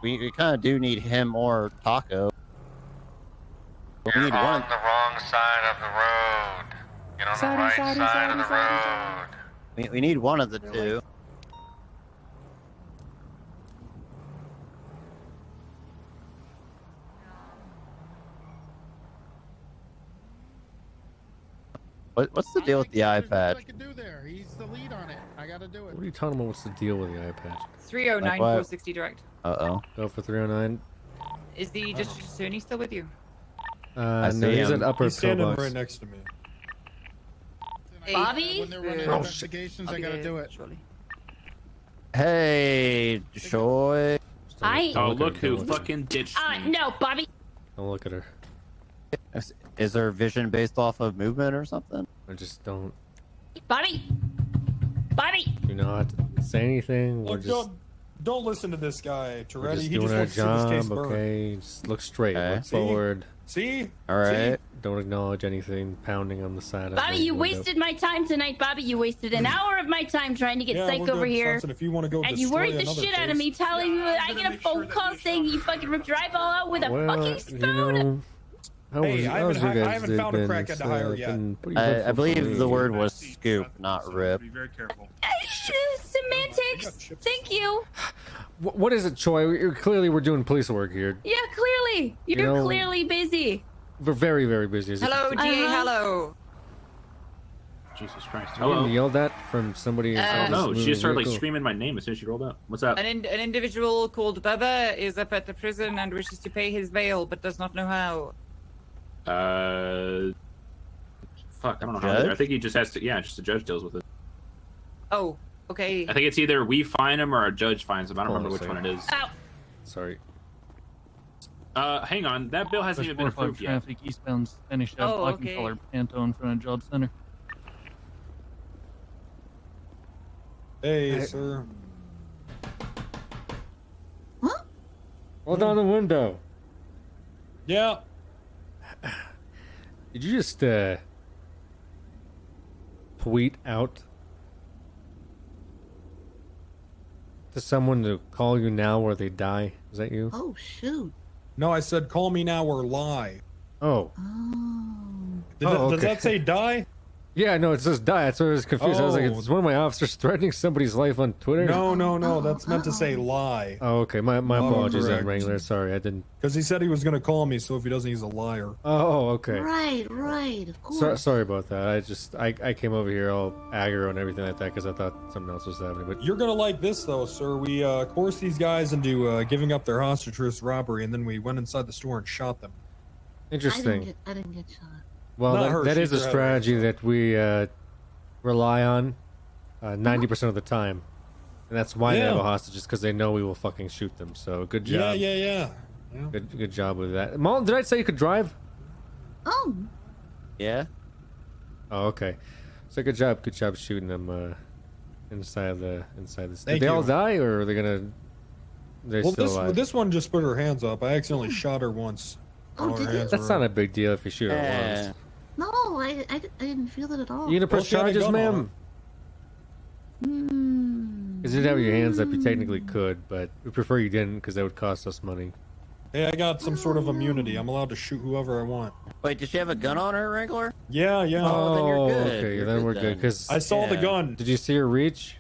We kind of do need him or Taco. You're on the wrong side of the road. Get on the right side of the road. We need one of the two. What's the deal with the iPad? I can do there. He's the lead on it. I gotta do it. What are you talking about? What's the deal with the iPad? 309 460 direct. Go for 309. Is the district attorney still with you? No, he's at upper He's standing pillbox. right next to me. Bobby? When they're running investigations, I gotta do it. Shortly. Hey, Joy. Oh, look who fucking ditched me. No, Bobby. Don't look at her. Is there vision based off of movement or something? I just don't. Bobby. Bobby. Do not say anything. We're Look, just, don't listen to this guy, we're Toretti. just He doing just our wants to see this case job, burn. okay? Just look straight, Okay. look See? forward. See? All right. Don't acknowledge anything pounding on the side of Bobby, the you window. wasted my time tonight, Bobby. You wasted an hour of my time trying to get Yeah, psych we're over good, here. Swenson, if you want to go And you destroy worried the another shit out of case. me, telling me I get a phone call saying you fucking ripped your eyeball out with a fucking spoon. Hey, I how's your guys' haven't found a been? crackhead It's, to hire been yet. pretty I eventful for believe the me. word was scoop, not rip. Be very careful. Semantics. Thank you. What is it, Choi? Clearly, we're doing police work here. Yeah, clearly. You're clearly busy. We're very, very busy. as you Hello, can see. DA, hello. Jesus Christ. You getting Hello. yelled at from somebody? I don't know. She just started like vehicle? screaming my name as soon as she rolled up. What's up? An individual called Bubba is up at the prison and wishes to pay his bail, but does not know how. Fuck, I don't know how. Judge? Either. I think he just has to. Yeah, just the judge deals with it. Oh, okay. I think it's either we fine him or a judge finds him. I don't Hold remember on which a one it is. Ow. Sorry. Hang on. That bill hasn't even been approved yet. Traffic eastbound Spanish Ave, Oh, black okay. and colored Panto in front of Job Center. Hey, sir. Hold on the window. Yeah. Did you just tweet out to someone to call you now or they die? Is that you? Oh, shoot. No, I said call me now or lie. Oh. Oh. Does that say die? Yeah, no, it says die. That's why I was confused. I was like, Oh. it's one of my officers threatening somebody's life on Twitter? No. That's meant to say lie. Oh, okay. My apologies, correct. Wrangler. Sorry, I didn't. Because he said he was going to call me, so if he doesn't, he's a liar. Oh, okay. Right, of course. Sorry about that. I came over here all aggro and everything like that because I thought something else was happening. But You're going to like this, though, sir. We coerced these guys into giving up their hostage risk robbery, and then we went inside the store and shot them. interesting. I didn't get shot. Well, Not her, that is a she's her strategy head. that we rely on 90% of the time. And that's why they have Yeah. a hostage, is because they know we will fucking shoot them. So good job. Yeah. Good job with that. Malton, did I say you could drive? Oh. Yeah. Oh, okay. So good job shooting them inside the Thank Did they all you. die, or are they gonna? They're Well, still alive. this one just put her hands up. I accidentally shot her once. Oh, While her did you? hands That's were not up. a big deal if you shoot her Eh. once. No, I didn't feel it at all. You gonna press Well, she had a charges, gun on ma'am? Hmm. Because you didn't have your hands up, you technically could, but we prefer you didn't because that would cost us money. Hey, I got some sort of immunity. I'm allowed to shoot whoever I want. Wait, did she have a gun on her, Wrangler? Yeah. Oh, then you're good. Okay, You're then we're good good. then. Because I saw the Yeah. gun. did you see her reach?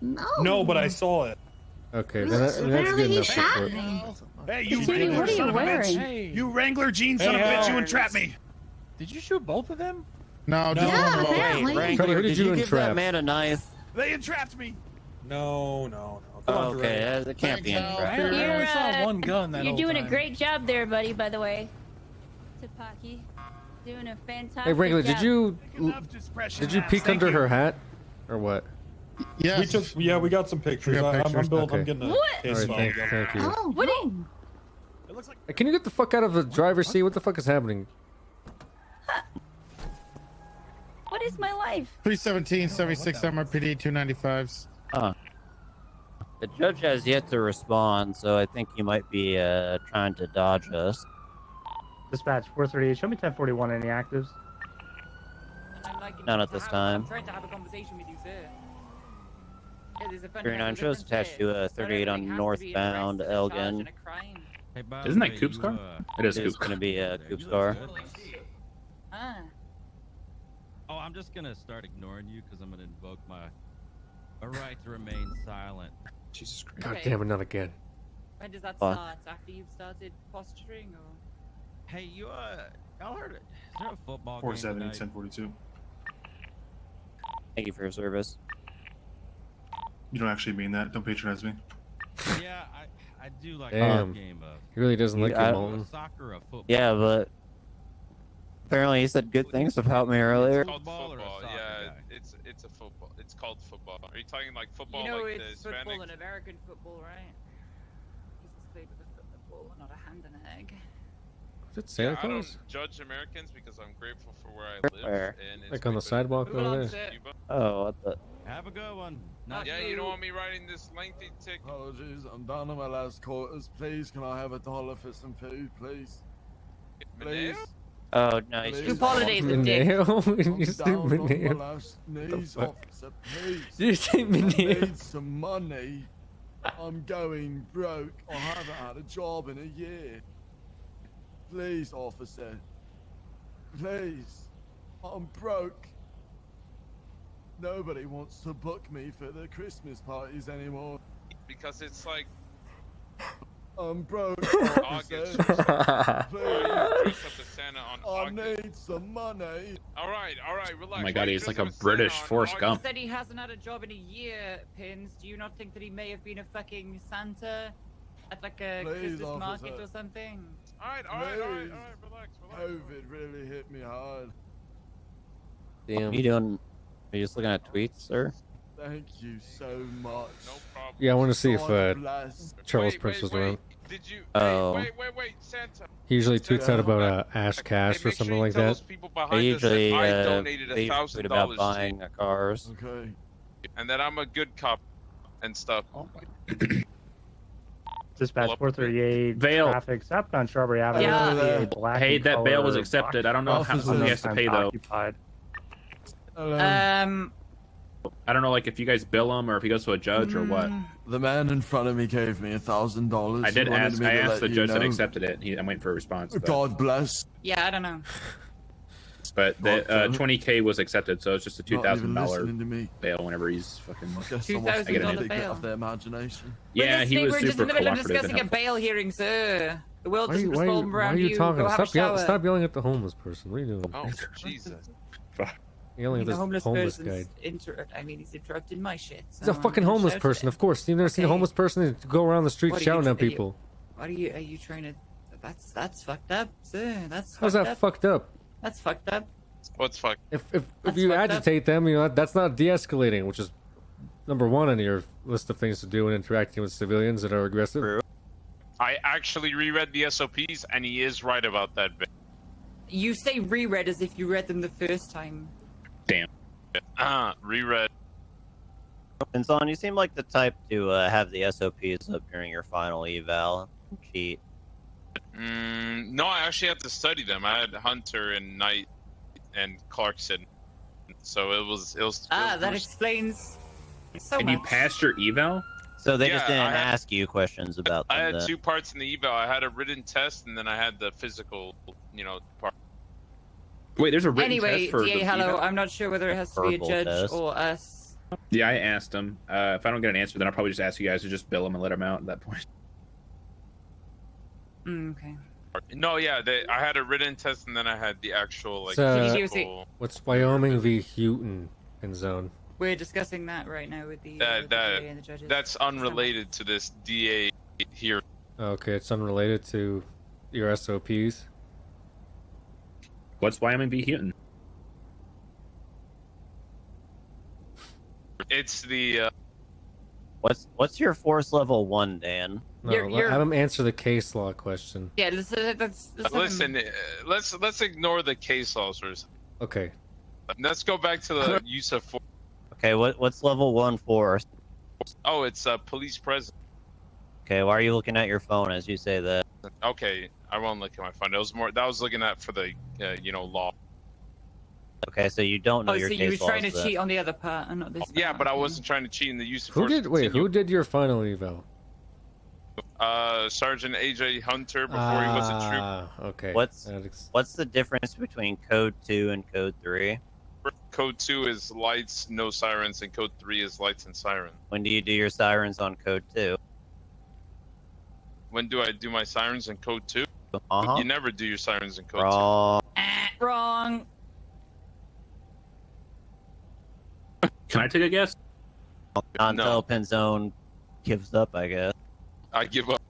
No, but I saw it. Okay, then that's Apparently good he enough. shot for- me. Hey, you Judy, Wrangler what are you son of a bitch. wearing? You Wrangler jean son of a Hey, bitch, you Al. entrapped me. Did you shoot both of them? No, No. just Yeah, one of them. apparently. Wrangler, Who did did you you give entrap? that man a knife? They entrapped me. No. Come Oh, on, okay, Toretti. it can't be Thanks, Al. entrapped. I You're, only saw one gun that You're whole doing a time. great job there, buddy, by the way. Tapaki. Doing a fantastic Hey, Wrangler, job. Enough discretion, did you Max. peek Thank under you. her hat, or what? Yes. We got some pictures. We got I'm pictures? building. Okay. I'm getting a What? case All file. right, thank you. Oh, What no. It looks like Hey, can you get the fuck out of the driver's seat? What the fuck is happening? What is my life? 317, 76 MRPD 295s. The judge has yet to respond, so I think he might be trying to dodge us. Dispatch 438. Show me 1041 any actives. None at this time. I'm trying to have a conversation with you, sir. there's a 39 shows attached to 38 on northbound Elgin. Hey, isn't that Coop's car? It is It's Coop's going to car. be Coop's car. Ah. Oh, I'm just gonna start ignoring you because I'm gonna invoke my right to remain silent. Jesus Christ. God Okay. damn it, not again. When does that Fuck. start? After you've started posturing, or? Hey, y'all heard it? Is there a football game 470, tonight? 1042. Thank you for your service. You don't actually mean that. Don't patronize me. Yeah, I do like Damn. a game of He really doesn't like Yeah, you, I- Molten. soccer or football. Yeah, but apparently he said good things about me earlier. Called football. Yeah, it's a football. It's called football. Are you talking like football, You know, like the it's football Hispanic? and American football, right? Jesus played with a football, not a hand and an egg. Is it Santa I Claus? don't judge Americans because I'm grateful for where I live. Where? And it's Like on the way better sidewalk than over Move there? on, sir. Cuba. Oh, what the? Have a good one. Yeah, you don't want me writing this lengthy ticket. Apologies, I'm down to my last quarters. Please, can I have $1 for some food, please? Maneo? Oh, no, he's Please. Two just... holidays a dick. Mineo? I'm You said down on my Mineo. last the knees, fuck? officer, please. You say I Mineo? need some money. I'm going broke. I haven't had a job in a year. Please, officer. Please. I'm broke. Nobody wants to book me for the Christmas parties anymore. Because it's like I'm broke, August. officer. You Please. dress up as Santa on I August. need some money. All right, relax. Oh my Why God, you he's like dress a up as British Santa on Forrest August? Gump. Said he hasn't had a job in a year, Pins. Do you not think that he may have been a fucking Santa at like a Please, Christmas market officer. or something? All right, Please. relax. COVID really hit me hard. Damn. What are you doing? Are you just looking at tweets, sir? Thank you so much. No problem. Yeah, I want to see if God bless. Charles Wait, Prince was wait. around. Did you? Oh. Wait, Santa. He usually tweets out about Ash Hey, Cash or make something sure you like tell that. those people behind I us usually, that I donated they tweet about $1,000 buying cars. Okay. and that I'm a good cop and stuff. Dispatch Pull up. 438. Vale. Traffic southbound Strawberry Avenue. Yeah. PA, black Hey, and that bail was color accepted. I don't know how Officers. much he has to pay though. occupied. Hello. I don't know, like if you guys bill him or if he goes to a judge or what. The man in front of me gave me $1,000. I did He wanted ask. me I to asked let the you judge that know. accepted it. I'm waiting for a response. But, God bless. Yeah, I don't know. the God, 20K was accepted, so it's just a Not even $2,000 listening to me. bail whenever he's fucking. I guess someone $2,000 figured they bail. get off their imagination. Yeah, he was We're just super in the middle of cooperative. discussing a And bail hearing, sir. The world Why are you, doesn't why are you, revolve why are around you you. talking? Go have a shower. Stop yelling at the homeless person. What are you doing? Oh, Jesus. Yelling at The this homeless homeless guy. person's he's interrupting my shit. He's so a I'm fucking gonna homeless shout person, at of course. You've never seen a Okay. homeless person go around the street What are you shouting at t- are you- people. What are you trying to? That's fucked up, sir. That's How's fucked that up. fucked up? That's fucked up. What's fuck? If That's you fucked up. agitate them, you know that's not de-escalating, which is number one on your list of things to do when interacting with civilians that are aggressive. I actually reread the SOPs, and he is right about that bit. You say reread as if you read them the first time. Damn. Reread. And Son, you seem like the type to have the SOPs up during your final eval. Cheat. No, I actually had to study them. I had Hunter and Knight and Clarkson, so it was. That explains so And much. you passed your eval? So they Yeah, just didn't I had- ask you questions about them. I had then. 2 parts in the eval. I had a written test, and then I had the physical, part. Wait, there's a written Anyway, test for DA, the hello. eval? I'm not sure whether it has to be a Verbal judge test. or us. Yeah, I asked him. If I don't get an answer, then I'll probably just ask you guys to just bill him and let him out at that point. Okay. No, yeah, I had a written test, and then I had the actual like. So- physical. What's Wyoming v. Houghton in zone? We're discussing that right now with the, That- with the DA and the judges. That's unrelated to this DA here. Okay, it's unrelated to your SOPs. What's Wyoming v. Houghton? It's the. What's your force level 1, Dan? No, You're- have him answer the case law question. Yeah, let's Listen, let's ignore the case laws for a second. Okay. Let's go back to the use of force. Okay, what's level 1 force? Oh, it's police presence. Okay, why are you looking at your phone as you say that? Okay, I won't look at my phone. That was looking at for the law. Okay, so you don't know Oh, your so case you were trying to laws then. cheat on the other part and not this Yeah, part, but I okay. wasn't trying to cheat in the use of Who force. did? Wait, who did your final eval? Sergeant AJ Hunter before he was a troop. Okay. What's the difference between Code 2 and Code 3? Code 2 is lights, no sirens, and Code 3 is lights and sirens. When do you do your sirens on Code 2? When do I do my sirens in Code 2? Uh-huh. You never do your sirens in Code Wrong. Wrong. Can I take a guess? Not until Penzone gives up, I guess. 2. I give up.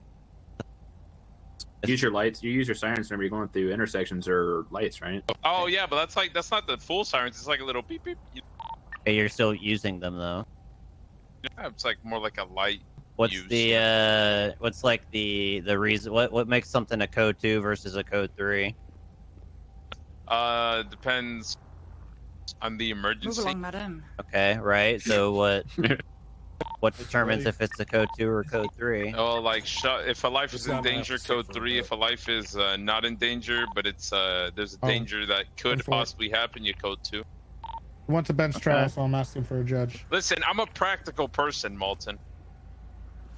Use your lights. You use your sirens whenever you're going through intersections or lights, right? Oh yeah, but that's not the full sirens. It's like a little beep beep. Hey, you're still using them though. Yeah, it's like more like a light. What's use. what's like the reason? What makes something a Code 2 versus a Code 3? Depends on the Move emergency. along, madam. Okay, right. So what determines if it's a Code 2 or Code 3? Oh, like if a life is in It's not danger, enough Code for 3. If a life is not in danger, but it's there's a Oh, danger that could before. possibly happen, you Code 2. Went to bench trial, so I'm asking for a judge. Listen, I'm a practical person, Malton.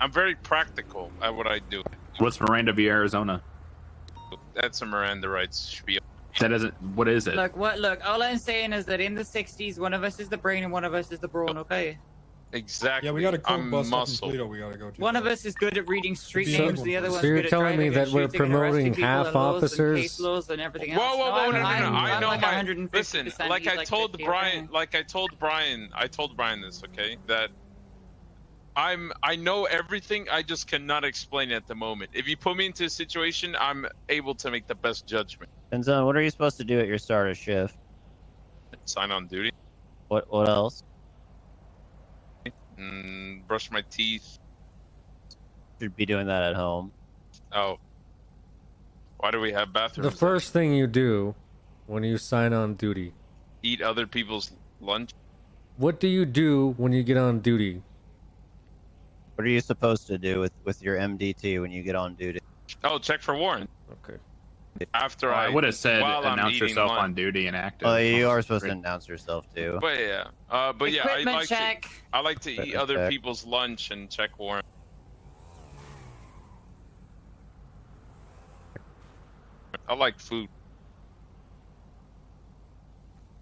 I'm very practical at what I do. What's Miranda v. Arizona? That's a Miranda rights spiel. That doesn't. What is it? Look, all I'm saying is that in the 60s, one of us is the brain and one of us is the brawn, okay? Exactly. Yeah, we got a cold I'm bus up in muscle. Toledo we gotta go to. One of us is good at reading street So- names, the other one's So you're good at telling me driving that and we're shooting and arresting promoting people half and laws and officers? case laws and everything else. Whoa, whoa, whoa, no, no, no! I know like my. 150%, Listen, like he's I like told 50, Brian, okay? like I told Brian this, okay? That I know everything. I just cannot explain it at the moment. If you put me into a situation, I'm able to make the best judgment. Penzone, what are you supposed to do at your start of shift? Sign on duty. What else? Brush my teeth. Should be doing that at home. Oh. Why do we have bathrooms? The first thing you do when you sign on duty. Eat other people's lunch. What do you do when you get on duty? What are you supposed to do with your MDT when you get on duty? Oh, check for warrant. Okay. After I would have said while I'm announce eating yourself lunch. on duty and active. Oh, you are supposed to announce yourself too. But yeah, but yeah, Equipment check. I like to eat Equipment other check. people's lunch and check warrant. I like food.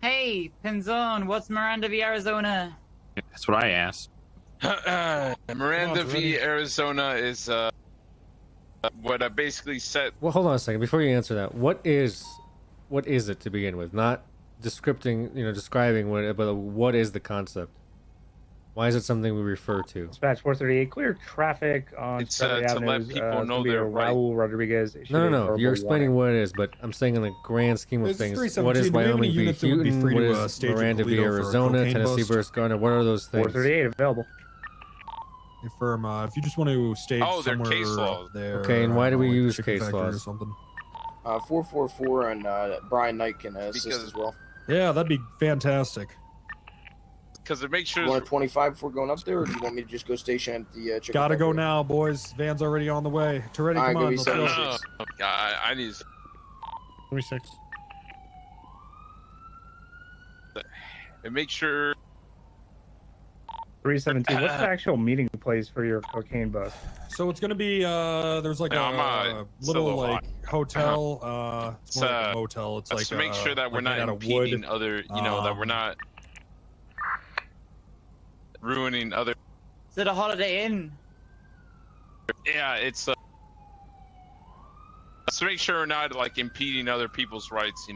Hey, Penzone, what's Miranda v. Arizona? That's what I asked. Miranda v. Arizona is what I basically said. Well, hold on a second before you answer that. What is it to begin with? Not describing what, but what is the concept? Why is it something we refer to? Dispatch 438, clear traffic on It's Saturday to let Avenues. people It's know gonna be they're a right. Raul Rodriguez. No. You're explaining what it is, but I'm saying in the grand scheme of It's things, 317. what is Do we have any Wyoming v. units that would be Houghton? free What to, is stage in Miranda v. Toledo for a Arizona? cocaine Tennessee bust? versus Garner? What are those things? 438 available. Firm, if you just want to stage Oh, they're somewhere case laws. there. Okay, and why do we like use chicken case factory or laws? something. 444 and Brian Knight can assist Because- as well. Yeah, that'd be fantastic. Because it makes sure. You want a 25 before going up there, or do you want me to just go station at the chicken Gotta go factory? now, boys. Van's already on the way. Toretti, All right, come give on. me Let's seven go. six. I need. 36. And make sure. 317. What's the actual meeting place for your cocaine bust? So it's gonna be there's like Yeah, a I'm little solo like hotel. It's It's more like a motel. It's like to make sure that we're like made not out of impeding wood. other. That we're not ruining other. Is it a Holiday Inn? Yeah, it's to make sure we're not like impeding other people's rights.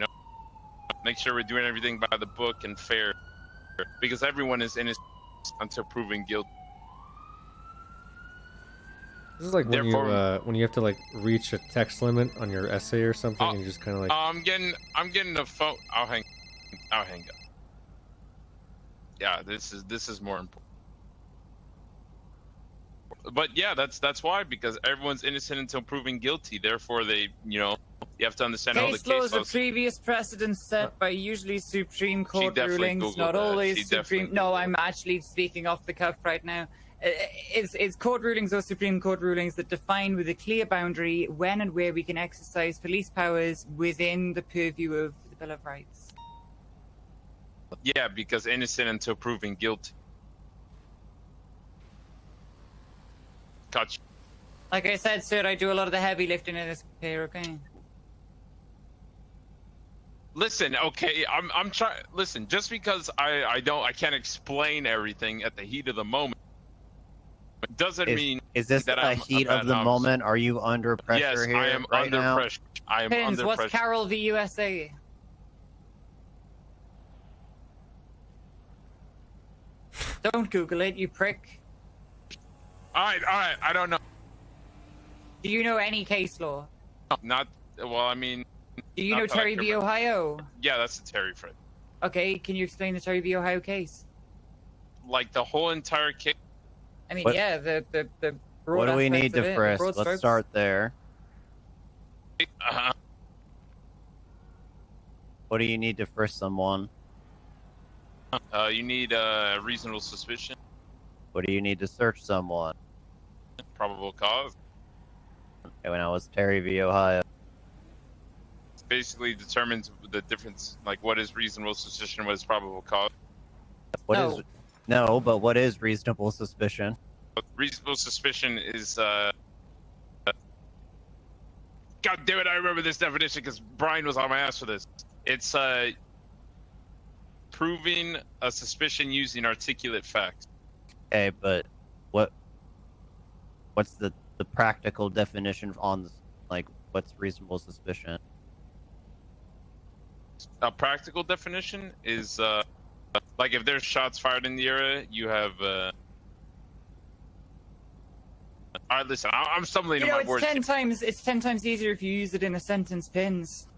Make sure we're doing everything by the book and fair, because everyone is innocent until proven guilty. This is like when you have to like reach a text limit on your essay or something, and you just kind of like. I'm getting the phone. I'll hang up. Yeah, this is more important. But yeah, that's why, because everyone's innocent until proven guilty. Therefore, you have to understand all the Case case laws are laws. previous precedents set by usually Supreme Court definitely rulings, Googled not that. always She Supreme. definitely No, I'm actually speaking off the cuff right now. It's court rulings or Supreme Court rulings that define with a clear boundary when and where we can exercise police powers within the purview of the Bill of Rights. Yeah, because innocent until proven guilty. Gotcha. Like I said, sir, I do a lot of the heavy lifting in this here, okay? Listen, okay, I'm trying. Listen, just because I can't explain everything at the heat of the moment doesn't mean Is this that a I'm heat a bad of the officer. moment? Are you under pressure Yes, here I am right under now? pressure. I am Pins, under what's pressure. Carol v. USA? Don't Google it, you prick. All right. I don't know. Do you know any case law? Not well. I mean, Do you not know that I Terry can v. remember. Ohio? Yeah, that's a Terry Fred. Okay, can you explain the Terry v. Ohio case? Like the whole entire case. I mean, What- yeah, the broad What do we aspects need of to it, the frisk? broad Let's strokes. start there. What do you need to frisk someone? You need reasonable suspicion, What do you need to search someone? probable cause. Okay, when I was Terry v. Ohio. It basically determines the difference, like what is reasonable suspicion, what is probable cause. What is? No, but what is reasonable suspicion? Reasonable suspicion is God damn it, I remember this definition because Brian was on my ass for this. It's proving a suspicion using articulate facts. Okay, but what's the practical definition on this, like what's reasonable suspicion? A practical definition is like if there's shots fired in the area, you have all right, listen, I'm stumbling You in know, my it's words. 10 times. It's 10 times easier if you use it in a sentence. Pins.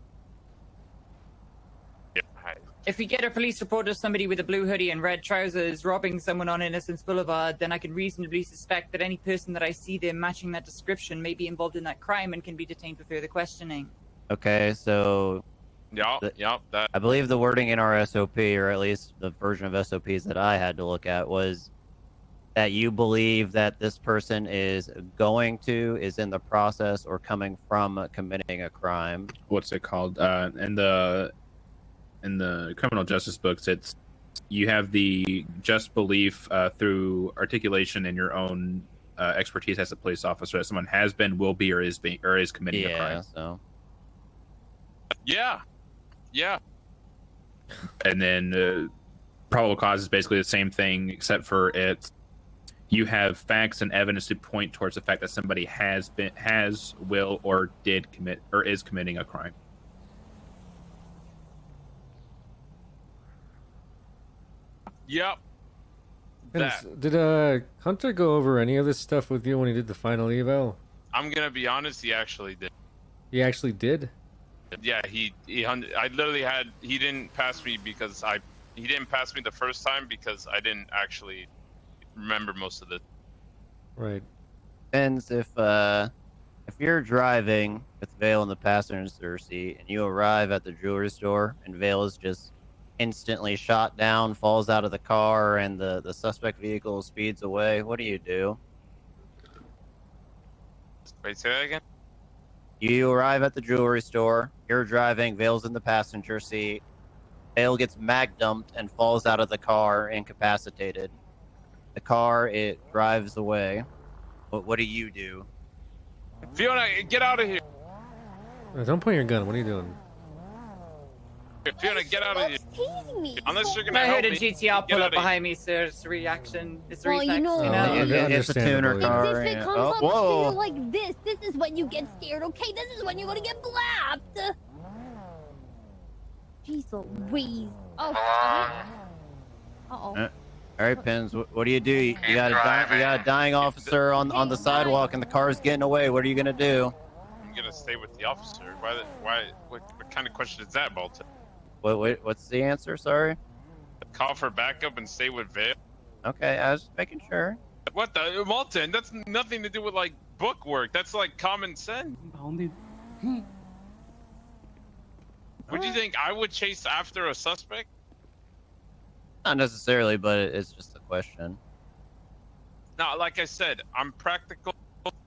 Yeah, hi. If we get a police report of somebody with a blue hoodie and red trousers robbing someone on Innocence Boulevard, then I can reasonably suspect that any person that I see there matching that description may be involved in that crime and can be detained for further questioning. Okay, so Yeah, that. I believe the wording in our SOP, or at least the version of SOPs that I had to look at, was that you believe that this person is in the process, or coming from committing a crime. What's it called? In the criminal justice books, it's you have the just belief through articulation in your own expertise as a police officer that someone has been, will be, or is committing a crime. So. Yeah. And then probable cause is basically the same thing, except for you have facts and evidence to point towards the fact that somebody has, will, or did commit, or is committing a crime. Yep. And did Hunter go over any of this stuff with you when he did the final eval? I'm gonna be honest, he actually did. He actually did? Yeah, I literally he didn't pass me because he didn't pass me the first time because I didn't actually remember most of it. Right. Depends if you're driving with Vale in the passenger seat and you arrive at the jewelry store and Vale is just instantly shot down, falls out of the car, and the suspect vehicle speeds away, what do you do? Wait, say that again? You arrive at the jewelry store, you're driving, Vale's in the passenger seat, Vale gets mag dumped and falls out of the car incapacitated. The car, it drives away. What do you do? Fiona, get out of here! Don't point your gun. What are you doing? Fiona, get out of here! Teasing me. Unless you're gonna I help heard a me. GTR Get pull out up of here. behind me, sir. It's a reaction. It's a Well, you reflex, know- you know? It's a tuner car. If it comes Oh, up whoa. to you like this is when you get scared, okay? This is when you're gonna get blapped. Jeez Louise. Oh. Uh-oh. All right, Pins. What do? You got a dying officer on the sidewalk, and the car's getting away. What are you gonna do? I'm gonna stay with the officer. What kind of question is that, Bolton? What's the answer? Sorry. Call for backup and stay with Vale? Okay, I was just making sure. What the Malton? That's nothing to do with like book work. That's like common sense. Would you think I would chase after a suspect? Not necessarily, but it's just a question. No, like I said, I'm practical,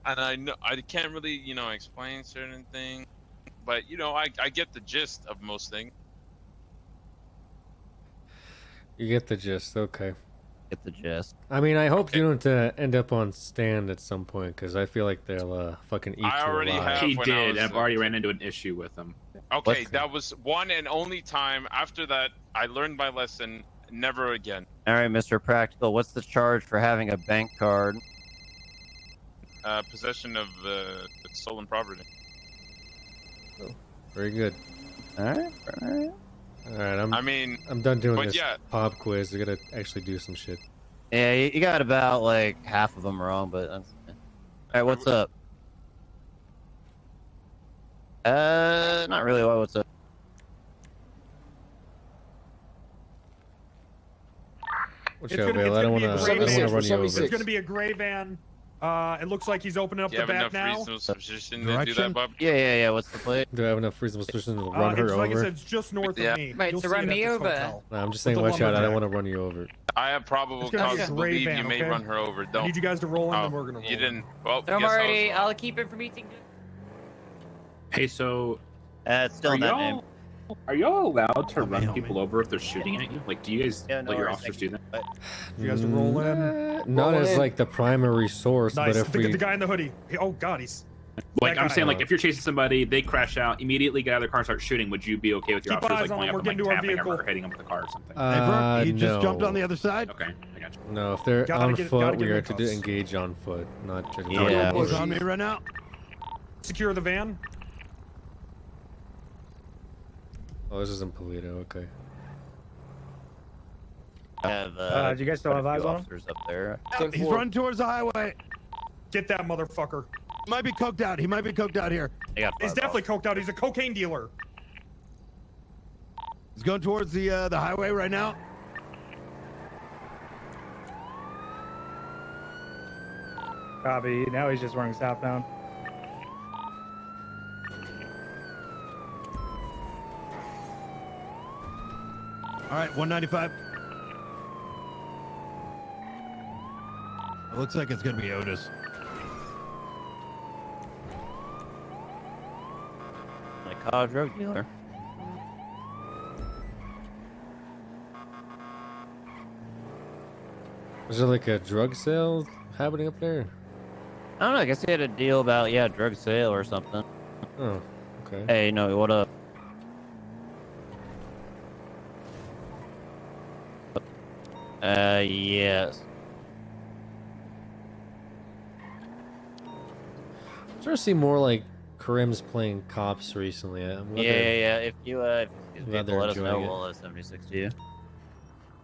and I know I can't really, explain certain things, but I get the gist of most things. You get the gist. Okay. Get the gist. I mean, I hope you don't end up on stand at some point, because I feel like they'll fucking eat I you already alive. have. He when I did. was, I've already ran into an issue with him. Okay, that was one and only time. After that, I learned my lesson. Never again. All right, Mr. Practical, what's the charge for having a bank card? Possession of stolen property. Very good. All right. All right. I mean, I'm done doing but this yeah. pop quiz. I gotta actually do some shit. Yeah, you got about like half of them wrong, but that's... All right, what's up? Not really. What's up? What's up, Vale? I don't want to run you over. It's going to be a gray van. It looks like he's opening up Do you the have back enough now. reasonable suspicion to do that, Bob? Yeah. What's the plate? Do I have enough reasonable suspicion to run her it's over? like I said, it's just north of me. Wait, You'll to see run it at me this over? hotel. No, I'm just With saying, the watch out. I don't lumberjack. want to run you over. I have probable It's gonna be cause a to gray believe van, you may okay? run her over. I Don't. need you guys to roll in, then we're going to roll You in. didn't. Well, Don't guess I was worry, wrong. I'll keep it from eating. Hey, so It's still in that name. are y'all allowed to run people over if they're shooting at you? Like, do you guys Yeah, no let your worries, officers do that? You guys to roll in. Not Roll as in. like the primary source, Nice. but if the, we the guy in the hoodie. Oh, God, he's... Like, that I'm guy. saying, like, if you're chasing somebody, they crash out, immediately get out of their car and start shooting, would you be okay with your Keep officers, eyes like, on going him, up we're and, getting like, to our tapping them vehicle. or hitting them with the car or something? he just jumped on the other side. Okay, I got you. No, if they're Gotta on get- foot, gotta we get are in to cuffs. engage on foot, not to. Yeah. Who's on me right now? Secure the van. Oh, this isn't Polito. Okay. I have, do you guys still have quite a eyes few on him? officers up there. He's running towards the highway. Get that motherfucker. He might be coked out. He might be coked out here. They got He's fireballs. definitely coked out. He's a cocaine dealer. He's going towards the highway right now. Copy. Now he's just running southbound. All right, 195. It looks like it's gonna be Otis. Like a drug dealer. Was there like a drug sale happening up there? I don't know. I guess he had a deal about drug sale or something. Oh, okay. Hey, no, what up? Yes. I'm starting to see more like Karim's playing cops recently. I'm glad Yeah. If you excuse me, glad they're let us know. enjoying it. We'll 76 to you.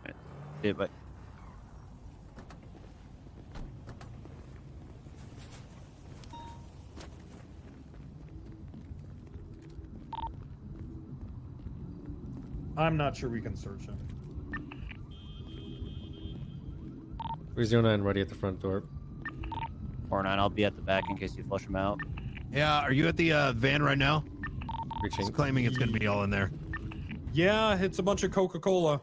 Right. See you, bye. I'm not sure we can search him. 309 ready at the front door. 49, I'll be at the back in case you flush him out. Yeah, are you at the van right now? Reaching. He's claiming it's gonna be all in there. Yeah, it's a bunch of Coca-Cola.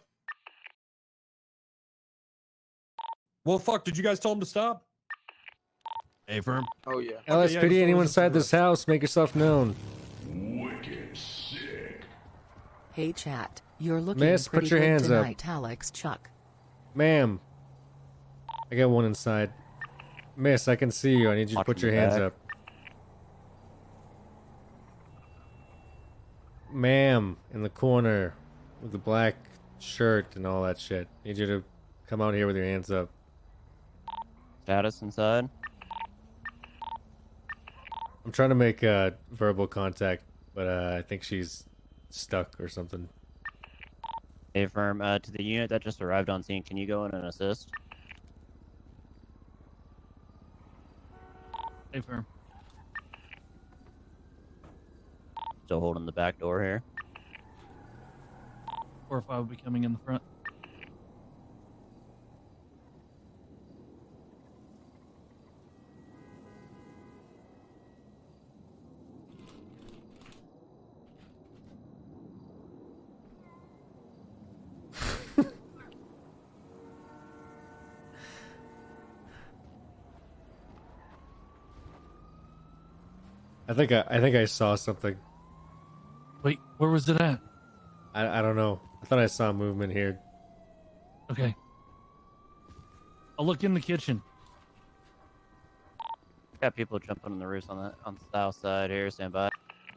Well, fuck, did you guys tell him to stop? Hey, firm. Oh yeah. LSPD, anyone inside this house, make yourself known. Hey chat, you're looking Miss, pretty put your good hands up. tonight, Alex Chuck. Ma'am. I got one inside. Miss, I can see you. I need you to put Watching your the hands back. up. Ma'am, in the corner with the black shirt and all that shit. Need you to come out here with your hands up. Status inside. I'm trying to make verbal contact, but I think she's stuck or something. Hey, firm. To the unit that just arrived on scene, can you go in and assist? Hey, firm. Still holding the back door here. 4 or 5 will be coming in the front. I think I saw something. Wait, where was it at? I don't know. I thought I saw movement here. Okay. I'll look in the kitchen. Got people jumping on the roofs on the south side here. Stand by.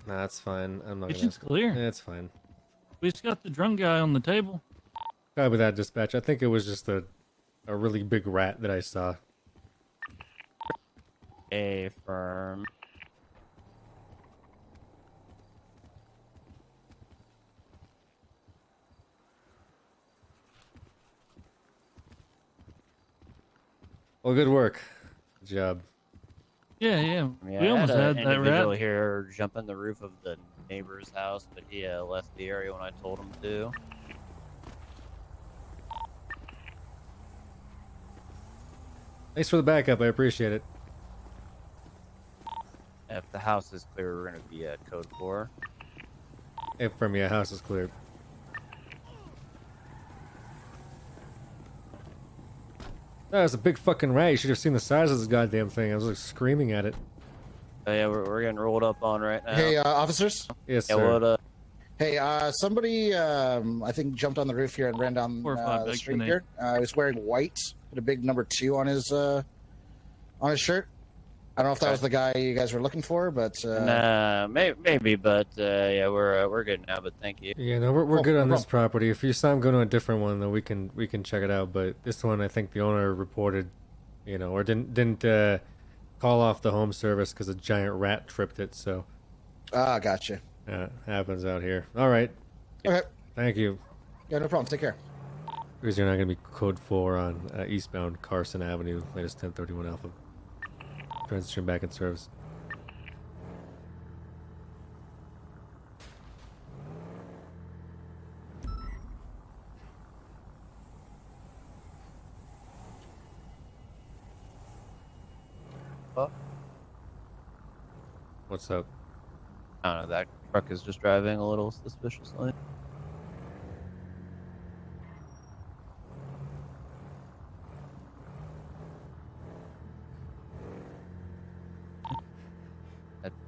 Nah, that's fine. I'm not Kitchen's gonna. clear. Yeah, it's fine. We just got the drunk guy on the table. Copy that, dispatch. I think it was just a really big rat that I saw. Affirm. Well, good work. Good job. Yeah. Yeah, We almost I had an that individual rat. here jumping the roof of the neighbor's house, but he left the area when I told him to. Thanks for the backup. I appreciate it. If the house is clear, we're going to be at code 4. If from your house is cleared. That was a big fucking rat. You should have seen the size of this goddamn thing. I was like screaming at it. Oh, yeah, we're getting rolled up on right now. Hey, officers. Yes, Yeah, sir. what up? Hey, somebody, I think jumped on the roof here and ran down 4 or 5 the big street grenade. here. He was wearing white, with a big number 2 on his shirt. I don't know if that was the guy you guys were looking for, but Nah, maybe, but yeah, we're good now. But thank you. Yeah, no, we're good no on this problem. property. If you saw him go to a different one, though, we can check it out. But this one, I think the owner reported, or didn't call off the home service because a giant rat tripped it. So, gotcha. yeah, happens out here. All right. Okay. Thank you. Yeah, no problem. Take care. Because you're not going to be code 4 on eastbound Carson Avenue, latest 1031 Alpha. Transition back in service. What? What's up? I don't know. That truck is just driving a little suspiciously.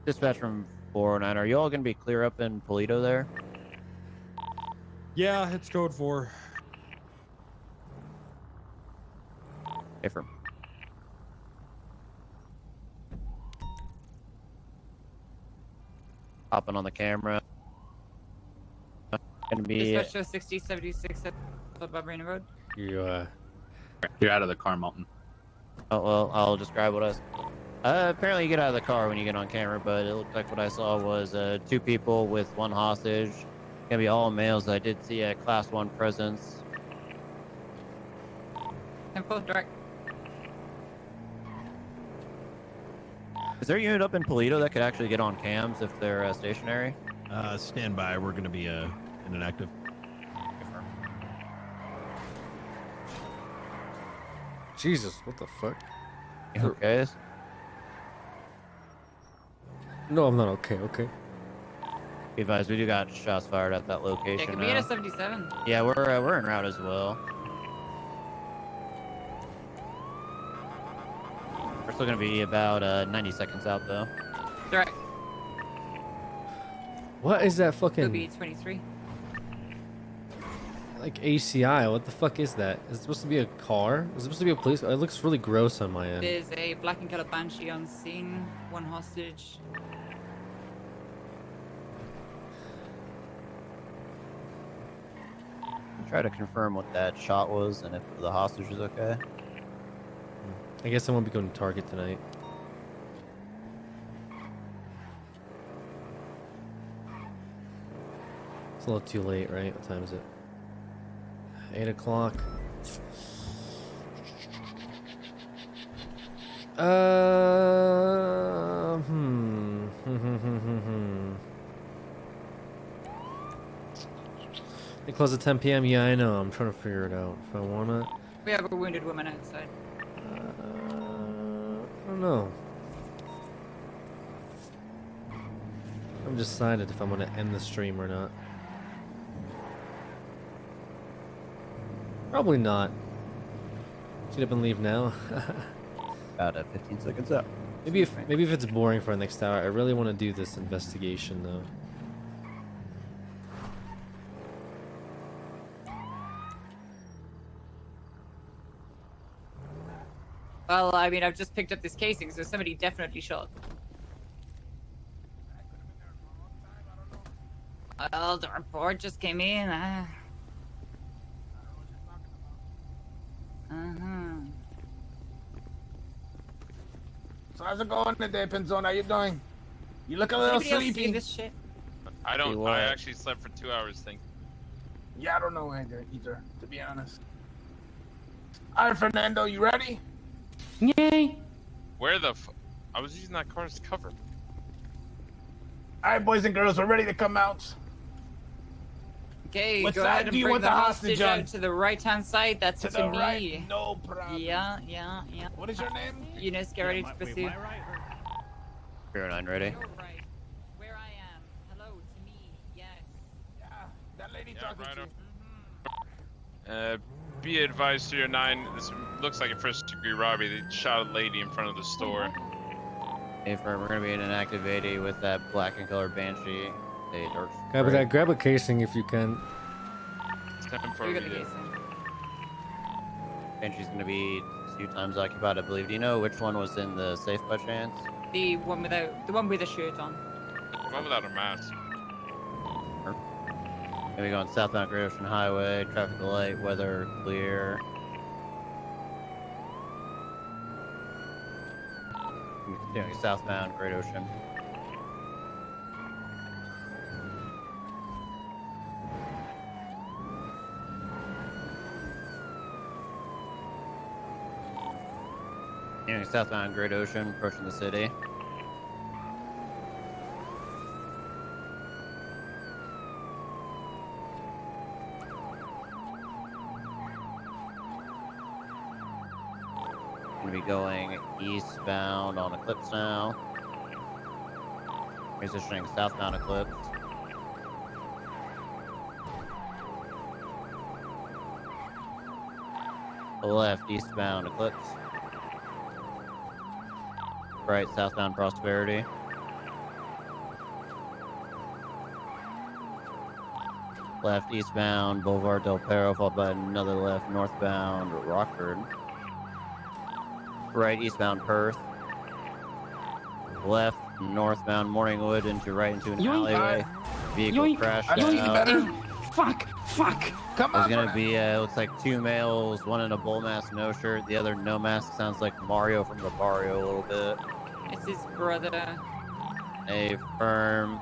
Dispatch from 409. Are you all going to be clear up in Polito there? Yeah, it's code 4. Affirm. Hopping on the camera. Gonna be. Dispatch show 6076 at Barbarina Road. You're out of the car, Malton. Oh, well, I'll describe what I saw. Apparently you get out of the car when you get on camera, but it looked like what I saw was 2 people with 1 hostage. Gonna be all males. I did see a class 1 presence. 10-4 direct. Is there a unit up in Polito that could actually get on cams if they're stationary? Stand by. We're going to be in an active. Jesus, what the fuck? You okay? No, I'm not okay. Okay. Be advised, we do got shots fired at that Yeah, location could be at now. a 77. Yeah, we're en route as well. We're still gonna be about 90 seconds out though. Direct. What is that Could fucking be 23. like ACI? What the fuck is that? Is it supposed to be a car? Is it supposed to be a police? It looks really gross on my end. There's a black and colored Banshee on scene. 1 hostage. Try to confirm what that shot was and if the hostage is okay. I guess I won't be going to Target tonight. It's a little too late, right? What time is it? 8 o'clock. They close at 10 p.m. Yeah, I know. I'm trying to figure it out. If I wanna, We have a wounded woman outside. I don't know. I'm decided if I'm gonna end the stream or not. Probably not. Get up and leave now. About 15 seconds out. Maybe if it's boring for the next hour, I really want to do this investigation though. Well, I mean, I've just picked up this casing, so somebody definitely shot. Well, the report just came in. So how's it going today, Pinzone? How you doing? You look a Does little anybody else see sleepy. this shit? I don't. I actually slept for 2 hours. Thank you. Yeah, I don't know either, to be honest. All right, Fernando, you ready? Yay! Where the? I was using that car as cover. All right, boys and girls, we're ready to come out. Okay, What's go that? ahead Do and you bring want the the hostage hostage on? out to the right-hand side. That's To to the me. right, no problem. Yeah. What is your name? Eunice, get ready to pursue. 09 ready. Where I am. Hello, to me. Yes. Yeah, that lady talking to you. Be advised, 309. This looks like a first-degree robbery. They shot a lady in front of the store. Hey, firm, we're gonna be in an active 80 with that black and color Banshee. Grab a casing if you can. It's time for We a got the video. casing. Banshee's gonna be 2 times occupied, I believe. Do you know which one was in the safe by chance? The one with a shirt on. The one without a mask. Gonna be going southbound Great Ocean Highway, traffic light, weather clear. Continuing southbound Great Ocean. Continuing southbound Great Ocean, approaching the city. Gonna be going eastbound on Eclipse now. Transitioning southbound Eclipse. Left eastbound Eclipse. Right southbound Prosperity. Left eastbound Boulevard Del Perro, followed by another left northbound Rockford. Right eastbound Perth. Left northbound Morningwood into right into an alleyway. Vehicle crashed out. Fuck! Come There's on! gonna be looks like 2 males, one in a bull mask, no shirt, the other no mask. Sounds like Mario from the Barrio a little bit. It's his brother. A firm.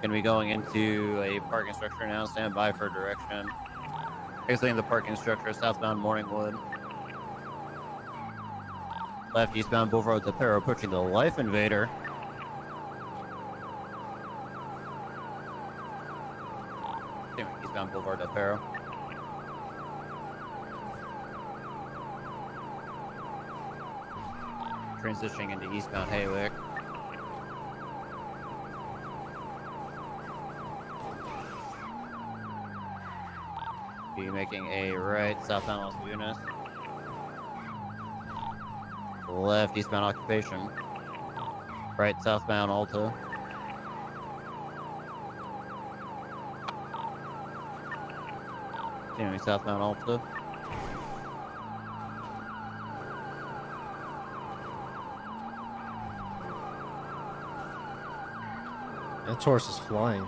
Gonna be going into a parking structure now. Stand by for direction. Exiting the parking structure, southbound Morningwood. Left eastbound Boulevard Del Perro, approaching the Life Invader. Eastbound Boulevard Del Perro. Transitioning into eastbound Haywick. Be making a right southbound Los Lunas. Left eastbound Occupation. Right southbound Alta. Continuing southbound Alta. That horse is flying.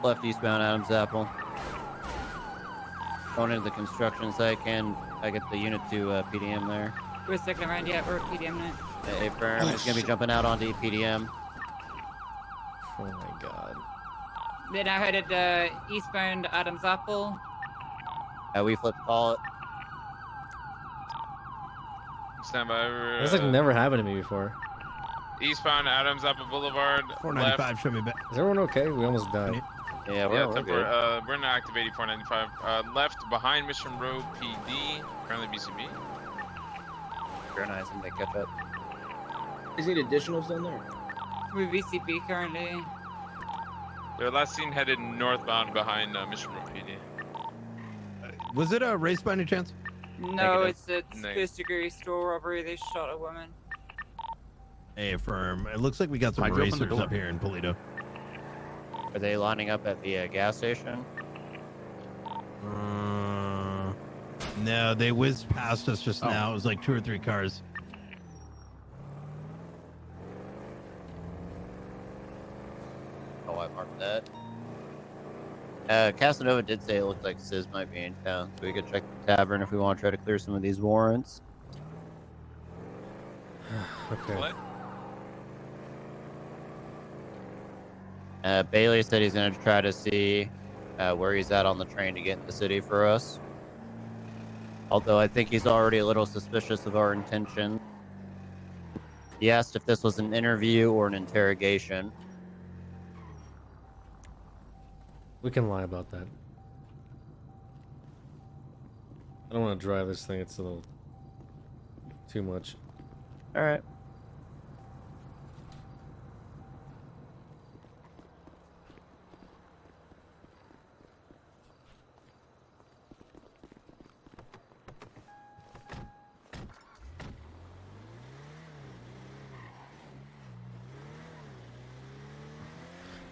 Left eastbound Adams Apple. Going into the construction site. Can I get the unit to PDM there? We're sticking around yet. We're at PDM now. A firm is going to be jumping out onto PDM. Oh my god. They're now headed eastbound Adams Apple. We flipped call it. Stand by. That's like never happened to me before. Eastbound Adams Apple Boulevard. 495, show me back. Is everyone okay? We almost died. Yeah, we're good. we're in active 8495. Left behind Mission Road PD. Currently BCB. Very nice, and they catch up. Is it additionals down there? We're VCB currently. They're last seen headed northbound behind Mission Road PD. Was it a race by any chance? No, Negative. it's first degree store robbery. They shot a woman. Hey, firm. It looks like we got some Why'd you open the racers door? up here in Polito. Are they lining up at the gas station? No, they whizzed past us just now. It was like 2 or 3 cars. Oh, I marked that. Casanova did say it looked like Sis might be in town, so we could check the tavern if we want to try to clear some of these warrants. Okay. What? Bailey said he's going to try to see where he's at on the train to get in the city for us. Although I think he's already a little suspicious of our intention. He asked if this was an interview or an interrogation. We can lie about that. I don't want to drive this thing. It's a little too much. All right.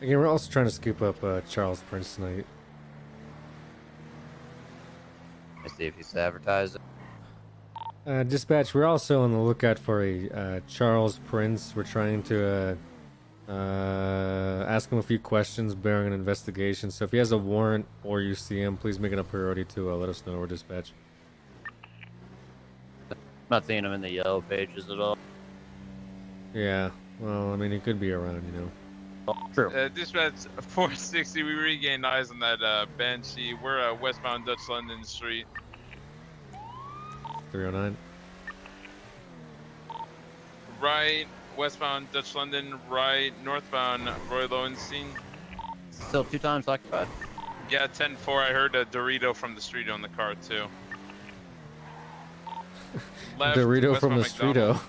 Again, we're also trying to scoop up Charles Prince tonight. Let's see if he's advertised. Dispatch, we're also on the lookout for a Charles Prince. We're trying to ask him a few questions bearing an investigation. So if he has a warrant or you see him, please make it a priority to let us know. We're dispatch. I'm not seeing him in the yellow pages at all. Yeah, well, I mean, he could be around, you know. True. Dispatch 460, we regained eyes on that Banshee. We're westbound Dutch London Street. 309. Right, westbound Dutch London, right, northbound Roy Lowenstein. Still 2 times occupied. Yeah, 10-4, I heard a Dorito from the street on the car, too. Left, Dorito from westbound the streeto.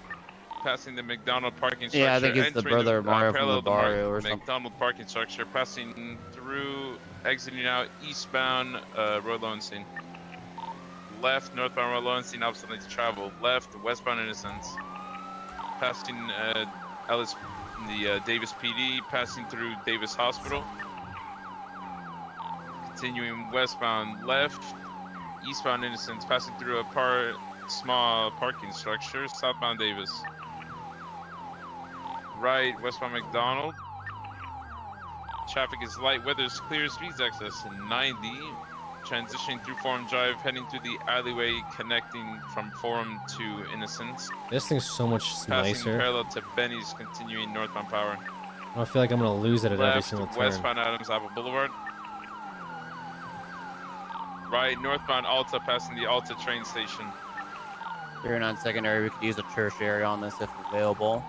Passing the McDonald parking structure. Yeah, I think it's the brother of Mario from parallel the to barrio or something. McDonald parking structure, passing through, exiting out eastbound Roy Lowenstein. Left, northbound Roy Lowenstein, opposite lane to travel. Left, westbound Innocence. Passing Ellis, the Davis PD, passing through Davis Hospital. Continuing westbound, left, eastbound Innocence, passing through a small parking structure, southbound Davis. Right, westbound McDonald. Traffic is light, weather is clear, speeds excess 90. Transitioning through Forum Drive, heading through the alleyway connecting from Forum to Innocence. This thing's so much Passing nicer. parallel to Benny's, continuing northbound Power. I feel like I'm gonna lose it at every Left, single turn. westbound Adams Apple Boulevard. Right, northbound Alta, passing the Alta train station. Here on secondary, we could use a tertiary on this if available.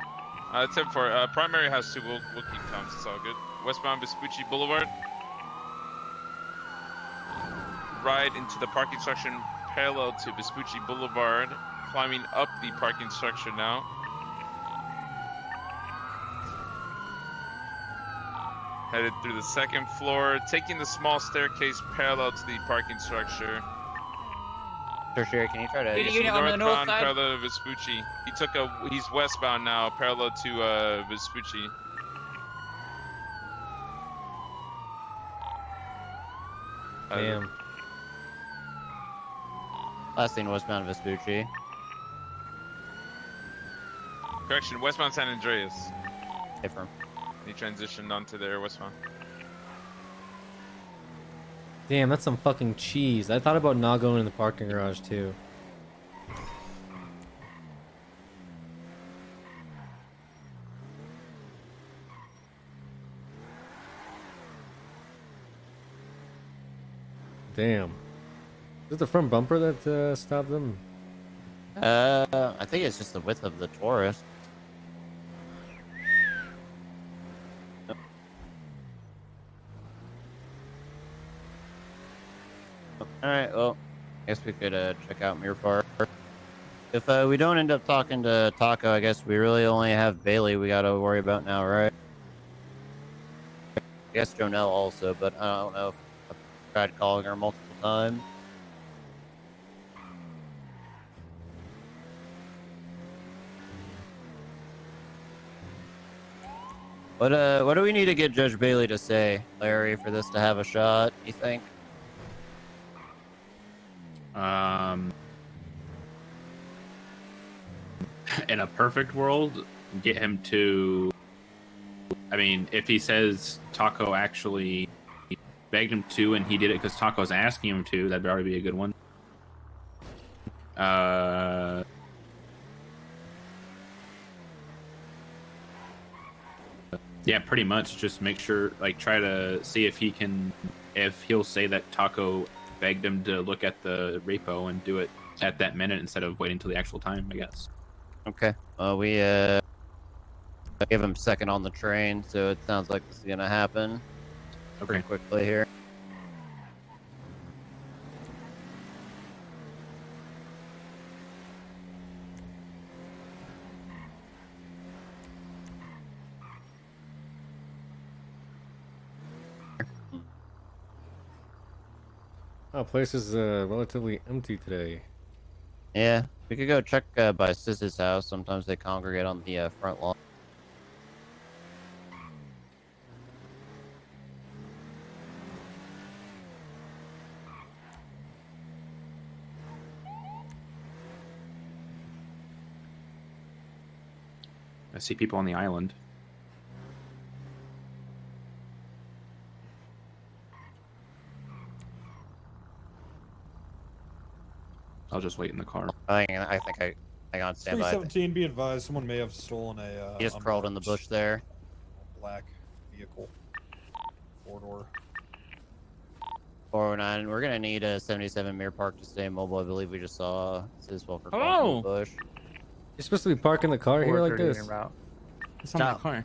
10-4, primary has 2, we'll keep counts, it's all good. Westbound Vespucci Boulevard. Right into the parking structure parallel to Vespucci Boulevard. Climbing up the parking structure now. Headed through the 2nd floor, taking the small staircase parallel to the parking structure. Tertiary, can you try to... Unit on the north side. Parallel to Vespucci. He's westbound now, parallel to Vespucci. Damn. Last thing westbound Vespucci. Correction, westbound San Andreas. Different. He transitioned onto there westbound. Damn, that's some fucking cheese. I thought about not going in the parking garage too. Damn. Is it the front bumper that stopped them? I think it's just the width of the Taurus. Alright, well, I guess we could check out Mirror Park. If we don't end up talking to Taco, I guess we really only have Bailey we gotta worry about now, right? I guess Jonelle also, but I don't know if I've tried calling her multiple times. What do we need to get Judge Bailey to say, Larry, for this to have a shot, you think? In a perfect world, get him to I mean, if he says Taco actually begged him to, and he did it because Taco's asking him to, that'd already be a good one. Yeah, pretty much. Just make sure, like, try to see if he'll say that Taco begged him to look at the repo and do it at that minute instead of waiting till the actual time, I guess. Okay. We give him second on the train, so it sounds like this is gonna happen pretty quickly here. Oh, place is relatively empty today. Yeah, we could go check by Sis's house. Sometimes they congregate on the front lawn. I see people on the island. I'll just wait in the car. I think I hang on standby. 317, be advised, someone may have stolen a. He just crawled in the bush there. Black vehicle. 4-door. 409. We're gonna need a 77 Mirror Park to stay mobile. I believe we just saw Sis Walker Hello. cross in the bush. You're supposed to be parking the car here like this. It's not my car.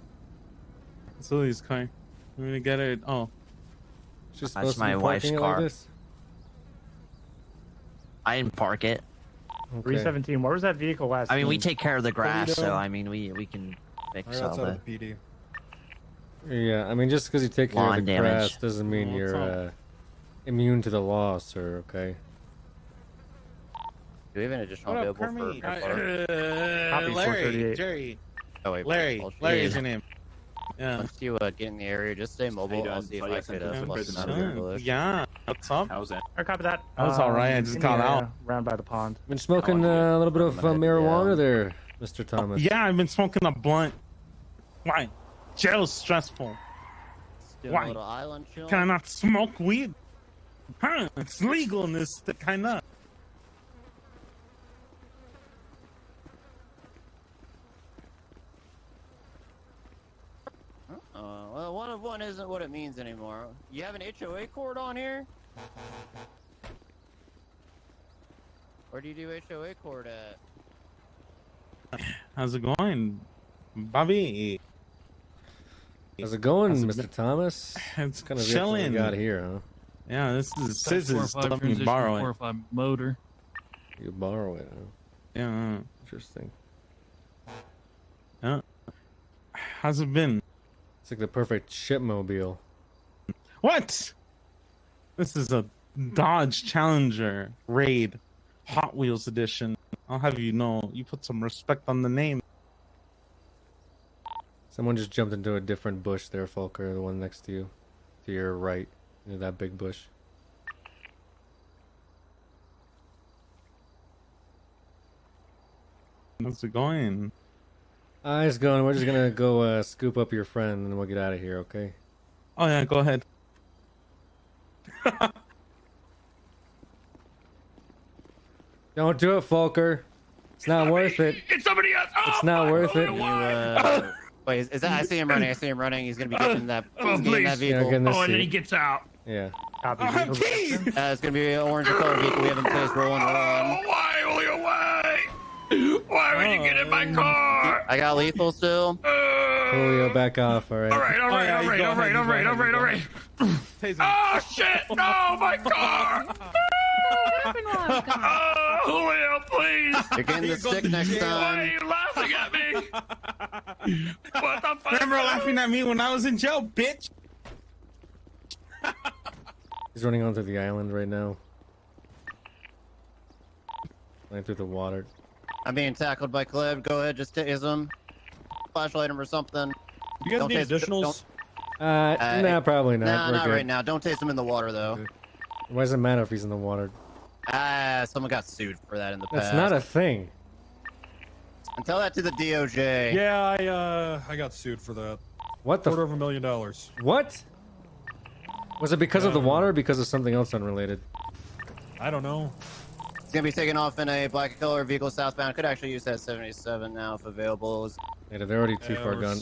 It's Lily's car. I'm gonna get it. Oh. She's That's my wife's car. I didn't park it. 317. Where was that vehicle last? I mean, we seen? take care of the grass, so I mean, we can fix all the PD. Yeah, I mean, just because you take care of Lawn the damage. grass doesn't mean you're immune to the law, sir. Okay. Do we have an additional What up, available for Kermit? Larry, Jerry. Oh wait, Larry is your name. Yeah. Once you get in the area, just stay mobile. I'll see if I could flush them out of your bush. Yeah. What's up? How's that? I copy that. That was alright. I just in got the area out. Round by the pond. Been smoking a little bit of marijuana there, Mr. Thomas. Yeah, I've been smoking a blunt. Why? Jail's stressful. Doing a Why? little island chill. Can I not smoke weed? Huh? It's legal in this kind of. Well, 1 of 1 isn't what it means anymore. You have an HOA cord on here? Where do you do HOA cord at? How's it going, Bobby? How's it going, Mr. Thomas? It's kind of chilling. we got here, huh? Yeah, this is scissors. 4-5 Let me transition, borrow it. 4-5 motor. You borrow it, huh? Yeah. Interesting. Yeah. How's it been? It's like the perfect shipmobile. What? This is a Dodge Challenger Raid Hot Wheels edition. I'll have you know, you put some respect on the name. Someone just jumped into a different bush there, Fulker, the one next to you. To your right. Into that big bush. How's it going? It's going. We're just gonna go scoop up your friend and then we'll get out of here, okay? Oh yeah, go ahead. Don't do it, Fulker. It's not worth it. It's somebody else. Oh, It's not worth it. Wait, is that? I see him running. I see him running. He's gonna be getting in that. Oh, He's getting in that please. vehicle. getting this Oh, and then he seat. gets out. Yeah. Copy. It's gonna be an orange color vehicle. We have in place. Rolling. Oh, why, Julio? Why? Why would you get in my car? I got lethal still. Julio, back off, alright? All right. Oh shit! No, my car! Oh, Julio, please! You're getting the stick next Why are time. you laughing at me? What the fuck? Remember laughing at me when I was in jail, bitch? He's running onto the island right now. Running through the water. I'm being tackled by Kleb. Go ahead, just tase him. Flashlight him or something. You guys Don't need tase- additionals? Nah, probably not. Nah, We're not good. right now. Don't taste him in the water though. Why does it matter if he's in the water? Someone got sued for that in the past. That's not a thing. And tell that to the DOJ. Yeah, I got sued for that. What the? $250,000. What? Was it because of the water or because of something else unrelated? I don't know. It's gonna be taken off in a black color vehicle southbound. Could actually use that 77 now if available. Yeah, they're already too far gone.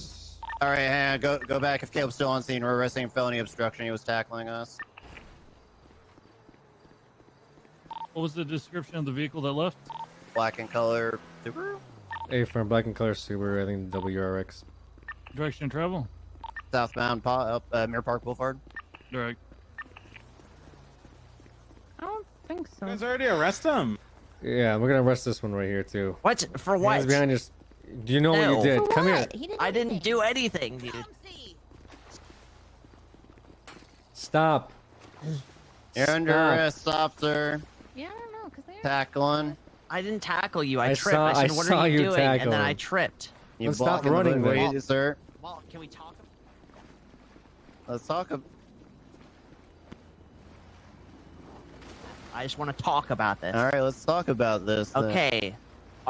All right, hang on, go back. If Caleb's still on scene, we're arresting him for felony obstruction. He was tackling us. What was the description of the vehicle that left? Black in color Subaru. A firm black and color Subaru, I think WRX. Direction of travel? Southbound, up Mirror Park Boulevard. Direct. I don't think so. You guys already arrest him. Yeah, we're gonna arrest this one right here too. What? For what? Hands behind your... Do you know what you did? For Come what? here. I didn't do anything, dude. Stop. You're under arrest, officer. Yeah, I don't know, because they're... Tackling. I didn't tackle you. I tripped. saw- I said, I what saw are you you doing? tackle And then I him. tripped. You Let's stop blocking the running, roadway, then. sir. Well, can we talk? Let's talk. I just want to talk about this. All right, let's talk about this. then. Okay.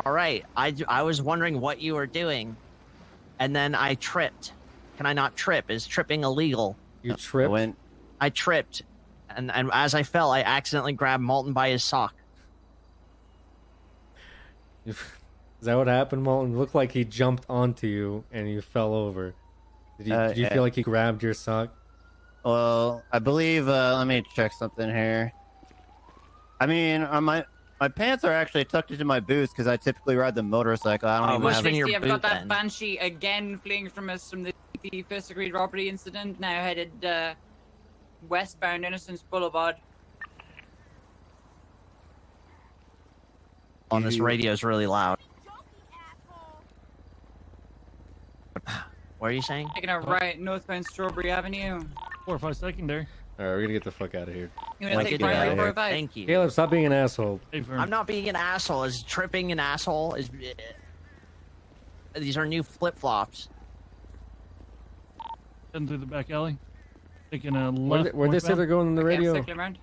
All right. I was wondering what you were doing, and then I tripped. Can I not trip? Is tripping illegal? You tripped? I tripped, and as I fell, I accidentally grabbed Malton by his sock. Is that what happened, Malton? It looked like he jumped onto you and you fell over. Did you feel like he grabbed your sock? Well, I believe. Let me check something here. I mean, my pants are actually tucked into my boots because I typically ride the motorcycle. I don't even have. 60, I've got that Banshee again fleeing from us from the first degree robbery incident. Now headed westbound Innocence Boulevard. On this radio is really loud. What are you saying? Taking a right northbound Strawberry Avenue. 405 secondary. All right, we're gonna get the fuck out of here. You wanna take right 405? Thank you. Caleb, stop being an asshole. I'm not being an asshole. Is tripping an asshole? Is these are new flip flops? Heading through the back alley. Taking a left. Where'd they say they're going on the radio? Circling around.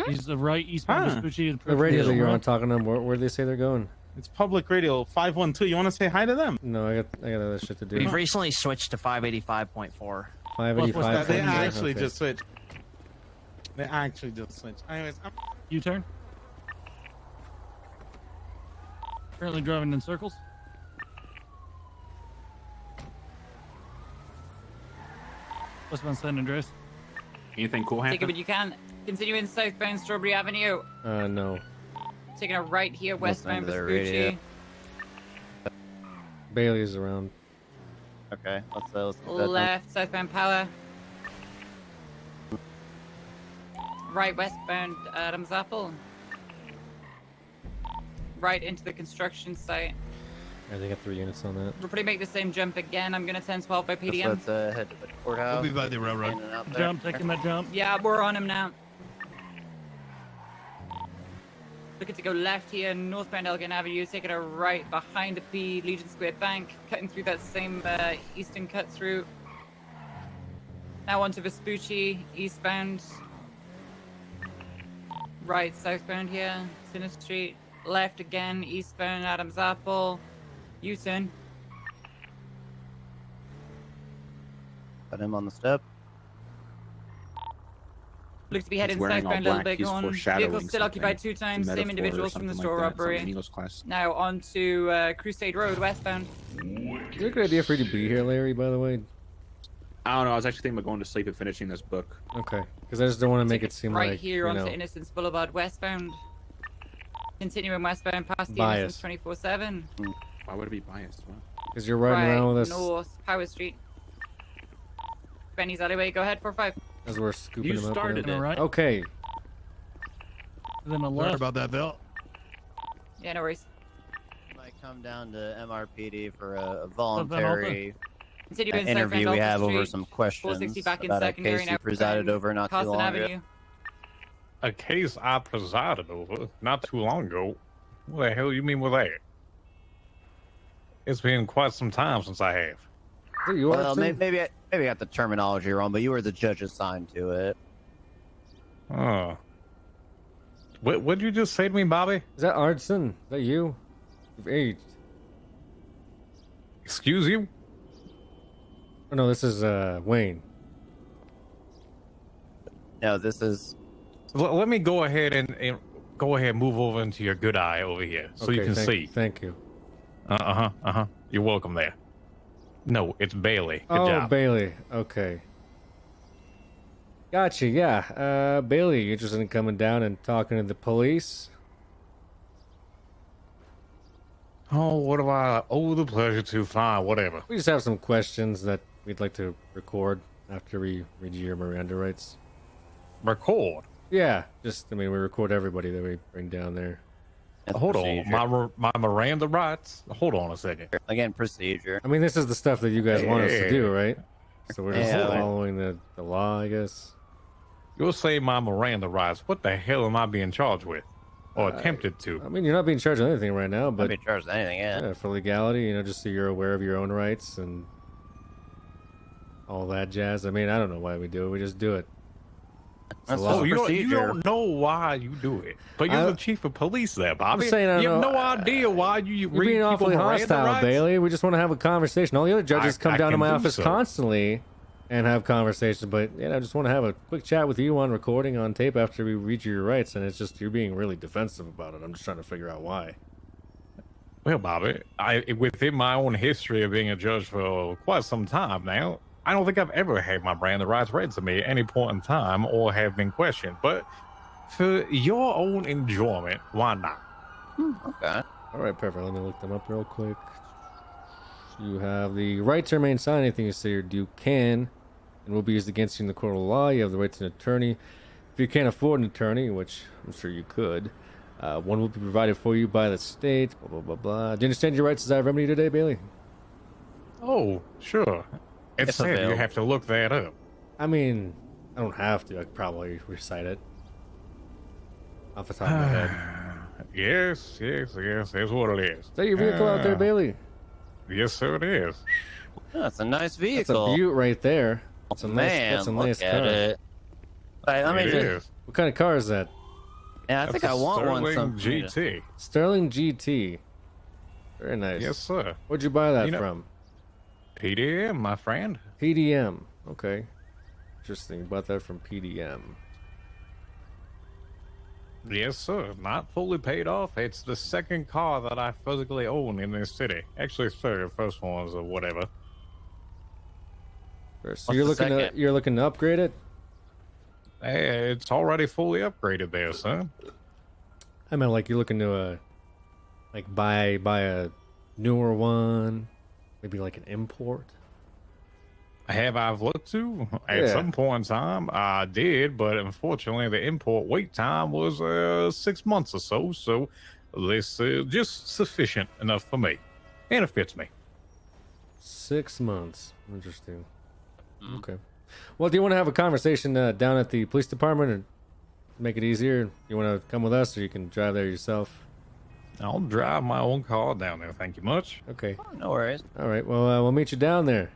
He's the right eastbound Vespucci. The radio that you're on talking to them, where'd they say they're going? It's public radio 512. You want to say hi to them? No, I got other shit to do. We've recently switched to 585.4. 585. They actually Okay. just switched. They actually just switched. Anyways, U-turn. Currently driving in circles. Westbound San Andreas. Anything cool Take it happen? when you can. Continuing southbound Strawberry Avenue. No. Taking a right here westbound to their Vespucci. radio. Bailey's around. Okay, let's get that done. Left southbound Power. Right westbound Adams Apple. Right into the construction site. Yeah, they got 3 units on that. We'll probably make the same jump again. I'm gonna 10-12 by PDM. Let's head to the courthouse. We'll be by the railroad. In and out there. Jump, taking that jump. Yeah, we're on him now. Looking to go left here, northbound Elgin Avenue, taking a right behind the P Legion Square Bank, cutting through that same eastern cut through. Now onto Vespucci, eastbound. Right, southbound here, Center Street. Left again, eastbound Adams Apple. U-turn. Put him on the step. Looks to be heading He's wearing all southbound, Little black. Big He's on. foreshadowing Vehicle still occupied 2 times, a same metaphor or individuals from the something store like that, some robbery. English class. Now on to Crusade Road, westbound. Is it a good idea for you to be here, Larry, by the way? I don't know. I was actually thinking about going to sleep and finishing this book. Okay. Because I just don't want to make it seem Right like, here you onto know, Innocence Boulevard, westbound. Continuing westbound past the Bias. Innocence 24/7. Why would it be biased? What? because you're riding around with us North Power Street. Benny's alleyway. Go ahead, 4-5. as we're scooping You them up. started and it. everything. Okay. Then a Sorry left. about that, Bill. Yeah, no worries. Might come down to MRPD for a voluntary Continuing interview southbound we Alta have over Street, some questions 460 back in about a secondary case now you presided over not too Carson long Avenue. ago. A case I presided over not too long ago? What the hell you mean with that? It's been quite some time since I have. Well, maybe I got the terminology wrong, but you were the judge assigned to it. Oh. What did you just say to me, Bobby? Is that Artson? Is that you? You've aged. Excuse you? Oh, no, this is Wayne. No, this is. Let me go ahead and go ahead and move over into your good eye over here so you can see. Thank you. You're welcome there. No, it's Bailey. Good Oh, job. Bailey. Okay. Gotcha. Yeah. Bailey, you interested in coming down and talking to the police? Oh, what do I owe the pleasure to? Fine, whatever. We just have some questions that we'd like to record after we read your Miranda rights. Record? Yeah. We record everybody that we bring down there. Hold on. My Miranda rights? Hold on a second. Again, procedure. I mean, this is the stuff that you guys want us to do, right? So we're just Yeah. following the law, I guess. You'll say my Miranda rights. What the hell am I being charged with? Or attempted to? I mean, you're not being charged with anything right now, but... Not being charged with anything, yeah. For legality, just so you're aware of your own rights and all that jazz. I mean, I don't know why we do it. We just do it. You don't know why you do it, but you're the chief of police there, Bobby. I'm saying I you have don't no know. idea why you You're read being awfully people Miranda hostile, rights? Bailey. We just want to have a conversation. All the other judges come I down to can my do office so. constantly and have conversations, but I just want to have a quick chat with you on recording on tape after we read your rights, and it's just you're being really defensive about it. I'm just trying to figure out why. Well, Bobby, within my own history of being a judge for quite some time now, I don't think I've ever had my Miranda rights read to me at any point in time or have been questioned. But for your own enjoyment, why not? Okay. All right, perfect. Let me look them up real quick. You have the right to remain silent. Anything you say or do can and will be used against you in the court of law. You have the right to an attorney. If you can't afford an attorney, which I'm sure you could, one will be provided for you by the state. Blah, blah, blah, blah. Do you understand your rights as I remedy today, Bailey? Oh, sure. It's sad you available. have to look that up. I mean, I don't have to. I could probably recite it off the top of my head. Yes, that's what it is. Is that your vehicle out there, Bailey? Yes, sir, it is. That's a nice That's vehicle. a Butte right there. That's a nice, Man, that's a look nice at car. it. Right, let me It just. is. What kind of car is that? Yeah, I think I want one. Sterling Some GT. Sterling GT. Very nice. Yes, sir. Where'd you buy that You know- from? PDM, my friend. PDM. Okay. Interesting. You bought that from PDM. Yes, sir. Not fully paid off. It's the second car that I physically own in this city. Actually, third. The first one was a whatever. So you're looking to upgrade it? Hey, it's already fully upgraded there, sir. I meant like you're looking to buy a newer one, maybe like an import. I've looked to at Yeah. some point in time. I did, but unfortunately, the import wait time was 6 months or so. So this just sufficient enough for me, and it fits me. 6 months. Interesting. Okay. Well, do you want to have a conversation down at the police department and make it easier? You want to come with us, or you can drive there yourself? I'll drive my own car down there. Thank you much. Okay. No worries. All right. Well, we'll meet you down there.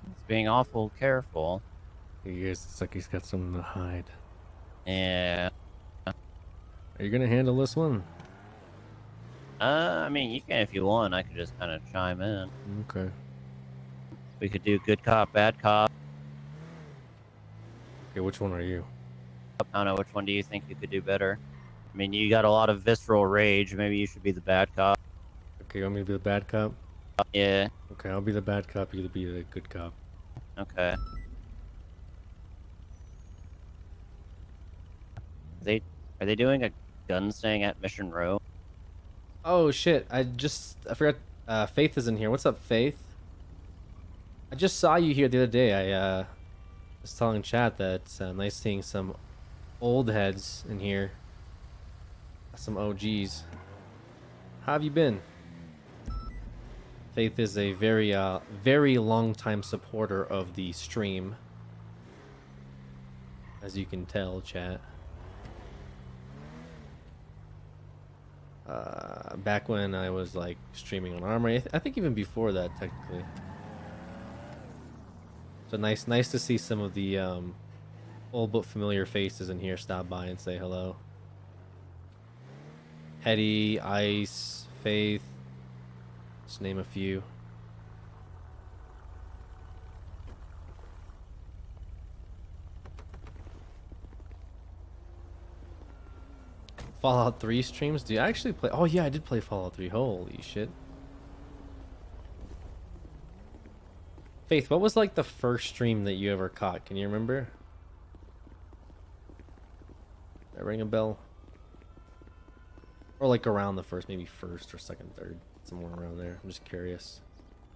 He's being awful careful. He is. It's like he's got something to hide. Yeah. Are you gonna handle this one? I mean, you can if you want. I could just kind of chime in. Okay. We could do good cop, bad cop. Okay, which one are you? I don't know. Which one do you think you could do better? I mean, you got a lot of visceral rage. Maybe you should be the bad cop. Okay, you want me to be the bad cop? Yeah. Okay, I'll be the bad cop. You be the good cop. Okay. Are they doing a gun staying at Mission Row? Oh shit! I forgot. Faith is in here. What's up, Faith? I just saw you here the other day. I was telling chat that it's nice seeing some old heads in here. Some OGs. How have you been? Faith is a very long time supporter of the stream. As you can tell, chat. Back when I was like streaming on Armory, I think even before that, technically. So nice to see some of the old but familiar faces in here stop by and say hello. Hetty, Ice, Faith, just name a few. Fallout 3 streams? Do you actually play? Oh yeah, I did play Fallout 3. Holy shit. Faith, what was like the first stream that you ever caught? Can you remember? Did that ring a bell? Or like around the first, maybe first or second, third, somewhere around there. I'm just curious.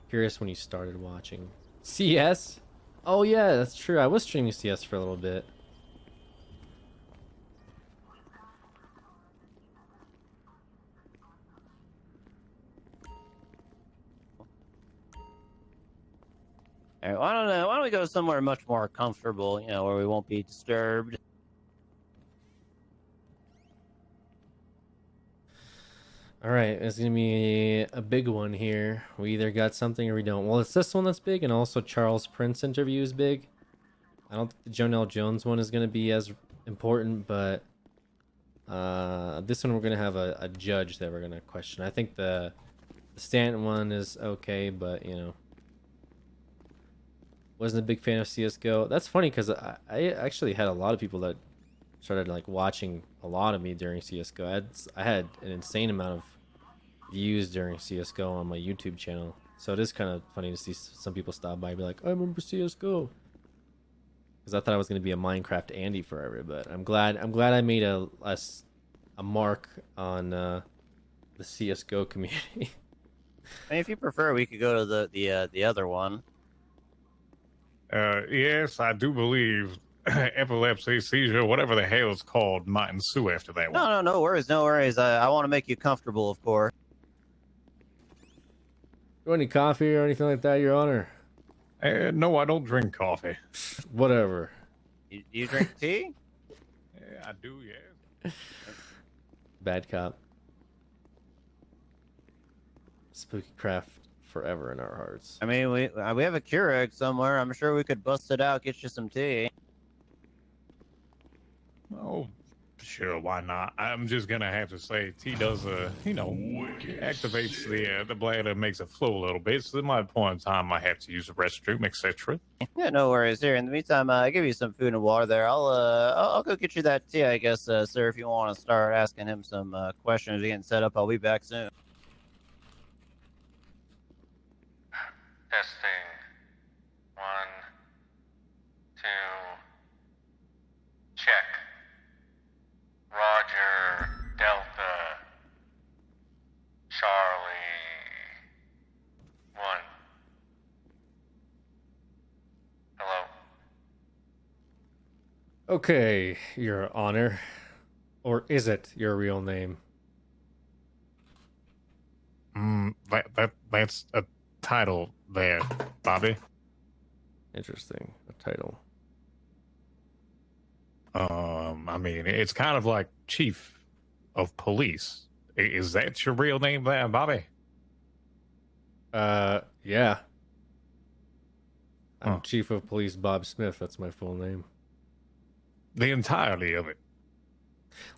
Curious when you started watching. CS? Oh yeah, that's true. I was streaming CS for a little bit. All right, why don't we go somewhere much more comfortable, you know, where we won't be disturbed. All right, it's gonna be a big one here. We either got something or we don't. Well, it's this one that's big, and also Charles Prince interview is big. I don't think the Jonelle Jones one is gonna be as important, but this one we're gonna have a judge that we're gonna question. I think the Stanton one is okay, but you know, wasn't a big fan of CS:GO. That's funny because I actually had a lot of people that started like watching a lot of me during CS:GO. I had an insane amount of views during CS:GO on my YouTube channel, so it is kind of funny to see some people stop by and be like, I remember CS:GO, because I thought I was going to be a Minecraft Andy forever. But I'm glad I made a mark on the CS:GO community. I mean, if you prefer, we could go to the other one. Yes, I do believe epilepsy, seizure, whatever the hell it's called, might ensue after that one. No worries, no worries. I want to make you comfortable, of course. You want any coffee or anything like that, Your Honor? No, I don't drink coffee. Whatever. You drink tea? Yeah, I do, yes. Bad cop. Spooky craft forever in our hearts. I mean, we have a Keurig somewhere. I'm sure we could bust it out, get you some tea. Oh, sure, why not? I'm just gonna have to say, tea does activates the bladder, makes it flow a little bit. So at my point in time, I have to use the restroom, etc. Yeah, no worries. Here, in the meantime, I give you some food and water there. I'll go get you that tea, I guess, sir. If you want to start asking him some questions, getting set up, I'll be back soon. Testing. 1, 2. Check. Roger. Delta. Charlie. 1. Hello. Okay, Your Honor. Or is it your real name? That's a title there, Bobby. Interesting. A title. I mean, it's kind of like chief of police. Is that your real name there, Bobby? Yeah. I'm Chief of Police Bob Smith. That's my full name. The entirety of it.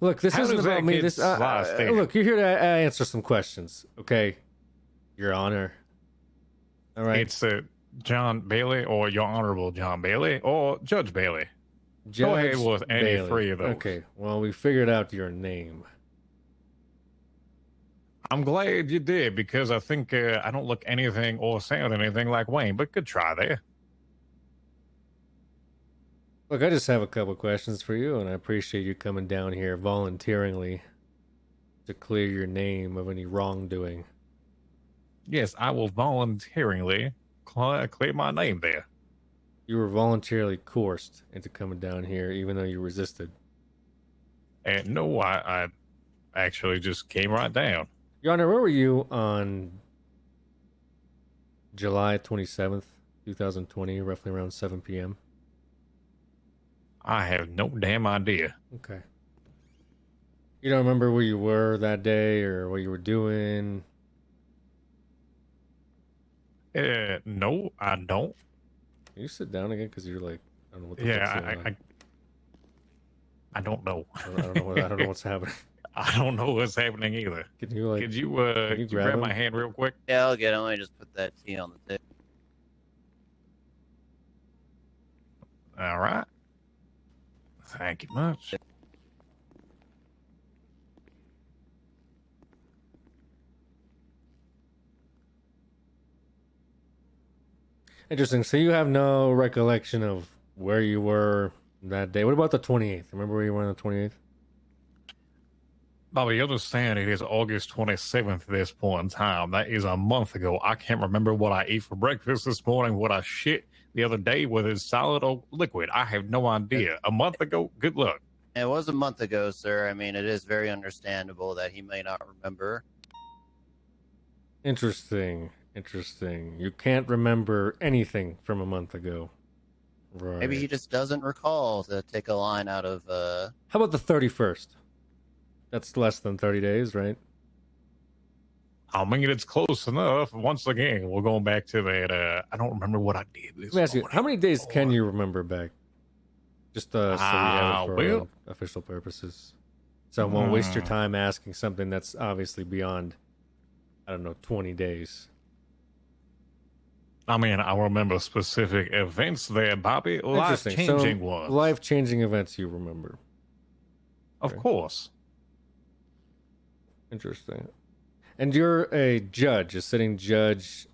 Look, this How isn't does about that me. get This sliced in? look, you're here to answer some questions, okay? Your Honor. All right. It's John Bailey, or Your Honorable John Bailey, or Judge Bailey. Go ahead with any Bailey. three of those. Okay. Well, we figured out your name. I'm glad you did, because I think I don't look anything or sound anything like Wayne, but good try there. Look, I just have a couple questions for you, and I appreciate you coming down here voluntarily to clear your name of any wrongdoing. Yes, I will voluntarily clear my name there. You were voluntarily coerced into coming down here, even though you resisted. And no, I actually just came right down. Your Honor, where were you on July 27th, 2020, roughly around 7 p.m.? I have no damn idea. Okay. You don't remember where you were that day or what you were doing? No, I don't. Can you sit down again? Because you're like, I don't know what the Yeah, fuck's going on. I don't know. I don't know what's happening. I don't know what's happening either. Can you like? Could you grab my hand real quick? Yeah, I'll get it. Let me just put that tea on the table. All right. Thank you much. Interesting. So you have no recollection of where you were that day. What about the 28th? Remember where you were on the 28th? Bobby, you understand it is August 27th at this point in time. That is a month ago. I can't remember what I ate for breakfast this morning, what I shit the other day, whether it's solid or liquid. I have no idea. A month ago, good luck. It was a month ago, sir. I mean, it is very understandable that he may not remember. Interesting. Interesting. You can't remember anything from a month ago. Right. Maybe he just doesn't recall, to take a line out of How about the 31st? That's less than 30 days, right? I mean, it's close enough. Once again, we're going back to that. I don't remember what I did this Let me ask you, how many days can you remember back? Just so we have it for official purposes. So I won't waste your time asking something that's obviously beyond, I don't know, 20 days. I mean, I remember specific events there, Bobby. Life-changing ones. Life-changing events you remember. Of course. Interesting. And you're a judge, a sitting judge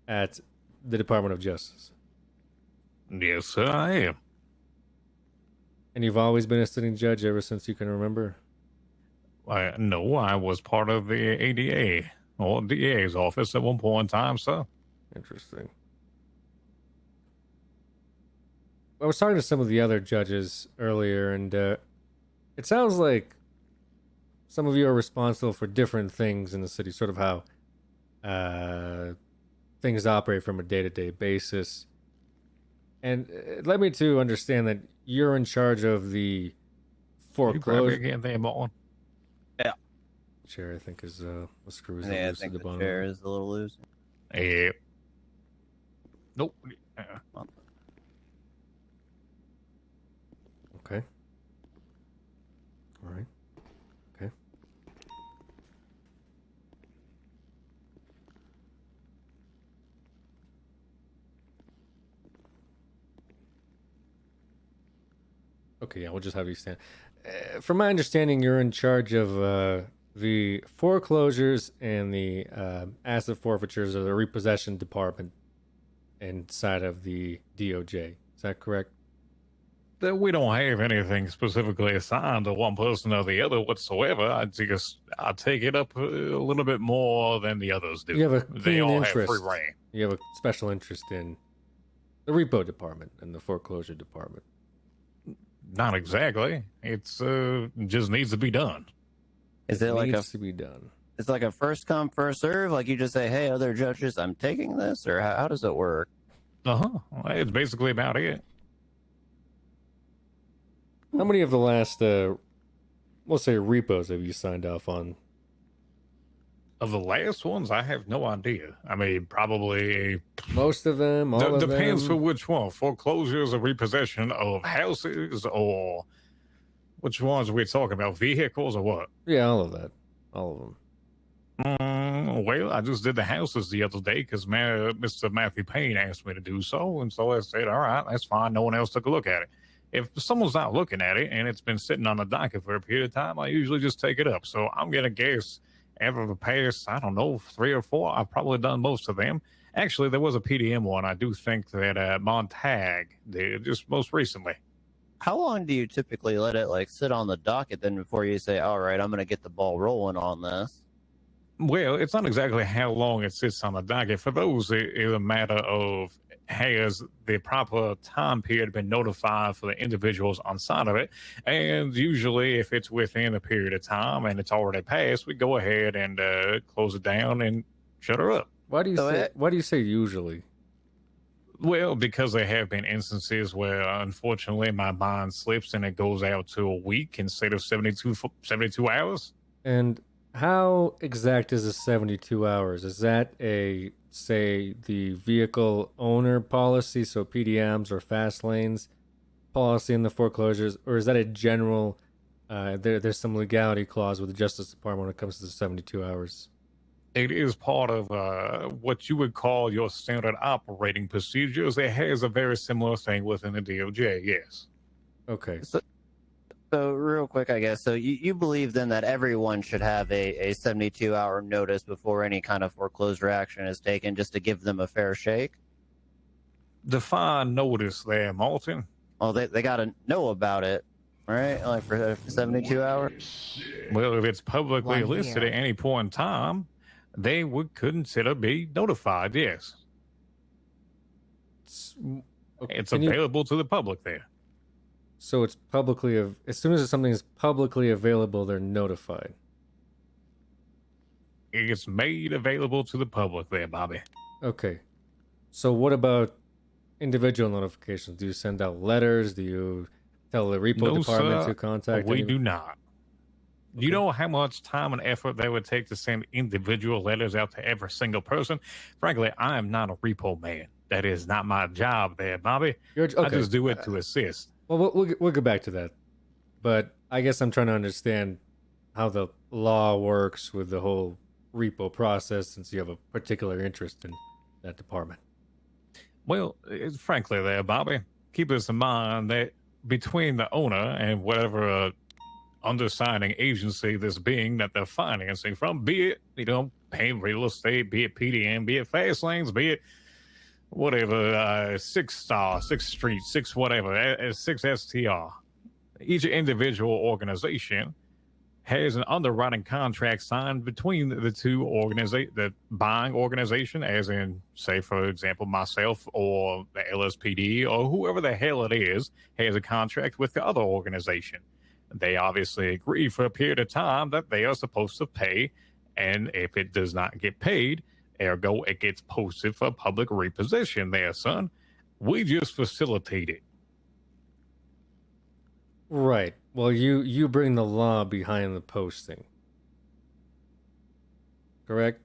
at the Department of Justice. Yes, sir, I am. And you've always been a sitting judge ever since you can remember? No, I was part of the ADA, or DA's office at one point in time, sir. Interesting. I was talking to some of the other judges earlier, and it sounds like some of you are responsible for different things in the city, sort of how things operate from a day-to-day basis. And it led me to understand that you're in charge of the foreclosure. Yeah. Chair, I think, is the screw is Yeah, I loose think at the the bottom. chair is a little loose. Nope. Okay. All right. Okay. Okay, yeah, we'll just have you stand. From my understanding, you're in charge of the foreclosures and the asset forfeitures of the repossession department inside of the DOJ. Is that correct? That we don't have anything specifically assigned to one person or the other whatsoever. I take it up a little bit more than the others do. You have a They keen all interest. have free reign. You have a special interest in the repo department and the foreclosure department. Not exactly. It's just needs to be done. Is it like needs to be done? It's like a first come, first serve? Like you just say, hey, other judges, I'm taking this? Or how does it work? Uh-huh. It's basically about it. How many of the last, let's say, repos have you signed off on? Of the last ones, I have no idea. I mean, probably most of them. All of depends them? for which one. Foreclosures or repossession of houses, or which ones are we talking about? Vehicles or what? Yeah, all of that. All of them. Well, I just did the houses the other day because Mr. Matthew Payne asked me to do so, and so I said, all right, that's fine. No one else took a look at it. If someone's not looking at it and it's been sitting on the docket for a period of time, I usually just take it up. So I'm going to guess over the past, I don't know, 3 or 4, I've probably done most of them. Actually, there was a PDM one I do think that Montag did just most recently. How long do you typically let it like sit on the docket then before you say, all right, I'm going to get the ball rolling on this? Well, it's not exactly how long it sits on the docket. For those, it's a matter of has the proper time period been notified for the individuals on side of it? And usually, if it's within a period of time and it's already passed, we go ahead and close it down and shut her up. Why do you say usually? Well, because there have been instances where, unfortunately, my bond slips and it goes out to a week instead of 72 hours. And how exact is the 72 hours? Is that say, the vehicle owner policy, so PDMs or fast lanes policy in the foreclosures, or is that a general, there's some legality clause with the Justice Department when it comes to the 72 hours? It is part of what you would call your standard operating procedures. It has a very similar thing within the DOJ, yes. Okay. So real quick, I guess. So you believe then that everyone should have a 72-hour notice before any kind of foreclosure action is taken, just to give them a fair shake? Define notice there, Martin. Well, they got to know about it, right? Like for 72 hours? Well, if it's publicly One listed here. at any point in time, they would consider be notified, yes. It's available to the public there. So it's publicly, as soon as something is publicly available, they're notified. It's made available to the public there, Bobby. Okay. So what about individual notifications? Do you send out letters? Do you tell the repo No, department sir, to contact we anyone? do not. You know how much time and effort they would take to send individual letters out to every single person? Frankly, I am not a repo man. That is not my job there, Bobby. I just do it to assist. Well, we'll get back to that. But I guess I'm trying to understand how the law works with the whole repo process, since you have a particular interest in that department. Well, frankly there, Bobby, keep this in mind that between the owner and whatever undersigning agency this being that they're financing from, be it, paying real estate, be it PDM, be it fast lanes, be it whatever, 6 Star, 6 Street, 6 whatever, 6 STR. Each individual organization has an underwriting contract signed between the two the buying organization, as in, say, for example, myself or the LSPD or whoever the hell it is, has a contract with the other organization. They obviously agree for a period of time that they are supposed to pay, and if it does not get paid, ergo, it gets posted for public repossession there, son. We just facilitate it. Right. Well, you bring the law behind the posting. Correct?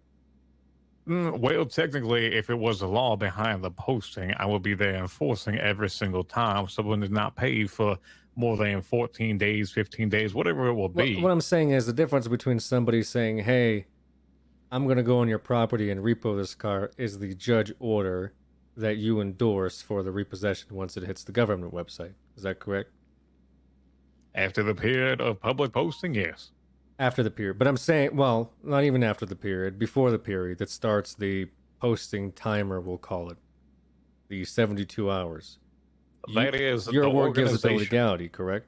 Well, technically, if it was the law behind the posting, I would be there enforcing every single time someone is not paid for more than 14 days, 15 days, whatever it will be. What I'm saying is the difference between somebody saying, hey, I'm going to go on your property and repo this car, is the judge order that you endorse for the repossession once it hits the government website. Is that correct? After the period of public posting, yes. After the period. But I'm saying, well, not even after the period, before the period that starts the posting timer, we'll call it. The 72 hours. That is your the word gives it the organization. legality, correct?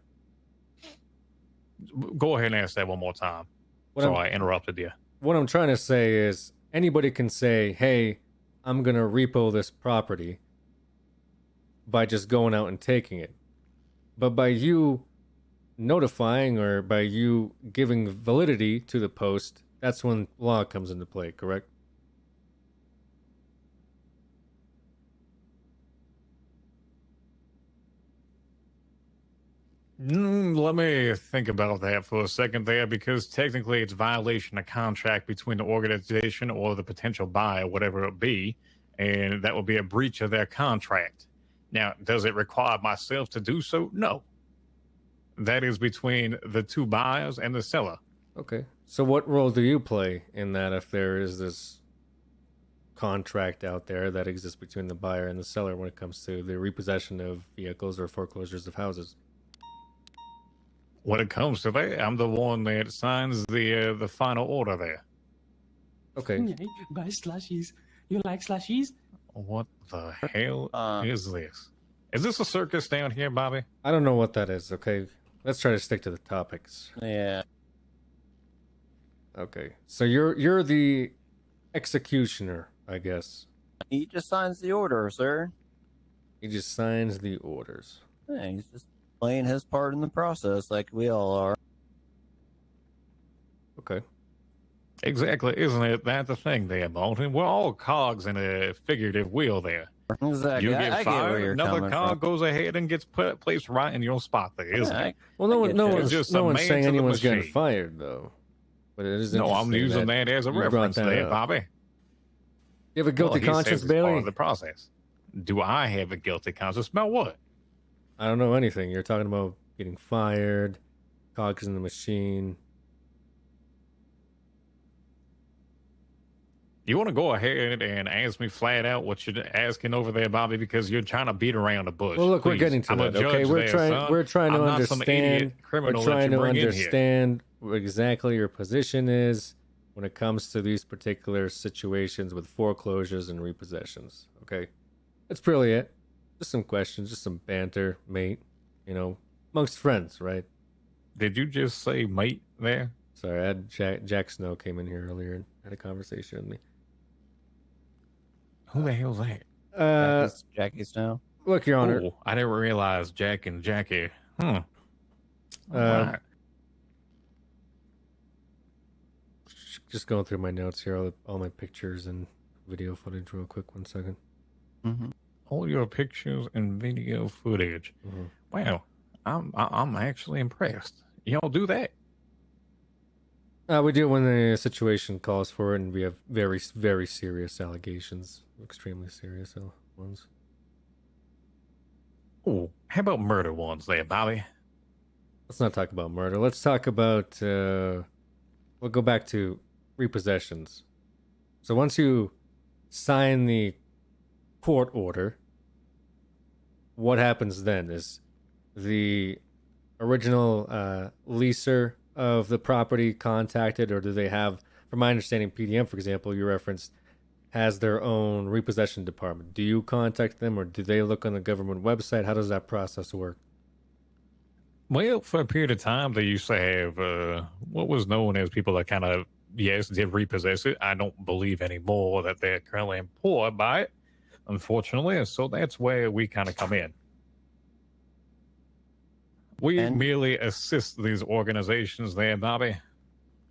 Go ahead and ask that one more time. I interrupted you. What I'm trying to say is anybody can say, hey, I'm going to repo this property by just going out and taking it. But by you notifying or by you giving validity to the post, that's when law comes into play, correct? Let me think about that for a second there, because technically it's violation of contract between the organization or the potential buyer, whatever it be, and that would be a breach of their contract. Now, does it require myself to do so? No. That is between the two buyers and the seller. Okay. So what role do you play in that if there is this contract out there that exists between the buyer and the seller when it comes to the repossession of vehicles or foreclosures of houses? When it comes to that, I'm the one that signs the final order there. Okay. Buy slushies. You like slushies? What the hell is this? Is this a circus down here, Bobby? I don't know what that is, okay? Let's try to stick to the topics. Yeah. Okay. So you're the executioner, I guess. He just signs the order, sir. He just signs the orders. Yeah, he's just playing his part in the process, like we all are. Okay. Exactly, isn't it? That's the thing there, Bolton. We're all cogs in a figurative wheel there. Exactly. You get I get where fired, you're another coming cog from. goes ahead and gets placed right in your spot there, isn't it? Well, no one's just no a one's man saying to the anyone's getting machine. fired though. But it is No, I'm interesting using that as a you brought reference that there, up. Bobby. You have a guilty Well, he says conscience, it's part Bailey? of the process. Do I have a guilty conscience about what? I don't know anything. You're talking about getting fired, cogs in the machine. You want to go ahead and ask me flat out what you're asking over there, Bobby, because you're trying to beat around the bush. Well, look, we're Please. getting to I'm that. a judge Okay, we're there, trying. son. We're trying to I'm not some understand. idiot We're criminal trying that to you bring in here. understand what exactly your position is when it comes to these particular situations with foreclosures and repossessions. Okay, that's really it. Just some questions, just some banter, mate. You know, amongst friends, right? Did you just say mate there? Sorry, I had Jack Snow came in here earlier and had a conversation with me. Who the hell's that? Jackie Snow. Look, Your Honor. Oh, I didn't realize Jack and Jackie. Right. Just going through my notes here, all my pictures and video footage, real quick. 1 second. All your pictures and video footage. Wow, I'm actually impressed. Y'all do that? We do it when the situation calls for it, and we have very, very serious allegations, extremely serious ones. Oh, how about murder ones there, Bobby? Let's not talk about murder. Let's talk about. We'll go back to repossessions. So once you sign the court order, what happens then? Is the original leaser of the property contacted, or do they have, from my understanding, PDM, for example, you referenced, has their own repossession department? Do you contact them, or do they look on the government website? How does that process work? Well, for a period of time, they used to have what was known as people that kind of, yes, did repossess it. I don't believe anymore that they're currently employed by it, unfortunately. And so that's where we kind of come in. We merely assist these organizations there, Bobby.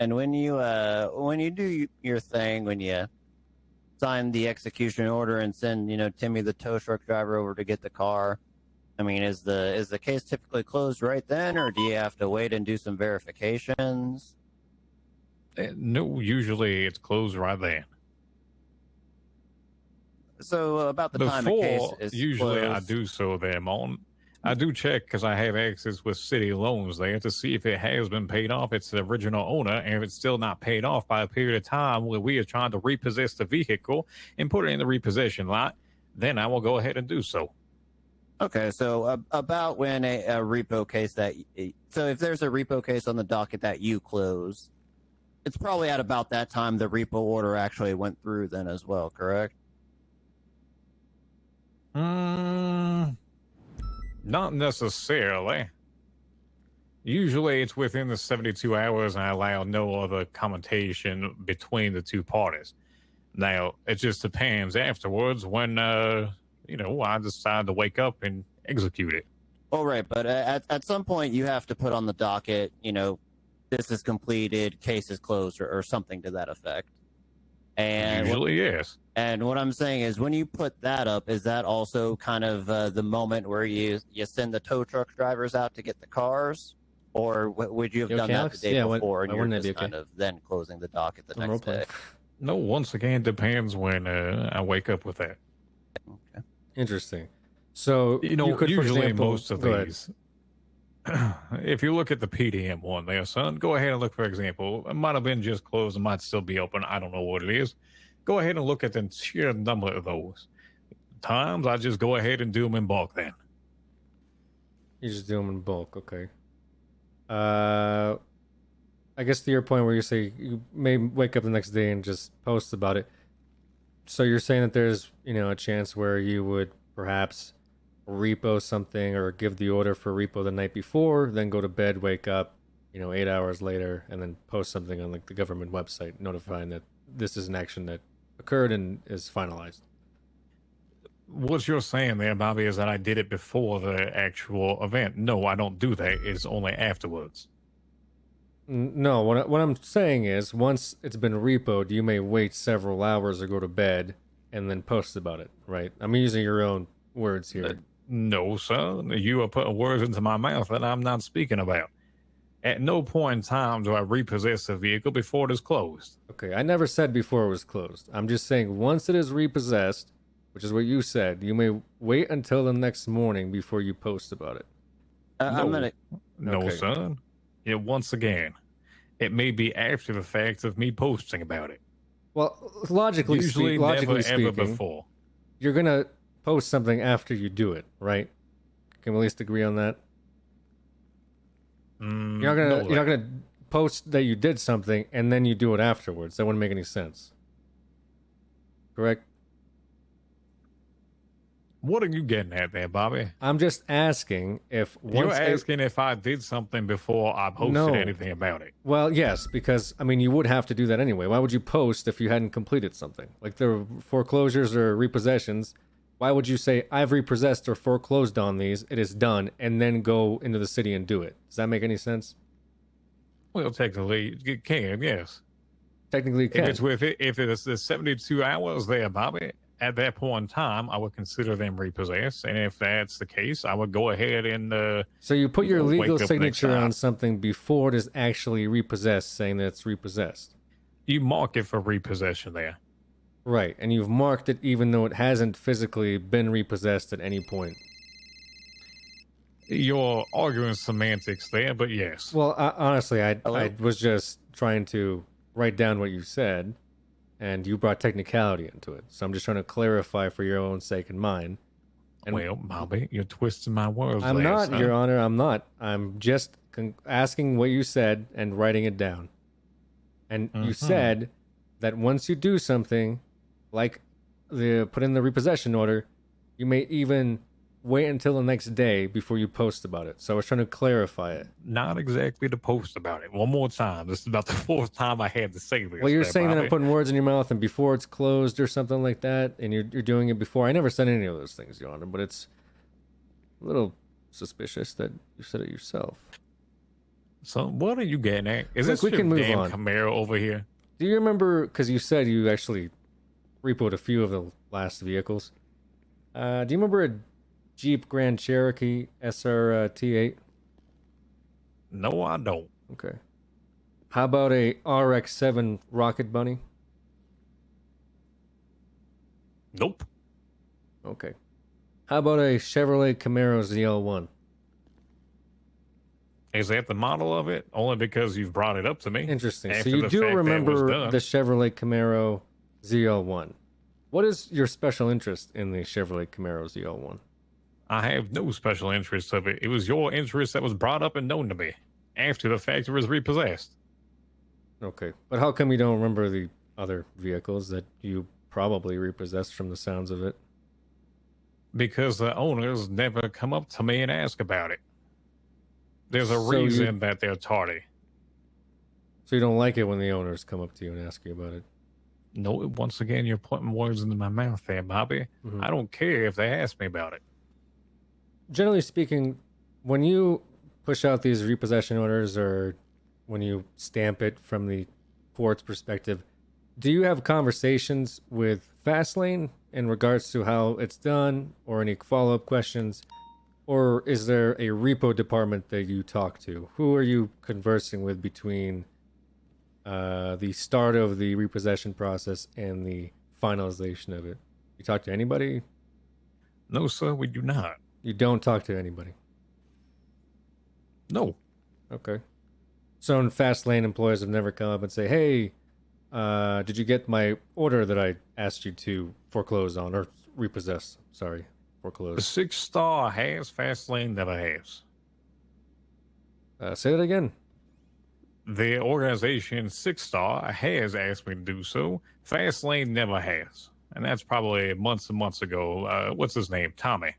And when you do your thing, when you sign the execution order and send, Timmy the tow truck driver over to get the car, I mean, is the case typically closed right then, or do you have to wait and do some verifications? No, usually it's closed right then. So about the time a case is usually closed, I do so there, Mon. I do check because I have access with city loans there to see if it has been paid off. It's the original owner, and if it's still not paid off by a period of time where we are trying to repossess the vehicle and put it in the repossession lot, then I will go ahead and do so. Okay, so about when a repo case so if there's a repo case on the docket that you close, it's probably at about that time the repo order actually went through then as well, correct? Not necessarily. Usually it's within the 72 hours and I allow no other commentation between the two parties. Now, it just depends afterwards when, I decide to wake up and execute it. Well, right, but at some point you have to put on the docket, this is completed, case is closed, or something to that effect. And usually, yes. And what I'm saying is, when you put that up, is that also kind of the moment where you send the tow truck drivers out to get the cars? Or would you have done that the day before and you're just kind of then closing the docket the next day? No, once again, it depends when I wake up with that. Okay. Interesting. So, you could, usually for example, most of these, if you look at the PDM one there, son, go ahead and look, for example, it might have been just closed, it might still be open, I don't know what it is. Go ahead and look at the sheer number of those. Times, I just go ahead and do them in bulk then. You just do them in bulk, okay. I guess to your point where you say you may wake up the next day and just post about it. So you're saying that there's, a chance where you would perhaps repo something or give the order for repo the night before, then go to bed, wake up, 8 hours later, and then post something on the government website notifying that this is an action that occurred and is finalized. what you're saying there, Bobby, is that I did it before the actual event. No, I don't do that. It's only afterwards. No, what I'm saying is, once it's been repoed, you may wait several hours or go to bed and then post about it, right? I'm using your own words here. No, sir. You are putting words into my mouth that I'm not speaking about. At no point in time do I repossess a vehicle before it is closed. Okay, I never said before it was closed. I'm just saying once it is repossessed, which is what you said, you may wait until the next morning before you post about it. No, Okay. son. Yeah, once again, it may be after the fact of me posting about it. Well, logically, Usually logically never ever speaking, before. you're gonna post something after you do it, right? Can we at least agree on that? You're not gonna post that you did something and then you do it afterwards. That wouldn't make any sense. Correct? What are you getting at there, Bobby? I'm just asking if You're asking if I did something before I posted anything about it. Well, yes, because I mean you would have to do that anyway. Why would you post if you hadn't completed something? Like the foreclosures or repossessions, why would you say I've repossessed or foreclosed on these, it is done, and then go into the city and do it? Does that make any sense? Well, technically, it can, yes. Technically, it can. If it's the 72 hours there, Bobby, at that point in time, I would consider them repossessed. And if that's the case, I would go ahead and... So you put your legal wake up next signature time. on something before it is actually repossessed, saying that it's repossessed. You mark it for repossession there. Right, and you've marked it even though it hasn't physically been repossessed at any point. You're arguing semantics there, but yes. Well, honestly, I was just trying to write down what you said, and you brought technicality into it. So I'm just trying to clarify for your own sake and mine. And well, Bobby, you're twisting my words. I'm there, not, son. Your Honor. I'm not. I'm just asking what you said and writing it down. And you said that once you do something, like put in the repossession order, you may even wait until the next day before you post about it. So I was trying to clarify it. Not exactly to post about it. One more time. This is about the fourth time I had to say this. Well, you're there, saying that Bobby. I'm putting words in your mouth and before it's closed or something like that, and you're doing it before. I never said any of those things, Your Honor, but it's a little suspicious that you said it yourself. So what are you getting at? Is Look, this we your can move damn on. Camaro over here? Do you remember, because you said you actually repoed a few of the last vehicles. Do you remember a Jeep Grand Cherokee SRT8? No, I don't. Okay. How about a RX-7 Rocket Bunny? Nope. Okay. How about a Chevrolet Camaro ZL1? Is that the model of it? Only because you've brought it up to me. Interesting. So after you the do fact that it was remember done. the Chevrolet Camaro ZL1. What is your special interest in the Chevrolet Camaro ZL1? I have no special interest of it. It was your interest that was brought up and known to me. After the fact it was repossessed. Okay. But how come you don't remember the other vehicles that you probably repossessed from the sounds of it? Because the owners never come up to me and ask about it. There's a So reason that they're tardy. So you don't like it when the owners come up to you and ask you about it? No, once again, you're putting words into my mouth there, Bobby. Mhm. I don't care if they ask me about it. Generally speaking, when you push out these repossession orders or when you stamp it from the court's perspective, do you have conversations with Fastlane in regards to how it's done or any follow-up questions? Or is there a repo department that you talk to? Who are you conversing with between the start of the repossession process and the finalization of it? You talk to anybody? No, sir, we do not. You don't talk to anybody? No. Okay. So in Fastlane, employees have never come up and say, hey, did you get my order that I asked you to foreclose on or repossess? Sorry, foreclose. The 6 Star has, Fastlane never has. Say that again. The organization 6 Star has asked me to do so. Fastlane never has. And that's probably months and months ago. What's his name? Tommy.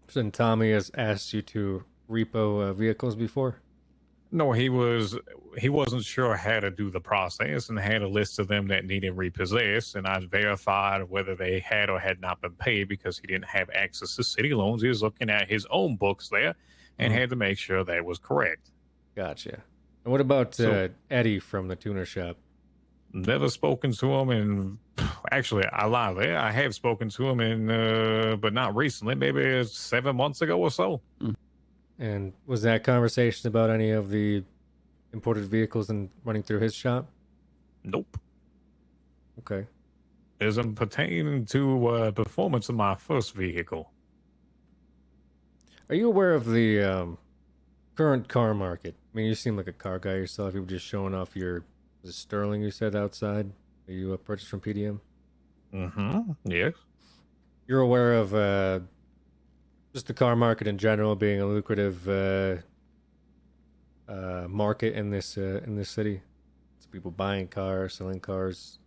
So Tommy has asked you to repo vehicles before? No, he was he wasn't sure how to do the process and had a list of them that needed repossessed. And I verified whether they had or had not been paid because he didn't have access to city loans. He was looking at his own books there and had to make sure that was correct. Gotcha. And what about So- Eddie from the tuner shop? Never spoken to him, and actually, I lie there. I have spoken to him, but not recently. Maybe 7 months ago or so. And was that conversation about any of the imported vehicles and running through his shop? Nope. Okay. Isn't pertaining to performance of my first vehicle. Are you aware of the current car market? I mean, you seem like a car guy yourself. You were just showing off your was it Sterling you said outside. Are you purchased from PDM? Mm-hmm. Yes. You're aware of just the car market in general being a lucrative market in this city. It's people buying cars, selling cars.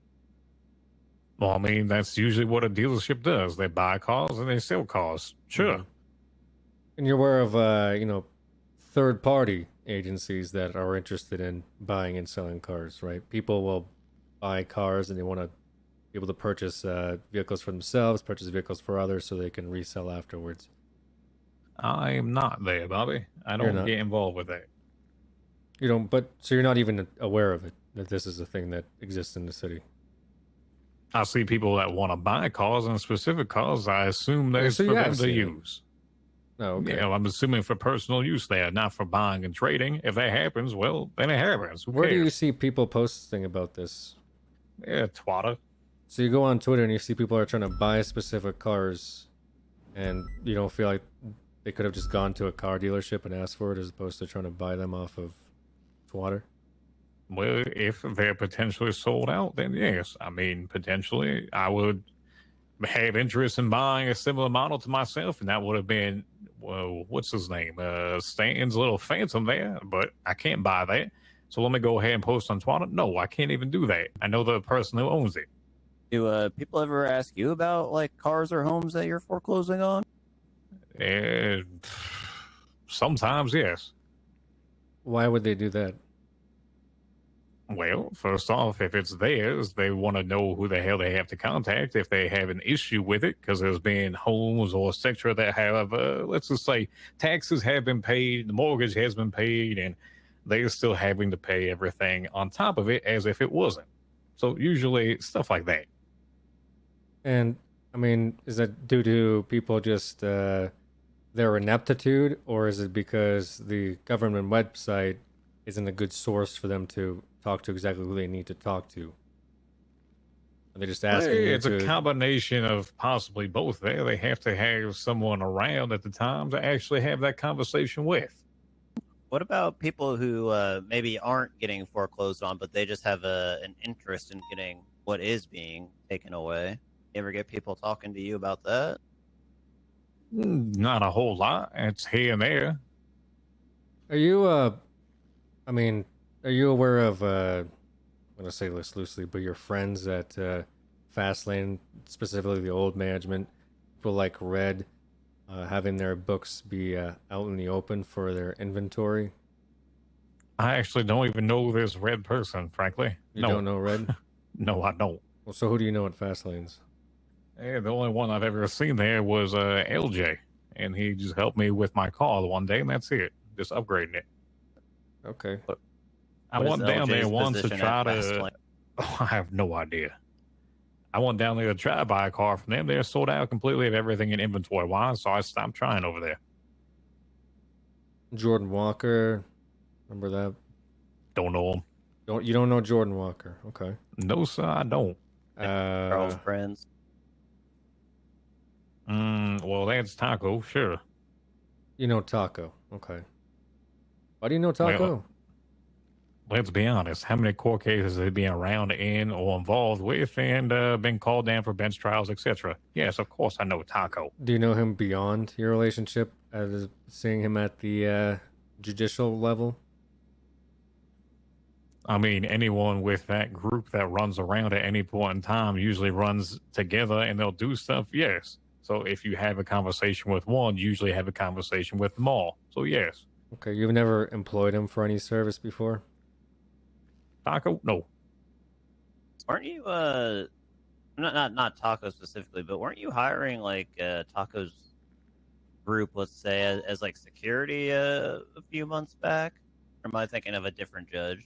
Well, I mean, that's usually what a dealership does. They buy cars and they sell cars. Sure. And you're aware of third-party agencies that are interested in buying and selling cars, right? People will buy cars and they want to be able to purchase vehicles for themselves, purchase vehicles for others so they can resell afterwards. I am not there, Bobby. I You're don't not. get involved with that. You don't, but so you're not even aware of it, that this is a thing that exists in the city. I see people that want to buy cars and specific cars. I assume that's so you for have them to seen it. use. Oh, okay. Yeah, I'm assuming for personal use there, not for buying and trading. If that happens, well, then it happens. Who Where do you cares? see people posting about this? Yeah, twatter. So you go on Twitter and you see people are trying to buy specific cars, and you don't feel like they could have just gone to a car dealership and asked for it as opposed to trying to buy them off of Twitter? Well, if they're potentially sold out, then yes. I mean, potentially, I would have interest in buying a similar model to myself, and that would have been, well, what's his name? Stan's little Phantom there, but I can't buy that. So let me go ahead and post on Twitter. No, I can't even do that. I know the person who owns it. Do people ever ask you about like cars or homes that you're foreclosing on? Sometimes, yes. Why would they do that? Well, first off, if it's theirs, they want to know who the hell they have to contact if they have an issue with it, because there's been homes or etc. that have, let's just say, taxes have been paid, the mortgage has been paid, and they're still having to pay everything on top of it as if it wasn't. So usually stuff like that. And I mean, is that due to people just their ineptitude, or is it because the government website isn't a good source for them to talk to exactly who they need to talk to? Are they just asking you It's a combination of possibly both there. They have to have someone around at the time to actually have that conversation with. What about people who maybe aren't getting foreclosed on, but they just have an interest in getting what is being taken away? You ever get people talking to you about that? Not a whole lot. It's here and there. Are you I mean, are you aware of I'm gonna say this loosely, but your friends at Fastlane, specifically the old management, people like Red, having their books be out in the open for their inventory? I actually don't even know this Red person, frankly. You don't know Red? No, I don't. Well, so who do you know at Fastlanes? Yeah, the only one I've ever seen there was LJ, and he just helped me with my car one day, and that's it. Just upgrading it. Okay. I went down there once to try to. Oh, I have no idea. I went down there to try to buy a car from them. They're sold out completely of everything in inventory wise, so I stopped trying over there. Jordan Walker, remember that? Don't know him. You don't know Jordan Walker? Okay. No, sir, I don't. Charles friends. Well, that's Taco, sure. You know Taco. Okay. Why do you know Taco? Well, let's be honest. How many court cases have he been around in or involved with and been called down for bench trials, etc.? Yes, of course I know Taco. Do you know him beyond your relationship, as seeing him at the judicial level? I mean, anyone with that group that runs around at any point in time usually runs together and they'll do stuff, yes. So if you have a conversation with one, you usually have a conversation with them all. So yes. Okay, you've never employed him for any service before? Taco? No. Weren't you not Taco specifically, but weren't you hiring like Taco's group, let's say, as like security a few months back? Or am I thinking of a different judge?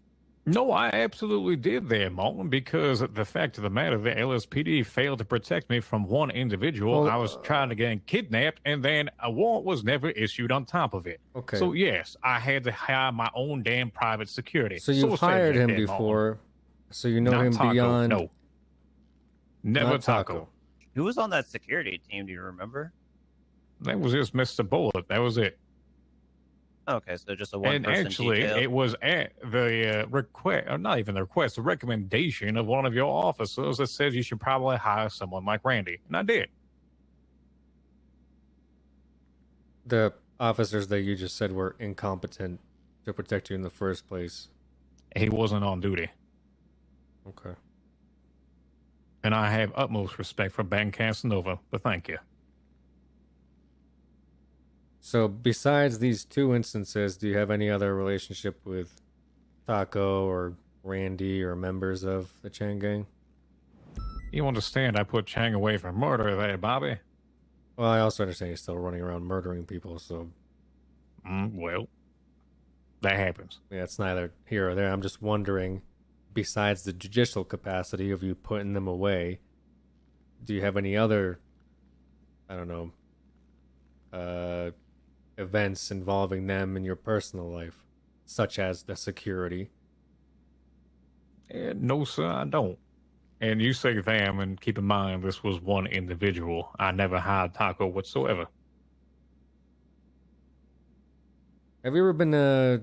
No, I absolutely did there, Martin, because the fact of the matter, the LSPD failed to protect me from one individual. Well, I was trying to get kidnapped, and then a warrant was never issued on top of it. Okay. So, yes, I had to hire my own damn private security. So you've hired him Martin. before, so you know Not him Taco, beyond. no. Never Not Taco. Who was on that security team? Do you remember? That was just Mr. Bullet. That was it. Okay, so just a And one-person actually, detail. it was at the request, or not even the request, the recommendation of one of your officers that says you should probably hire someone like Randy. And I did. The officers that you just said were incompetent to protect you in the first place. He wasn't on duty. Okay. And I have utmost respect for Ben Casanova, but thank you. So besides these two instances, do you have any other relationship with Taco or Randy or members of the Chang gang? You understand I put Chang away for murder there, Bobby? Well, I also understand he's still running around murdering people, so... Well, that happens. Yeah, it's neither here or there. I'm just wondering, besides the judicial capacity of you putting them away, do you have any other, I don't know, events involving them in your personal life, such as the security? No, sir, I don't. And you say them, and keep in mind this was one individual. I never hired Taco whatsoever. Have you ever been, I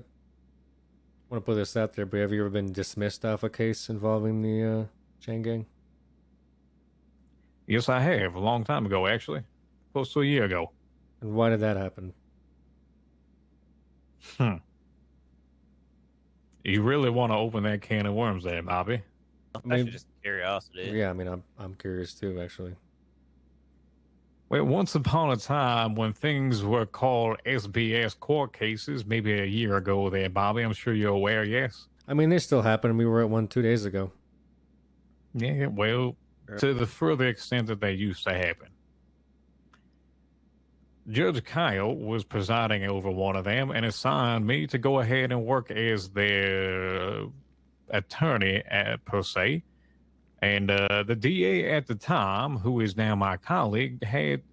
want to put this out there, but have you ever been dismissed off a case involving the Chang gang? Yes, I have. A long time ago, actually. Close to a year ago. And why did that happen? You really want to open that can of worms there, Bobby? Actually, just curiosity. Yeah, I mean, I'm curious too, actually. Well, once upon a time, when things were called SBS court cases, maybe a year ago there, Bobby, I'm sure you're aware, yes? I mean, they still happen. We were at one 2 days ago. Yeah, well, to the further extent that they used to happen. Judge Kyle was presiding over one of them and assigned me to go ahead and work as their attorney, per se. And the DA at the time, who is now my colleague, had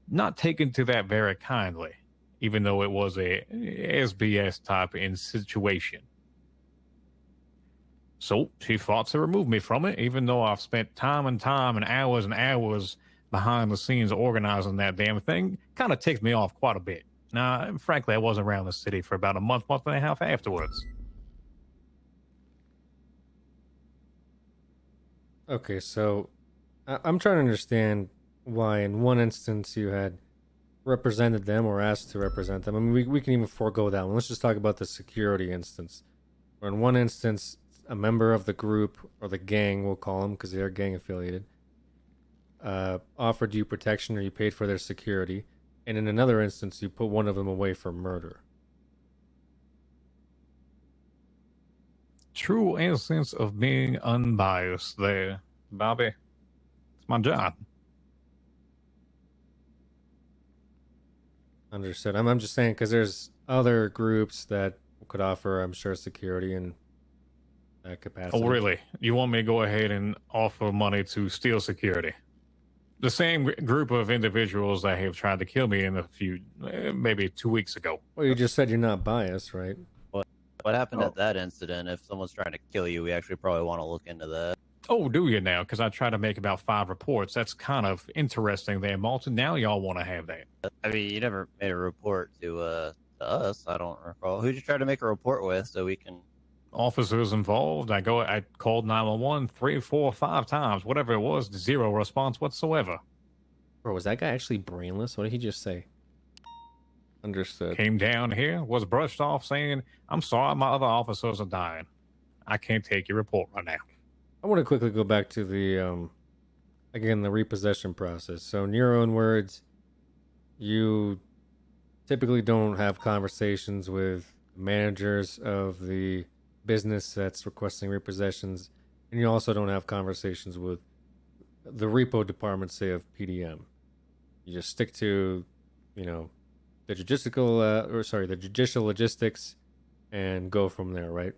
not taken to that very kindly, even though it was a SBS type in situation. So she fought to remove me from it, even though I've spent time and hours behind the scenes organizing that damn thing. Kind of ticked me off quite a bit. Now, frankly, I wasn't around the city for about a month and a half afterwards. Okay, so I'm trying to understand why in one instance you had represented them or asked to represent them. I mean, we can even forego that one. Let's just talk about the security instance. Where in one instance, a member of the group, or the gang, we'll call them because they're gang affiliated, offered you protection or you paid for their security. And in another instance, you put one of them away for murder. True instance of being unbiased there, Bobby. It's my job. Understood. I'm just saying because there's other groups that could offer, I'm sure, security in that capacity. Oh, really? You want me to go ahead and offer money to steal security? The same group of individuals that have tried to kill me in a few, maybe 2 weeks ago. Well, you just said you're not biased, right? What happened at that incident? If someone's trying to kill you, we actually probably want to look into that. Oh, do you now? Because I tried to make about 5 reports. That's kind of interesting there, Malton. Now y'all want to have that. I mean, you never made a report to us. I don't recall. Who'd you try to make a report with so we can... Officers involved. I called 911 3, 4, 5 times. Whatever it was, 0 response whatsoever. Bro, was that guy actually brainless? What did he just say? Understood. Came down here, was brushed off saying, I'm sorry, my other officers are dying. I can't take your report right now. I want to quickly go back to the, again, the repossession process. So in your own words, you typically don't have conversations with managers of the business that's requesting repossessions, and you also don't have conversations with the repo department, say, of PDM. You just stick to, you know, the the judicial logistics, and go from there, right?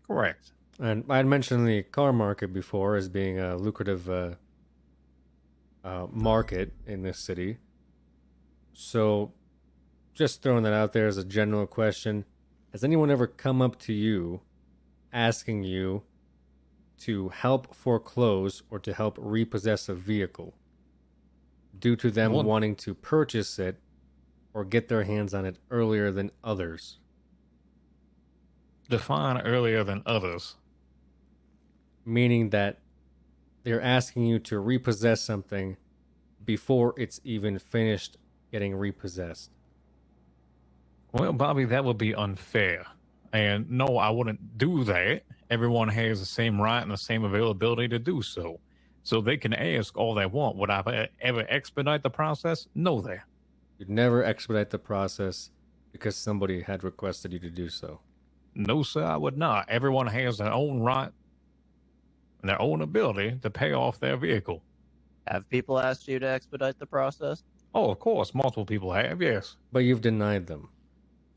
Correct. And I had mentioned the car market before as being a lucrative market in this city. So, just throwing that out there as a general question, has anyone ever come up to you asking you to help foreclose or to help repossess a vehicle due to them wanting to purchase it or get their hands on it earlier than others? Define earlier than others. Meaning that they're asking you to repossess something before it's even finished getting repossessed. Well, Bobby, that would be unfair. And no, I wouldn't do that. Everyone has the same right and the same availability to do so. So they can ask all they want. Would I ever expedite the process? No, there. You'd never expedite the process because somebody had requested you to do so. No, sir, I would not. Everyone has their own right and their own ability to pay off their vehicle. Have people asked you to expedite the process? Oh, of course, multiple people have, yes. But you've denied them.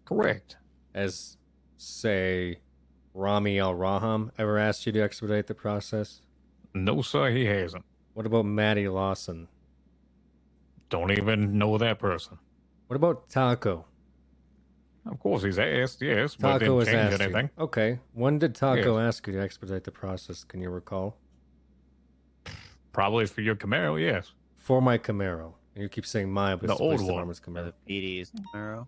Correct. As, say, Rami Al-Raham ever asked you to expedite the process? No, sir, he hasn't. What about Maddie Lawson? Don't even know that person. What about Taco? Of course, he's asked, yes, but Taco didn't has change asked anything. you. Okay. When did Taco Yes. ask you to expedite the process? Can you recall? Probably for your Camaro, yes. For my Camaro. And you keep saying my, but The it's the old police one. department's Camaro. The PD's Camaro.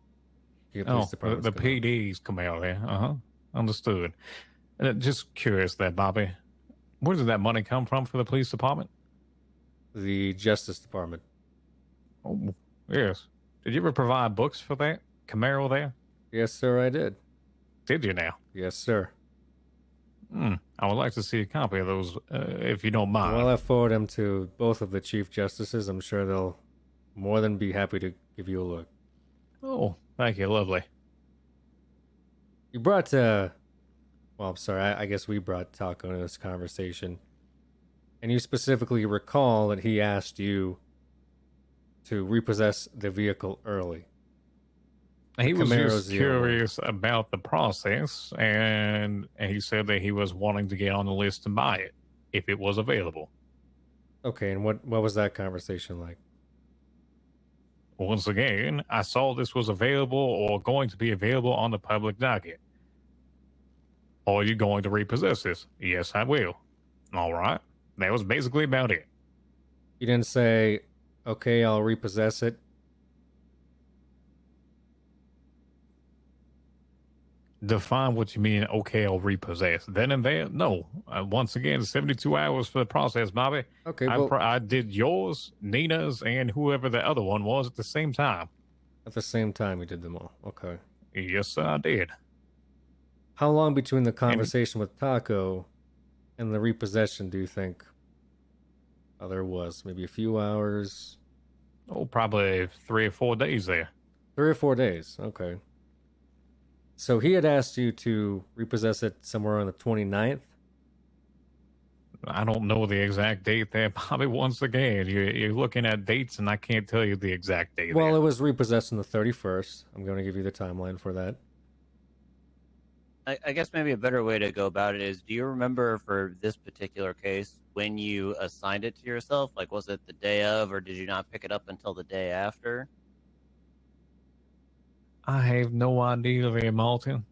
Yeah, Oh, police department's the Camaro. PD's Camaro there. Uh-huh. Understood. And just curious there, Bobby. Where did that money come from for the police department? The Justice Department. Oh, yes. Did you ever provide books for that Camaro there? Yes, sir, I did. Did you now? Yes, sir. I would like to see a copy of those, if you don't mind. Well, I forward them to both of the Chief Justices. I'm sure they'll more than be happy to give you a look. Oh, thank you. Lovely. You brought, well, I'm sorry, I guess we brought Taco into this conversation. And you specifically recall that he asked you to repossess the vehicle early. He was Camaro's just the other one. curious about the process, and he said that he was wanting to get on the list to buy it, if it was available. Okay, and what was that conversation like? Once again, I saw this was available or going to be available on the public docket. Are you going to repossess this? Yes, I will. All right. That was basically about it. You didn't say, okay, I'll repossess it. Define what you mean, okay, I'll repossess. Then and there, no. Once again, 72 hours for the process, Bobby. Okay, I did yours, Nina's, and whoever the other one was at the same time. At the same time, you did them all. Okay. Yes, sir, I did. How long between the conversation with Taco and the repossession do you think there was? Maybe a few hours? Oh, probably 3 or 4 days there. 3 or 4 days. Okay. So he had asked you to repossess it somewhere on the 29th? I don't know the exact date there, Bobby. Once again, you're looking at dates, and I can't tell you the exact date. Well, it was repossessed on the 31st. I'm going to give you the timeline for that. I guess maybe a better way to go about it is, do you remember for this particular case when you assigned it to yourself? Like, was it the day of, or did you not pick it up until the day after? I have no idea there, Martin.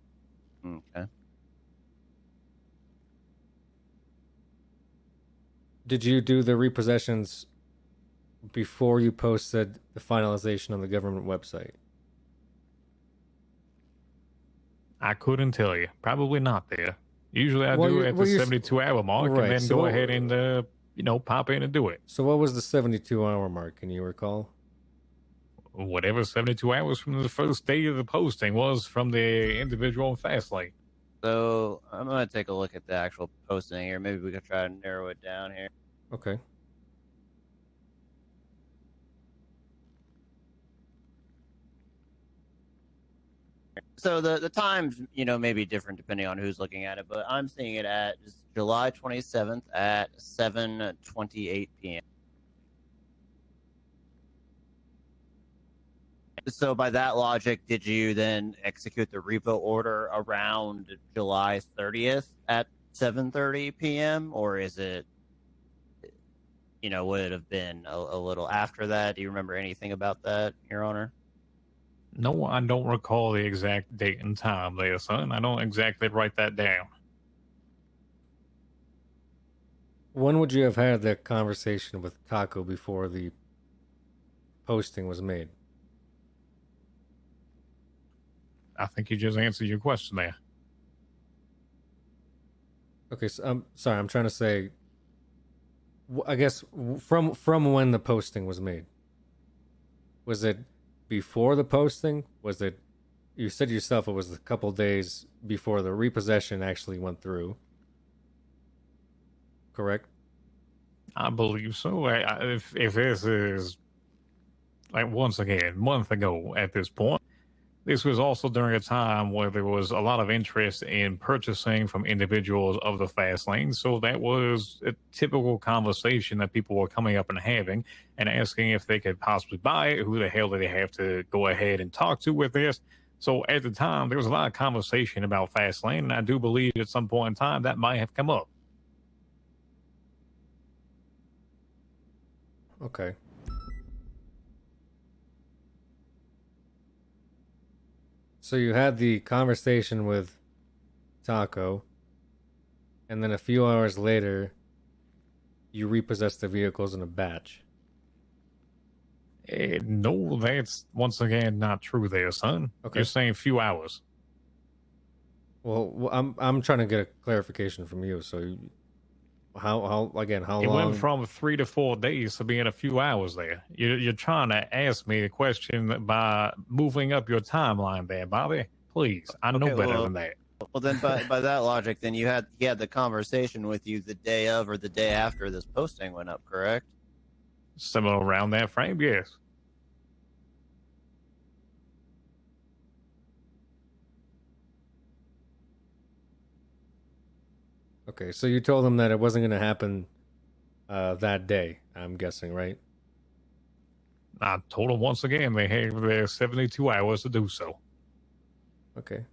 Okay. Did you do the repossessions before you posted the finalization on the government website? I couldn't tell you. Probably not there. Usually I do it at the 72-hour mark, right, and then so go what- ahead and, pop in and do it. So what was the 72-hour mark? Can you recall? Whatever 72 hours from the first day of the posting was from the individual in Fastlane. So I'm going to take a look at the actual posting here. Maybe we could try to narrow it down here. Okay. So the times, may be different depending on who's looking at it, but I'm seeing it at July 27th at 7:28 p.m. So by that logic, did you then execute the repo order around July 30th at 7:30 p.m. or is it, would it have been a little after that? Do you remember anything about that, Your Honor? No, I don't recall the exact date and time there, son. I don't exactly write that down. When would you have had that conversation with Taco before the posting was made? I think you just answered your question there. Okay, so I'm sorry. I'm trying to say. I guess from when the posting was made. Was it before the posting? Was it? You said yourself it was a couple days before the repossession actually went through. Correct? I believe so. If this is, like, once again, month ago at this point, this was also during a time where there was a lot of interest in purchasing from individuals of the fast lane. So that was a typical conversation that people were coming up and having and asking if they could possibly buy it. Who the hell do they have to go ahead and talk to with this? So at the time, there was a lot of conversation about fast lane, and I do believe at some point in time that might have come up. Okay. So you had the conversation with Taco, and then a few hours later, you repossessed the vehicles in a batch. No, that's once again not true there, son. Okay. You're saying a few hours. Well, I'm trying to get a clarification from you. So, how It long? went from 3 to 4 days to being a few hours there. You're trying to ask me a question by moving up your timeline there, Bobby. Please, I know better than that. Well, then by that logic, then he had the conversation with you the day of or the day after this posting went up, correct? Similar around that frame, yes. Okay, so you told them that it wasn't going to happen that day. I'm guessing, right? I told them once again they have their 72 hours to do so. Okay.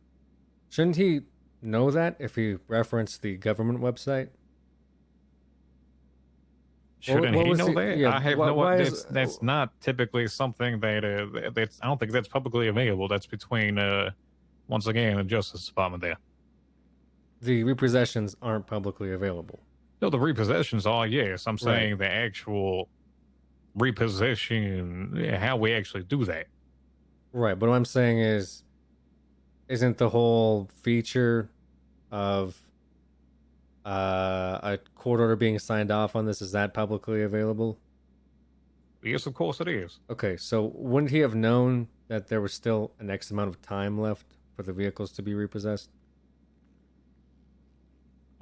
Shouldn't he know that if he referenced the government website? Shouldn't he know that? Yeah, I have that's not typically something that that's I don't think that's publicly available. That's between once again the Justice Department there. The repossessions aren't publicly available. No, the repossessions are, yes. I'm saying Right. the actual repossession, how we actually do that. Right, but what I'm saying is, isn't the whole feature of a court order being signed off on this, is that publicly available? Yes, of course it is. Okay, so wouldn't he have known that there was still an X amount of time left for the vehicles to be repossessed?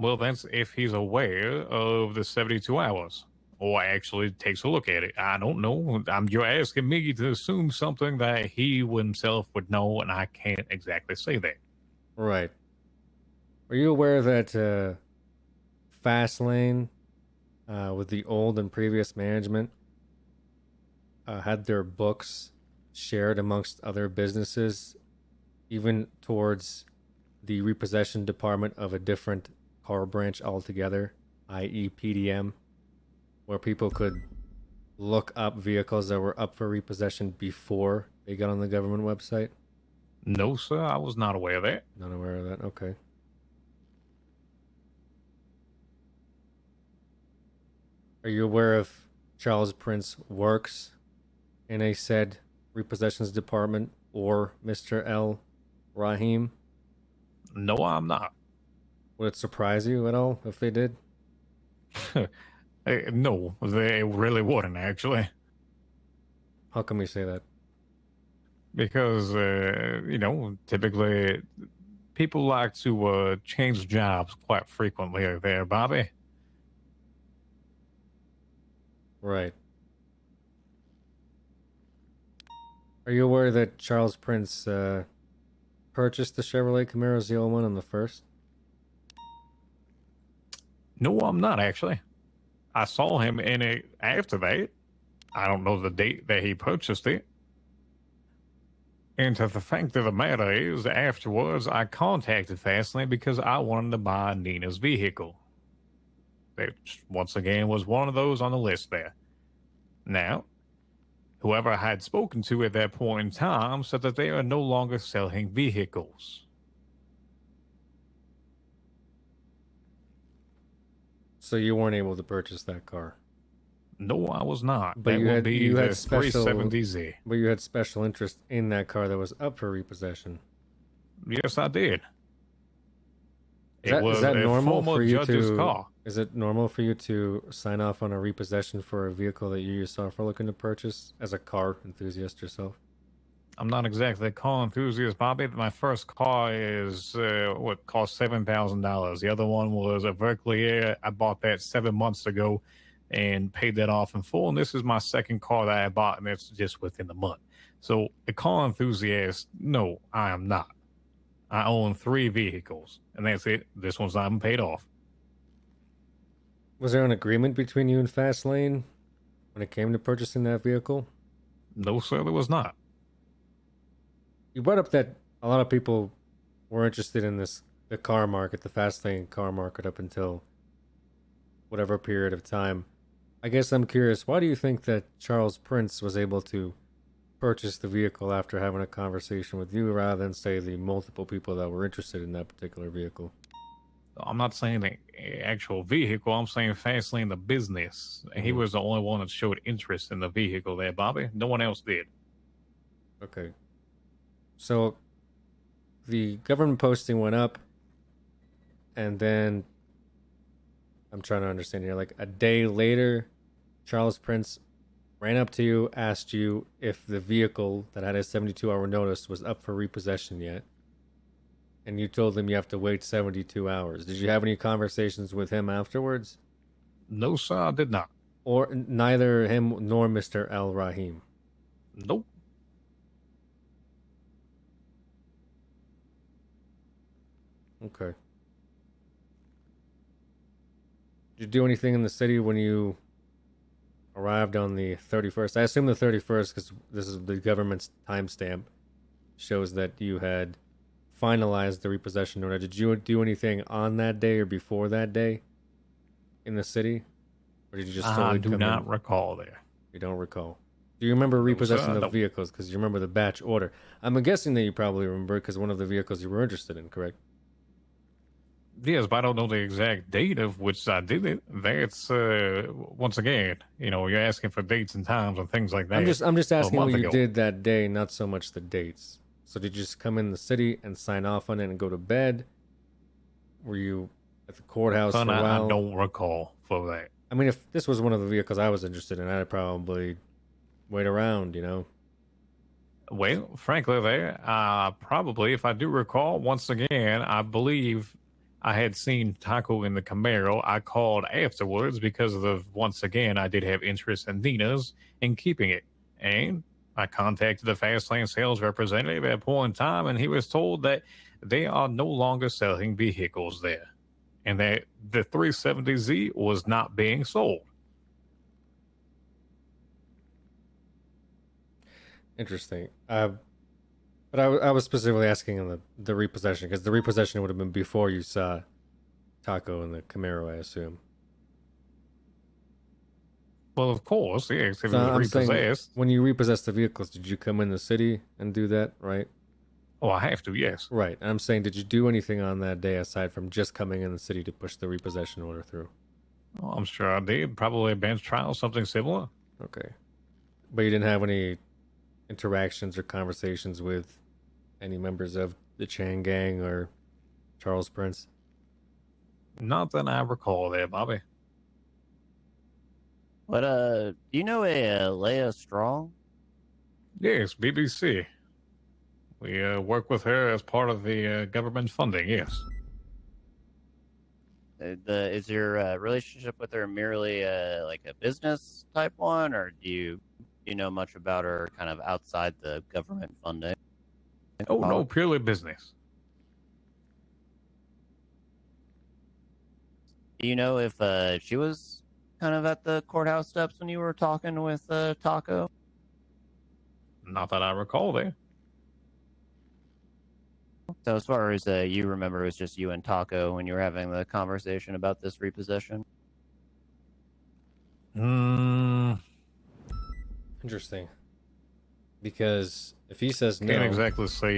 Well, that's if he's aware of the 72 hours or actually takes a look at it. I don't know. You're asking me to assume something that he himself would know, and I can't exactly say that. Right. Are you aware that Fastlane, with the old and previous management, had their books shared amongst other businesses, even towards the repossession department of a different car branch altogether, i.e. PDM, where people could look up vehicles that were up for repossession before they got on the government website? No, sir, I was not aware of that. Not aware of that, okay. Are you aware if Charles Prince works in a said repossessions department or Mr. L. Rahim? No, I'm not. Would it surprise you at all if they did? No, they really wouldn't, actually. How come you say that? Because, typically people like to change jobs quite frequently there, Bobby. Right. Are you aware that Charles Prince purchased the Chevrolet Camaro ZL1 on the 1st? No, I'm not actually. I saw him in it after that. I don't know the date that he purchased it. And the fact of the matter is, afterwards, I contacted Fastlane because I wanted to buy Nina's vehicle. Which, once again, was one of those on the list there. Now, whoever I had spoken to at that point in time said that they are no longer selling vehicles. So you weren't able to purchase that car? No, I was not. But that you would had be you the had special 370Z. But you had special interest in that car that was up for repossession. Yes, I did. Is that normal for you judge's to? car. Is it normal for you to sign off on a repossession for a vehicle that you yourself are looking to purchase as a car enthusiast yourself? I'm not exactly a car enthusiast, Bobby. My first car is what cost $7,000. The other one was a Berkeley Air. I bought that 7 months ago and paid that off in full. And this is my second car that I bought, and it's just within the month. So a car enthusiast, no, I am not. I own 3 vehicles, and that's it. This one's not even paid off. Was there an agreement between you and Fastlane when it came to purchasing that vehicle? No, sir, there was not. You brought up that a lot of people were interested in the car market, the Fastlane car market, up until whatever period of time. I guess I'm curious, why do you think that Charles Prince was able to purchase the vehicle after having a conversation with you rather than, say, the multiple people that were interested in that particular vehicle? I'm not saying the actual vehicle. I'm saying Fastlane, the business. He was the only one that showed interest in the vehicle there, Bobby. No one else did. Okay. So the government posting went up, and then I'm trying to understand here. Like a day later, Charles Prince ran up to you, asked you if the vehicle that had a 72-hour notice was up for repossession yet. And you told him you have to wait 72 hours. Did you have any conversations with him afterwards? No, sir, I did not. Or neither him nor Mr. Al Rahim? Nope. Okay. Did you do anything in the city when you arrived on the 31st? I assume the 31st because this is the government's timestamp. Shows that you had finalized the repossession order. Did you do anything on that day or before that day in the city? Or did you just I do not recall there. You don't recall. Do you remember repossessing the vehicles? Because you remember the batch order. I'm guessing that you probably remember because one of the vehicles you were interested in, correct? Yes, but I don't know the exact date of which I did it. That's once again, you're asking for dates and times and things like that. I'm just asking what you ago. did that day, not so much the dates. So did you just come in the city and sign off on it and go to bed? Were you at the courthouse for a while? I don't recall for that. I mean, if this was one of the vehicles I was interested in, I'd probably wait around, Well, frankly, there, probably, if I do recall, once again, I believe I had seen Taco in the Camaro. I called afterwards because once again, I did have interest in Nina's and keeping it. And I contacted the Fastlane sales representative at a point in time, and he was told that they are no longer selling vehicles there, and that the 370Z was not being sold. Interesting. But I was specifically asking on the repossession, because the repossession would have been before you saw Taco in the Camaro, I assume. Well, of course, yes. If So it was I'm saying, repossessed. when you repossessed the vehicles, did you come in the city and do that, right? Oh, I have to, yes. Right. And I'm saying, did you do anything on that day aside from just coming in the city to push the repossession order through? Oh, I'm sure I did. Probably a bench trial, something similar. Okay. But you didn't have any interactions or conversations with any members of the Chang gang or Charles Prince? Not that I recall there, Bobby. But do you know a Leia Strong? Yes, BBC. We work with her as part of the government funding, yes. Is your relationship with her merely like a business type one, or do you know much about her kind of outside the government funding? Oh, no, purely business. Do you know if she was kind of at the courthouse steps when you were talking with Taco? Not that I recall there. So as far as you remember, it was just you and Taco when you were having the conversation about this repossession? Interesting. Because if he says no, Can't exactly say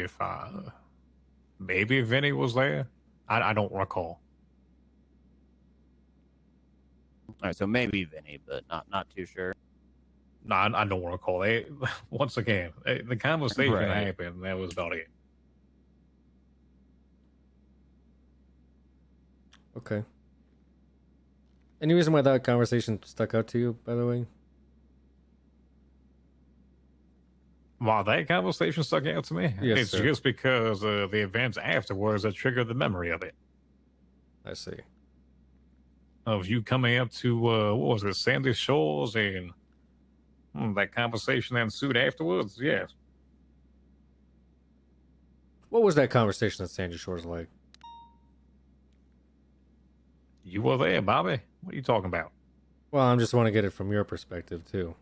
if maybe Vinny was there. I don't recall. All right, so maybe Vinny, but not too sure. No, I don't recall. Once again, the conversation Right. happened. That was about it. okay. Any reason why that conversation stuck out to you, by the way? Wow, that conversation stuck out to me. Yes, It's sir. just because of the events afterwards that triggered the memory of it. I see. Of you coming up to what was it, Sandy Shores, and that conversation that ensued afterwards. Yes. What was that conversation at Sandy Shores like? You were there, Bobby. What are you talking about? Well, I just want to get it from your perspective, too.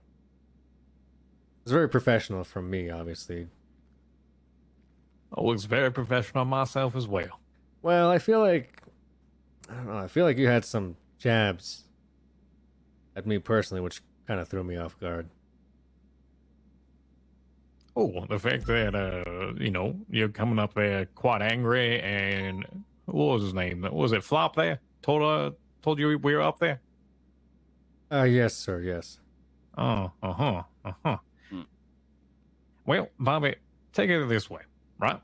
It's very professional from me, obviously. Oh, it's very professional on myself as well. Well, I feel like... I don't know, I feel like you had some jabs at me personally, which kind of threw me off guard. Oh, the fact that, you're coming up there quite angry, and what was his name? Was it Flop there? Told you we were up there? Yes, sir, yes. Oh, Well, Bobby, take it this way, right?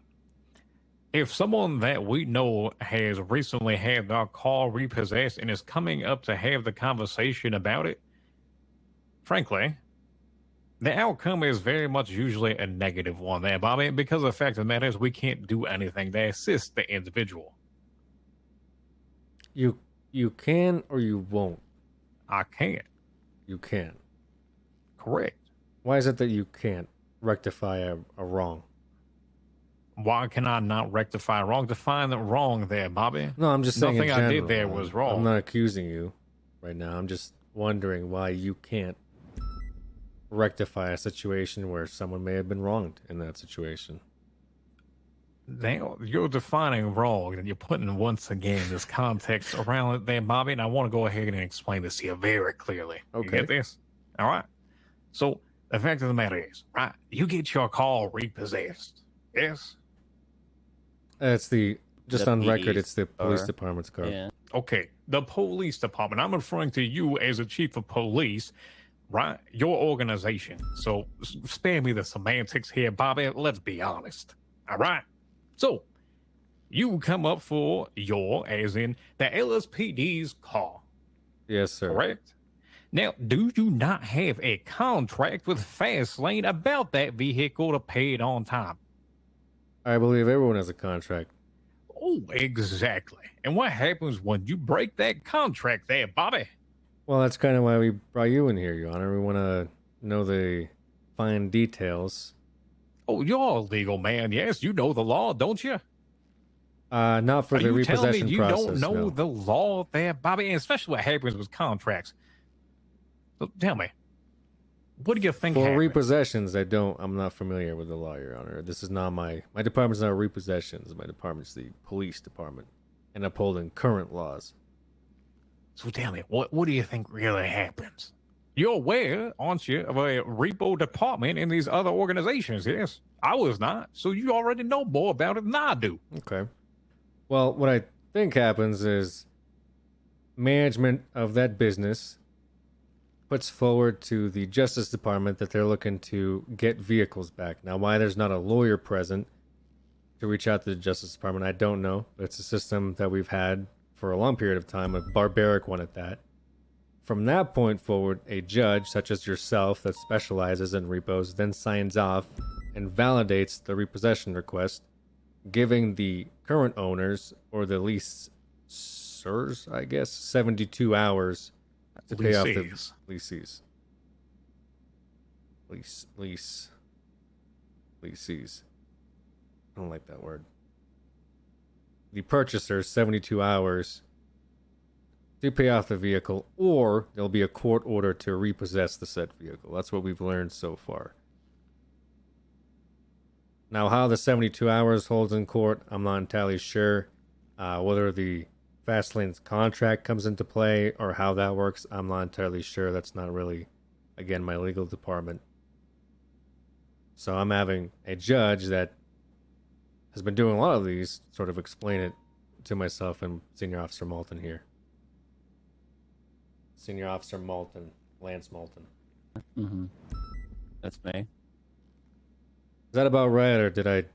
If someone that we know has recently had their car repossessed and is coming up to have the conversation about it, frankly, the outcome is very much usually a negative one there, Bobby, because the fact of the matter is we can't do anything to assist the individual. You can or you won't? I can't. You can. Correct. Why is it that you can't rectify a wrong? Why can I not rectify wrong? Define the wrong there, Bobby. No, I'm just saying. Nothing in general, I did there was wrong. I'm not accusing you right now. I'm just wondering why you can't rectify a situation where someone may have been wronged in that situation. Now, you're defining wrong, and you're putting, once again, this context around it there, Bobby, and I want to go ahead and explain this here very clearly. Okay. You get this? All right? So, the fact of the matter is, right, you get your car repossessed. Yes? It's just The on record, PD's it's the police car. department's car. Yeah. Okay, the police department. I'm referring to you as a chief of police, right? Your organization. So, spare me the semantics here, Bobby. Let's be honest. All right? So, you come up for as in the LSPD's car. Yes, sir. Correct? Now, do you not have a contract with Fastlane about that vehicle to pay it on time? I believe everyone has a contract. Oh, exactly. And what happens when you break that contract there, Bobby? Well, that's kind of why we brought you in here, Your Honor. We want to know the fine details. Oh, you're a legal man. Yes, you know the law, don't you? Not for Are the you telling repossession me you process. don't know No. the law there, Bobby? And especially what happens with contracts. So tell me, what do you think For happened? repossessions, I'm not familiar with the law, Your Honor. This is not my department's not repossessions. My department's the police department and upholding current laws. So tell me, what do you think really happens? You're aware, aren't you, of a repo department in these other organizations, yes? I was not, so you already know more about it than I do. Okay. Well, what I think happens is management of that business puts forward to the Justice Department that they're looking to get vehicles back. Now, why there's not a lawyer present to reach out to the Justice Department, I don't know. But it's a system that we've had for a long period of time, a barbaric one at that. From that point forward, a judge, such as yourself, that specializes in repos, then signs off and validates the repossession request, giving the current owners, or the leasers, I guess, 72 hours to pay off the leases. Lease. lessees. I don't like that word. The purchaser 72 hours to pay off the vehicle, or there'll be a court order to repossess the said vehicle. That's what we've learned so far. Now, how the 72 hours holds in court, I'm not entirely sure. Whether the Fastlane's contract comes into play or how that works, I'm not entirely sure. That's not really, again, my legal department. So I'm having a judge that has been doing a lot of these sort of explain it to myself and Senior Officer Malton here. Senior Officer Malton, Lance Malton. Mm-hmm. That's me. Is that about right, or did I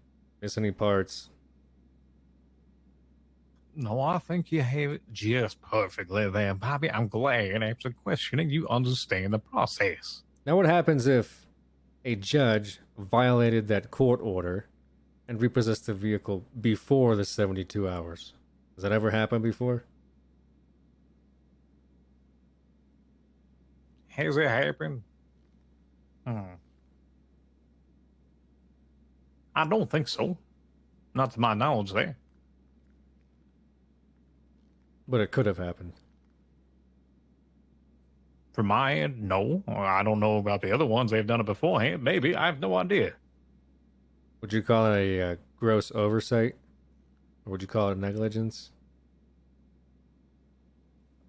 miss any parts? No, I think you have it just perfectly there, Bobby. I'm glad after questioning you understand the process. Now, what happens if a judge violated that court order and repossessed the vehicle before the 72 hours? Has that ever happened before? Has it happened? I don't think so. Not to my knowledge there. But it could have happened. From my end, no. I don't know about the other ones. They've done it beforehand. Maybe. I have no idea. Would you call it a gross oversight? Or would you call it negligence?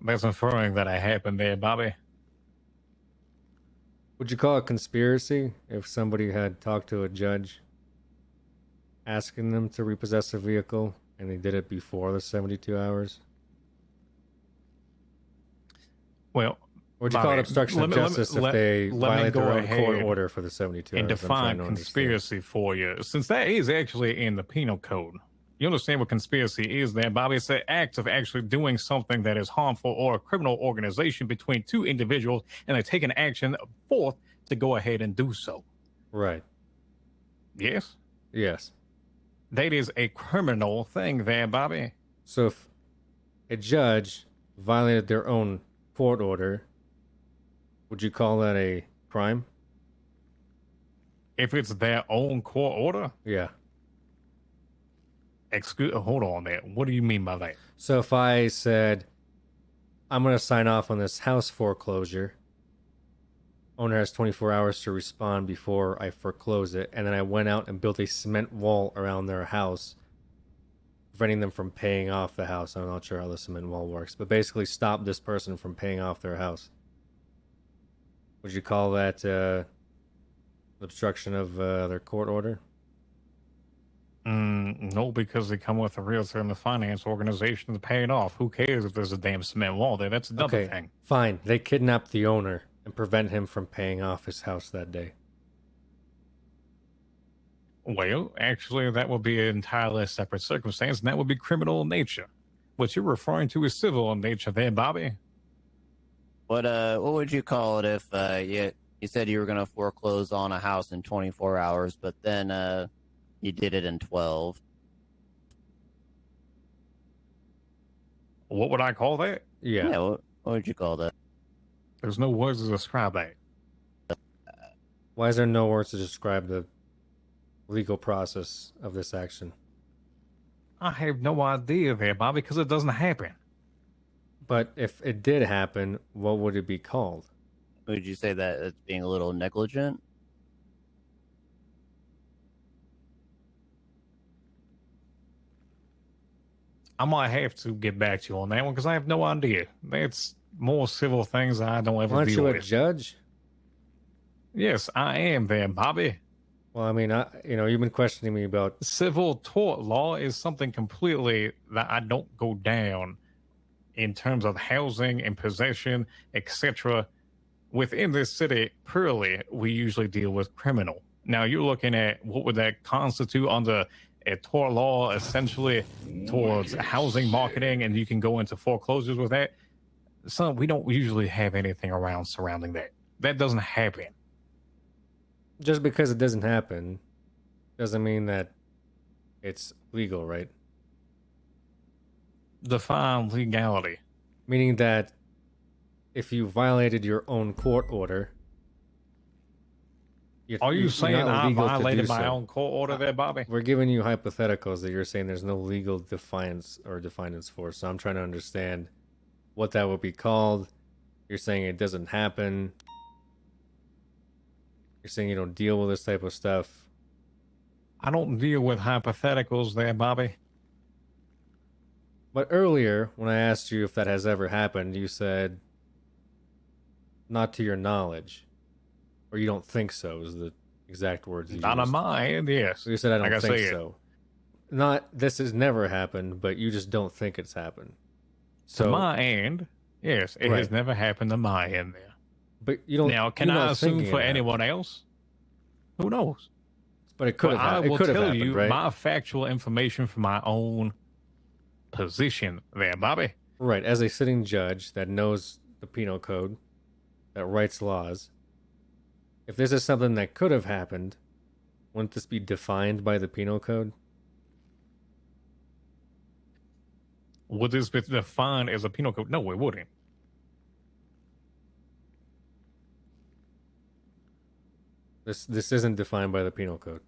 That's inferring that it happened there, Bobby. Would you call it conspiracy if somebody had talked to a judge asking them to repossess a vehicle and they did it before the 72 hours? Well, would you call it obstruction of justice if they violate their own court order for the 72 hours? And define conspiracy for you, since that is actually in the penal code. You understand what conspiracy is there, Bobby? It's the act of actually doing something that is harmful or a criminal organization between two individuals, and they take an action forth to go ahead and do so. Right. Yes? Yes. That is a criminal thing there, Bobby. So if a judge violated their own court order, would you call that a crime? If it's their own court order? Yeah. Hold on there. What do you mean by that? So if I said, I'm going to sign off on this house foreclosure, owner has 24 hours to respond before I foreclose it, and then I went out and built a cement wall around their house, preventing them from paying off the house. I'm not sure how the cement wall works, but basically stop this person from paying off their house. Would you call that obstruction of their court order? No, because they come with a realtor and the finance organization to pay it off. Who cares if there's a damn cement wall there? That's another thing. Fine. They kidnapped the owner and prevent him from paying off his house that day. Well, actually, that would be an entirely separate circumstance, and that would be criminal in nature. What you're referring to is civil in nature there, Bobby. What would you call it if you said you were going to foreclose on a house in 24 hours, but then you did it in 12? What would I call that? Yeah. What would you call that? There's no words to describe that. Why is there no words to describe the legal process of this action? I have no idea there, Bobby, because it doesn't happen. But if it did happen, what would it be called? Would you say that it's being a little negligent? I might have to get back to you on that one because I have no idea. It's more civil things I don't ever Aren't deal you a with. judge? Yes, I am there, Bobby. Well, I mean, you've been questioning me about civil tort law is something completely that I don't go down in terms of housing and possession, etc. Within this city, purely, we usually deal with criminal. Now, you're looking at what would that constitute under a tort law, essentially towards housing marketing, and you can go into foreclosures with that. So we don't usually have anything around surrounding that. That doesn't happen. Just because it doesn't happen doesn't mean that it's legal, right? Define legality. Meaning that if you violated your own court order Are you you're saying not I legal to violated do my so. own court order there, Bobby? We're giving you hypotheticals that you're saying there's no legal defiance or defiance for. So I'm trying to understand what that would be called. You're saying it doesn't happen. You're saying you don't deal with this type of stuff. I don't deal with hypotheticals there, Bobby. But earlier, when I asked you if that has ever happened, you said, not to your knowledge. Or you don't think so, is the exact words you Not on used. my end, yes. You said, I don't Like think said. so. Not, this has never happened, but you just don't think it's happened. So, To my end, yes, it has never happened to my end there. But you don't. Now, can you're I not assume thinking for it anyone else? Who knows? But it could have. I It will could have tell happened, you right? my factual information from my own position there, Bobby. Right, as a sitting judge that knows the penal code, that writes laws. If this is something that could have happened, wouldn't this be defined by the penal code? Would this be defined as a penal code? No, it wouldn't. This isn't defined by the penal code.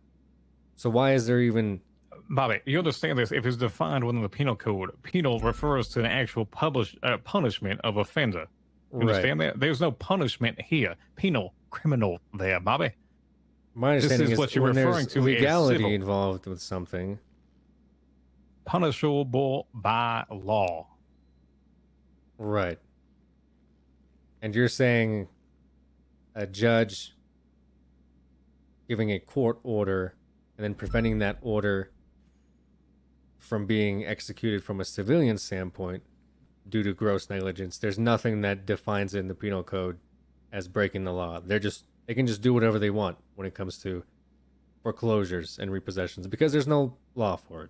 So why is there even... Bobby, you understand this? If it's defined within the penal code, penal refers to an actual punishment of offender. You understand that? There's no punishment here. Penal, criminal there, Bobby. My understanding this is is what you're when referring there's to legality as civil. involved with something. Punishable by law. Right. And you're saying a judge giving a court order and then preventing that order from being executed from a civilian standpoint due to gross negligence. There's nothing that defines it in the penal code as breaking the law. They can just do whatever they want when it comes to foreclosures and repossessions because there's no law for it.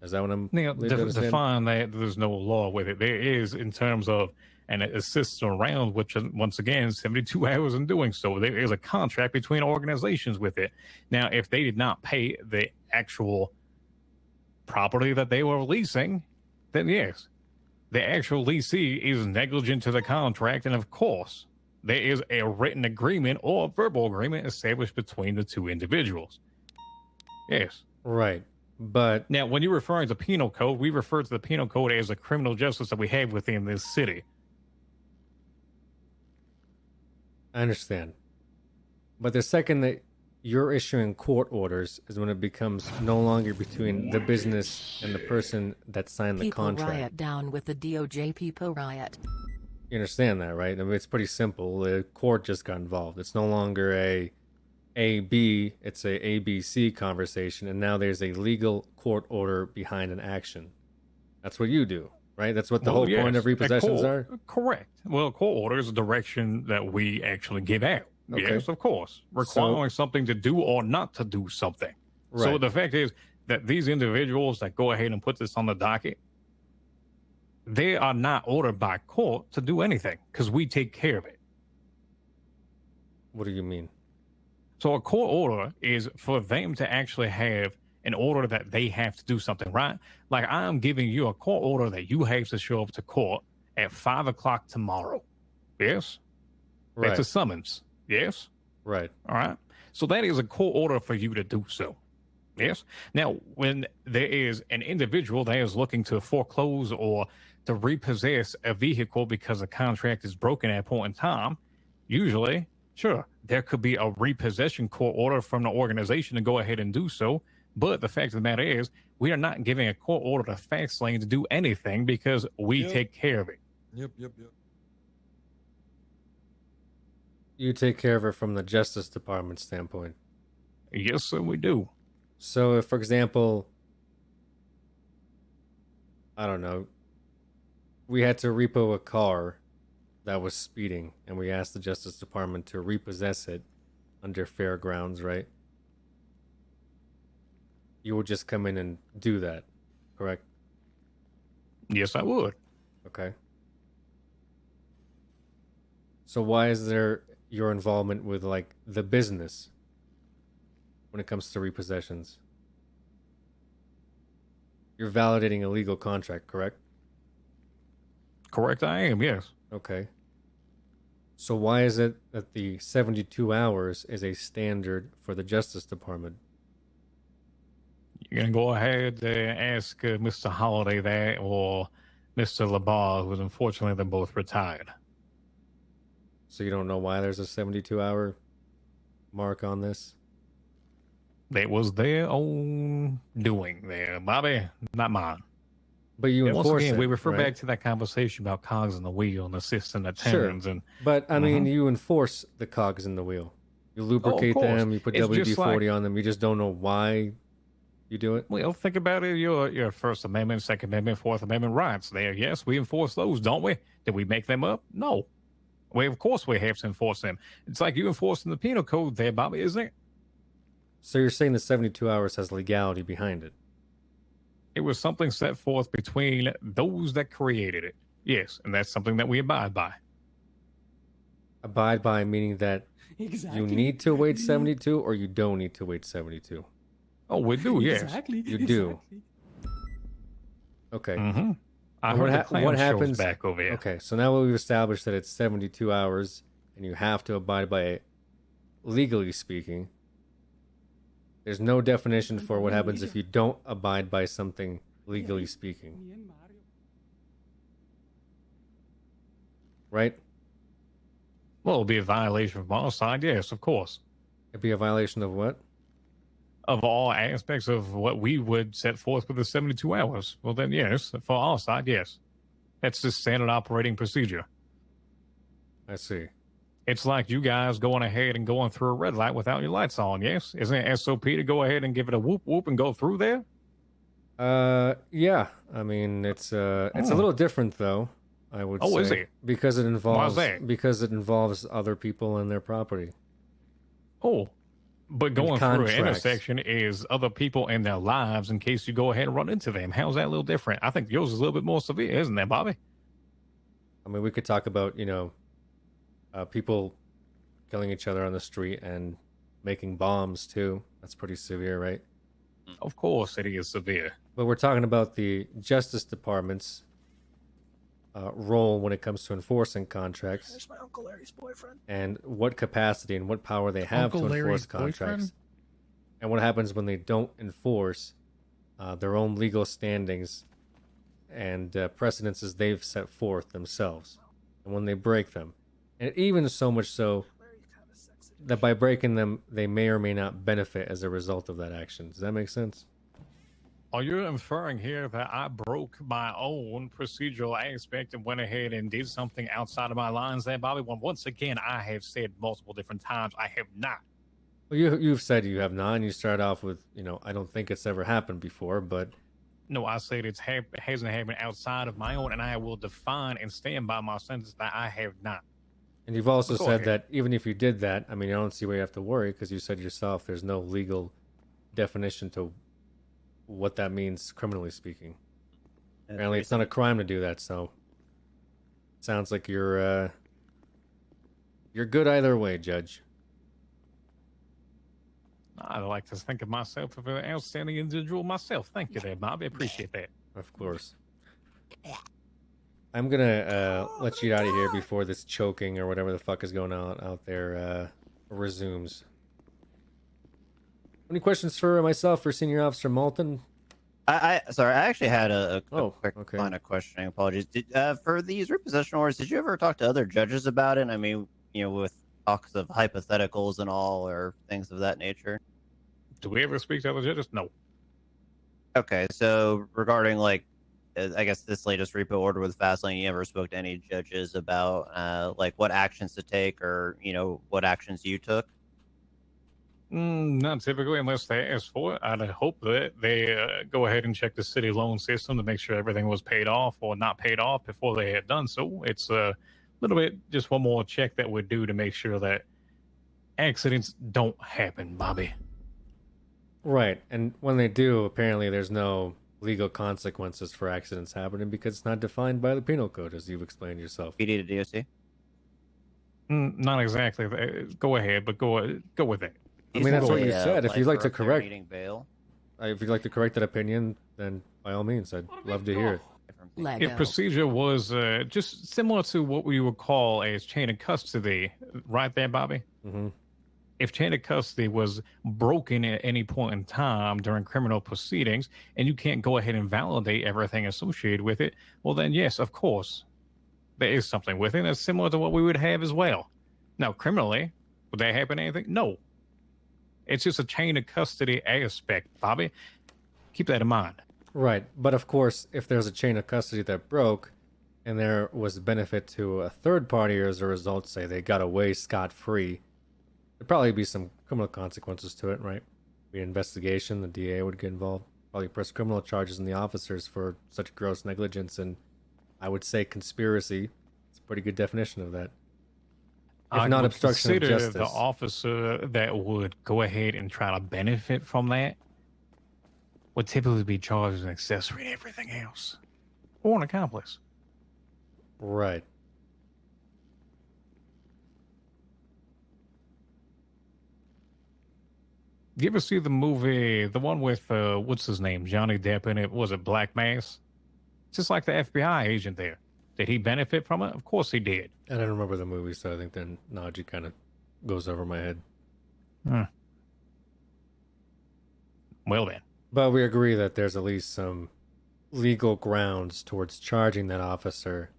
Is that what I'm Define that there's no law with it. There is in terms of and it assists around, which once again, 72 hours in doing so. There is a contract between organizations with it. Now, if they did not pay the actual property that they were leasing, then yes, the actual leasee is negligent to the contract. And of course, there is a written agreement or a verbal agreement established between the two individuals. Yes. Right. But now, when you're referring to penal code, we refer to the penal code as the criminal justice that we have within this city. I understand. But the second that you're issuing court orders is when it becomes no longer between the business and the person that signed the People contract. riot down with the DOJ people riot. You understand that, right? I mean, it's pretty simple. The court just got involved. It's no longer A-B, it's a ABC conversation, and now there's a legal court order behind an action. That's what you do, right? That's what the whole point of repossessions are? Correct. Well, a court order is a direction that we actually give out. Okay. Yes, of course. Requiring something to do or not to do something. So Right. the fact is that these individuals that go ahead and put this on the docket, they are not ordered by court to do anything because we take care of it. What do you mean? So a court order is for them to actually have an order that they have to do something, right? Like I'm giving you a court order that you have to show up to court at 5 o'clock tomorrow. Yes? Right. That's a summons. Yes? Right. All right. So that is a court order for you to do so. Yes? Now, when there is an individual that is looking to foreclose or to repossess a vehicle because a contract is broken at a point in time, usually, sure, there could be a repossession court order from the organization to go ahead and do so. But the fact of the matter is, we are not giving a court order to Fastlane to do anything because we take care of it. Yep. You take care of it from the Justice Department standpoint. Yes, sir, we do. So if, for example, I don't know, we had to repo a car that was speeding, and we asked the Justice Department to repossess it under fair grounds, right? You would just come in and do that, correct? Yes, I would. Okay. So why is there your involvement with, like, the business when it comes to repossessions? You're validating a legal contract, correct? Correct, I am, yes. Okay. So why is it that the 72 hours is a standard for the Justice Department? You're gonna go ahead and ask Mr. Holiday that, or Mr. Labar, who's unfortunately they're both retired. So you don't know why there's a 72-hour mark on this? That was their own doing there, Bobby, not mine. But you Once enforce again, it, we refer right? back to that conversation about cogs in the wheel and assisting that Sure, turns and. but I mean, Mhm. you enforce the cogs in the wheel. You lubricate course. them. You put It's just WD-40 like- on them. You just don't know why you do it. Well, think about it. Your First Amendment, Second Amendment, Fourth Amendment rights. There, yes, we enforce those, don't we? Did we make them up? No. Well, of course we have to enforce them. It's like you enforcing the penal code there, Bobby, isn't it? So you're saying the 72 hours has legality behind it? It was something set forth between those that created it. Yes, and that's something that we abide by. Abide by meaning that you need to wait 72 or you don't need to wait 72? Oh, we do, yes. You do. Okay. Mm-hmm. I And heard the what clown happens show's back over here. Okay, so now we've established that it's 72 hours and you have to abide by it, legally speaking. There's no definition for what happens if you don't abide by something, legally speaking. Right? Well, it'll be a violation from our side, yes, of course. It'd be a violation of what? Of all aspects of what we would set forth with the 72 hours. Well, then, yes, for our side, yes. That's just standard operating procedure. I see. It's like you guys going ahead and going through a red light without your lights on, yes? Isn't it SOP to go ahead and give it a whoop whoop and go through there? Yeah. I mean, it's a little different though, I would say. Oh, is it? Because it involves Why's that? because it involves other people and their property. Oh, but And going through an contracts. intersection is other people and their lives in case you go ahead and run into them. How's that a little different? I think yours is a little bit more severe, isn't it, Bobby? I mean, we could talk about, people killing each other on the street and making bombs too. That's pretty severe, right? Of course it is severe. But we're talking about the Justice Department's role when it comes to enforcing contracts. There's my Uncle Larry's boyfriend. And what capacity and what power they have Uncle to enforce Larry's contracts. boyfriend? And what happens when they don't enforce their own legal standings and precedences they've set forth themselves. And when they break them. And even so much so that by breaking them, they may or may not benefit as a result of that action. Does that make sense? Are you inferring here that I broke my own procedural aspect and went ahead and did something outside of my lines there, Bobby? Well, once again, I have said multiple different times I have not. Well, you've said you have not, and you start off with, I don't think it's ever happened before, but... No, I said it hasn't happened outside of my own, and I will define and stand by my sentence that I have not. And you've also Go said ahead. that even if you did that, I mean, I don't see why you have to worry, because you said yourself there's no legal definition to what that means, criminally speaking. Apparently, it's not a crime to do that, so... Sounds like you're good either way, Judge. I like to think of myself as an outstanding individual myself. Thank you there, Bobby. I appreciate that. Of course. I'm gonna let you get out of here before this choking or whatever the fuck is going on out there resumes. Any questions for myself or Senior Officer Malton? Sorry, I actually had a quick okay. line of questioning. Apologies. For these repossession orders, did you ever talk to other judges about it? I mean, with talks of hypotheticals and all, or things of that nature. Do we ever speak to other judges? No. Okay, so regarding I guess this latest repo order with Fastlane, you ever spoke to any judges about what actions to take, or what actions you took? Not typically, unless they ask for it. I'd hope that they go ahead and check the city loan system to make sure everything was paid off or not paid off before they had done so. It's a little bit, just one more check that we do to make sure that accidents don't happen, Bobby. Right, and when they do, apparently there's no legal consequences for accidents happening because it's not defined by the penal code, as you've explained yourself. PD to DOC? Not exactly. Go ahead, but go with it. I mean, that's what you said. If you'd like to life correct, needing bail. if you'd like to correct that opinion, then by all means, I'd love to hear it. From Lego. If procedure was just similar to what we would call as chain of custody, right there, Bobby? Mm-hmm. If chain of custody was broken at any point in time during criminal proceedings, and you can't go ahead and validate everything associated with it, well, then yes, of course, there is something with it that's similar to what we would have as well. Now, criminally, would that happen anything? No. It's just a chain of custody aspect, Bobby. Keep that in mind. Right, but of course, if there's a chain of custody that broke, and there was benefit to a third party as a result, say they got away scot-free, there'd probably be some criminal consequences to it, right? Be an investigation, the DA would get involved, probably press criminal charges on the officers for such gross negligence, and I would say conspiracy. It's a pretty good definition of that. If not obstruction of justice. The officer that would go ahead and try to benefit from that would typically be charged as an accessory to everything else, or an accomplice. Right. You ever see the movie, the one with what's his name, Johnny Depp in it? Was it Black Mass? It's just like the FBI agent there. Did he benefit from it? Of course he did. I don't remember the movie, so I think the analogy kind of goes over my head. Well then. But we agree that there's at least some legal grounds towards charging that officer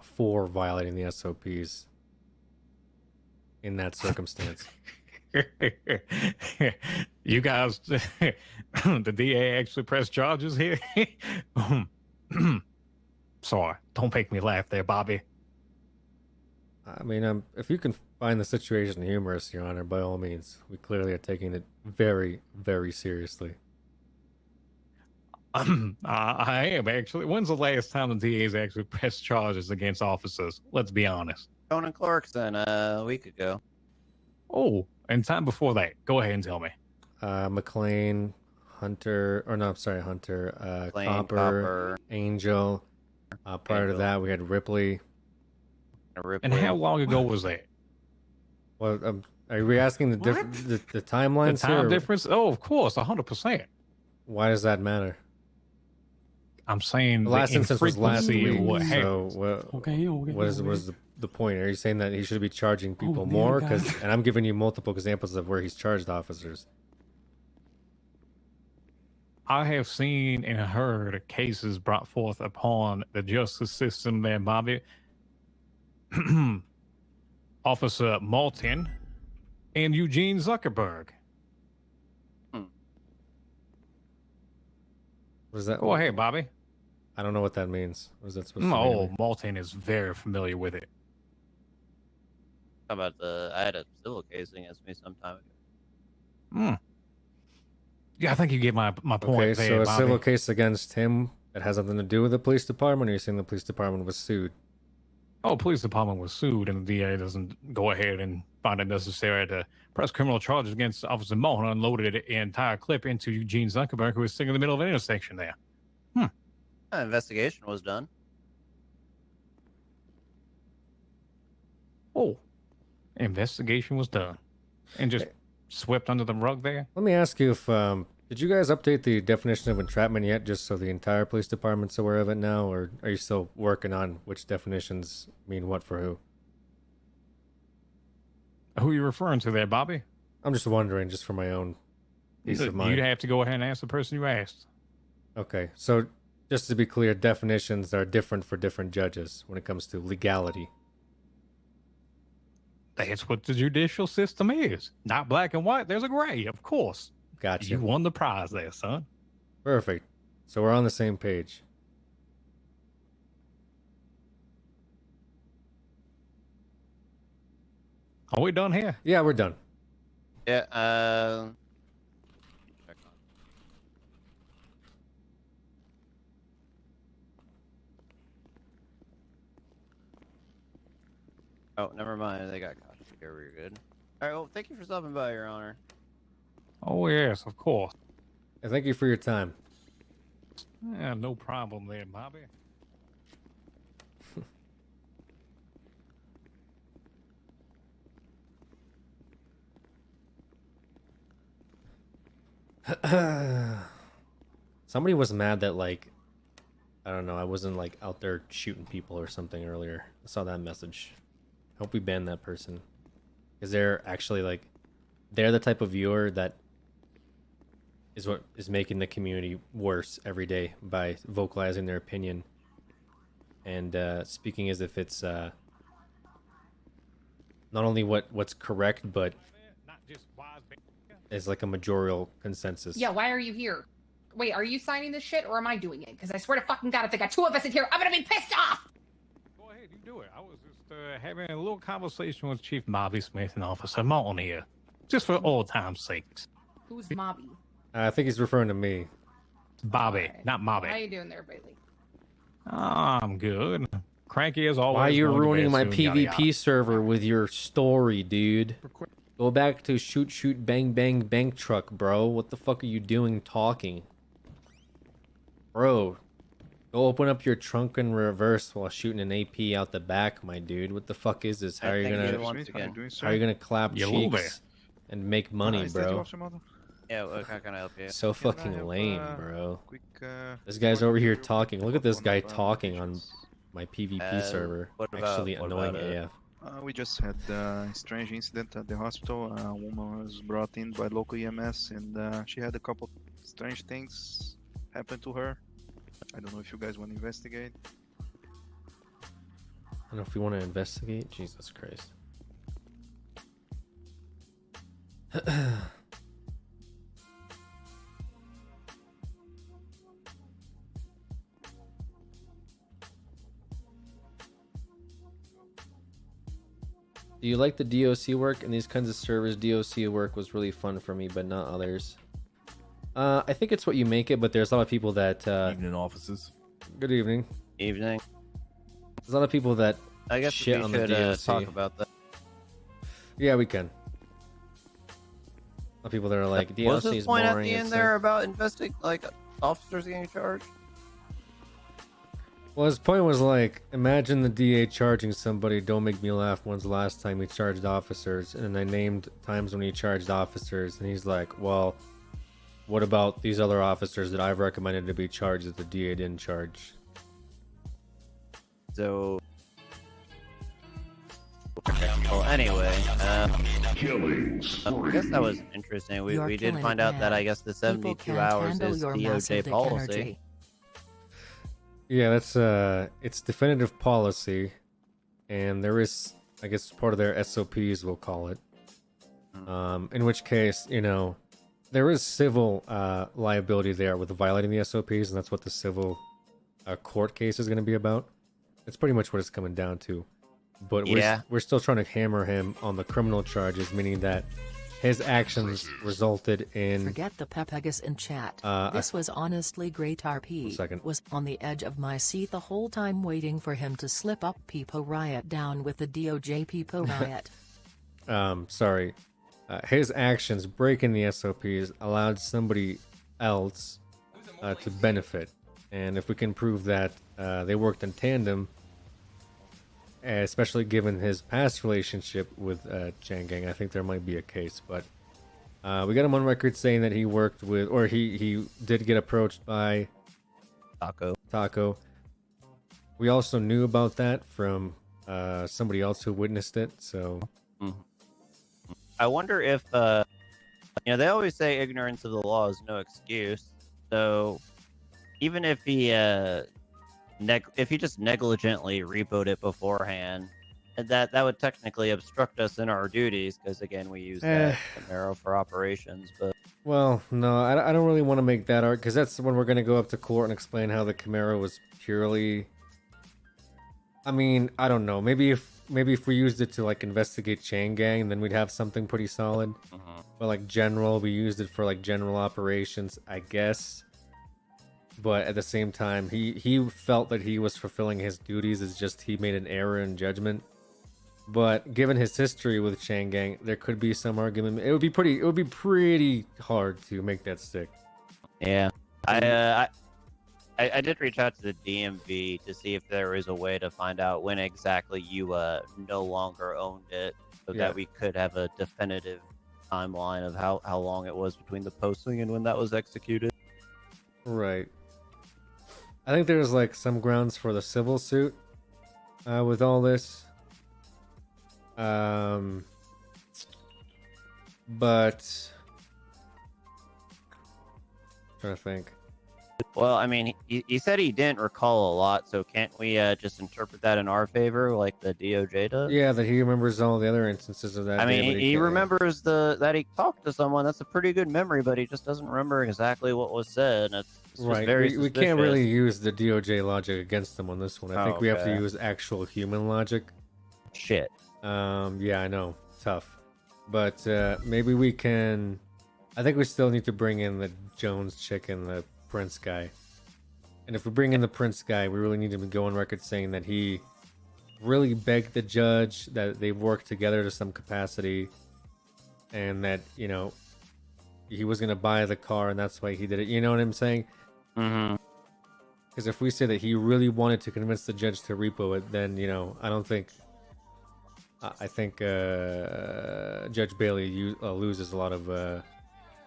for violating the SOPs in that circumstance. You guys, the DA actually pressed charges here? Sorry, don't make me laugh there, Bobby. I mean, if you can find the situation humorous, Your Honor, by all means. We clearly are taking it very, very seriously. I am actually. When's the last time the DA's actually pressed charges against officers? Let's be honest. Conan Clarkson, a week ago. Oh, and time before that. Go ahead and tell me. McLean, Hunter, or no, I'm sorry, Hunter, McLean, Copper, Angel. Prior to that, we had Ripley. And how long ago was that? Well, are we asking the timelines The time here? difference? Oh, of course, 100%. Why does that matter? I'm saying The last instance was last infrequency week. of what So happened. what is the point? Are you saying that he should be charging people more? And I'm giving you multiple examples of where he's charged officers. I have seen and heard cases brought forth upon the justice system there, Bobby. Officer Maltin and Eugene Zuckerberg. What is that? Go ahead, Bobby. I don't know what that means. What is that supposed to Oh, mean? Maltin is very familiar with it. How about I had a civil case against me some time ago. Yeah, I think you get my point Okay, there, so a Bobby. civil case against him that has nothing to do with the police department, or you're saying the police department was sued? Oh, police department was sued, and the DA doesn't go ahead and find it necessary to press criminal charges against Officer Mohn, unloaded an entire clip into Eugene Zuckerberg, who was sitting in the middle of an intersection there. An investigation was done. Oh, investigation was done, and just swept under the rug there. Let me ask you if did you guys update the definition of entrapment yet, just so the entire police department's aware of it now, or are you still working on which definitions mean what for who? Who are you referring to there, Bobby? I'm just wondering, just for my own peace of mind. You'd have to go ahead and ask the person you asked. Okay, so just to be clear, definitions are different for different judges when it comes to legality. That's what the judicial system is. Not black and white. There's a gray, of course. Gotcha. You won the prize there, son. Perfect. So we're on the same page. Are we done here? Yeah, we're done. Yeah, check on. Oh, never mind. They got caught. Here, we're good. All right. Well, thank you for stopping by, Your Honor. Oh, yes, of course. And thank you for your time. Yeah, no problem there, Bobby. Somebody was mad that, like, I don't know. I wasn't like out there shooting people or something earlier. I saw that message. Hope we ban that person. Is they're actually like, they're the type of viewer that is what is making the community worse every day by vocalizing their opinion and speaking as if it's not only what's correct, but is like a majorial consensus. Yeah, why are you here? Wait, are you signing this shit or am I doing it? Because I swear to fucking God, if they got two of us in here, I'm gonna be pissed off! Go ahead, you do it. I was just having a little conversation with Chief Bobby Smith and Officer Martin here. Just for old time's sakes. Who's Mobby? I think he's referring to me. Bobby, not How Mobby. you doing there, Bailey? I'm good. Cranky as always. Why are you going to ruining bed my soon, yada, PvP yada. server with your story, dude? Go back to shoot, shoot, bang, bang, bank truck, bro. What the fuck are you doing talking? Bro, go open up your trunk in reverse while shooting an AP out the back, my dude. What the fuck is this? How are you gonna clap cheeks and make money, bro? Yeah, how can I help you? So fucking lame, bro. This guy's over here talking. Look at this guy talking on my PvP server. Actually annoying AF. We just had a strange incident at the hospital. A woman was brought in by local EMS and she had a couple strange things happen to her. I don't know if you guys want to investigate. I don't know if we want to investigate. Jesus Christ. Do you like the DOC work? In these kinds of servers, DOC work was really fun for me, but not others. I think it's what you make it, but there's a lot of people that... Evening offices. Good evening. Evening. There's a lot of people that I guess shit we on should the DOC. talk about that. Yeah, we can. A lot of people that are like, DOC Was is this point boring. at the end there about like officers getting charged? Well, his point was like, imagine the DA charging somebody, don't make me laugh, when's the last time he charged officers? And then I named times when he charged officers, and he's like, well, what about these other officers that I've recommended to be charged that the DA didn't charge? So... Well, anyway, I guess that was interesting. We did find out that I guess the 72 hours is DOJ policy. Yeah, that's it's definitive policy, and there is, I guess, part of their SOPs, we'll call it. In which case, you know, there is civil liability there with violating the SOPs, and that's what the civil court case is going to be about. It's pretty much what it's coming down to. But we're still trying to hammer him on the criminal charges, meaning that his actions resulted in... Forget the Pepegus in chat. This was honestly great. RP was on the edge of my seat the whole time waiting for him to slip up. Peepo Riot down with the DOJ Peepo Riot. Sorry. His actions breaking the SOPs allowed somebody else to benefit. And if we can prove that they worked in tandem, especially given his past relationship with Changang, I think there might be a case. But we got him on record saying that he worked with, or he did get approached by Taco. We also knew about that from somebody else who witnessed it. So I wonder if you know, they always say ignorance of the law is no excuse. So even if he if he just negligently repoed it beforehand, that would technically obstruct us in our duties, because again, we use that Camaro for operations. But well, no, I don't really want to make that argument, because that's when we're going to go up to court and explain how the Camaro was purely... I mean, I don't know. Maybe if we used it to like investigate Chain Gang, then we'd have something pretty solid. But like general, we used it for like general operations, I guess. But at the same time, he felt that he was fulfilling his duties. It's just he made an error in judgment. But given his history with Chain Gang, there could be some argument. It would be pretty hard to make that stick. Yeah, I did reach out to the DMV to see if there was a way to find out when exactly you no longer owned it, so that we could have a definitive timeline of how long it was between the posting and when that was executed. Right. I think there's like some grounds for the civil suit with all this. But I'm trying to think. Well, I mean, he said he didn't recall a lot, so can't we just interpret that in our favor, like the DOJ does? Yeah, that he remembers all the other instances of that. I day, mean, but he can't- remembers that he talked to someone. That's a pretty good memory, but he just doesn't remember exactly what was said. It's just Right, very we can't suspicious. really use the DOJ logic against them on this one. I think we have to Okay. use actual human logic. Shit. Yeah, I know, tough, but maybe we can. I think we still need to bring in the Jones chick and the Prince guy. And if we bring in the Prince guy, we really need to go on record saying that he really begged the judge, that they've worked together to some capacity, and that, you know, he was going to buy the car and that's why he did it. You know what I'm saying? Mm-hmm. Because if we say that he really wanted to convince the judge to repo it, then, you know, I don't think... I think Judge Bailey loses a lot of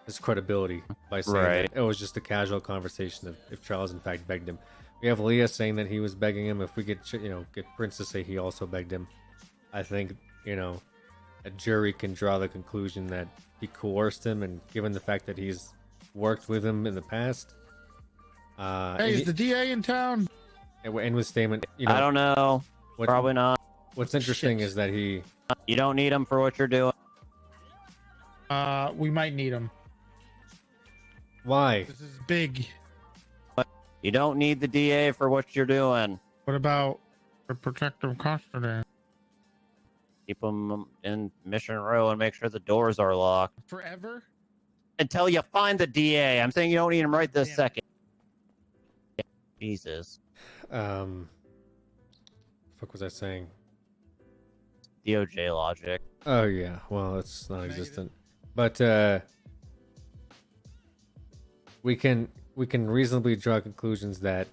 his credibility by saying Right. that it was just a casual conversation if Charles in fact begged him. We have Leah saying that he was begging him. If we get Prince to say he also begged him, I think, you know, a jury can draw the conclusion that he coerced him, and given the fact that he's worked with him in the past. Hey, is the DA in town? And with statement, you know, I don't know. Probably not. What's interesting is that you don't need him for what you're doing. We might need him. Why? This is big. You don't need the DA for what you're doing. What about for protective custody? Keep him in Mission Row and make sure the doors are locked. Forever? Until you find the DA. I'm saying you don't need him right this second. Jesus. Fuck was I saying? DOJ logic. Oh yeah, well it's non-existent, but we can reasonably draw conclusions that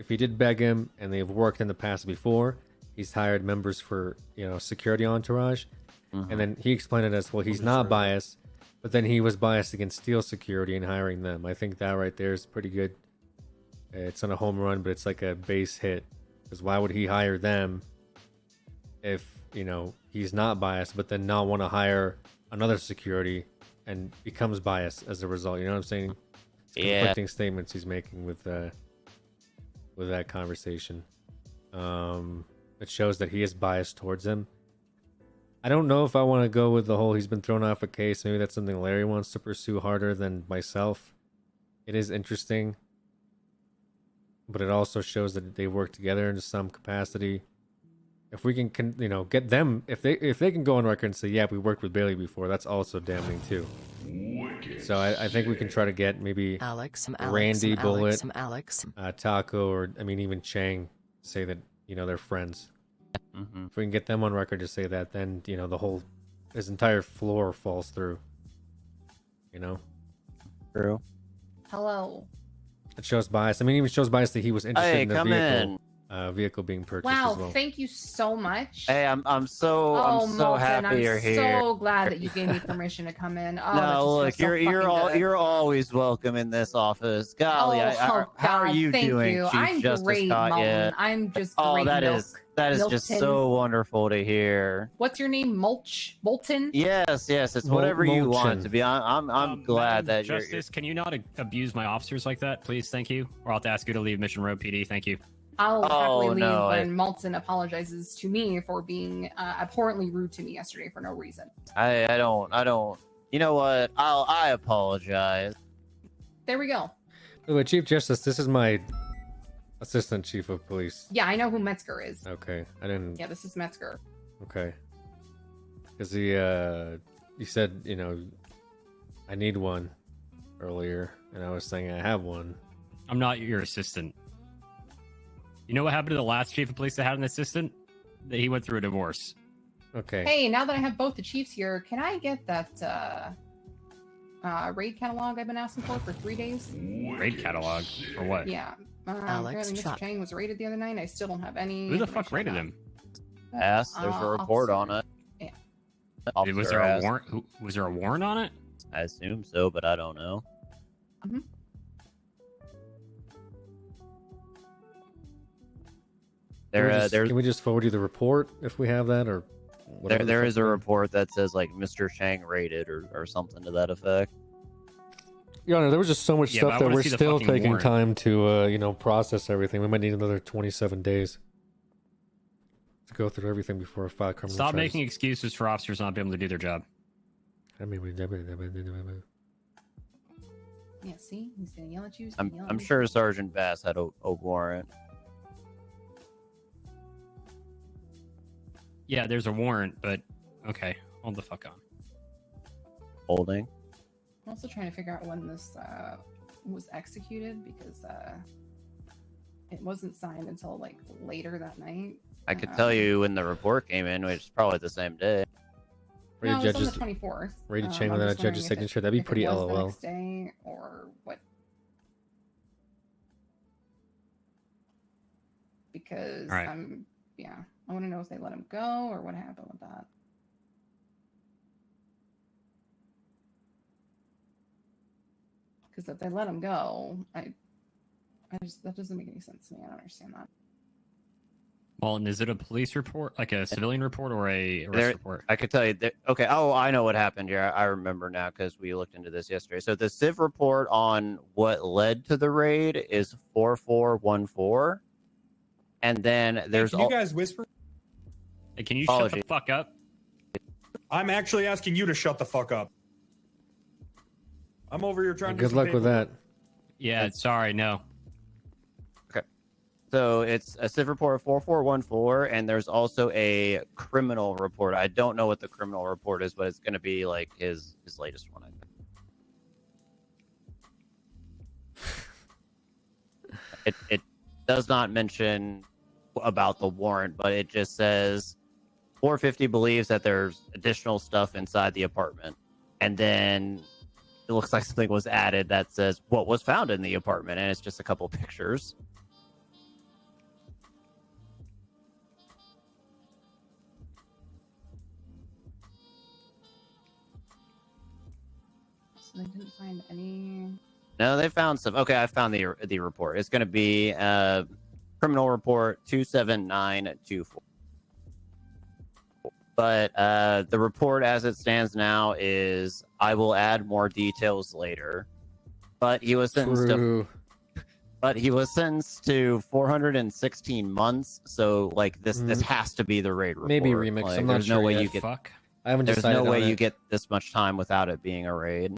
if he did beg him and they've worked in the past before, he's hired members for, you know, security entourage, and then he explained it as, well, he's not biased, but then he was biased against Steel Security and hiring them. I think that right there is pretty good. It's not a home run, but it's like a base hit, because why would he hire them if, you know, he's not biased, but then not want to hire another security and becomes biased as a result? You know what I'm saying? It's conflicting statements he's making with that conversation. It shows that he is biased towards him. I don't know if I want to go with the whole he's been thrown off a case. Maybe that's something Larry wants to pursue harder than myself. It is interesting, but it also shows that they work together in some capacity. If we can, you know, get them, if they can go on record and say, yeah, we worked with Bailey before, that's also damning too. So I think we can try to get maybe Randy, Bullet, Taco, or I mean even Chang say that, you know, they're friends. If we can get them on record to say that, then, you know, his entire floor falls through. You know. True. Hello. It shows bias. I mean, it even shows bias that he was interested Hey, in the come vehicle. in. Vehicle being purchased Wow, as well. thank you so much. Hey, I'm so Malton, happy you're here. I'm so glad that you gave me permission to come in. Oh, that just No, feels look, so you're fucking good. you're always welcome in this office. Golly, how are God, you thank doing, you. Chief I'm Justice great, Katya? Malton. I'm just Oh, great. that is just Milton. so wonderful to hear. What's your name? Molten? Yes, it's whatever you want to be. I'm glad that you're. Justice, can you not abuse my officers like that, please? Thank you. Or I'll have to ask you to leave Mission Road PD. Thank you. I'll happily leave no, when Malton apologizes to me for being abhorrently rude to me yesterday for no reason. I don't. You know what? I apologize. There we go. By the way, Chief Justice, this is my assistant chief of police. Yeah, I know who Metzger is. Okay, I didn't. Yeah, this is Metzger. Okay. Because he said, you know, I need one earlier, and I was saying I have one. I'm not your assistant. You know what happened to the last chief of police that had an assistant? That he went through a divorce. Okay. Hey, now that I have both the chiefs here, can I get that raid catalog I've been asking for 3 days? Raid catalog? For what? Yeah. Alex apparently Mr. Chuck. Chang was raided the other night. I still don't have any. Who the fuck raided him? There's a report on it. Yeah. Was there a warrant? Was there a warrant on it? I assume so, but I don't know. Can we just forward you the report if we have that, or whatever? There is a report that says like Mr. Chang raided or something to that effect. Your Honor, there was just so much Yeah, but stuff I that wanna we're see the still fucking taking warrant. time to process everything. We might need another 27 days to go through everything before a file criminal Stop charges. making excuses for officers not being able to do their job. Yeah, see? He's gonna yell at you. He's gonna yell at I'm me. sure Sergeant Bass had a warrant. Yeah, there's a warrant, but okay, hold the fuck on. Holding. I'm also trying to figure out when this was executed because it wasn't signed until like later that night. I could tell you when the report came in, which is probably the same day. No, it was on the 24th. Rated chain I'm without a just wondering judge's if signature. That'd be if it pretty was the LOL. next day or what? Because All right. I want to know if they let him go or what happened with that. Because if they let him go, that doesn't make any sense to me. I don't understand that. Well, and is it a police report, like a civilian report, or a arrest report? I could tell you. Okay. Oh, I know what happened here. I remember now because we looked into this yesterday. So the civ report on what led to the raid is 4414, and then there's Can you guys whisper? Hey, can you shut the fuck up? I'm actually asking you to shut the fuck up. I'm over here trying to. do Good some luck with paperwork. that. Yeah, sorry, no. Okay. So it's a civ report 4414, and there's also a criminal report. I don't know what the criminal report is, but it's going to be like his latest one, I think. It does not mention about the warrant, but it just says 450 believes that there's additional stuff inside the apartment, and then it looks like something was added that says what was found in the apartment, and it's just a couple pictures. So they didn't find any. No, they found some. Okay, I found the report. It's going to be criminal report 27924. But the report as it stands now is I will add more details later. But he was sentenced True. to 416 months. So like this has to be the raid report. Maybe remix. Like, I'm not there's sure no way yet. you get. Fuck. I haven't There's decided no way on you it. get this much time without it being a raid.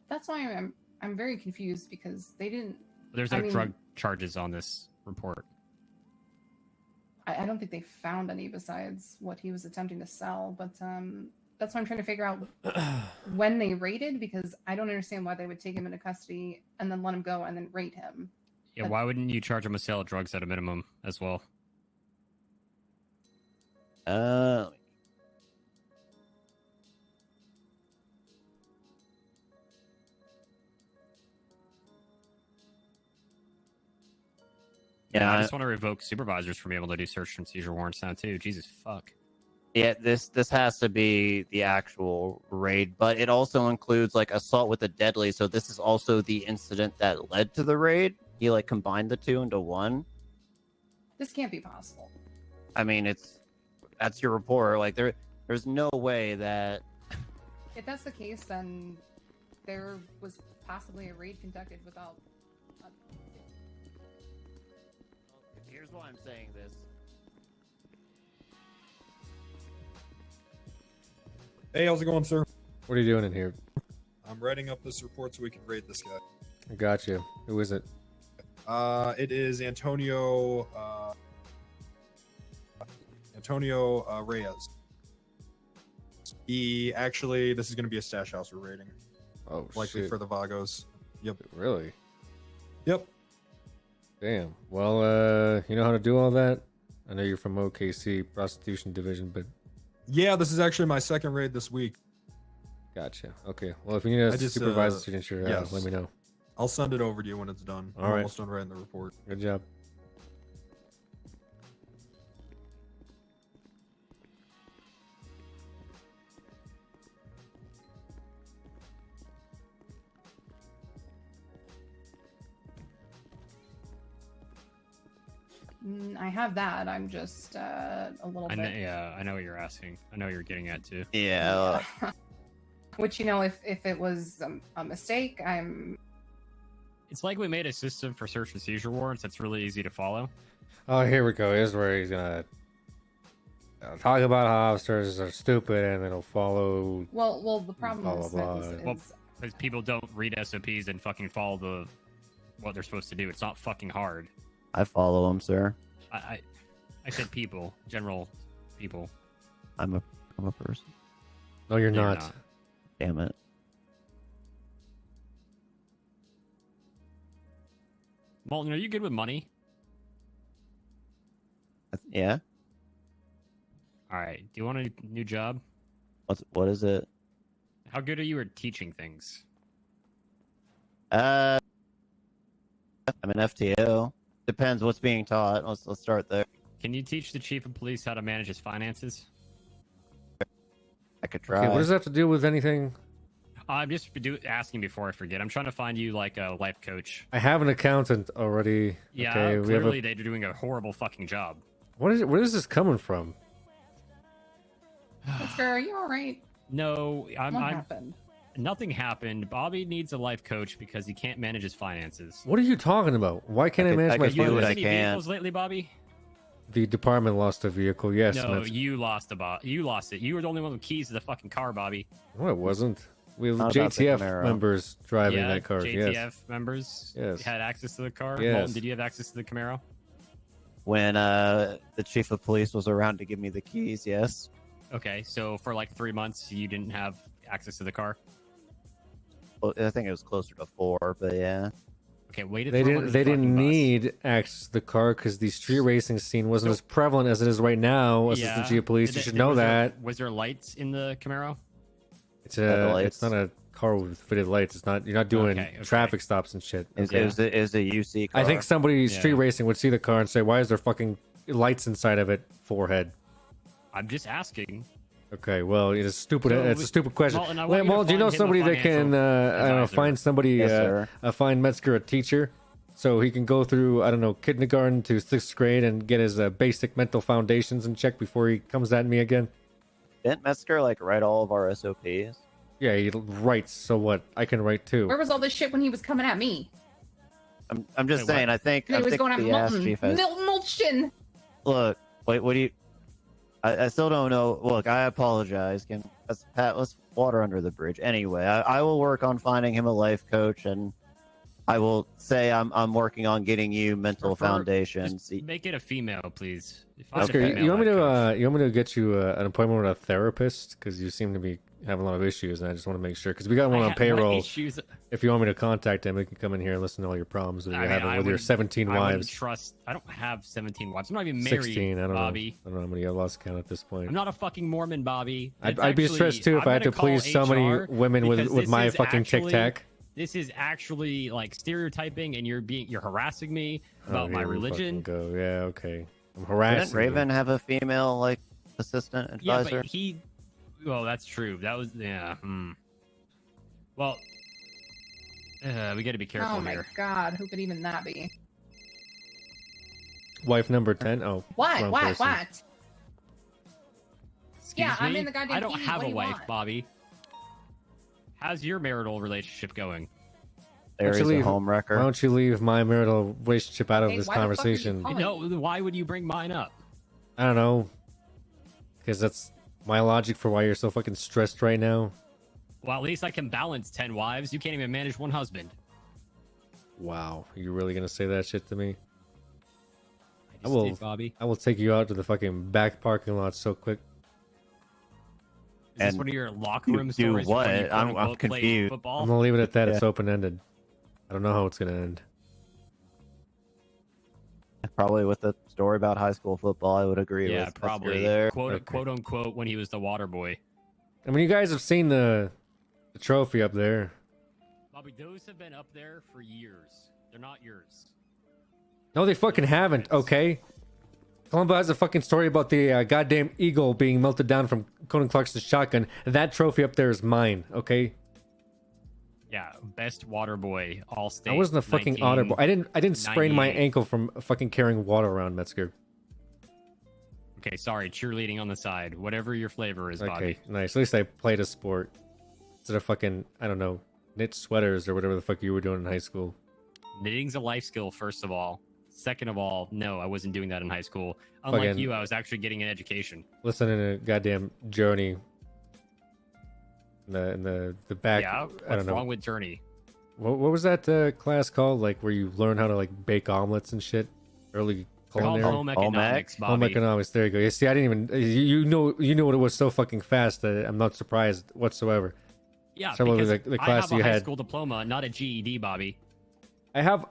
That's why I'm very confused because they didn't. There's I no mean, drug charges on this report. I don't think they found any besides what he was attempting to sell, but that's why I'm trying to figure out when they raided because I don't understand why they would take him into custody and then let him go and then raid him. Yeah, why wouldn't you charge him with sale of drugs at a minimum as well? Yeah, I just want to revoke supervisors from being able to do search and seizure warrants now too. Jesus fuck. Yeah, this has to be the actual raid, but it also includes like assault with a deadly. So this is also the incident that led to the raid. He like combined the two into one. This can't be possible. I mean, that's your report. Like there's no way that. If that's the case, then there was possibly a raid conducted without. Here's why I'm saying this. Hey, how's it going, sir? What are you doing in here? I'm writing up this report so we can raid this guy. I got you. Who is it? It is Antonio Reyes. He actually, this is going to be a stash house we're raiding. Oh, likely shit. for the Vagos. Yep. Really? Yep. Damn. Well, you know how to do all that? I know you're from OKC Prostitution Division, but Yeah, this is actually my second raid this week. gotcha. Okay. Well, if you need a supervisor signature, yes. let me know. I'll send it over to you when it's done. All I'm right. almost done writing the report. Good job. I have that. I'm just a little bit. Yeah, I know what you're asking. I know what you're getting at too. Yeah. Which, if it was a mistake, I'm. It's like we made a system for search and seizure warrants that's really easy to follow. Oh, here we go. Here's where he's gonna talk about how officers are stupid, and then he'll follow. Well, the problem blah, is, blah, Smith, blah. is Because people don't read SOPs and fucking follow what they're supposed to do. It's not fucking hard. I follow him, sir. I said people, general people. I'm a person. No, you're No, you're not. not. Damn it. Molten, are you good with money? Yeah. All right. Do you want a new job? What is it? How good are you at teaching things? I'm an FTO. Depends what's being taught. Let's start there. Can you teach the chief of police how to manage his finances? I could try. Okay, what does that have to do with anything? I'm just asking before I forget. I'm trying to find you like a life coach. I have an accountant already. Yeah, okay, we have clearly a... they're doing a horrible fucking job. What is it? Where is this coming from? Oscar, are you all right? No, What happened? Nothing happened. Bobby needs a life coach because he can't manage his finances. What are you talking about? Why can't I manage my Have you finances? lost any vehicles lately, Bobby? The department lost a vehicle. Yes. No, that's- you lost You lost it. You were the only one with keys to the fucking car, Bobby. No, it wasn't. We have Not about the JTF Camaro. members driving Yeah, that car. JTF Yes. members Yes. had access to the car. Yes. Molten, did you have access to the Camaro? When the chief of police was around to give me the keys, yes. Okay, so for like 3 months, you didn't have access to the car. Well, I think it was closer to 4, but yeah. Okay, wait. They didn't need access to the car because the street racing scene wasn't as prevalent as it is right now. Assistant Chief of Police, you should know that. Was there lights in the Camaro? It's not a car with fitted lights. It's not. You're not doing Okay. traffic stops and shit. It was a UC car. I think somebody street Yeah. racing would see the car and say, "Why is there fucking lights inside of it?" Forehead. I'm just asking. Okay, well, it's stupid. So it's a stupid question. Molten, I want you to Well, do you know find him a somebody that can, financial I don't know, advisor. find somebody, Yes, sir. find Metzger a teacher, so he can go through, I don't know, kindergarten to 6th grade and get his basic mental foundations in check before he comes at me again? Didn't Metzger write all of our SOPs? Yeah, he writes. So what? I can write too. Where was all this shit when he was coming at me? I'm just saying. I think He was going at the ass Milton. chief has. Milton Mulchin. Look, wait. What do you? I still don't know. Look, I apologize. Let's water under the bridge. Anyway, I will work on finding him a life coach, and I will say I'm working on getting you mental foundations. Just make it a female, please. Find a Oscar, female you want me life coach. to you want me to get you an appointment with a therapist because you seem to be having a lot of issues, and I just want to make sure because we got one on What payroll. issues? If you want me to contact him, he can come in here and listen to all your problems that you're I mean, having I with your wouldn't- 17 I wouldn't wives. trust. I don't have 17 wives. I'm not even married, 16. I don't Bobby. know. I don't know how many. I lost count at this point. I'm not a fucking Mormon, Bobby. I'd be stressed too if I had to please so many women with because my this is fucking tic actually- tac. This is actually like stereotyping, and you're harassing me Oh, about my here we religion. fucking Go. Yeah. Okay. I'm Didn't harassing. you. Raven have a female assistant Yeah, advisor? but well, that's true. That was Well, we got to be careful Oh my here. god, who could even that be? Wife number 10. Oh. What? wrong What? person. What? Yeah, Excuse I'm me? in the goddamn I don't TV. have What a do you wife, want? Bobby. How's your marital relationship going? There's a home wrecker. Why don't you leave my marital relationship out of Hey, this why the fuck are you conversation? calling? No, why would you bring mine up? I don't know. Because that's my logic for why you're so fucking stressed right now. Well, at least I can balance 10 wives. You can't even manage one husband. Wow. Are you really going to say that shit to me? I just will, did, Bobby. I will take you out to the fucking back parking lot so quick. Is this And one of your locker room do stories? before what? you, I'm quote-unquote, played confused. Football? I'm going to leave it at that. Yeah. It's open-ended. I don't know how it's going to end. Probably with the story about high school football, I would agree Yeah, with Metzger probably. there. Quote unquote when he was the water boy. I mean, you guys have seen the trophy up there. Bobby, those have been up there for years. They're not yours. No, they fucking haven't, okay? Columbo has a fucking story about the goddamn eagle being melted down from Conan Clarkson's shotgun. And that trophy up there is mine, okay? Yeah, best water boy, all state. I wasn't a fucking otter boy. I didn't sprain my ankle from fucking carrying water around, Metzger. Okay, sorry, cheerleading on the side. Whatever your flavor is, Okay, Bobby. nice. At least I played a sport instead of fucking, I don't know, knit sweaters or whatever the fuck you were doing in high school. Knitting's a life skill, first of all. Second of all, no, I wasn't doing that in high school. Unlike Fucking- you, I was actually getting an education. Listening to goddamn Journey. In the back. Yeah, I what's don't know. wrong with Journey? What was that class called? Like where you learn how to like bake omelets and shit? Early Called culinary. home economics, Bobby. Home economics. There you go. You see, I didn't even. You know what it was so fucking fast that I'm not surprised whatsoever. Yeah, Similarly, because the class I have you a high had. school diploma, not a GED, Bobby. I have.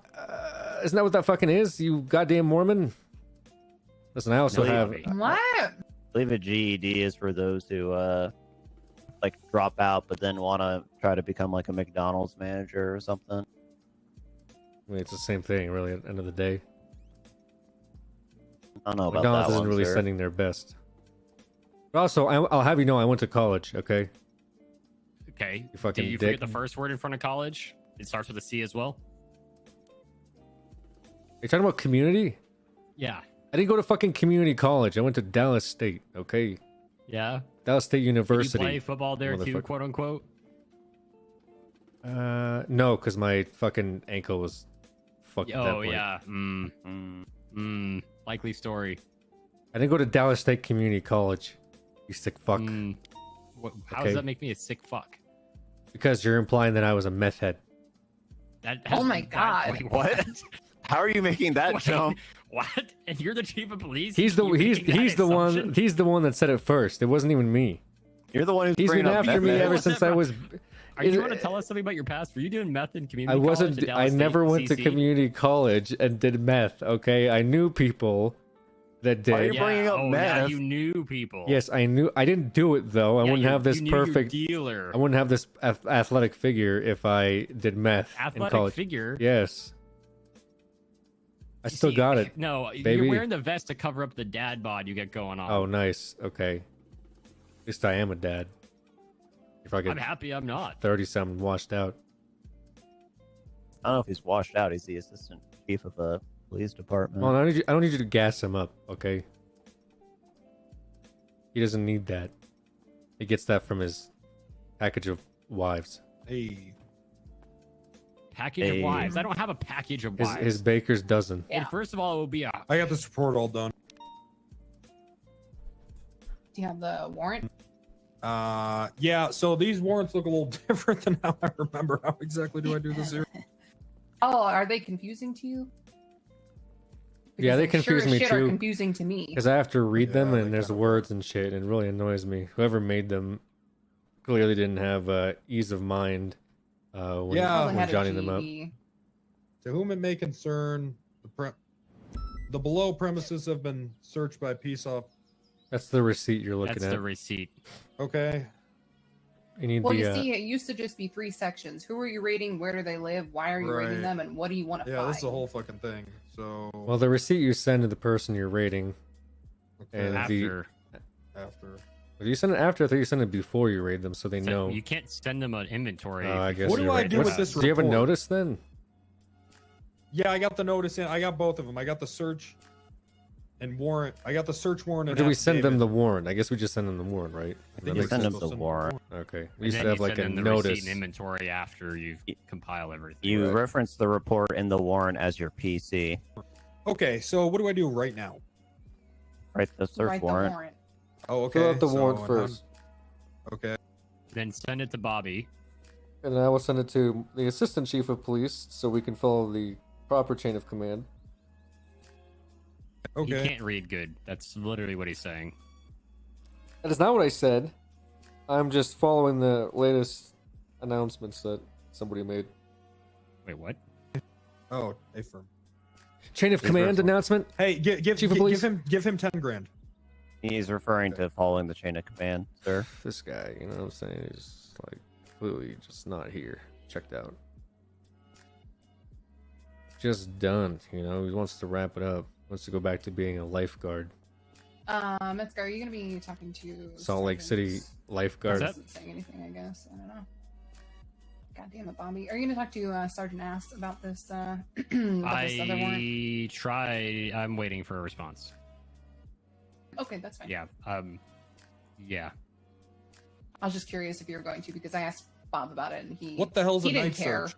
Isn't that what that fucking is? You goddamn Mormon. Listen, I also have. What? I believe a GED is for those who like drop out but then want to try to become like a McDonald's manager or something. I mean, it's the same thing, really. At the end of the day, I don't know about McDonald's that isn't one, really sir. sending their best. But also, I'll have you know, I went to college. Okay. Okay. You fucking Did you dick. forget the first word in front of college? It starts with a C as well. Are you talking about community? Yeah. I didn't go to fucking community college. I went to Dallas State. Okay. Yeah. Dallas State Did you University. play football there too, motherfucker. quote unquote? No, because my fucking ankle was fucked at that Oh point. yeah. Likely story. I didn't go to Dallas State Community College. You sick fuck. How Okay. does that make me a sick fuck? Because you're implying that I was a meth head. That Oh my God. Wait, What? How are you making that Wait, jump? What? And you're the chief of police? He's the You're making that assumption? he's the one that said it first. It wasn't even me. You're the one who's He's been bringing up after meth me heads. ever since I was. Are you want to tell us something about your past? Were you doing meth in community I college wasn't. at Dallas I State never went to CC? community college and did meth. Okay, I knew people that did. Why are you bringing up Yeah, meth? you knew people. Yes, I knew. I didn't do it though. I Yeah, wouldn't you- have this you knew your perfect dealer. I wouldn't have this athletic figure if I did meth in Athletic college. figure? Yes. I still See, got it. No, baby. you're wearing the vest to cover up the dad bod you get going on. Oh, nice. Okay. At least I am a dad. If I I'm get happy I'm not. 30-something washed out. I don't know if he's washed out. He's the assistant chief of a police department. Well, I don't need you to gas him up, okay? He doesn't need that. He gets that from his package of wives. Hey. Package of wives. I don't have a package of wives. His baker's dozen. And first of all, it will be a. I got this report all done. Do you have the warrant? Yeah, so these warrants look a little different than how I remember. How exactly do I do this here? Oh, are they confusing to you? Yeah, they Because confuse sure as me shit are too. confusing to me. Because I have to read them and there's words and shit, and it really annoys me. Whoever made them clearly didn't have ease of mind when, Yeah. when jotting them up. To whom it may concern, the below premises have been searched by peace off. That's the receipt you're looking That's at. the receipt. Okay. You need Well, the. you see, it used to just be 3 sections. Who are you rating? Where do they live? Why are you rating Right. them? And what do you want to Yeah, find? this is the whole fucking thing. So. Well, the receipt you send to the person you're rating, and After. After. Do you send it after? I thought you send it before you raid them, so they So know. you can't send them an inventory. Oh, I guess What do you're I right. do with What's- this Do you have a report? notice then? Yeah, I got the notice in. I got both of them. I got the search and warrant. I got the search warrant. Or And do we send them affidavit. the warrant? I guess we just send them the warrant, right? I think That you makes send sense. them the warrant. Okay. And We used then to have you like a send them the notice. receipt and inventory after you compile everything. You reference the report in the warrant as your PC. Okay, so what do I do right now? Right, the search Write warrant. the warrant. Oh, okay. Fill out the so warrant I'm first. Okay. Then send it to Bobby. And I will send it to the assistant chief of police so we can follow the proper chain of command. He can't read good. That's literally what he's saying. That is not what I said. I'm just following the latest announcements that somebody made. Wait, what? Oh, a firm. Chain of command announcement. Hey, give Chief of police. give him 10 grand. He's referring to following the chain of command, sir. This guy, you know what I'm saying? He's like completely just not here. Checked out. Just done, you know. He wants to wrap it up. Wants to go back to being a lifeguard. Metzger, are you going to be talking to Salt Lake City servants? lifeguard. Isn't saying anything, I guess. I don't know. God damn it, Bobby. Are you gonna talk to Sergeant Ass about this? About this other warrant? I'm waiting for a response. Okay, that's fine. Yeah. Yeah. I was just curious if you were going to because I asked Bob about it and he. What the hell's he a didn't night care. search?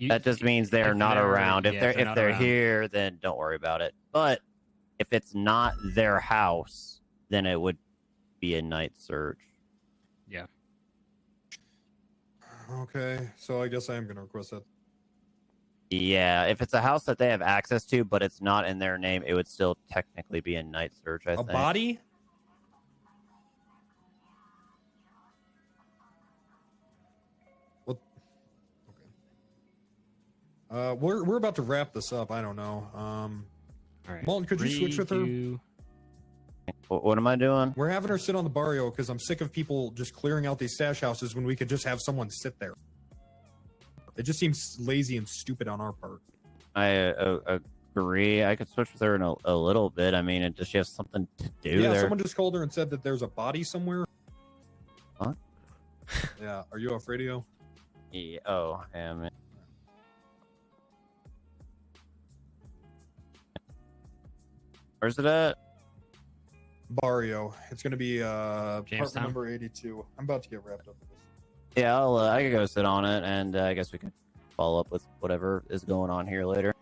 That just means they're not around. If they're not they're around. here, then don't worry about it. But if it's not their house, then it would be a night search. Yeah. Okay, so I guess I am gonna request that. Yeah, if it's a house that they have access to, but it's not in their name, it would still technically be a night search. I think. A body? What? Okay. We're about to wrap this up. I don't know. All right. Malton, could you switch with her? What am I doing? We're having her sit on the barrio because I'm sick of people just clearing out these stash houses when we could just have someone sit there. It just seems lazy and stupid on our part. I agree. I could switch with her in a little bit. I mean, does she have something to do Yeah, there? someone just called her and said that there's a body somewhere. What? Yeah, are you off radio? Yeah. Oh, yeah, man. Where's it at? Barrio. It's going to be apartment Jamestown? number 82. I'm about to get wrapped up with this. Yeah, I could go sit on it, and I guess we could follow up with whatever is going on here later.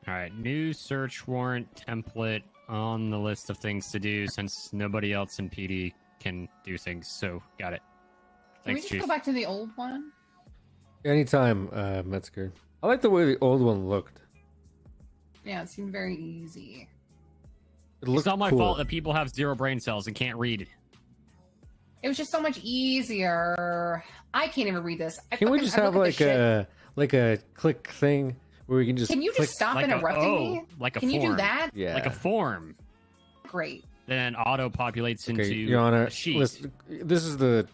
All right. New search warrant template on the list of things to do since nobody else in PD can do things. So got it. Can we Thanks, just Chief. go back to the old one? Anytime, Metzger. I like the way the old one looked. Yeah, it seemed very easy. It looked It's not my cool. fault that people have 0 brain cells and can't read. It was just so much easier. I can't even read this. Can we just have like a click thing where we can just Can you click? just stop interrupting me? Like a Can form. you do that? Yeah. Like a form. Great. Then auto populates into Okay, Your Honor, a sheet. listen, this is the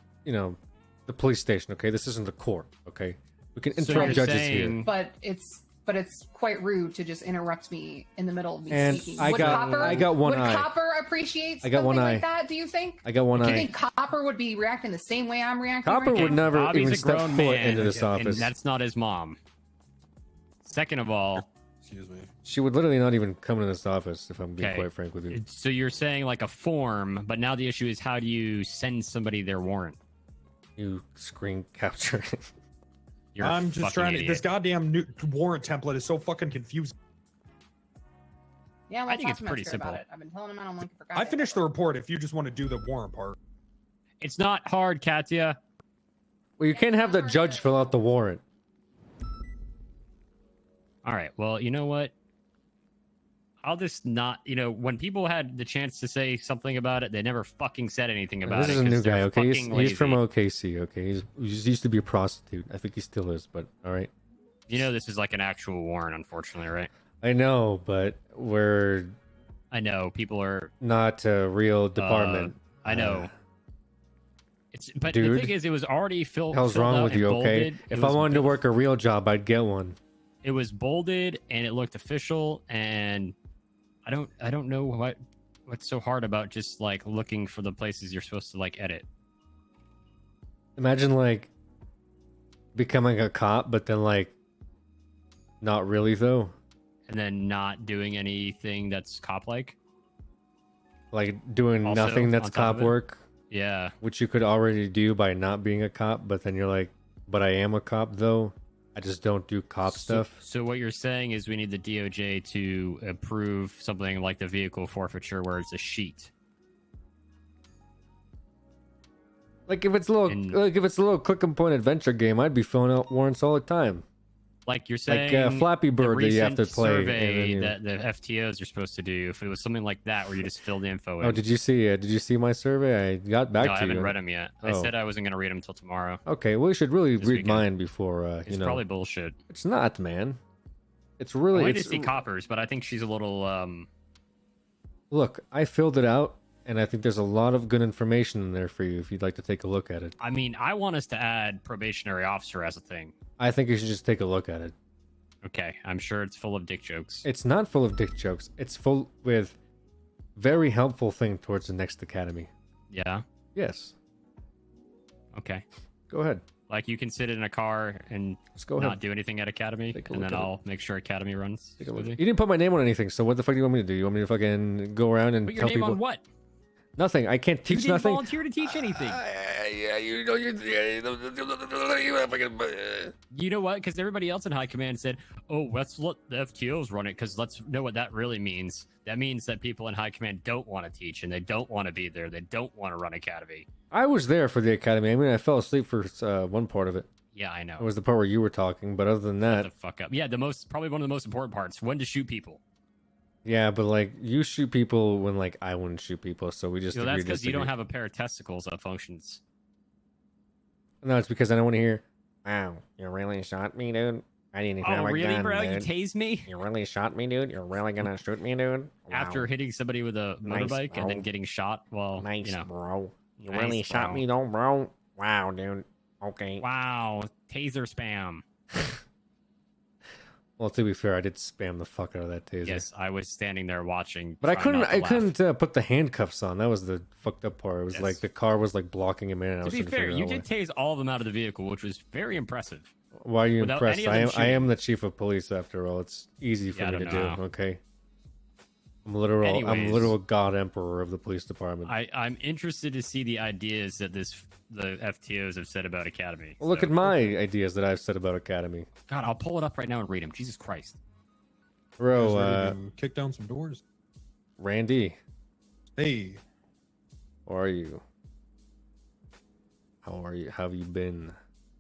the police station. Okay, this isn't the court. Okay, we can interrupt judges here. But it's quite rude to just interrupt me in the middle of me And speaking. I got one would eye. Copper appreciate I got something one eye. like that? Do you think? I got one Do you eye. think Copper would be reacting the same way I'm reacting? Copper right would now? never Bobby's even a step grown foot man, into this office. and that's not his mom. Second of all, excuse me. She would literally not even come into this office, if I'm being Okay. quite frank with you. So you're saying like a form, but now the issue is how do you send somebody their warrant? You screen capture. You're a I'm just fucking trying to. idiot. This goddamn new warrant template is so fucking confusing. Yeah, well, I think talk it's to pretty Metzger about simple. it. I've been telling him I don't like it for I finished the report. If you just want to do the warrant part. It's not hard, Katya. Well, you can't have the judge fill out the warrant. All right. Well, you know what? I'll just not. When people had the chance to say something about it, they never fucking said anything about This it. is a 'cause new they're guy, okay? He's, fucking he's from lazy. OKC, okay? He used to be a prostitute. I think he still is, but all right. This is like an actual warrant, unfortunately, right? I know, but we're I know people are. not a real department. I know. But dude, the thing is, it was already filled. Hell's filled wrong out with and you, okay? bolded. If I wanted to work a real job, I'd get one. It was bolded and it looked official, and I don't know what's so hard about just like looking for the places you're supposed to like edit. Imagine like becoming a cop, but then like not really though. And then not doing anything that's cop like. Like doing Also, nothing that's on top cop of it? work. Yeah. Which you could already do by not being a cop, but then you're like, but I am a cop though. I just don't do cop stuff. So what you're saying is we need the DOJ to approve something like the vehicle forfeiture where it's a sheet. Like if it's a little click and point adventure game, I'd be filling out warrants all the time. Like you're Like, saying, Flappy Bird the that you have to recent play, and survey then you- that the FTOs are supposed to do. If it was something like that where you just filled the info in. Oh, did you see my survey? I got back No, to I haven't you. read them yet. I Oh. said I wasn't going to read them until tomorrow. Okay, well you should really This read weekend. mine before It's probably bullshit. It's not, man. It's I really wanted to it's, see coppers, but I think she's a little. Look, I filled it out and I think there's a lot of good information in there for you if you'd like to take a look at it. I mean, I want us to add probationary officer as a thing. I think you should just take a look at it. Okay, I'm sure it's full of dick jokes. It's not full of dick jokes. It's full with very helpful thing towards the next academy. Yeah. Yes. Okay. Go ahead. Like you can sit in a car and go not ahead. do anything at Academy, Take a and look then at it. I'll make sure Academy runs. Take a look. You smoothly. didn't put my name on anything, so what the fuck do you want me to do? You want me to fucking go around and Put your tell name people on what? nothing? I can't You teach didn't nothing. volunteer to teach anything. Yeah, you know You know what? Because everybody else in high command said, "Oh, let's let the FTOs run it because let's know what that really means." That means that people in high command don't want to teach and they don't want to be there. They don't want to run Academy. I was there for the academy. I mean, I fell asleep for one part of it. Yeah, I know. It was the part where you were talking, but other than Shut that, the fuck up. Yeah, probably one of the most important parts. When to shoot people. yeah. But like, you shoot people when like I wouldn't shoot people, so we just You know, that's agreed to because you don't disagree. have a pair of testicles that functions. No, it's because I don't want to hear. Wow, you really shot me, dude. I didn't even have Oh, a really, gun, bro? You dude. tased me? You really shot me, dude. You're really gonna shoot me, dude. Wow. After hitting somebody with a Nice, motorbike and then bro. getting shot? Well, Nice, you know. bro. You Nice, really shot bro. me, though, bro. Wow, dude. Okay. Wow, taser spam. Well, to be fair, I did spam the fuck out of that taser. Yes, I was standing there watching. But I trying not to laugh. couldn't put the handcuffs on. That was the fucked up part. It was Yes. like the car was like blocking him in. And I To was be trying fair, figure you out did tase all of them out of the vehicle, which was very impressive. why are you without impressed? any of I them am shooting. the chief of police after all. It's easy for Yeah, I me to don't do. know. Okay. I'm literal Anyways. god emperor of the police department. I'm interested to see the ideas that the FTOs have said about Academy. Well, look So- at my ideas that I've said about Academy. God, I'll pull it up right now and read them. Jesus Christ. Bro, You guys ready to kick down some doors. Randy. Hey. How are you? How are you? How have you been?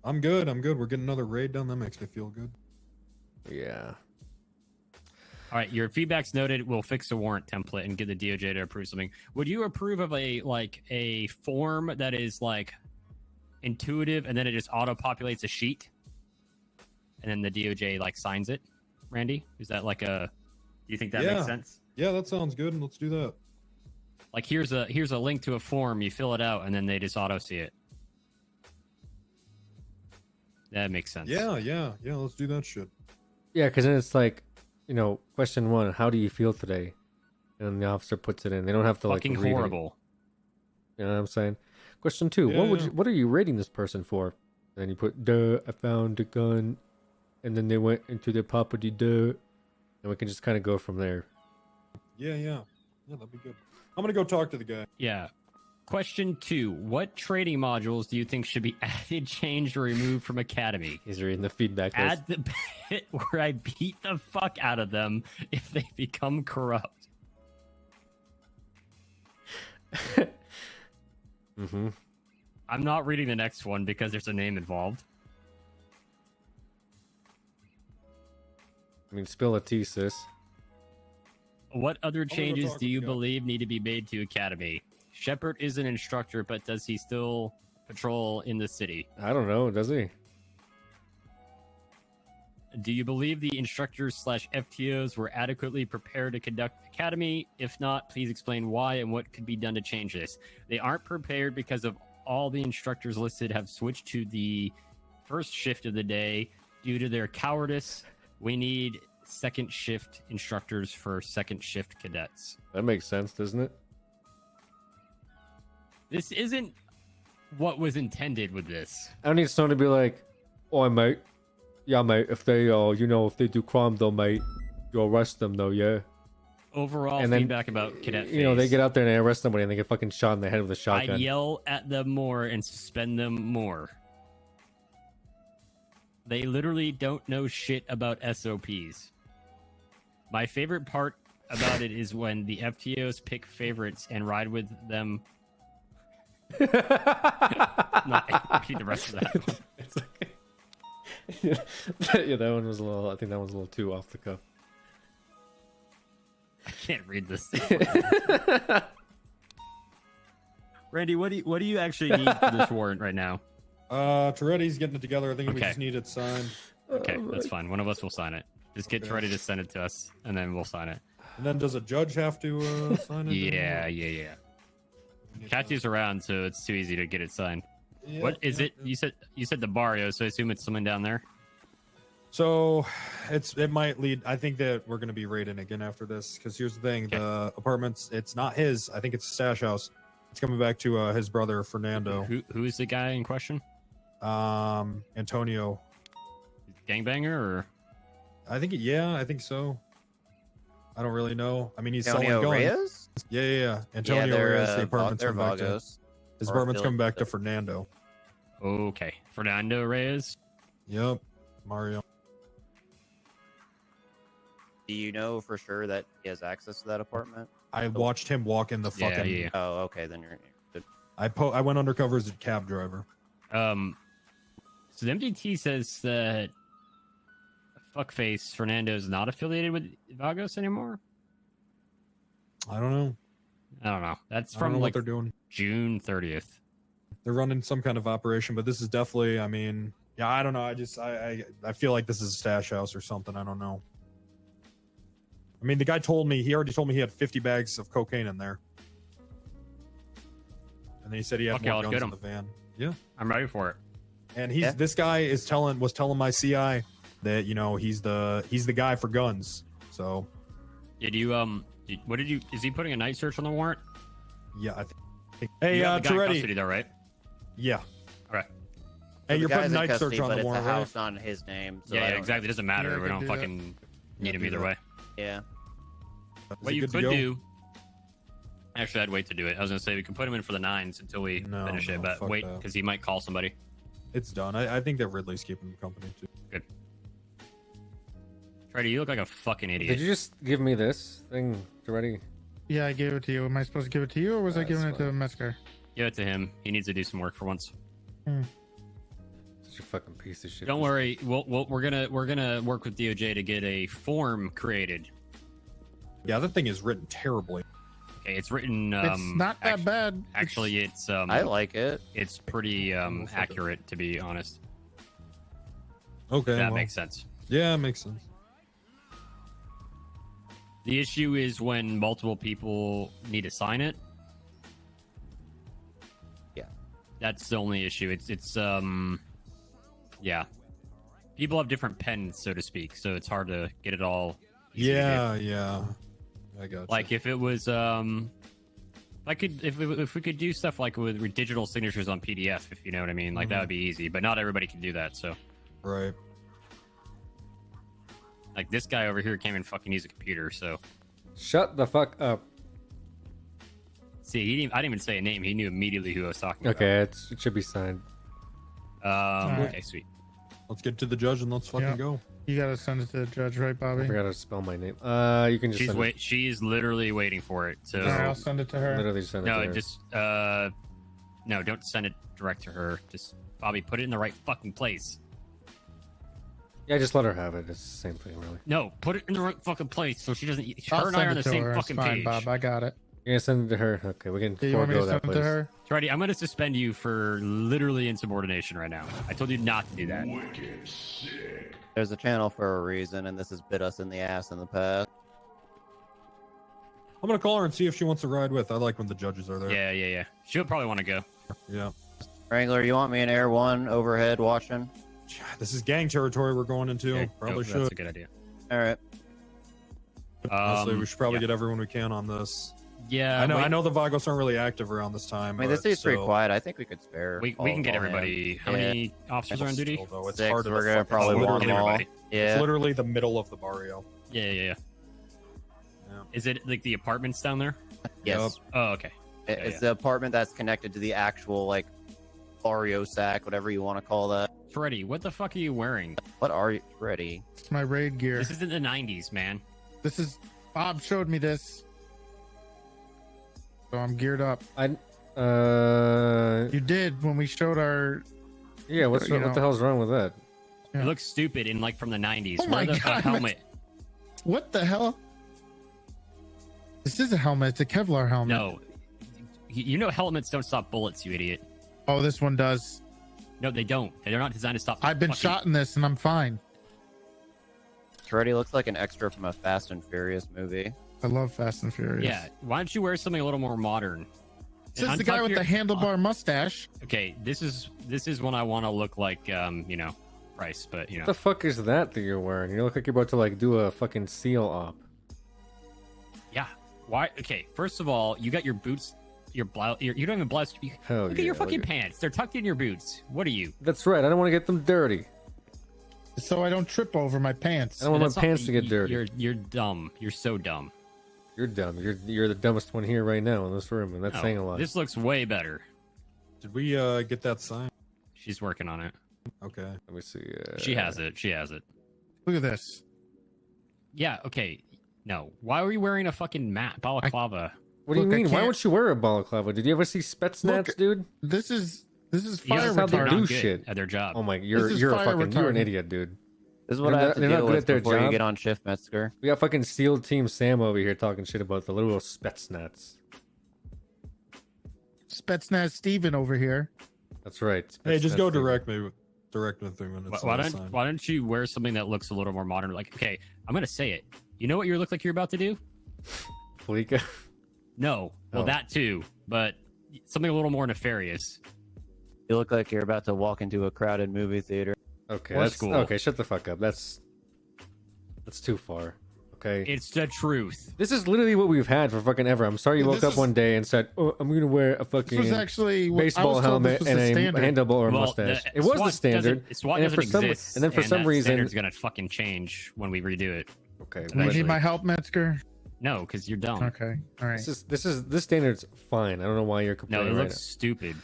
I'm good. We're getting another raid done. That makes me feel good. Yeah. All right, your feedback's noted. We'll fix the warrant template and get the DOJ to approve something. Would you approve of a form that is like intuitive and then it just auto populates a sheet, and then the DOJ like signs it? Randy, is that like a? Do you think that makes sense? Yeah, that sounds good. Let's do that. Like here's a link to a form. You fill it out, and then they just auto see it. That makes sense. Yeah. Let's do that shit. Yeah, because then it's like, question 1, how do you feel today? And the officer puts it in. They don't have to Fucking like read it. horrible. You know what I'm saying? Question 2, Yeah, what are you rating this person for? And then you put, duh, I found a gun, and then they went into the property, duh, and we can just kind of go from there. Yeah, that'd be good. I'm gonna go talk to the guy. Yeah. Question 2. What trading modules do you think should be added, changed, or removed from Academy? He's reading the feedback list. Add the bit where I beat the fuck out of them if they become corrupt. Mm-hmm. I'm not reading the next one because there's a name involved. I mean, spill a tea, sis. What other go changes talk do with you the guy. believe need to be made to Academy? Shepard is an instructor, but does he still patrol in the city? I don't know, does he? Do you believe the instructors/FTOs were adequately prepared to conduct Academy? If not, please explain why and what could be done to change this. They aren't prepared because of all the instructors listed have switched to the first shift of the day due to their cowardice. We need second shift instructors for second shift cadets. That makes sense, doesn't it? This isn't what was intended with this. I need someone to be like, "Oh, mate, yeah, mate. If they, if they do crime, though, mate, you arrest them, though, yeah." Overall And then, feedback about cadet phase. they get out there and they arrest somebody and they get fucking shot in the head with a shotgun. I'd yell at them more and suspend them more. They literally don't know shit about SOPs. My favorite part about it is when the FTOs pick favorites and ride with them. No, repeat the rest of that. It's okay. Yeah, that one was a little. I think that one's a little too off the cuff. I can't read this. Randy, what do you actually need for this warrant right now? Toretti's getting it together. I think we Okay. just need it signed. Okay, that's fine. One of us will sign it. Just get ready to send it to us, and then we'll sign it. And then does a judge have to sign it? Yeah. Katya's around, so it's too easy to get it signed. Yeah, What is it? You said the barrio, so I assume it's someone down there. So it might lead. I think that we're going to be raiding again after this because here's the thing: the apartments. It's not his. I think it's a stash house. It's coming back to his brother Fernando. Who is the guy in question? Antonio. Gangbanger or? I think I think so. I don't really know. I mean, he's Antonio selling guns. Reyes? Yeah. Antonio they're, Reyes. The Va- apartment's they're coming back to Vagos. his Or apartment's coming back to Philly. Fernando. Okay, Fernando Reyes. Yep, Mario. Do you know for sure that he has access to that apartment? I watched him walk in the fucking. Yeah. Oh, okay, then you're good. I went undercover as a cab driver. So the MDT says that fuckface Fernando is not affiliated with Vagos anymore. I don't know. That's I don't from know what like they're doing. June 30th. They're running some kind of operation, but this is definitely. I mean, yeah, I don't know. I feel like this is a stash house or something. I don't know. I mean, the guy told me he already told me he had 50 bags of cocaine in there, and then he said he had Okay, more let's guns get in him. the van. Yeah, I'm ready for it. and this guy was telling my CI that he's the guy for guns. So Did you is he putting a night search on the warrant? yeah, I think. Hey, You got the guy in Toretti. custody though, right? Yeah. All right. Hey, The you're guy's putting in night custody, search on but the it's warrant, a right? house on his name. So Yeah, I don't- exactly. It doesn't matter. Yeah, I we can don't do that. fucking Yeah, need him do either that. way. Yeah. Is What he you good to could go? do. Actually, I'd wait to do it. I was gonna say we can put him in for the 9s until we finish it, but fuck wait that. because he might call somebody. It's done. I think that Ridley's keeping him company too. Good. Freddy, you look like a fucking idiot. Did you just give me this thing already? Yeah, I gave it to you. Am I supposed to give it to you, or was I giving it to Metzger? Give it to him. He needs to do some work for once. Such a fucking piece of shit. Don't worry. We're gonna work with DOJ to get a form created. Yeah, that thing is written terribly. Okay, it's written. It's not that bad. Actually, it's. I like it. It's pretty accurate, to be honest. Okay, That well, makes sense. Yeah, it makes sense. The issue is when multiple people need to sign it. Yeah. That's the only issue. It's yeah. People have different pens, so to speak, so it's hard to get it all. easy to do. Yeah. I got you. Like if it was if we could do stuff like with digital signatures on PDF, if you know what I mean, like that would be easy, but not everybody can do that, so. Right. Like this guy over here can't even fucking use a computer, so. Shut the fuck up. See, I didn't even say a name. He knew immediately who I was talking about. Okay, it should be signed. Okay, sweet. Let's get to the judge and let's fucking Yeah. go. You gotta send it to the judge, right, Bobby? I forgot how to spell my name. You can just. She's literally waiting for it. So All right, I'll send it to her. Literally send it no, to her. just no, don't send it direct to her. Just Bobby, put it in the right fucking place. Yeah, just let her have it. It's the same thing, really. No, put it in the right fucking place so she doesn't. I'll Her and I send are on it the to same her. It's fucking fine, page. Bob. I got it. You're gonna send it to her? Okay, we can Yeah, you want me forego to that, send it to please. her? Freddy, I'm gonna suspend you for literally insubordination right now. I told you not to do that. There's a channel for a reason, and this has bit us in the ass in the past. I'm gonna call her and see if she wants to ride with. I like when the judges are there. Yeah. She'll probably want to go. Yeah. Wrangler, you want me in Air 1 overhead watching? This is gang territory we're going into. Okay, Probably no, should. That's a good idea. All right. Honestly, we should probably yeah. get everyone we can on this. Yeah, I know the Vagos aren't really active around this time. I mean, this but is pretty still. quiet. I think we could spare. We all- can get all everybody. hands. How many officers are on duty? Still, though, it's 6. hard to We're gonna fucking- probably it's want Get them all. everybody. Yeah. It's literally the middle of the barrio. Yeah. Yeah. Is it like the apartments down there? Yes. Oh, okay. It's the apartment that's connected to the actual like barrio sack, whatever you want to call that. Freddy, what the fuck are you wearing? What are you, Freddy? It's my raid gear. This isn't the 90s, man. This is Bob showed me this, so I'm geared up. You did when we showed our. Yeah, what the hell's wrong with that? It looks stupid in like from the 90s. Oh my Wear the God, helmet. What the hell? This is a helmet. It's a Kevlar helmet. No. You know helmets don't stop bullets, you idiot. Oh, this one does. No, they don't. They're not designed to stop. I've been fucking- shot in this and I'm fine. Freddy looks like an extra from a Fast and Furious movie. I love Fast and Furious. Yeah. Why don't you wear something a little more modern? This is On the top guy of with your- the handlebar mustache. Okay, this is when I want to look like Price, but What the fuck is that you're wearing? You look like you're about to like do a fucking seal op. Yeah. Why? Okay. First of all, you got your boots your blouse. You don't even blouse. Hell Look at your yeah, fucking look pants. They're tucked in your boots. What are you? That's right. I don't want to get them dirty. So I don't trip over my pants. I don't want That's my not- pants to get dirty. You're dumb. You're so dumb. You're dumb. You're the dumbest one here right now in this room, and that's No, saying a lot. This looks way better. Did we get that sign? She's working on it. Okay. Let me see. She has it. She has it. Look at this. Yeah. Okay. No. Why are you wearing a fucking balaclava? What do you Look, I mean? Why can't- would you wear a balaclava? Did you ever see Spetsnaz, Look, dude? This is Yeah, fire that's how they they're retardant. do not good shit. at their job. Oh my, This you're is a fire fucking you're an retardant. idiot, dude. This is what They're I have not- to they're not deal good with at their before you job. get on shift, Metzger. We got fucking SEAL Team Sam over here talking shit about the little Spetsnaz. Spetsnaz Steven over here. That's right. Hey, just Spetsnaz go Steven. direct me with 3 minutes. Why don't you wear something that looks a little more modern? Like, okay, I'm gonna say it. You know what you look like you're about to do? Fleeka. No. Well, Oh. that too, but something a little more nefarious. You look like you're about to walk into a crowded movie theater. Okay, Or that's school. okay. Shut the fuck up. That's too far. Okay. It's the truth. This is literally what we've had for fucking ever. I'm sorry you woke This up is- one day and said, "Oh, I'm gonna wear a fucking This was actually I baseball was told this helmet was and the a standard. handlebar or Well, mustache." the It was the SWAT standard. SWAT and doesn't for some, exist, and then for some that reason, standard's gonna fucking change when we redo it. okay. Do you need my help, Metzger? No, because you're dumb. Okay. All right. This standard's fine. I don't know why you're No, complaining. it right looks stupid. now.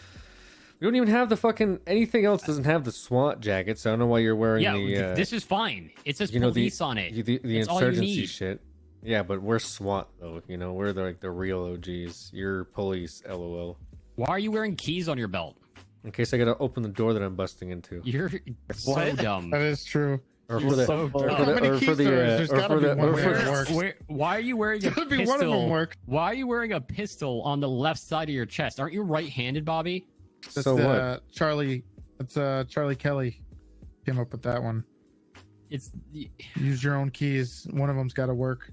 We don't even have the fucking anything else. Doesn't have the SWAT jacket, so I don't know why you're wearing Yeah, the. this is fine. It says you know, police on it. The That's all you insurgency need. shit. Yeah, but we're SWAT though. You know, we're the real OGs. You're police. LOL. Why are you wearing keys on your belt? In case I gotta open the door that I'm busting into. You're so dumb. That is true. Or You're for the, so or dumb. for the, How many or for keys the, there is? There's or gotta for be the, one or way for it the, works. Why are you wearing a Could be pistol? one of them work. Why are you wearing a pistol on the left side of your chest? Aren't you right-handed, Bobby? That's, So what? Charlie. That's Charlie Kelly came up with that one. It's Use your own keys. One of them's got to work.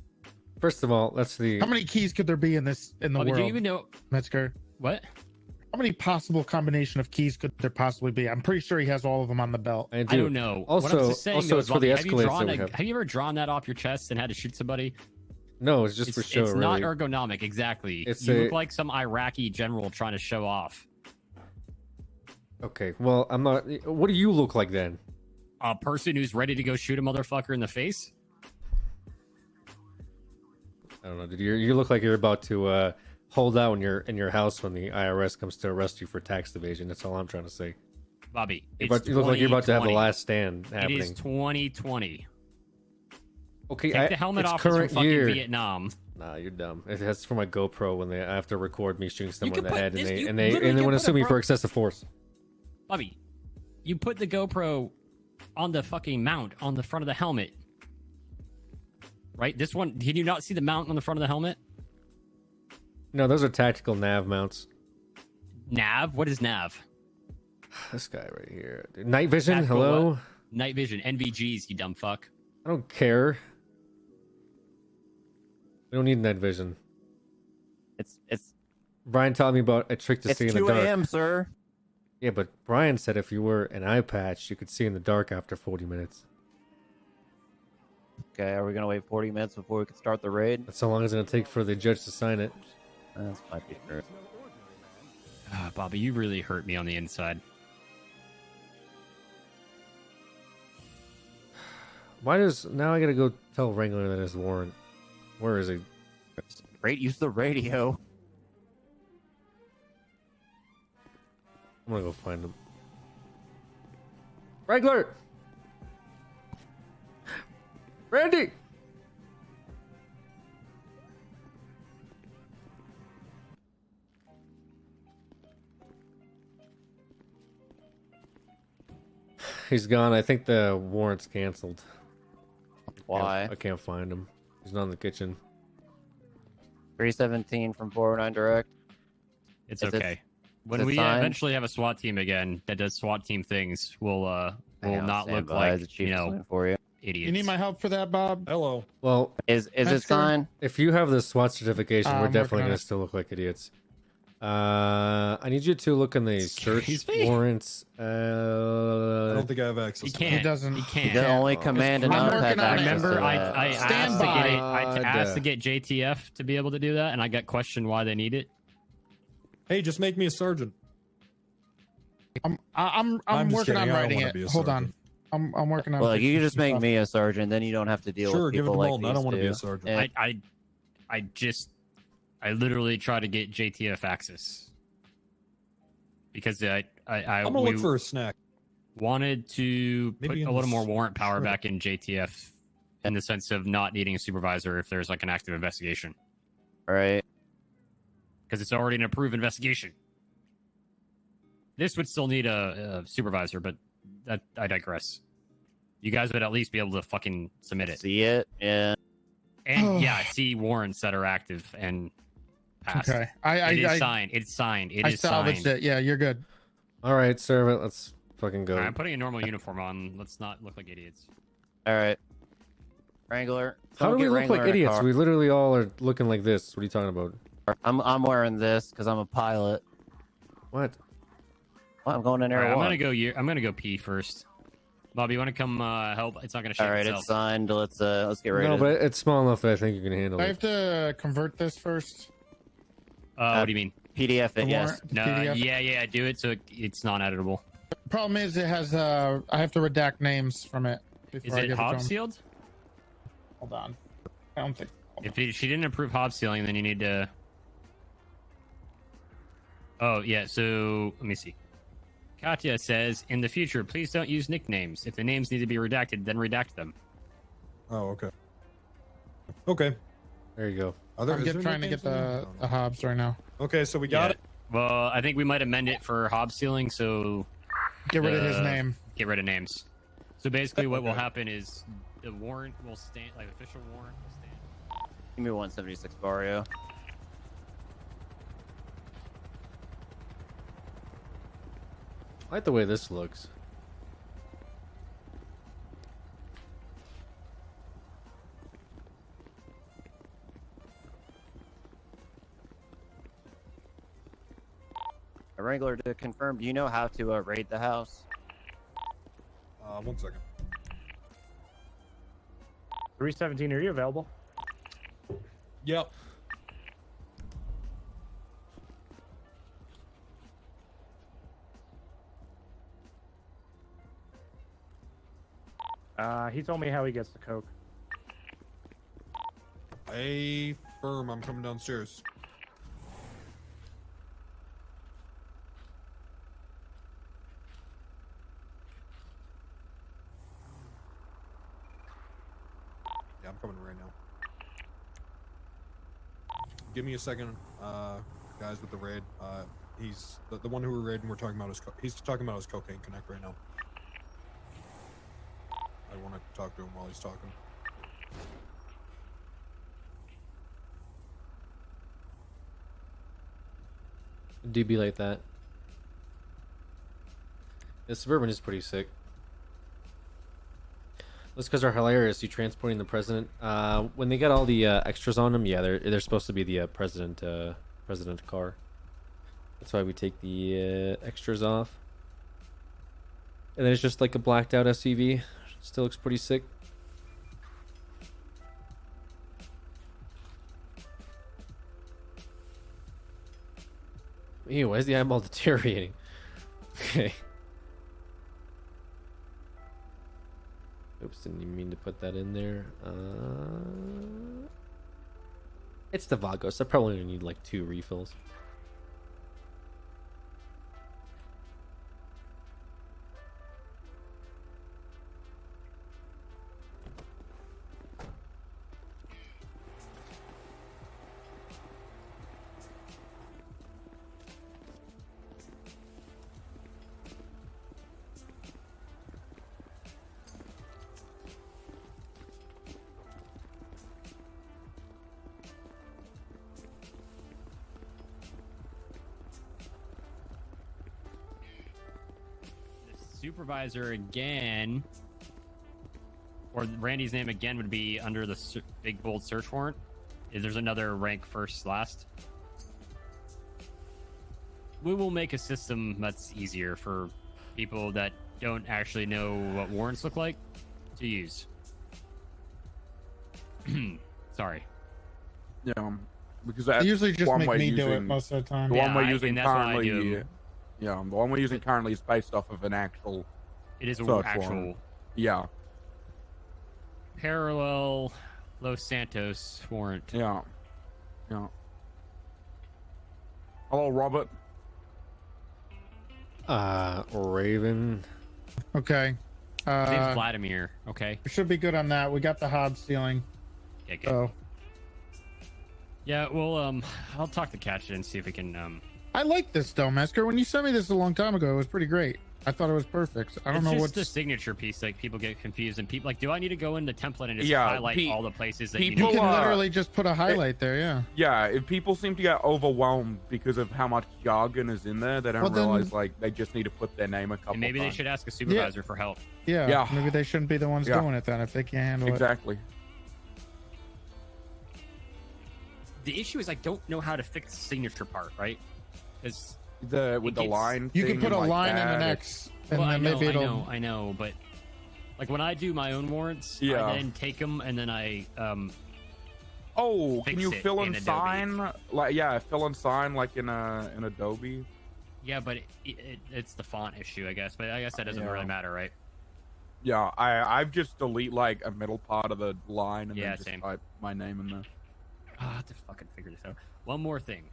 First of all, that's the. How many keys could there be in the Bobby, world? do you even know Metzger? what? How many possible combination of keys could there possibly be? I'm pretty sure he has all of them on the belt. I I don't know. What Also, I'm just saying, also though, it's is, for the Bobby, have you escalators drawn that we a- have. Have you ever drawn that off your chest and had to shoot somebody? No, it's just for show. It's really. not ergonomic, exactly. It's you a- look like some Iraqi general trying to show off. Okay, well, I'm not. What do you look like then? A person who's ready to go shoot a motherfucker in the face? I don't know. Dude, you look like you're about to hold out in your house when the IRS comes to arrest you for tax evasion. That's all I'm trying to say. Bobby, You it's look like you're about to have the 2020. last stand It happening. is 2020. Okay, Take the helmet it's off. It's from current fucking year. Vietnam. Nah, you're dumb. That's for my GoPro when I have to record me shooting someone in can the put head, this- you and literally they can want to put sue a me bro- for excessive force. Bobby, you put the GoPro on the fucking mount on the front of the helmet. Right? This one, did you not see the mount on the front of the helmet? No, those are tactical nav mounts. Nav? What is nav? This guy right here. Dude. Night vision. Tactical Hello. what? Night vision. NVGs, you dumb fuck. I don't care. We don't need night vision. It's Brian taught me about a trick to it's see in the 2 dark. a.m., sir. Yeah, but Brian said if you wear an eye patch, you could see in the dark after 40 minutes. Okay, are we gonna wait 40 minutes before we can start the raid? That's how long it's gonna take for the judge to sign it. That might be true. Ah, Bobby, you really hurt me on the inside. Why does now I gotta go tell Wrangler that it's warrant? Where is he? Great use of the radio. I'm gonna go find him. Wrangler! Randy! He's gone. I think the warrant's canceled. Why? I can't find him. He's not in the kitchen. 317 from 409 direct. It's Is it- okay. When is it we signed? eventually have a SWAT team again that does SWAT team things, we'll not stand look by. like The chief you is know waiting for you. idiots. You need my help for that, Bob? Hello. Well, Is it Metzger? signed? if you have the SWAT certification, I'm we're working definitely on gonna it. still look like idiots. I need you to look in the search Excuse me? warrants. I don't think I have access. He to can't. He doesn't. He You can't. can only Oh. command and I'm not working have on it. access Remember, to I that. asked to Stand get by. I asked to get JTF to be able to do that, and I got questioned why they need it. Hey, just make me a sergeant. I'm I'm just working kidding. on I don't writing wanna it. be a Hold sergeant. on. I'm working on. Well, you fixing can just some make stuff. me a sergeant, then you don't have to deal Sure, with give it people to like Molten. I these don't wanna be a two. sergeant. And- I literally try to get JTF access because I'm gonna look for a snack. wanted to Maybe put in a little the more warrant power shredder. back in JTF in the sense of not needing a supervisor if there's like an active investigation. Right. Because it's already an approved investigation. This would still need a supervisor, but I digress. You guys would at least be able to fucking submit it. See it? Yeah. And yeah, see warrants that are active and passed. Okay. It is signed. It's signed. It I is salvaged signed. it. Yeah, you're good. All right, servant. Let's fucking go. All right, I'm putting a normal uniform on. Let's not look like idiots. All right. Wrangler. How do someone we get look Wrangler like in a idiots? car. We literally all are looking like this. What are you talking about? I'm wearing this because I'm a pilot. What? Well, I'm going in there. All right, I'm gonna go pee first. Bob, you want to come help? It's not gonna shake All right, itself. it's signed. Let's get ready. No, but it's small enough that I think you can handle I it. have to convert this first. What do you mean? PDF The it, yes. warrant, No, PDF. yeah, do it so it's non-editable. Problem is, it has I have to redact names from it. Is before I it give to hob him. sealed? Hold on. I don't think. She didn't approve hob sealing, then you need to. Oh yeah, so let me see. Katya says, in the future, please don't use nicknames. If the names need to be redacted, then redact them. Oh, okay. Okay. There you go. Are there, I'm is there trying to nicknames get in there? the hobs right now. Okay, so we got it. Well, I think we might amend it for hob sealing, so Get rid of his name. Get rid of names. So basically, what will happen is the warrant will stand, like official warrant will stand. Give me 176 Barrio. I like the way this looks. Wrangler, to confirm, do you know how to raid the house? 1 second. 317, are you available? Yep. He told me how he gets the coke. Firm, I'm coming downstairs. Yeah, I'm coming right now. Give me a second, guys, with the raid. He's the one who we're raiding. We're talking about he's talking about his cocaine connect right now. I want to talk to him while he's talking. Do be like that. The Suburban is pretty sick. Those guys are hilarious. You transporting the president. When they got all the extras on them, yeah, they're supposed to be the president car. That's why we take the extras off. And then it's just like a blacked out SUV. Still looks pretty sick. Ew, why is the eyeball deteriorating? Okay. Oops, didn't even mean to put that in there. It's the Vagos. I probably only need like 2 refills. Supervisor again, or Randy's name again, would be under the big bold search warrant. Is there's another rank first last? We will make a system that's easier for people that don't actually know what warrants look like to use. Sorry. Yeah. because They that's usually just one make we're me do it using- most of the time. The one we're Yeah, using and that's why I do currently, 'em. yeah, the one we're using currently is based off of an actual. It is an search actual warrant. Yeah. parallel Los Santos warrant. Yeah. Yeah. Hello, Robert. Raven. Okay. His name's Vladimir. Okay. We should be good on that. We got the hod stealing. Yeah, good. So Yeah, well, I'll talk to Catch and see if we can. I like this though, Mesker. When you sent me this a long time ago, it was pretty great. I thought it was perfect. I don't know It's what's just the signature piece. Like people get confused, and people like, do I need to go in the template and just Yeah, highlight all the places that you need to can be? literally just put a highlight there. Yeah. Yeah, if people seem to get overwhelmed because of how much jargon is in there, they don't Well, then- realize like they just need to put their name a couple And maybe they times. should ask a supervisor for help. Yeah. Yeah. Maybe they shouldn't be the ones Yeah. doing it then if they can't handle Exactly. The issue is I don't know how to fix the signature part, right? Because with the line. You can thing put a like line and that, an it's- X, and then maybe it'll. I know, but like when I do my own warrants, Yeah. I then take them and then I Oh, fix can you it fill in and Adobe. sign? Like yeah, fill and sign like in Adobe. Yeah, but it's the font issue, I guess. But I guess that doesn't Yeah. really matter, right? Yeah, I've just delete like a middle part of the line and Yeah, then just same. type my name in there. Oh, I have to fucking figure this out. One more thing.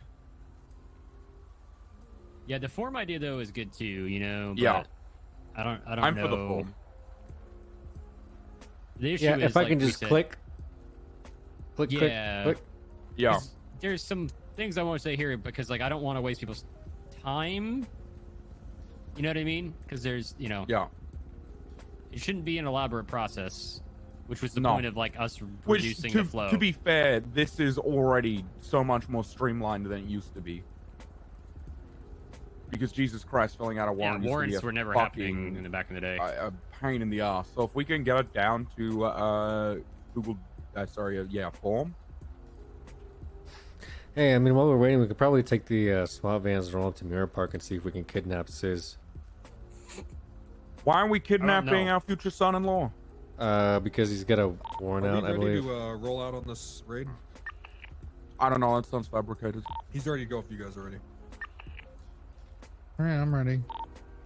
Yeah, the form idea though is good too. You know. But Yeah. I don't I'm know. for the form. The issue Yeah, is if I like can we just said- click. Click, Yeah. click, click. Yeah. 'Cause There's some things I want to say here because like I don't want to waste people's time. You know what I mean? Because there's Yeah. It shouldn't be an elaborate process, which was the No. point of like us Which, reducing to, the flow. to be fair, this is already so much more streamlined than it used to be. Because Jesus Christ, filling out a warrant. used to be warrants a were never fucking- happening in the back in the day. A pain in the ass. So if we can get it down to Google, form. Hey, I mean, while we're waiting, we could probably take the SWAT vans and roll up to Mirror Park and see if we can kidnap Sis. Why aren't we kidnapping know. our future son-in-law? Because he's got a warrant Are out, we I ready believe. to roll out on this raid? I don't know. That sounds fabricated. He's ready to go if you guys are ready. All right, I'm ready.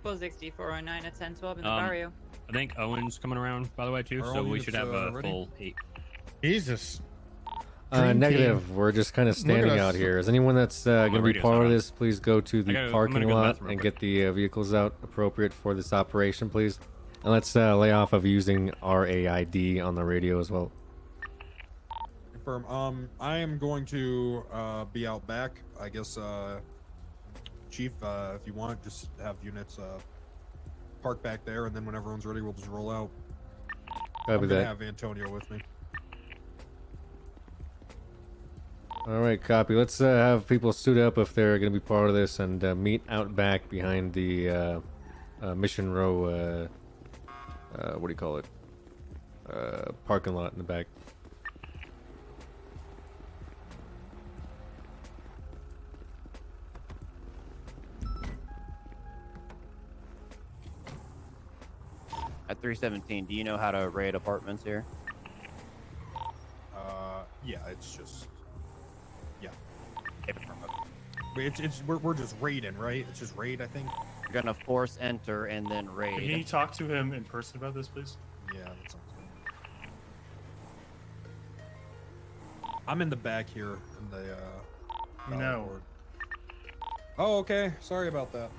460, 409 at 1012 in the Um, barrio. I think Owen's coming around by the way too, Are so all we units, should have a ready? full 8. Jesus. Dream Negative. team. We're just kind of Look at standing us. out here. Is anyone that's going to be radio's part not of on. this, please go to the I'm parking gonna go to the lot bathroom and real get the vehicles out appropriate for this operation, please. And let's lay off of using RAID on the radio as well. Confirm. I am going to be out back. I guess, Chief, if you want, just have units park back there, and then when everyone's ready, we'll just roll out. Copy I'm gonna that. have Antonio with me. All right, copy. Let's have people suit up if they're going to be part of this and meet out back behind the Mission Row, what do you call it? Parking lot in the back. At 317, do you know how to raid apartments here? Yeah, it's just, yeah. Wait, we're just raiding, right? It's just raid, I think. You're gonna force enter and then raid. Can you talk to him in person about this, please? Yeah, that sounds good. I'm in the back here in the ballot No. board. Oh, okay. Sorry about that.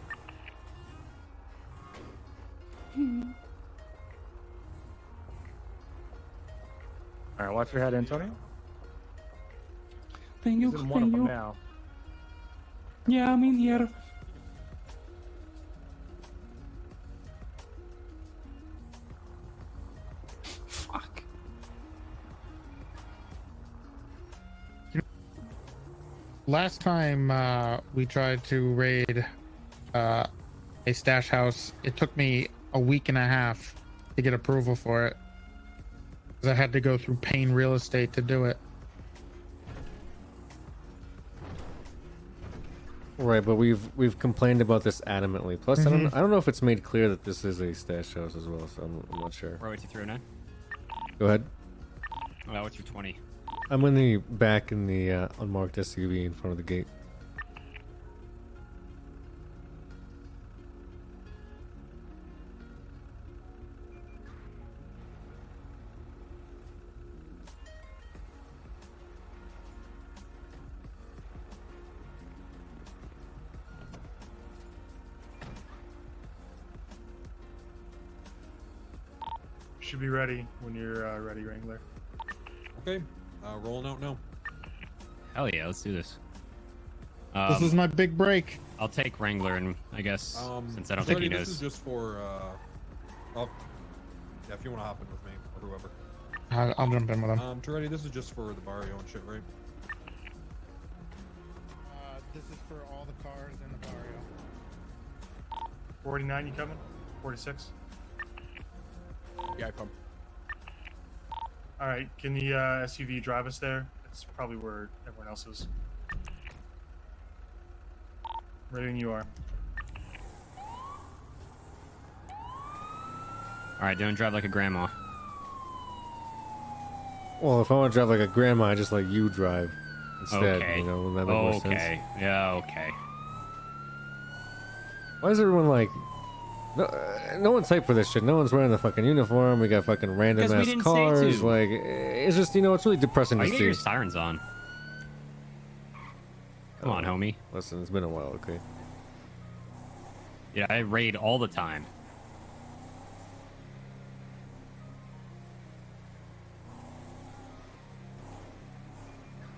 All right, watch your head, Antonio. Thank you. He's in one of them now. Yeah, I'm in here. Fuck. Last time we tried to raid a stash house, it took me a week and a half to get approval for it. Because I had to go through Payne Real Estate to do it. Right, but we've complained about this adamantly. Plus, I don't know if it's made clear that this is a stash house as well, so I'm not sure. Row 2309. Go ahead. Oh, what's your 20? I'm in the back in the unmarked SUV in front of the gate. Should be ready when you're ready, Wrangler. Okay, rolling out now. Hell yeah, let's do this. This is my big break. I'll take Wrangler, and I guess since I don't think he knows. This is just for. Oh, yeah, if you want to hop in with me or whoever. I'll jump in with him. Toretti, this is just for the barrio and shit, right? This is for all the cars in the barrio. 49, you coming? 46. Yeah, I come. All right, can the SUV drive us there? That's probably where everyone else is. Ready when you are. All right, don't drive like a grandma. Well, if I want to drive like a grandma, I just let you drive instead. Okay. You know, would that make more sense? Okay. Yeah. Okay. Why is everyone like? No one's hyped for this shit. No one's wearing the fucking uniform. We got fucking random Because we ass didn't say cars. to. Like, it's just, you know, it's really depressing Why to you see. get your sirens on? Come on, homie. Listen, it's been a while, okay? Yeah, I raid all the time.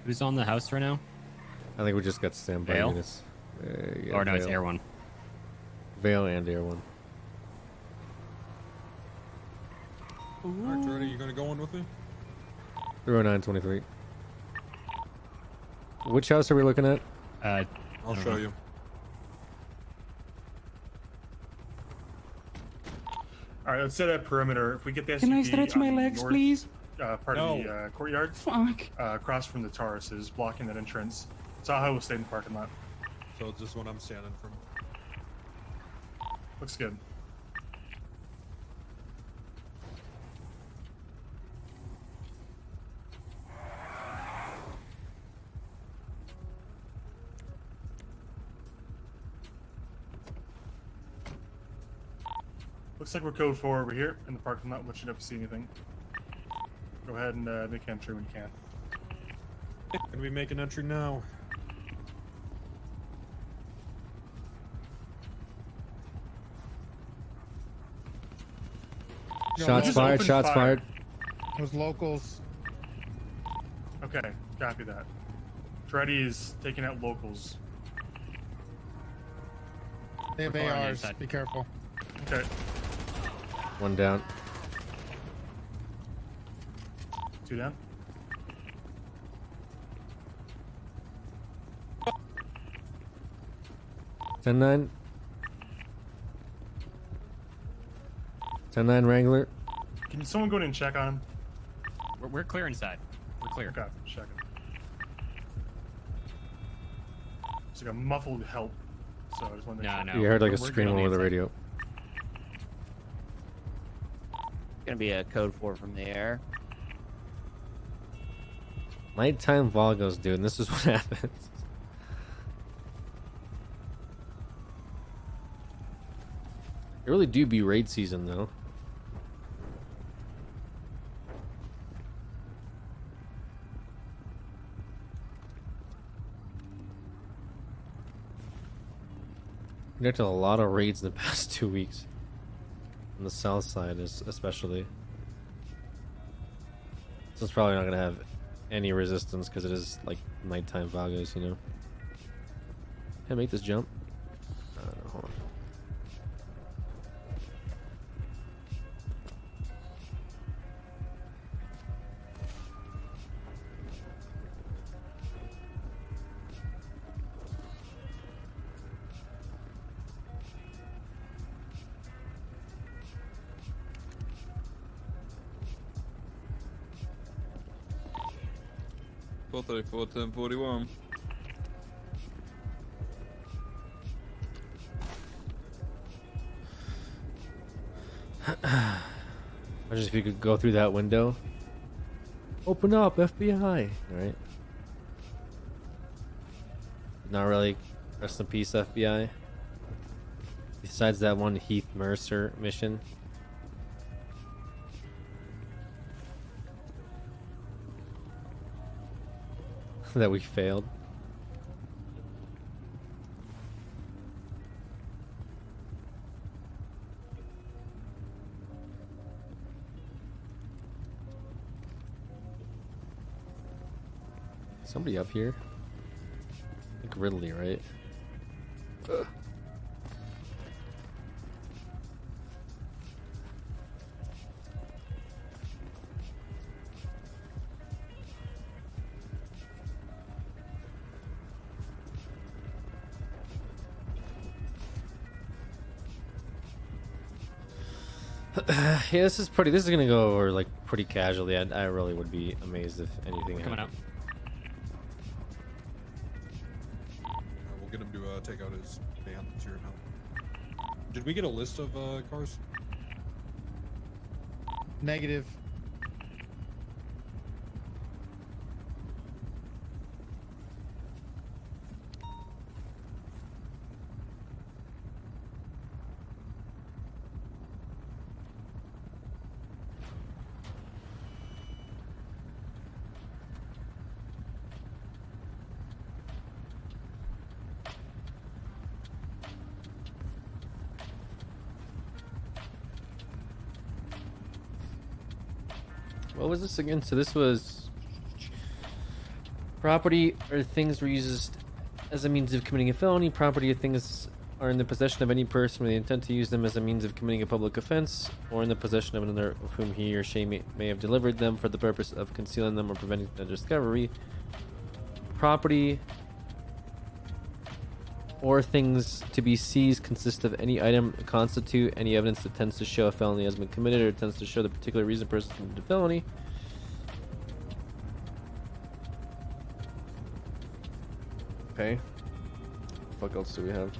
Who's on the house right now? I think we just got standby Vale? units. Yeah, Or no, it's Vale. Air One. Vale and Air One. Alright, Toretti, you gonna go in with me? 0923. Which house are we looking at? I'll show you. All right, let's set a perimeter. If we get the SUV Can I stretch on my the legs, north, please? Part of the courtyard. Fuck. Across from the Tauruses, blocking that entrance. Tahoe will stay in the parking lot. So it's just what I'm standing from. Looks good. Looks like we're code 4 over here in the parking lot. Let you know if you see anything. Go ahead and make entry when you can. Can we make an entry now? Shots fired, shots fired. Those locals. Okay, copy that. Toretti is taking out locals. They have We're far on the ARs. inside. Be careful. Okay. One down. 2 down. Ten 9. 10-9 Wrangler. Can someone go in and check on him? We're clear inside. We're clear. Okay, check it. It's like a muffled help. So I just want to make sure. You heard like a we're good scream on the over the inside. radio. Gonna be a code 4 from the air. Nighttime Vagos, dude, and this is what happens. It really do be raid season, though. Conducted a lot of raids in the past 2 weeks. On the south side, especially. So it's probably not gonna have any resistance because it is like nighttime Vagos, you know. Can I make this jump? Hold on. Four 1041. Imagine if you could go through that window. Open up, FBI. All right. Not really. Rest in peace, FBI. Besides that one Heath Mercer mission. That we failed. Somebody up here? I think Ridley, right? Ugh. Yeah, this is gonna go over like pretty casually. I really would be amazed if anything Coming happened. We'll get him to take out his van that's here now. Did we get a list of cars? Negative. What was this again? So this was property or things were used as a means of committing a felony. Property or things are in the possession of any person with the intent to use them as a means of committing a public offense, or in the possession of another of whom he or she may have delivered them for the purpose of concealing them or preventing their discovery. Property or things to be seized consist of any item constitute any evidence that tends to show a felony has been committed or tends to show the particular reason a person committed a felony. Okay. What else do we have?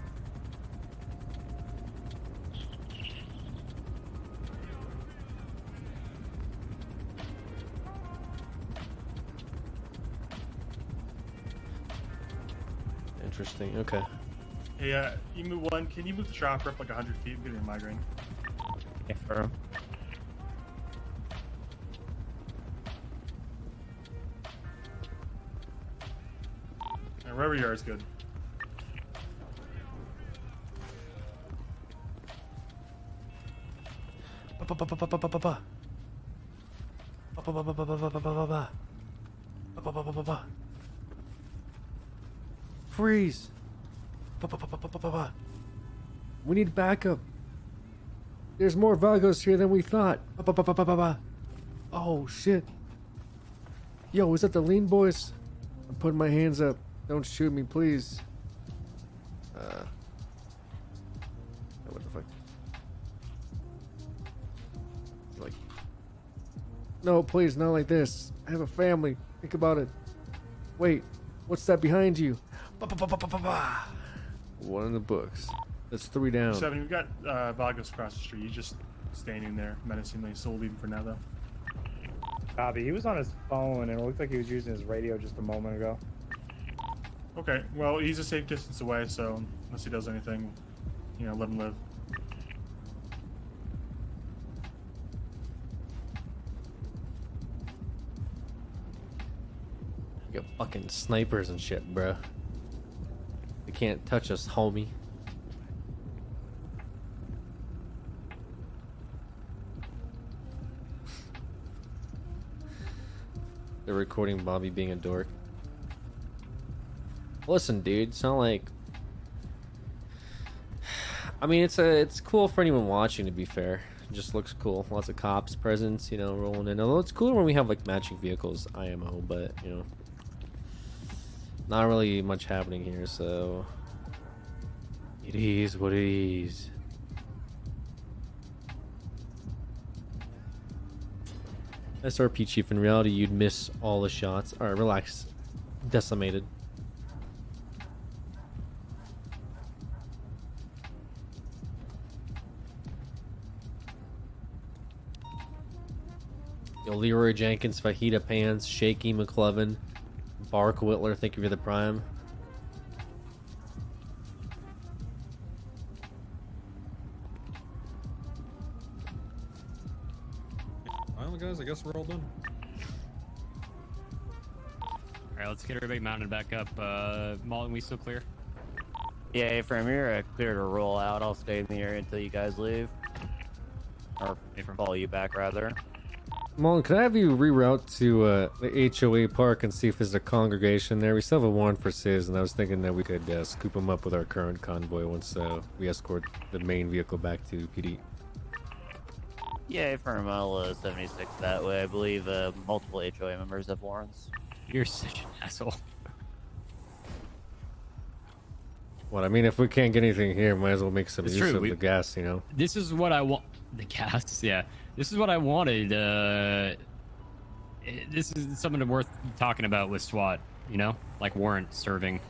Interesting. Okay. Hey, Emu1, can you move the chopper up like 100 feet? I'm getting a migraine. Yeah, for Wherever you are is good. Freeze! We need backup. There's more Vagos here than we thought. Oh shit! Yo, is that the Lean Boys? I'm putting my hands up. Don't shoot me, please. What the fuck? Like, no, please, not like this. I have a family. Think about it. Wait, what's that behind you? One in the books. That's 3 down. 7, we've got Vagos across the street. He's just standing there menacingly, so we'll leave him for now, though. Copy. He was on his phone, and it looked like he was using his radio just a moment ago. Okay, well, he's a safe distance away, so unless he does anything, let him live. You got fucking snipers and shit, bro. They can't touch us, homie. They're recording Bobby being a dork. Listen, dude, it's not like... I mean, it's cool for anyone watching, to be fair. It just looks cool. Lots of cops presence, rolling in. Although it's cooler when we have, like, matching vehicles, IMO, but, not really much happening here, so... It is what it is. SRP Chief, in reality, you'd miss all the shots. Alright, relax. Decimated. Yo, Leroy Jenkins, Fajita Pants, Shaky McClevin, Bark Whitler, thank you for the prime. Well, guys, I guess we're all done. All right, let's get everybody mounted back up. Malton, we still clear? Yeah, from here, clear to roll out. I'll stay in the area until you guys leave. Or follow you back, rather. Mullen, can I have you reroute to the HOA park and see if there's a congregation there? We still have a warrant for Sis, and I was thinking that we could scoop them up with our current convoy once we escort the main vehicle back to PD. Yeah, from I'll 76 that way. I believe multiple HOA members have warrants. You're such an asshole. Well, I mean, if we can't get anything here, might as well make some It's use true. of the gas, you know? This is what I want. The gas, yeah. This is what I wanted. This is something worth talking about with SWAT, you know? Like warrant serving.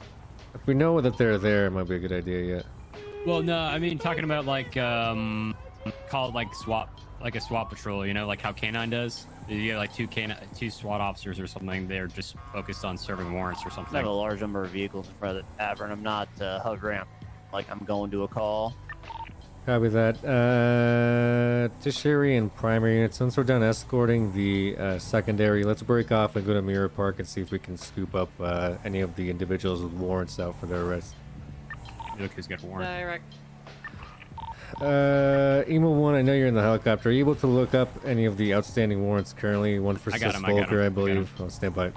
If we know that they're there, it might be a good idea, yeah. Well, no, I mean, talking about like, call it like SWAT, like a SWAT patrol, you know, like how K9 does. You get like two SWAT officers or something. They're just focused on serving warrants or something. I have a large number of vehicles in front of the tavern. I'm not hovering like I'm going to a call. Copy that. Tertiary and primary units. Since we're done escorting the secondary, let's break off and go to Mirror Park and see if we can scoop up any of the individuals with warrants out for their arrest. Look who's got a warrant. Direct. Emo 1, I know you're in the helicopter. Are you able to look up any of the outstanding warrants currently? One for Sis Volker, I believe. I'll stand by.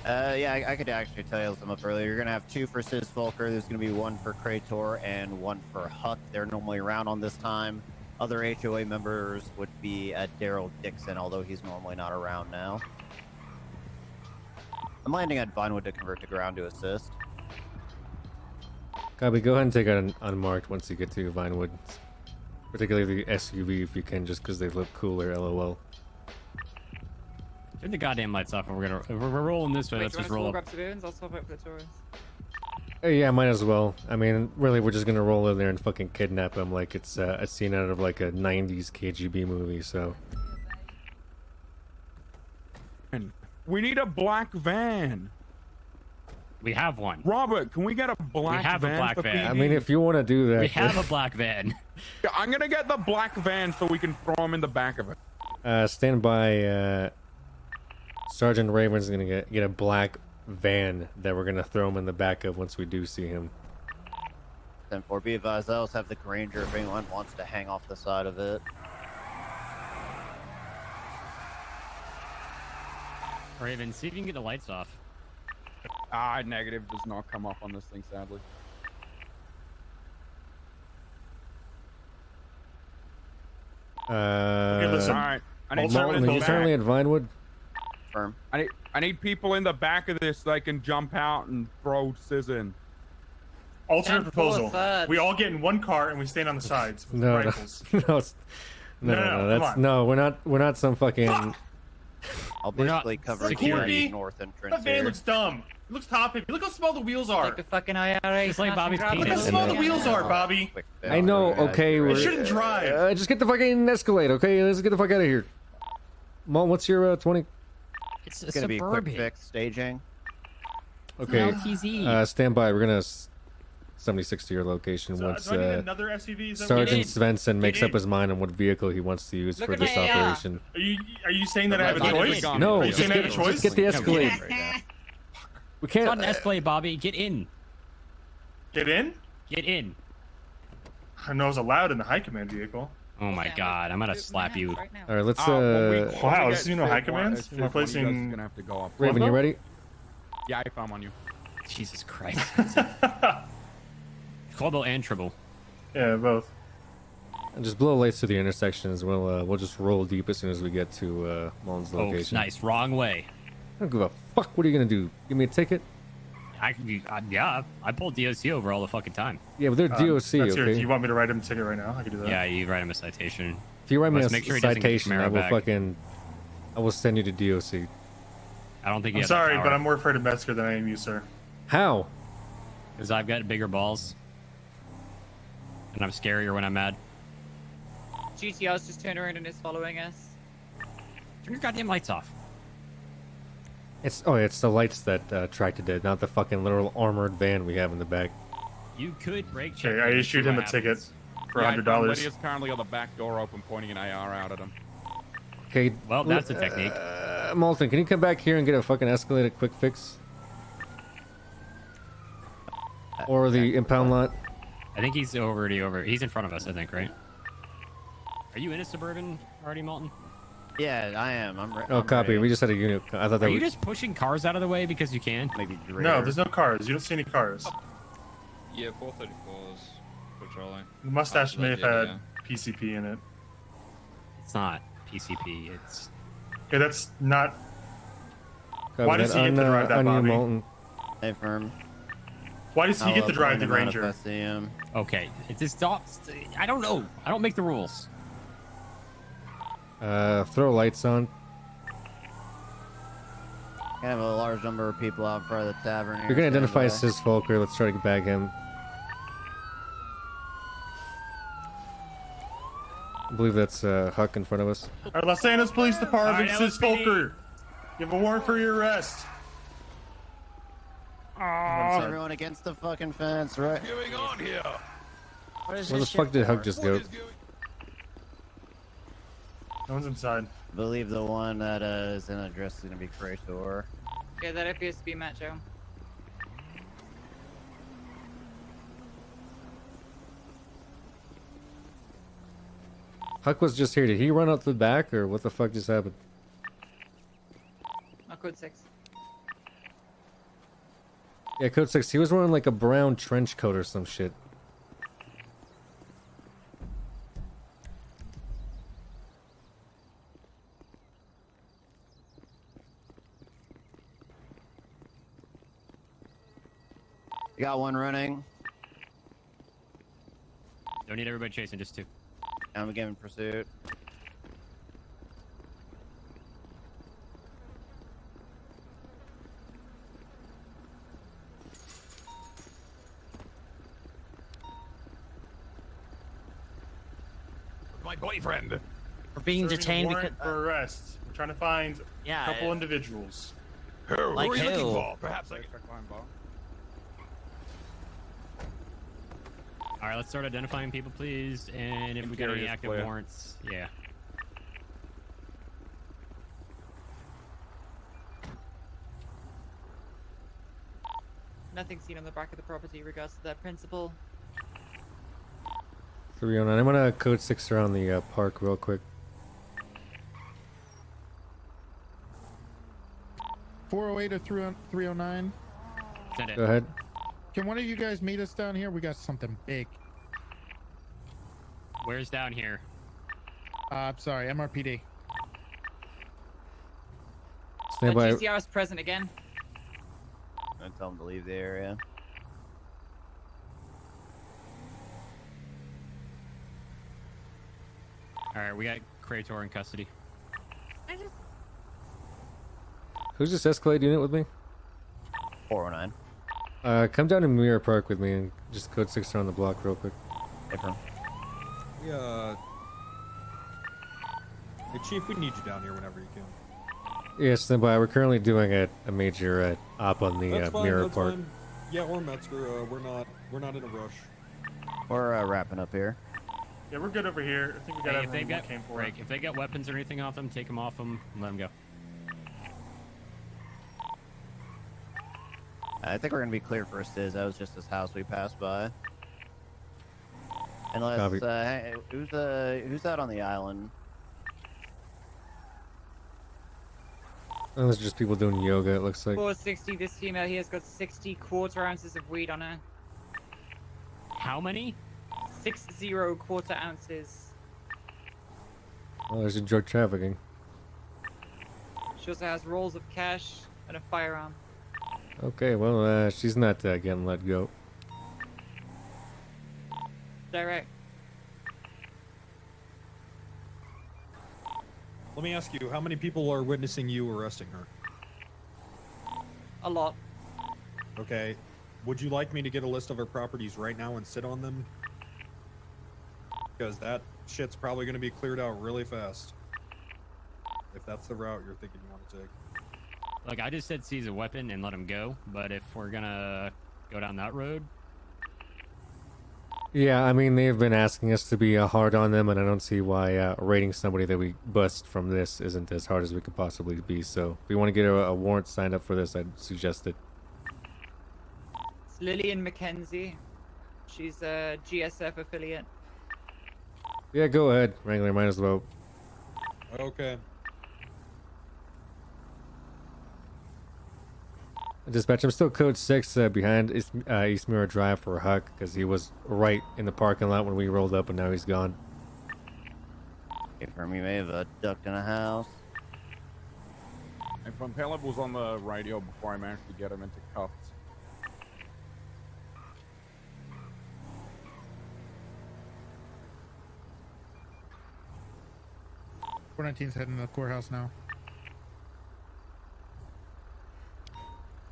Yeah, I could actually tell you some up earlier. You're gonna have two for Sis Volker. There's gonna be one for Krator and one for Huck. They're normally around on this time. Other HOA members would be Daryl Dixon, although he's normally not around now. I'm landing at Vinewood to convert to ground to assist. Copy, go ahead and take out an unmarked once you get to Vinewood. Particularly the SUV if you can, just because they look cooler, lol. Turn the goddamn lights off, and if we're rolling this way. Wait, Let's do you just want roll us to up. grab civilians? I'll swap out for the tourists. Yeah, might as well. I mean, really, we're just gonna roll in there and fucking kidnap him like it's a scene out of like a 90s KGB movie, so. We need a black van. We have one. Robert, can we get a black van? We have a black for van. I mean, if you want to do that. We have a black van. Yeah, I'm gonna get the black van so we can throw him in the back of it. Stand by. Sergeant Raven's gonna get a black van that we're gonna throw him in the back of once we do see him. 10-4, be advised, I also have the Granger if anyone wants to hang off the side of it. Raven, see if you can get the lights off. Negative does not come off on this thing, sadly. Listen. All right. I need Malton, are you currently at Vinewood? Firm. I need people in the back of this so they can jump out and throw Sis in. Alternate proposal. We all get in one car and we stand on the sides with No, rifles. No, we're not some fucking. I'll basically cover security. North entrance. That van here. looks dumb. It looks top heavy. Look how small the wheels are. Like the fucking IRA. It's like Bobby's Look how small the wheels are, Bobby. I know. Okay, We shouldn't drive. Just get the fucking Escalade. Okay, let's get the fuck out of here. Mom, what's your 20? It's It's gonna be a quick fix staging. Okay. LTZ. Stand by. We're gonna 76 to your location So, once do I need another SUV? Is that what Sergeant it is? Svensson makes Get up in. his mind on what vehicle he wants to use Look for at this my operation. Are you saying that I have a choice? No, Are you saying I have a just choice? get the Escalade. We It's can't. not an Escalade, Bobby. Get in. Get in? Get in. I know it's allowed in the high command vehicle. Oh my god, I'm gonna slap you. All right, let's. Wow, this is no high commands? Am I placing? Gonna have to go up. Raven, you ready? Yeah, if I'm on you. Jesus Christ. Colbo and Tribble. Yeah, both. And just blow lights to the intersections. We'll just roll deep as soon as we get to Mullen's Oh, location. nice. Wrong way. I don't give a fuck. What are you gonna do? Give me a ticket? Yeah, I pulled DOC over all the fucking time. Yeah, but they're DOC. That's Okay. your, do you want me to write him a ticket right now? I can do that. Yeah, you write him a citation. If you write me Let's a make sure he doesn't get his citation, I Camaro will back. I will send you to DOC. I don't think you I'm have sorry, the but power. I'm more afraid of Metzger than I am you, sir. How? Because I've got bigger balls. And I'm scarier when I'm mad. GTR's just turned around and is following us. Turn your goddamn lights off. It's the lights that Tractor did, not the fucking literal armored van we have in the back. You could break check. Okay, I issued him a ticket for $100. Lydia's currently got the back door open, pointing an AR out at him. Okay. Well, that's a technique. Molten, can you come back here and get a fucking escalated quick fix? Or the impound lot? I think he's already over. He's in front of us, I think, right? Are you in a Suburban already, Molten? Yeah, I am. Oh, copy. We just had a unit. I thought that Are you was... just pushing cars out of the way because you can? Maybe No, there's no cars. You don't see any cars. Yeah, 434's patrolling. The mustache may have had PCP in it. It's not PCP. It's... Okay, that's not... Copy Why does he get to drive that, on you, Bobby? Molten. Hey, firm. Why does he get to drive the Ranger? Okay, it's just I don't know. I don't make the rules. Throw lights on. I have a large number of people out front of the tavern. You're gonna identify as his Volker. Let's try to bag him. I believe that's Huck in front of us. All right, Los Angeles Police Department, All right, Sis LSPD. Volker. You have a warrant for your arrest. Everyone against the fucking fence, right? What's going on here? What is Where the this fuck shit did for? Huck just go? No one's inside. I believe the one that is in address is going to be Krator. Yeah, that appears to be Matt Joe. Huck was just here. Did he run out the back, or what the fuck just happened? Code 6. Yeah, Code 6. He was wearing like a brown trench coat or some shit. You got one running. Don't need everybody chasing, just two. I'm giving pursuit. My boyfriend. We're being Serving a detained warrant because for arrest. We're trying to find Yeah, a couple individuals. Who? Like Who are you looking who? for? Perhaps I can... All right, let's start identifying people, please. And if we got any Imperious active player. warrants, yeah. Nothing seen on the back of the property regards to that principal. 309. I'm gonna Code 6 around the park real quick. 408 or 309. Send it. Go ahead. Can one of you guys meet us down here? We got something big. Where's down here? I'm sorry, MRPD. Stand by. GCR is present again. I tell them to leave the area. All right, we got Krator in custody. Who's this Escalade unit with me? 409. Come down to Mirror Park with me and just Code 6 around the block real quick. Different. Yeah. Hey, Chief, we need you down here whenever you can. Yeah, stand by. We're currently doing a major op on the That's fine, Mirror that's Park. fine. Yeah, or Metzger. We're not in a rush. We're wrapping up here. Yeah, we're good over here. I think we got Hey, if they everything we got came for. break, if they got weapons or anything off them, take them off them and let them go. I think we're gonna be clear for a Stiz. That was just this house we passed by. Unless Copy. hey, who's out on the island? Oh, there's just people doing yoga, it looks like. 460, this female here has got 60 quarter ounces of weed on her. How many? 60 quarter ounces. Oh, there's a drug trafficking. She also has rolls of cash and a firearm. Okay, well, she's not getting let go. Direct. Let me ask you, how many people are witnessing you arresting her? A lot. Okay. Would you like me to get a list of her properties right now and sit on them? Because that shit's probably going to be cleared out really fast. if that's the route you're thinking you want to take. Like I just said, seize a weapon and let him go. But if we're gonna go down that road, Yeah, I mean, they've been asking us to be hard on them, and I don't see why rating somebody that we bust from this isn't as hard as we could possibly be. So if we want to get a warrant signed up for this, I'd suggest it. It's Lillian McKenzie. She's a GSF affiliate. Yeah, go ahead, Wrangler. Might as well. Okay. Dispatch, I'm still code 6 behind East Mirror Drive for Huck, because he was right in the parking lot when we rolled up, and now he's gone. From you may have ducked in a house. And from Caleb was on the radio before I managed to get him into cuffs. .419's heading to the courthouse now.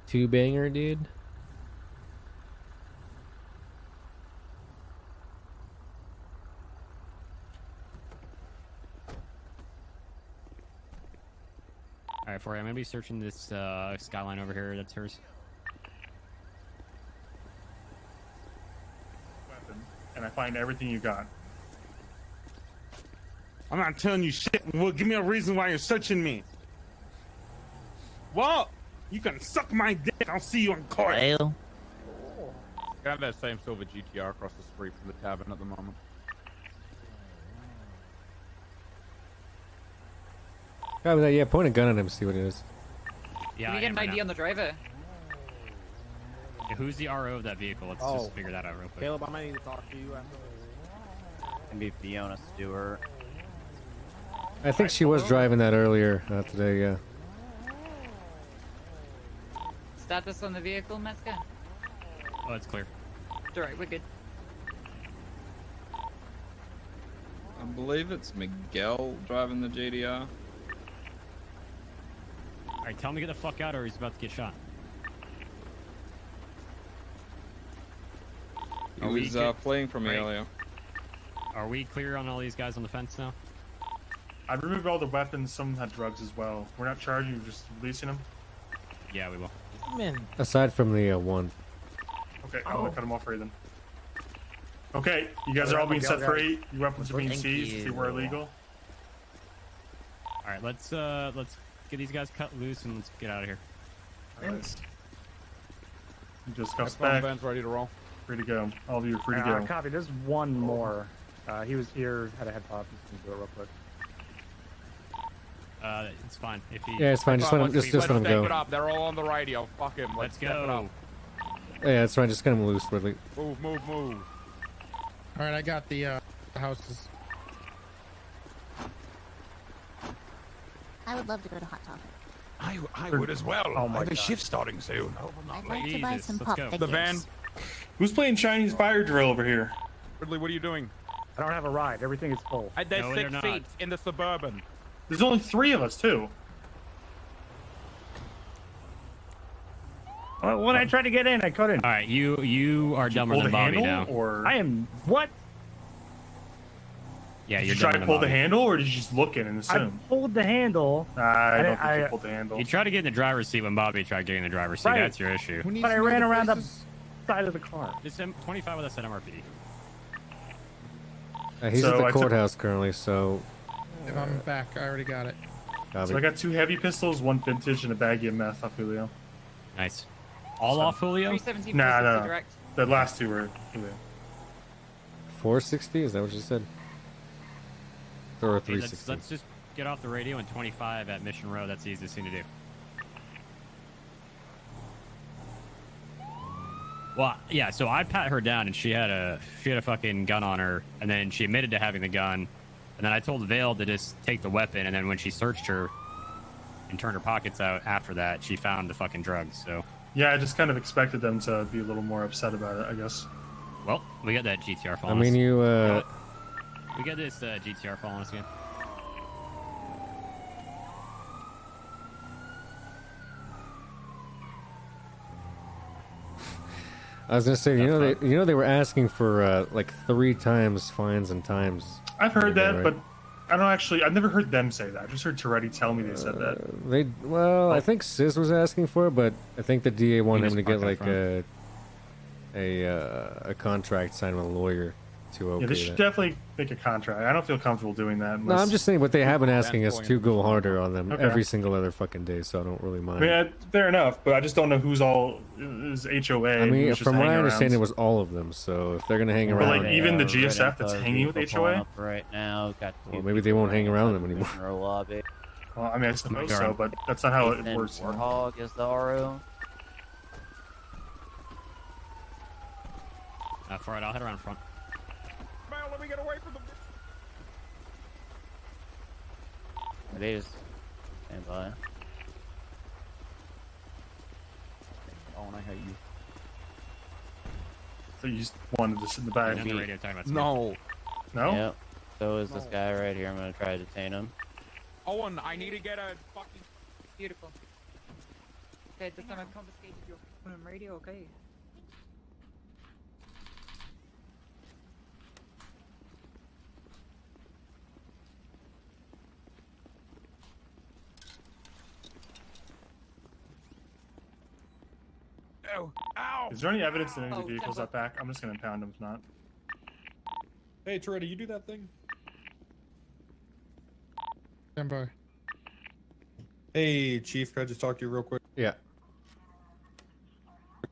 Two banger, dude. all right, for you, I'm gonna be searching this skyline over here. That's hers. Weapon, and I find everything you got. I'm not telling you shit. Well, give me a reason why you're searching me. Well, you can suck my dick. I'll see you in court. Well. I have that same silver GTR across the street from the tavern at the moment. Copy that. Yeah, point a gun at him, see what it is. Yeah. Can we get an ID on the driver? Yeah, who's the RO of that vehicle? Let's just figure that out real quick. Caleb, I might need to talk to you after. Can be Fiona Stewart. I think she was driving that earlier today, yeah. Status on the vehicle, Metzger? Oh, it's clear. Alright, we're good. I believe it's Miguel driving the GDR. Alright, tell him to get the fuck out or he's about to get shot. He was fleeing from me earlier. Are we clear on all these guys on the fence now? I removed all the weapons. Some had drugs as well. We're not charging you, just releasing them. Yeah, we will. Aside from the one. Okay, I'm gonna cut them off for you then. Okay, you guys are all being set free. Your weapons are being seized if they were illegal. All right, let's get these guys cut loose and let's get out of here. Alright. Just go That's back. Ben's ready to roll. Free to go. All of you are free to go. Copy. There's one more. He was here, had a head pop. He's gonna do it real quick. It's fine. If he... Yeah, it's fine. Just let him, just let him Let's go. take it up. They're all on the radio. Fuck him. Let's step it go. up. Yeah, it's fine. Just get him loose, Ridley. Move, move, move. All right, I got the houses. I would love to go to Hot Topic. I would as well. Oh my I have a God. shift starting soon. I'd like to buy some pop figures. The van. Who's playing Chinese fire drill over here? Ridley, what are you doing? I don't have a ride. Everything is full. There's No, 6 they're not. seats in the Suburban. There's only 3 of us too. When I tried to get in, I couldn't. All right, you are dumber Pull than the Bobby handle, now. or I am what? Yeah, did you're you try dumber to than pull the Bobby. handle, or did you just look in and I assume? pulled the handle. I don't think I- you pulled the handle. You tried to get in the driver's seat when Bobby tried getting in the driver's seat. Right. That's your issue. But I ran around the side of the car. Just 25 with us at MRPD. He's So at the I took- courthouse currently, so. If I'm back, I already got it. Copy. So I got 2 heavy pistols, 1 vintage, and a baggie of meth off Julio. Nice. All off Julio? 317 Nah, 460 no. direct. The last 2 were Julio. 460? Is that what you said? Or Hey, 360? let's just get off the radio and 25 at Mission Row. That's the easiest thing to do. Well, yeah. So I pat her down, and she had a fucking gun on her, and then she admitted to having the gun, and then I told Vale to just take the weapon, and then when she searched her and turned her pockets out after that, she found the fucking drugs. So. Yeah, I just kind of expected them to be a little more upset about it, I guess. Well, we got that GTR I following mean, us. you, We got this GTR following us again. I was gonna say, they were asking for like 3 times fines and times. I've heard that, right? but I don't actually. I've never heard them say that. I just heard Toretti tell me they said that. I think Sis was asking for it, but I think the DA wanted him to get like a contract signed with a lawyer to okay Yeah, they should that. definitely make a contract. I don't feel comfortable doing that. No, Unless... I'm just saying, but they have been asking us to go harder on them Okay. every single other fucking day, so I don't really I mind. mean, fair enough, but I just don't know who's all is HOA. I and mean, who's just from what I hanging understand, around. it was all of them. So if they're gonna hang But, around, like, even the GSF that's hanging with HOA. Right now, got well, maybe they won't hang around them anymore. Lobby. Well, I mean, I suppose so, but that's not how it works. Warhog is the RO. For it, I'll head around front. Man, let me get away from the. It is. Stand by. Oh, and I hate you. So you just wanted to sit in the back. No. No? Yep. So is this guy right here. I'm gonna try to detain him. Owen, I need to get a fucking. Beautiful. Okay, this time I've confiscated your phone and radio, okay? Ow! Ow! Is there any evidence in any of the vehicles out back? I'm just gonna impound them if not. Hey, Toretti, you do that thing? Stand by. Hey, Chief, can I just talk to you real quick? Yeah.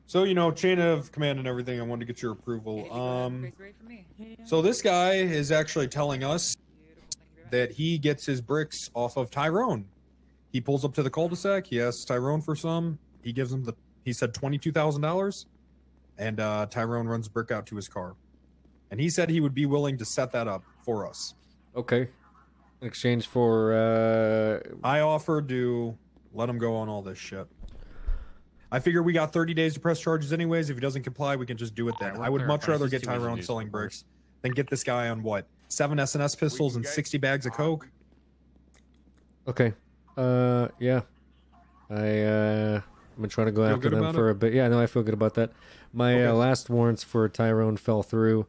So, you know, chain of command and everything, I wanted to get your approval. So this guy is actually telling us that he gets his bricks off of Tyrone. He pulls up to the cul-de-sac, he asks Tyrone for some, he gives him he said $22,000, and Tyrone runs a brick out to his car. And he said he would be willing to set that up for us. Okay. In exchange for I offered to let him go on all this shit. I figure we got 30 days to press charges anyways. If he doesn't comply, we can just do it then. I would much rather get Tyrone selling bricks than get this guy on what? 7 SNS pistols and 60 bags of coke? Okay. Yeah. I've been trying to go Feel after good them about for it? a bit. Yeah, no, I feel good about that. My last warrants for Tyrone fell through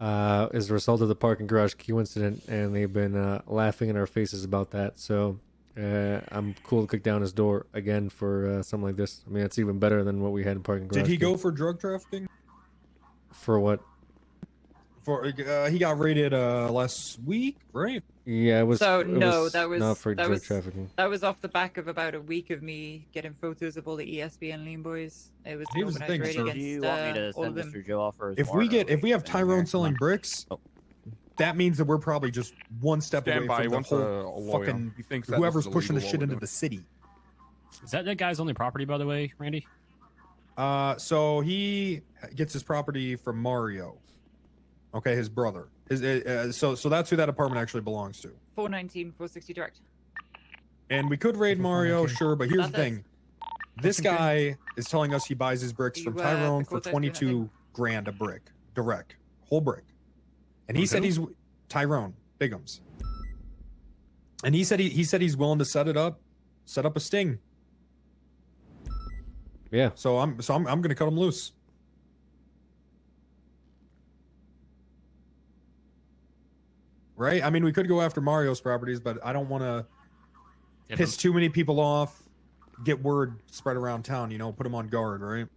as a result of the parking garage queue incident, and they've been laughing in our faces about that. So I'm cool to kick down his door again for something like this. I mean, it's even better than what we had in parking garage. Did he queue. go for drug trafficking? For what? For he got raided last week, right? Yeah, it was. So it no, was that was not for that drug was trafficking. that was off the back of about a week of me getting photos of all the ESB and Lean Boys. It was an Here's the organized thing, raid sir. against Do you want me to all of send them. Mr. Joe off for his If we have Tyrone selling bricks, that means that we're probably just one step Stand away by, from he the wants a whole lawyer. fucking He thinks that whoever's this is pushing the illegal, shit what into we're the city. Is that guy's only property, by the way, Randy? So he gets his property from Mario. Okay, his brother. So that's who that apartment actually belongs to. 419, 460 direct. And we could raid Mario, sure, but here's the That's thing. This guy is telling us he buys his bricks from Tyrone for 22 grand a brick, direct, whole brick. And he said he's Tyrone Bigums. And he said he's willing to set up a sting. Yeah. So I'm gonna cut him loose. Right? I mean, we could go after Mario's properties, but I don't want to piss too many people off. Get word spread around town, you know, put them on guard, right?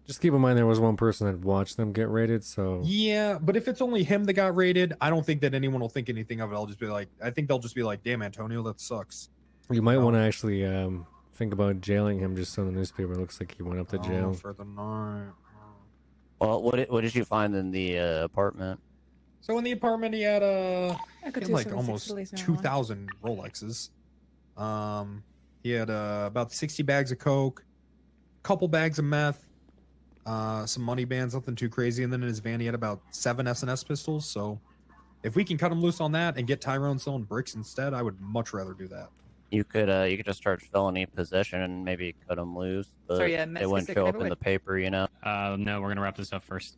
Just keep in mind there was one person that watched them get raided, so Yeah, but if it's only him that got raided, I don't think that anyone will think anything of it. I'll just be like, I think they'll just be like, damn, Antonio, that sucks. you might want to actually think about jailing him just so the newspaper looks like he went up to jail. For the night. Well, what did you find in the apartment? So in the apartment, he had could like 276 almost police marijuana. 2,000 Rolexes. He had about 60 bags of coke, couple bags of meth, some money bands, nothing too crazy. And then in his van, he had about 7 SNS pistols. So if we can cut him loose on that and get Tyrone selling bricks instead, I would much rather do that. You could just charge felony possession and maybe cut him loose, but Sorry, yeah, it wouldn't show up in the paper, you know. No, we're gonna wrap this up first.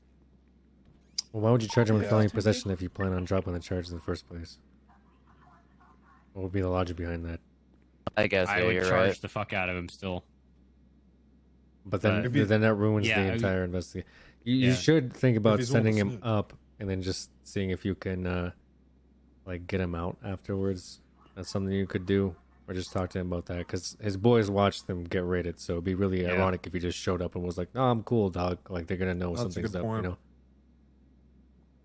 Well, why would you charge him with Yeah. felony possession if you plan on dropping the charge in the first place? What would be the logic behind that? I guess I yeah, would you're charge right. the fuck out of him still. But then that ruins Yeah, the entire investigation. You yeah. should think about he's willing to sending him snitch. up and then just seeing if you can like get him out afterwards. That's something you could do, or just talk to him about that, because his boys watched them get raided. So it'd be really ironic if he just showed up and was like, "No, I'm cool, dog." Like they're gonna know That's a something's good up, point. you know.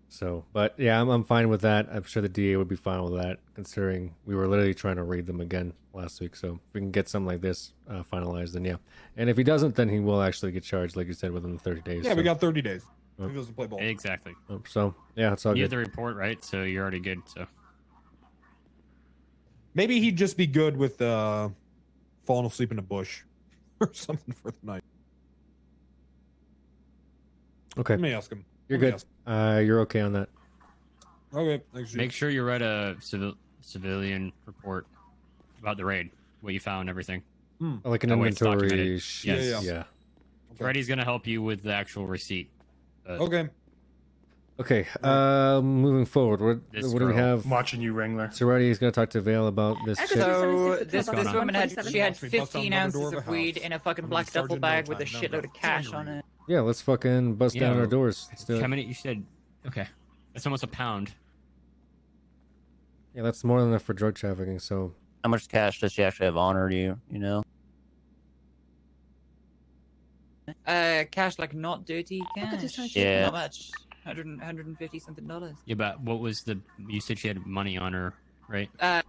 So, but yeah, I'm fine with that. I'm sure the DA would be fine with that, considering we were literally trying to raid them again last week. So if we can get something like this finalized, then yeah. And if he doesn't, then he will actually get charged, like you said, within the 30 days. Yeah, we got 30 days. Oh. He doesn't play ball. Exactly. So yeah, it's all You have good. the report, right? So you're already good. So Maybe he'd just be good with falling asleep in a bush or something for the night. Okay. Let me ask him. You're Let me good. ask You're okay on that. Okay. Thanks, make sure you write a civilian report about the raid, what you found, everything. Like an That way it's inventory documented. sheet. Yes. Yeah. Freddy's gonna help you with the actual receipt. Okay. Okay. Moving forward, what do we girl. have? I'm watching you, Wrangler. Serenity is going to talk to Vale about this shit. So this going on? woman had 147. 15 ounces of weed in a fucking black duffel bag with a shitload of cash on it. Yeah, let's fucking bust down our doors. Let's do it. How many? You said okay. That's almost a pound. Yeah, that's more than enough for drug trafficking. So How much cash does she actually have on her? Do you know? Cash like not dirty cash. Yeah. Not much. 150 something dollars. Yeah, but what was the? You said she had money on her, right? Yeah,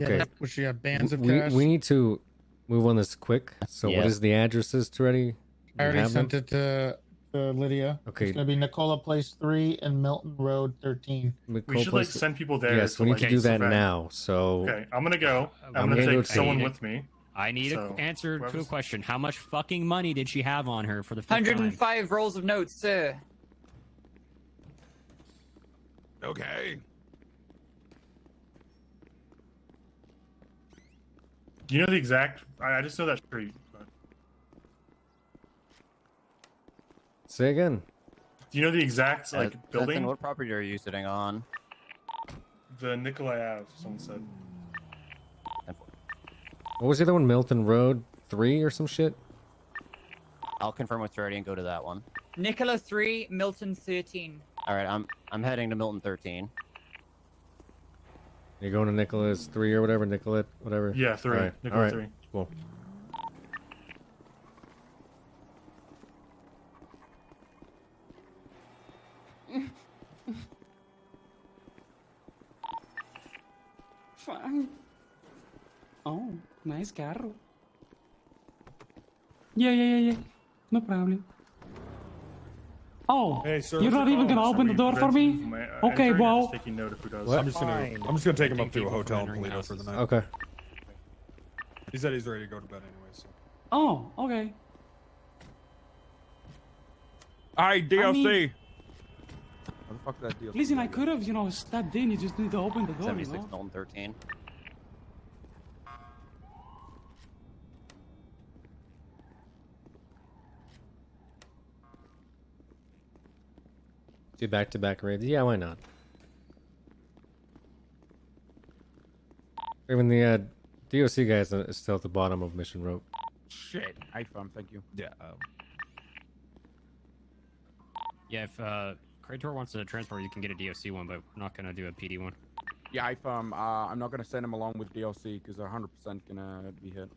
Okay. Would she have bands of we cash? need to move on this quick. So what Yeah. is the addresses to ready? I already sent it to Lydia. Okay. It's gonna be Nicola Place 3 and Milton Road 13. We should like send people there. Yes, to, we need like, to do that prevent- now. So Okay, I'm gonna go. I'm I'm gonna gonna take go someone take- with me. I need So, an answer to a whoever's- question. How much fucking money did she have on her for the fifth time? 105 rolls of notes, sir. Okay. Do you know the exact? I just know that street. But... say again. Do you know the exact like building? Benson, what property are you sitting on? The Nikolai Ave. Someone said. What was the other one? Milton Road 3 or some shit? I'll confirm with Charity and go to that one. Nicola 3, Milton 13. All right, I'm heading to Milton 13. You're going to Nicholas 3 or whatever, Nicolette, whatever. Yeah, 3. All right. Nicola All right. 3. Cool. Fine. Oh, nice carro. Yeah. No problem. Oh, Hey, sir, you're what's not your even gonna call? open the door for me? From my, Okay, entering or well. just taking note of who does. I'm just gonna take him up to a hotel in Toledo for the night. Okay. He said he's ready to go to bed anyway. So. Oh, okay. Alright, DLC. I mean- What the fuck is that DLC? Listen, I could have, stepped in. You just need to open the door, 76 Milton 13. Do back-to-back raids? Yeah, why not? Even the DOC guy is still at the bottom of Mission Rope. Shit. iPhone, thank you. Yeah. Yeah, if Krator wants to transport, you can get a DOC one, but we're not gonna do a PD one. Yeah, iPhone. I'm not gonna send him along with DLC because they're 100% gonna be hit.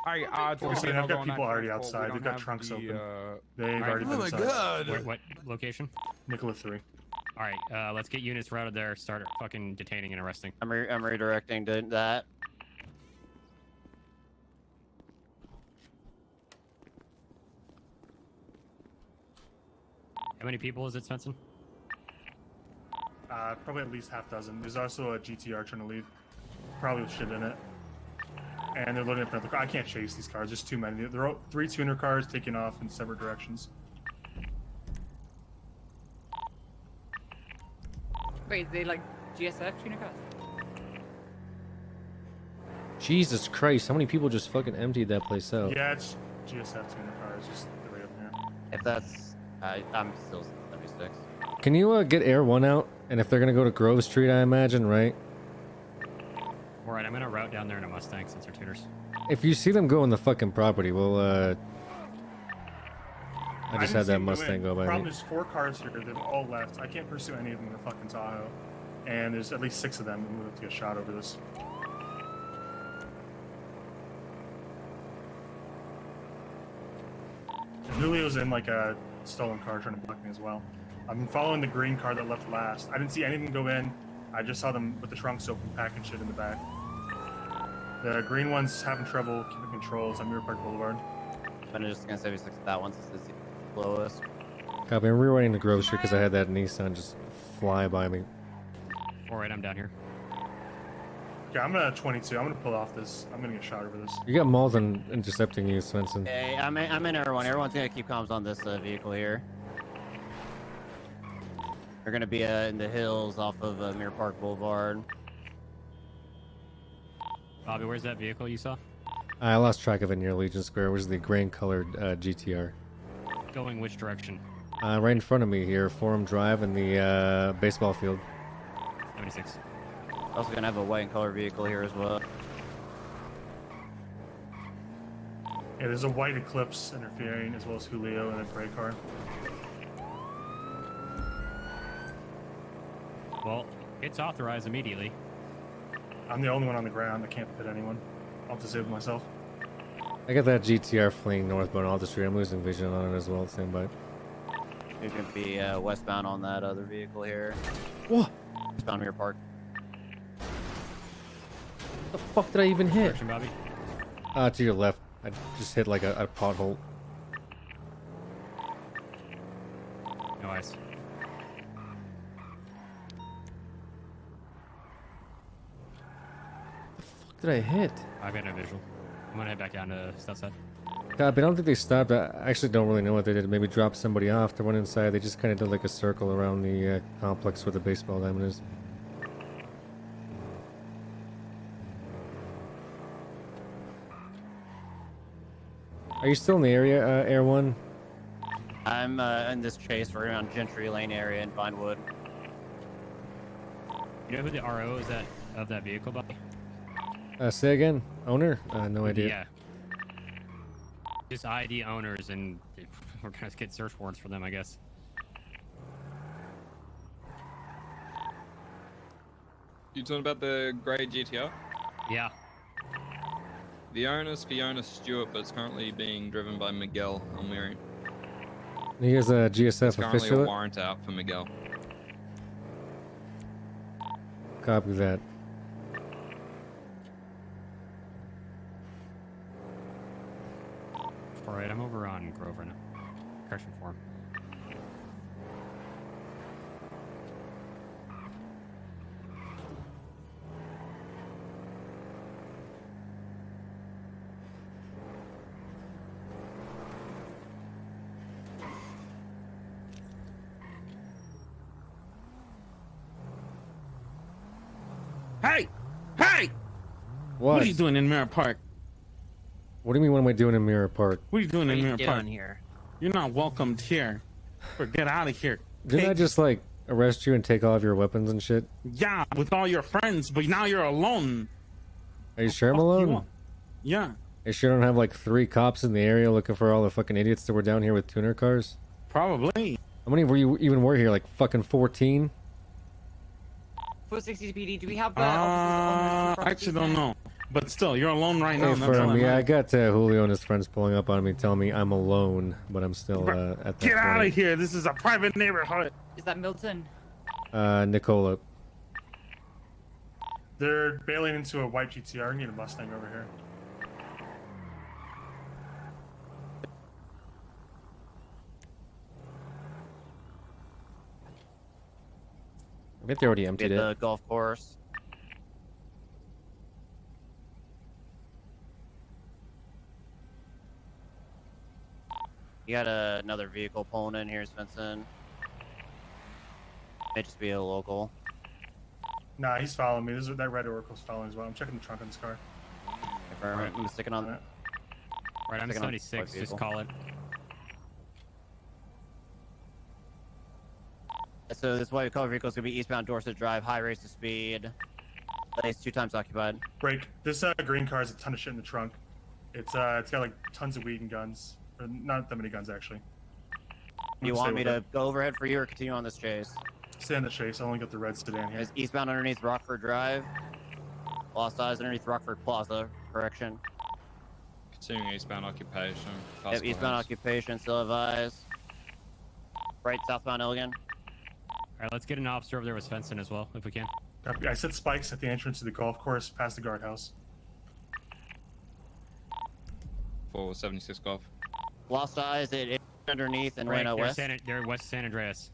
Alright, Listen, I've got people already outside. They've got trunks open. They've already been inside. What location? Nicola 3. All right, let's get units routed there. Start fucking detaining and arresting. I'm redirecting to that. How many people is it, Svensson? Probably at least half dozen. There's also a GTR trying to leave. Probably with shit in it. And they're loading up another car. I can't chase these cars. There's too many. There are 3 tuner cars taking off in separate directions. Wait, they like GSF tuner cars? Jesus Christ, how many people just fucking emptied that place out? Yeah, it's GSF tuner cars. Just the right up here. If that's, I'm still 76. Can you get Air 1 out? And if they're gonna go to Grove Street, I imagine, right? All right, I'm gonna route down there in a Mustang since they're tuners. If you see them go on the fucking property, we'll I just didn't had see that him go Mustang in. go by Problem me. is 4 cars here. They've all left. I can't pursue any of them in a fucking Tahoe. And there's at least 6 of them. We have to get shot over this. And Julio's in like a stolen car trying to block me as well. I'm following the green car that left last. I didn't see any of them go in. I just saw them with the trunks open, packing shit in the back. The green one's having trouble keeping controls on Mirror Park Boulevard. I'm just gonna say we stick to that one since it's the slowest. Copy. I'm rewriting the grocery because I had that Nissan just fly by me. All right, I'm down here. Okay, I'm at 22. I'm gonna pull off this. I'm gonna get shot over this. You got Malden intercepting you, Svensson. Hey, I'm in everyone. Everyone's gonna keep comms on this vehicle here. They're gonna be in the hills off of Mirror Park Boulevard. Bobby, where's that vehicle you saw? I lost track of it near Legion Square, which is the grain-colored GTR. Going which direction? Right in front of me here, Forum Drive and the baseball field. 76. Also gonna have a white and color vehicle here as well. Yeah, there's a white Eclipse interfering as well as Julio and a gray car. Well, it's authorized immediately. I'm the only one on the ground. I can't hit anyone. I'll disable myself. I got that GTR fleeing northbound Alta Street. I'm losing vision on it as well. Stand by. You're gonna be westbound on that other vehicle here. What? Westbound Mirror Park. The fuck did I even hit? Direction, Bobby. To your left. I just hit like a pothole. Nice. What did I hit? I've got no visual. I'm gonna head back down to Southside. God, but I don't think they stopped. I actually don't really know what they did. Maybe drop somebody off to run inside. They just kind of did like a circle around the complex where the baseball diamond is. Are you still in the area, Air One? I'm in this chase right around Gentry Lane area in Vinewood. You know who the RO is of that vehicle, Bobby? Say again. Owner? No idea. Yeah. Just ID owners, and we're gonna get search warrants for them, I guess. You talking about the grey GTR? Yeah. The owner's Fiona Stewart, but it's currently being driven by Miguel Almiri. He has a GSF There's currently official. a warrant out for Miguel. Copy that. Alright, I'm over on Grove right now. Correction form. Hey! Hey! What are you doing in Mirror Park? What do you mean, what am I doing in Mirror Park? What are you doing What in are you Mirror doing Park? here? You're not welcomed here. Or get out of here. Didn't I just, like, arrest you and take all of your weapons and shit? Yeah, with all your friends, but now you're alone. Are you sure I'm Fuck you alone? up. Yeah. Are you sure I don't have, like, 3 cops in the area looking for all the fucking idiots that were down here with tuner cars? Probably. How many were you even were here? Like, fucking 14? 460 PD, do we have I actually don't know. But still, you're alone right now. Hey, and that's all firm, that yeah, I matters. got Julio and his friends pulling up on me, telling me I'm alone, but I'm still at that Get out point. of here. This is a private neighborhood. Is that Milton? Nicola. They're bailing into a white GTR. I need a Mustang over here. I think they already emptied At it. the golf course. You got another vehicle pulling in here, Svensson. May just be a local. Nah, he's following me. That red Oracle's following as well. I'm checking the trunk on this car. I'm sticking on that. Right, I'm Sticking on 76, white just vehicle. call it. So this white color vehicle is gonna be eastbound Dorset Drive, high race to speed. Place 2 times occupied. Break. This green car has a ton of shit in the trunk. It's got like tons of weed and guns. Or not that many guns actually. Do you want me to go overhead for you or continue on this chase? Stay on the chase. I only got the red sedan here. Is eastbound underneath Rockford Drive. Lost eyes underneath Rockford Plaza. Correction. Continuing eastbound occupation. Yep, Pascal eastbound House. occupation, still have eyes. Right, southbound Elgin. All right, let's get an officer over there with Svensson as well, if we can. Copy. I set spikes at the entrance to the golf course past the guardhouse. 476 golf. Lost eyes, it underneath and ran out they're west. They're west San Andreas.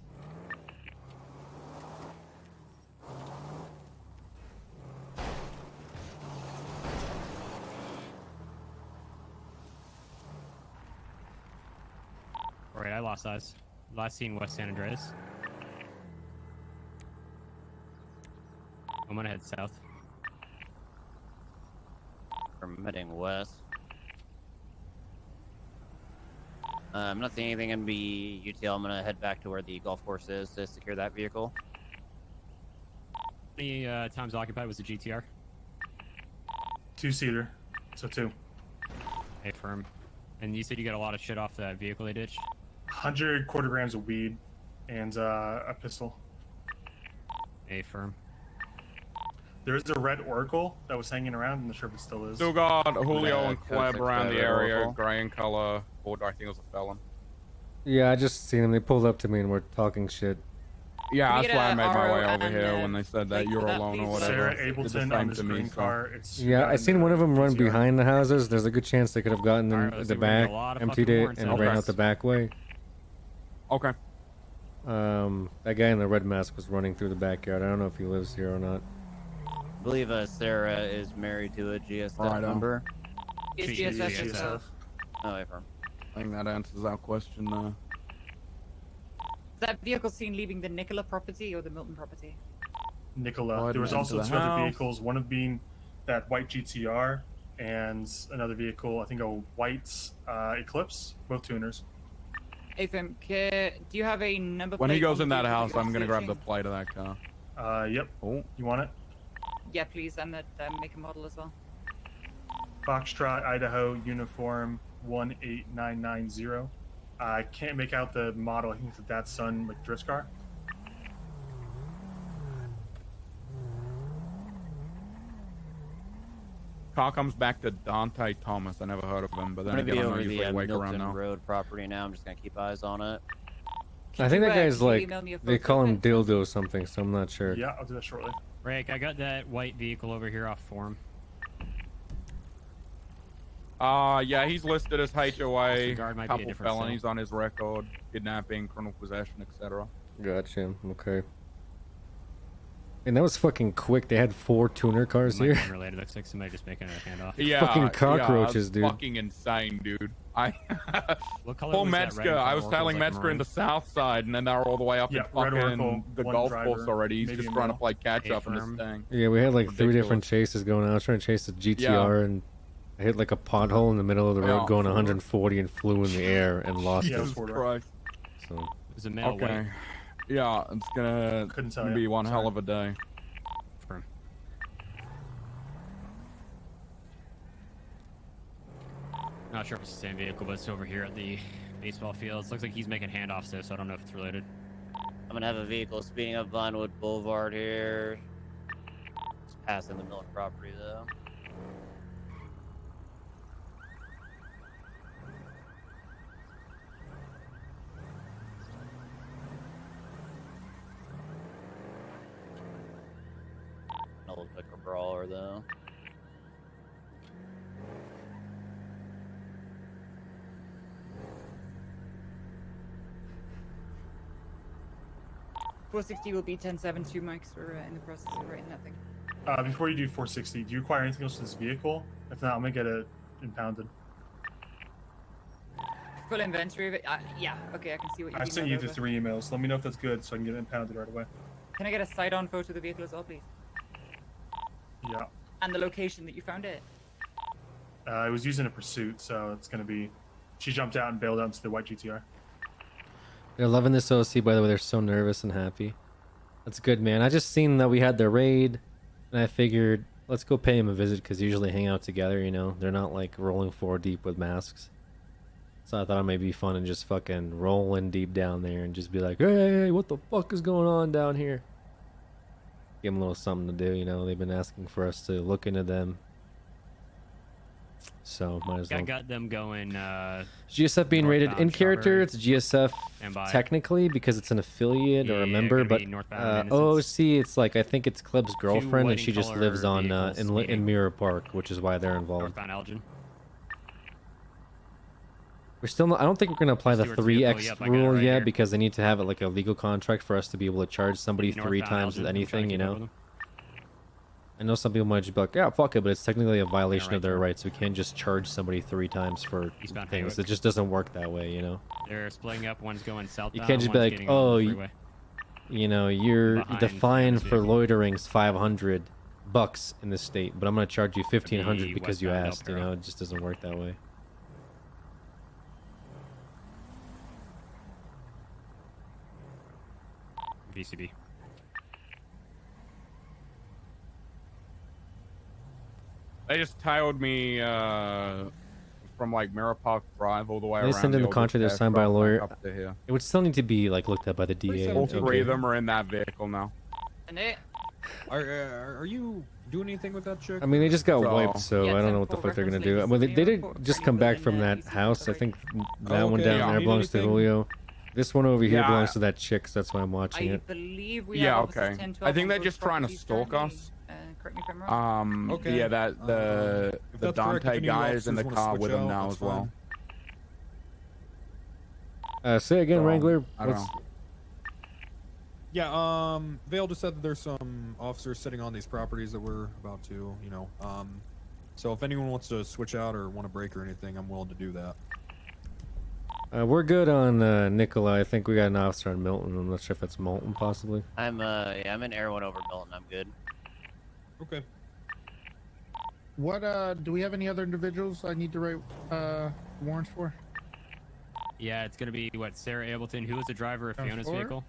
All right, I lost eyes. Last seen West San Andreas. I'm gonna head south. I'm heading west. I'm not seeing anything in the UTL. I'm gonna head back to where the golf course is to secure that vehicle. How many times occupied was the GTR? 2-seater, so 2. Hey, firm. And you said you got a lot of shit off that vehicle they ditched? 100 quarter grams of weed and a pistol. Hey, firm. There's a red Oracle that was hanging around. I'm not sure if it still is. Still got Julio and code Kleb around the 6 area, Oracle. gray in color. Or I think it was a felon. Yeah, I just seen them. They pulled up to me and were talking shit. Yeah, Can we that's get why I a made my way RO over here and, when they said that plate you for were that, alone or please? whatever. Sarah Did the Ableton same on this to me, green so- car. It's Yeah, got I in seen the one of them run GTR. behind the houses. There's a good chance they could have gotten them Alright, let's the see, we're gonna get back, a lot of emptied fucking it, warrants and out ran there. out the back way. Okay. That guy in the red mask was running through the backyard. I don't know if he lives here or not. I believe Sarah is married to a GSF Right on. member. Is She is GSF GSF. itself. Oh, hey, firm. I think that answers that question. That vehicle seen leaving the Nicola property or the Milton property? Nicola. Go ahead There was and also enter 2 the other house. vehicles, one of being that white GTR and another vehicle, I think a white Eclipse, both tuners. Hey, Fim, do you have a number When plate he goes on in the that vehicle house, you're I'm gonna grab the searching? plate of that car. Yep. Oh. You want it? Yeah, please, and the make and model as well. Foxtrot, Idaho, uniform 18990. I can't make out the model. I think it's a Dad's Son, like, drift car. Car comes back to Dante Thomas. I never heard of him, but I'm then gonna again, be I'm over not the usually awake around Milton now. Road property now. I'm just gonna keep eyes on it. I think that guy's could you like, email me a they photo call of him it? Dildo something, so I'm not sure. Yeah, I'll do that shortly. Rick, I got that white vehicle over here off forum. Yeah, he's listed as HOA, guard might be a couple different felonies on his record, kidnapping, criminal possession, etc. Gotcha. Okay. And that was fucking quick. They had 4 tuner cars Might be here. unrelated. Looks like somebody just making a handoff. Yeah, Fucking cockroaches, yeah, dude. Fucking insane, dude. What color Poor was that red Metzger. and I color was Oracle's telling like Metzger in maroon? the south side, and then they were all the way up Yeah, in red fucking Oracle, the one golf driver, course already. He's maybe just a trying to male. play catch up in this A-firm. thing. Yeah, we had like 3 different Ridiculous. chases going on. I was trying to chase the GTR and I hit like a pothole in the middle of the road Yeah, going for- 140 and flew in the air and lost Yeah, it. it was four-door. Christ. So It was a male Okay. white. Yeah, it's gonna Couldn't tell be ya. one Sorry. hell of a day. Firm. Not sure if it's the same vehicle, but it's over here at the baseball fields. Looks like he's making handoffs though, so I don't know if it's related. I'm gonna have a vehicle speeding up Vinewood Boulevard here. Just passing the Miller property though. Not look like a brawler though. $460 will be 1072 mics. We're in the process of writing that thing. Before you do 460, do you require anything else to this vehicle? If not, I'm gonna get it impounded. Full inventory of it. Yeah, okay, I can see what you I sent you the over. 3 emails. Let me know if that's good so I can get it impounded right away. Can I get a side-on photo of the vehicle as well, please? Yeah. And the location that you found it. I was using a pursuit, so it's gonna be. She jumped out and bailed out into the white GTR. they're loving this OC, by the way. They're so nervous and happy. That's good, man. I just seen that we had the raid, and I figured let's go pay him a visit because they usually hang out together. You know, they're not like rolling 4 deep with masks. So I thought it might be fun and just fucking roll in deep down there and just be like, hey, what the fuck is going on down here? Give them a little something to do, you know. They've been asking for us to look into them. So might as well. I got them going. GSF being rated in northbound character. Strawberry. It's GSF And by- technically because it's an affiliate or a Yeah, member, gonna but be northbound Innocence. OOC, it's like I think it's Kleb's girlfriend and she just white-and-color lives on vehicles in speeding. Mirror Park, which is why they're involved. Northbound Elgin. We're still not, I don't think we're gonna apply the Stewart's vehicle, 3x yep, I got it rule right yet here. because they need to have it like a legal contract for us to be able to charge somebody 3 Northbound times with Elgin, I'm trying anything, to you keep up know. with them. I know some people might just be like, yeah, fuck it, but it's technically a violation right of their there. rights. We can't just charge somebody 3 times for Eastbound things. Haywick. It just doesn't work that way, you know. They're splitting up. One's going southbound. You can't just be one's like, getting on oh, the you, freeway. you know, the Behind fine this for vehicle. loitering's $500 in the state, but I'm gonna charge you $1,500 be because you westbound El asked. You Perro. know, it just doesn't work that way. VCB. They just tailed me from like Mirror Park Drive all the way They around. send in the old contract that's cash signed by a drop lawyer. up to here. It would still need to be like looked at by the DA. All 3 Okay. of them are in that vehicle now. And it. Are you doing anything with that chick? I mean, they just got So- wiped, so Yeah, I it's don't a know what the full fuck they're gonna reference do. Well, they did report just for come back anyone from in, that VCB house. I already. think that one okay. down Yeah, there need belongs to anything? Julio. This one over here Yeah, belongs to that chick, so that's why I'm watching I it. believe we Yeah, have okay. officers 10, 12 I think on they're both just trying to properties stalk currently. us. Correct me if I'm wrong. Okay. Yeah, that the If the that's correct, if Dante any guy is in the officers wanna car switch with him out, now that's as well. Say again, So, Wrangler. I don't What's, know. Yeah, Vale just said that there's some officers sitting on these properties that we're about to, you know, so if anyone wants to switch out or want to break or anything, I'm willing to do that. we're good on Nikolai. I think we got an officer on Milton. I'm not sure if it's Milton, possibly. I'm in Air 1 over Milton. I'm good. Okay. What do we have any other individuals I need to write warrants for? Yeah, it's gonna be what Sarah Ableton, who was the driver of Down Fiona's 4? vehicle.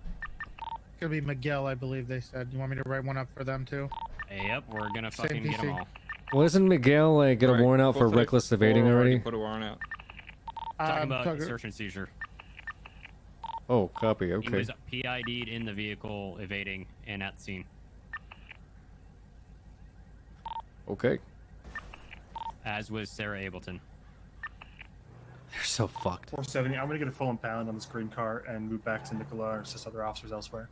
It's gonna be Miguel, I believe they said. You want me to write one up for them too? Yep, we're gonna Same fucking get them PC. all. Well, isn't Miguel get a Right, warrant out for 434 reckless evading already? Put a warrant out. Talking I'm about talking- search and seizure. Oh, copy. He Okay. was PID'd in the vehicle, evading, and at the scene. Okay. As was Sarah Ableton. They're so fucked. 470. I'm gonna get a full impound on this green car and move back to Nicola or assist other officers elsewhere.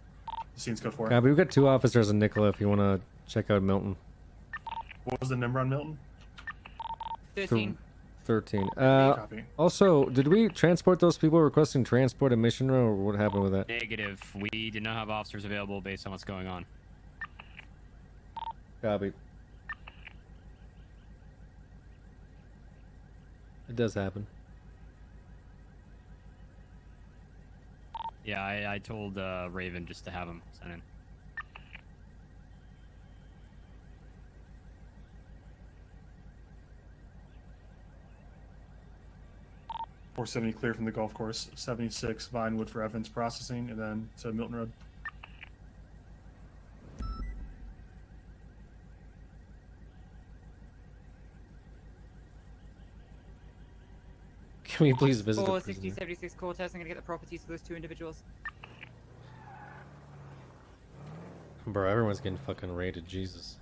The scene's code 4. Copy. We've got 2 officers in Nicola if you want to check out Milton. What was the number on Milton? 13. 13. Copy. Also, did we transport those people requesting transport at Mission Row, or what happened with that? Negative. We did not have officers available based on what's going on. Copy. It does happen. Yeah, I told Raven just to have him sent in. .470 clear from the golf course. 76 Vinewood for evidence processing, and then to Milton Road. Can we please visit the 460, prisoner? 76 Cortez. I'm gonna get the properties for those 2 individuals. Bro, everyone's getting fucking raided. Jesus.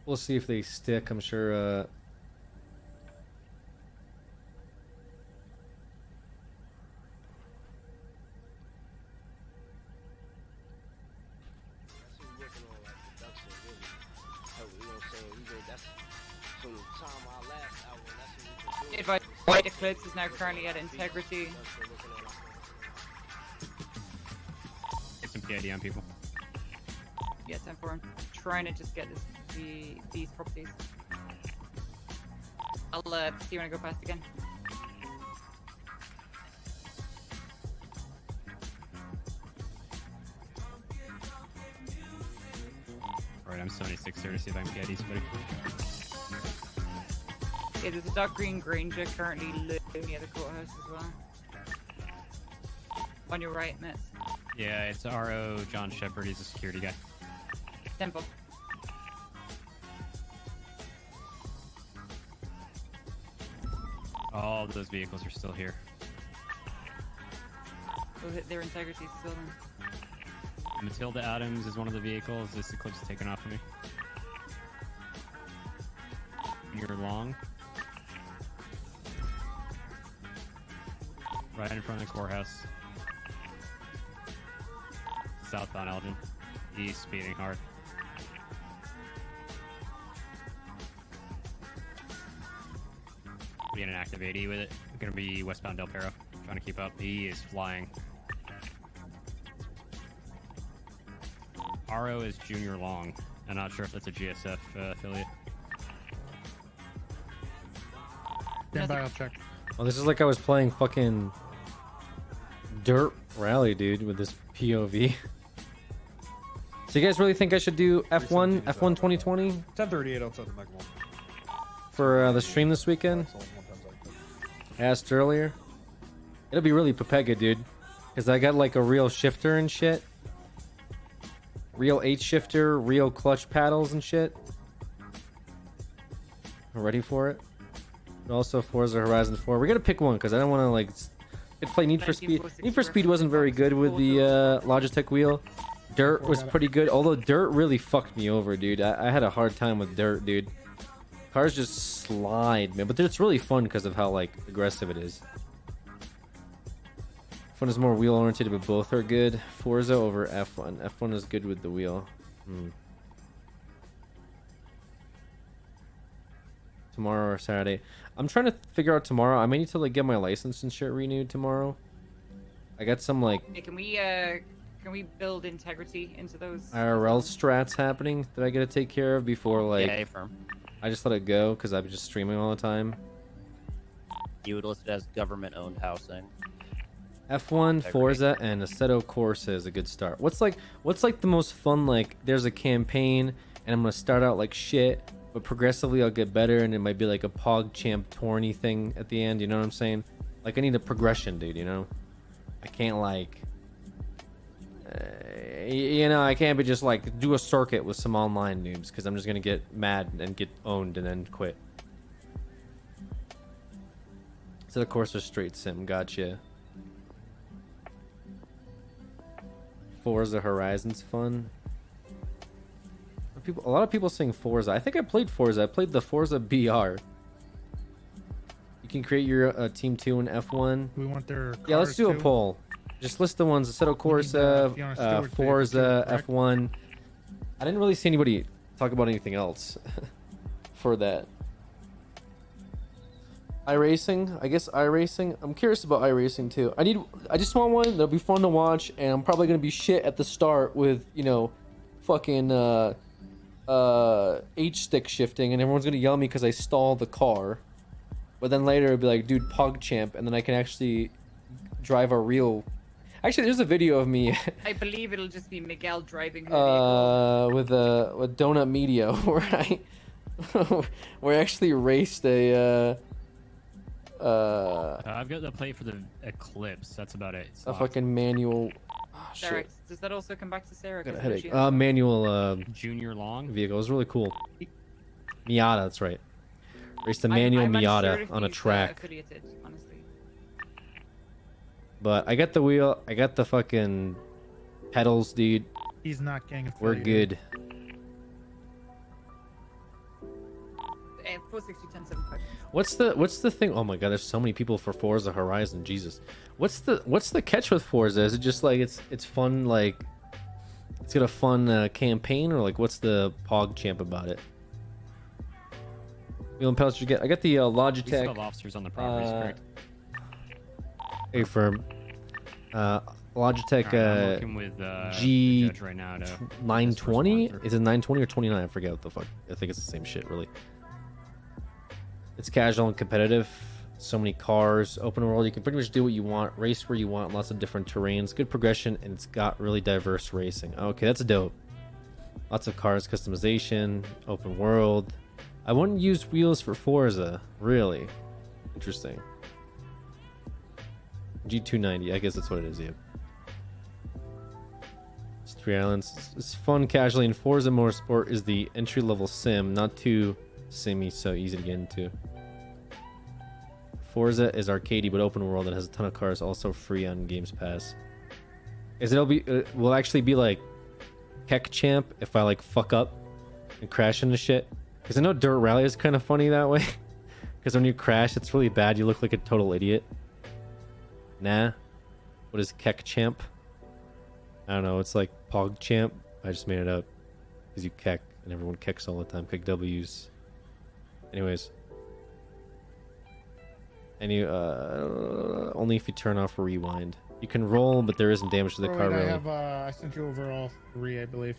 We'll see if they stick. I'm sure. Advice: White Eclipse is now currently at integrity. Get some PID on people. Yes, I'm for. I'm trying to just get these properties. I'll see when I go past again. Alright, I'm 76 here to see if I can PID somebody. Yeah, there's a dark green Granger currently low near the courthouse as well. On your right, Mitz. Yeah, it's RO John Shepard. He's a security guy. Temple. All of those vehicles are still here. We'll hit their integrity still then. Matilda Adams is one of the vehicles. This eclipse is taken off for me. You're long. Right in front of the courthouse. Southbound Elgin. He's speeding hard. Being an active 80 with it. Gonna be westbound Del Perro. Trying to keep up. He is flying. RO is Junior Long. I'm not sure if that's a GSF affiliate. Stand by, I'll check. Oh, this is like I was playing fucking Dirt Rally, dude, with this POV. So you guys really think I should do F1 2020 10:38 outside the Mega Mall. for the stream this weekend? I asked earlier. It'll be really Pepega, dude, because I got like a real shifter and shit. Real 8 shifter, real clutch paddles and shit. I'm ready for it. And also Forza Horizon 4. We're gonna pick one because I don't want to like play Need for Speed. Need for Speed wasn't very good with the Logitech wheel. Dirt was pretty good, although Dirt really fucked me over, dude. I had a hard time with Dirt, dude. Cars just slide, man. But it's really fun because of how like aggressive it is. F1 is more wheel oriented, but both are good. Forza over F1. F1 is good with the wheel. Tomorrow or Saturday. I'm trying to figure out tomorrow. I may need to like get my license and shit renewed tomorrow. I got some like Hey, can we build integrity into those? IRL strats happening that I gotta take care of before like Yeah, firm. I just let it go because I'm just streaming all the time. You would list it as government-owned housing. F1, Forza, and Assetto Corsa is a good start. What's like the most fun? Like, there's a campaign, and I'm gonna start out like shit, but progressively I'll get better, and it might be like a PogChamp tourney thing at the end. You know what I'm saying? Like, I need a progression, dude. You know, I can't like, you know, I can't be just like do a circuit with some online noobs because I'm just gonna get mad and get owned and then quit. Assetto Corsa straight sim, gotcha. Forza Horizon's fun. A lot of people saying Forza. I think I played Forza. I played the Forza BR. You can create your team 2 in F1. We want their Yeah, let's do a too. poll. Just list the ones: Assetto Corsa, Fiona Stewart for Forza, correct? F1. I didn't really see anybody talk about anything else for that. iRacing, I guess iRacing. I'm curious about iRacing too. I just want one that'll be fun to watch, and I'm probably gonna be shit at the start with, you know, fucking H stick shifting, and everyone's gonna yell at me because I stalled the car. But then later it'll be like, dude, PogChamp, and then I can actually drive a real. Actually, there's a video of me I believe it'll just be Miguel driving her vehicle. with Donut Media where I actually raced a I've got the plate for the Eclipse. That's about it. It's a locked. fucking manual. Oh, Sarah, shit. does that also come back to Sarah? Got a 'Cause headache. she has- Manual Junior Long vehicle. It was really cool. Miata, that's right. Raced a I'm manual unsure Miata if on a he's, track. affiliated, honestly. But I got the wheel. I got the fucking pedals, dude. He's not gang We're affiliated. good. 460 1075. What's the thing? Oh my god, there's so many people for Forza Horizon. Jesus, what's the catch with Forza? Is it just like it's fun, like it's got a fun campaign, or like what's the PogChamp about it? Wheel and pedals you get. I got the We still Logitech. have officers on the properties, correct? A firm. Logitech Alright, I'm working with the G judge right now to 920. Is it 920 or 29? I forget what the fuck. I think it's the same shit, really. It's casual and competitive. So many cars, open world. You can pretty much do what you want, race where you want, lots of different terrains, good progression, and it's got really diverse racing. Okay, that's dope. Lots of cars, customization, open world. I wouldn't use wheels for Forza. Really interesting. G290. I guess that's what it is. Yeah. Three Islands. It's fun casually, and Forza Motorsport is the entry-level sim, not too simmy, so easy to get into. Forza is arcadey but open world and has a ton of cars, also free on Games Pass. Will actually be like Heck Champ if I like fuck up and crash into shit. Because I know Dirt Rally is kind of funny that way. Because when you crash, it's really bad. You look like a total idiot. Nah. What is Keck Champ? I don't know. It's like Pog Champ. I just made it up. Because you keck, and everyone kecks all the time. Keck W's. Anyways. And you, only if you turn off rewind. You can roll, but there isn't damage to the car, really. I sent you over all 3, I believe.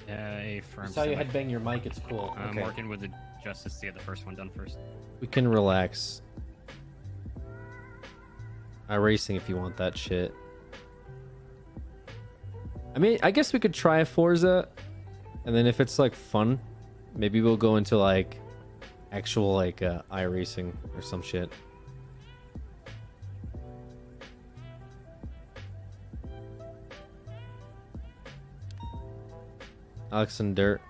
A firm. I saw you headbang your mic. It's cool. I'm Okay. working with the justice to get the first one done first. We can relax. iRacing if you want that shit. I mean, I guess we could try Forza, and then if it's like fun, maybe we'll go into like actual like iRacing or some shit. Alex and Dirt.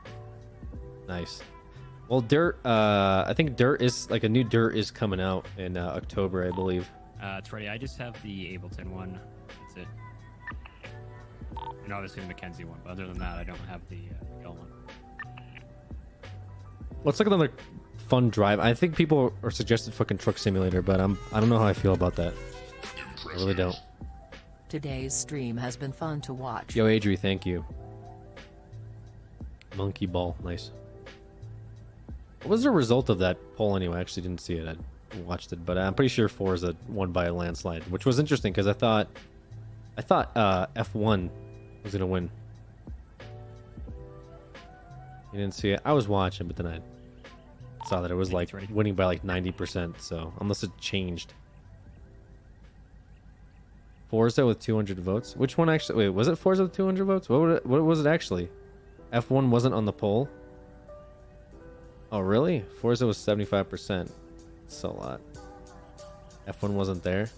Nice. Well, Dirt, I think Dirt is like a new Dirt is coming out in October, I believe. It's ready. I just have the Ableton one. That's it. And obviously the Mackenzie one. But other than that, I don't have the Miguel one. Let's look at another fun drive. I think people are suggested fucking Truck Simulator, but I don't know how I feel about that. I really don't. Today's stream has been fun to watch. Yo, Adri, thank you. Monkey ball, nice. What was the result of that poll anyway? I actually didn't see it. I watched it, but I'm pretty sure Forza won by a landslide, which was interesting because I thought F1 was gonna win. You didn't see it? I was watching, but then I saw that it was like winning by like 90%. So unless it changed. Forza with 200 votes. Which one actually? Wait, was it Forza with 200 votes? What was it actually? F1 wasn't on the poll. Oh really? Forza was 75%. That's a lot. F1 wasn't there.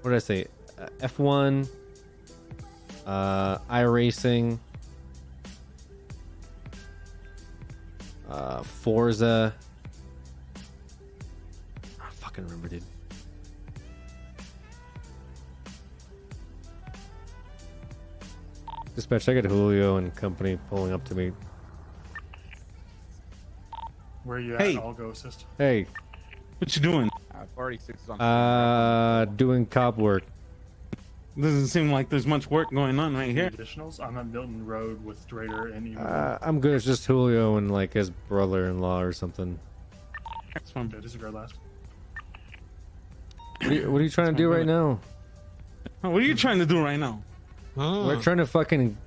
What did I say? F1, iRacing, Forza. I don't fucking remember, dude. Dispatch, I got Julio and company pulling up to me. Where are you Hey. at? I'll go assist. Hey, What you doing? 46 is on. doing cop work. Doesn't seem like there's much work going on right here. Additionals. I'm at Milton Road with Drader and Emo. I'm good. It's just Julio and like his brother-in-law or something. That's fine. Disregard last. What are you trying to do right now? Oh, what are you trying to do right now? We're trying to fucking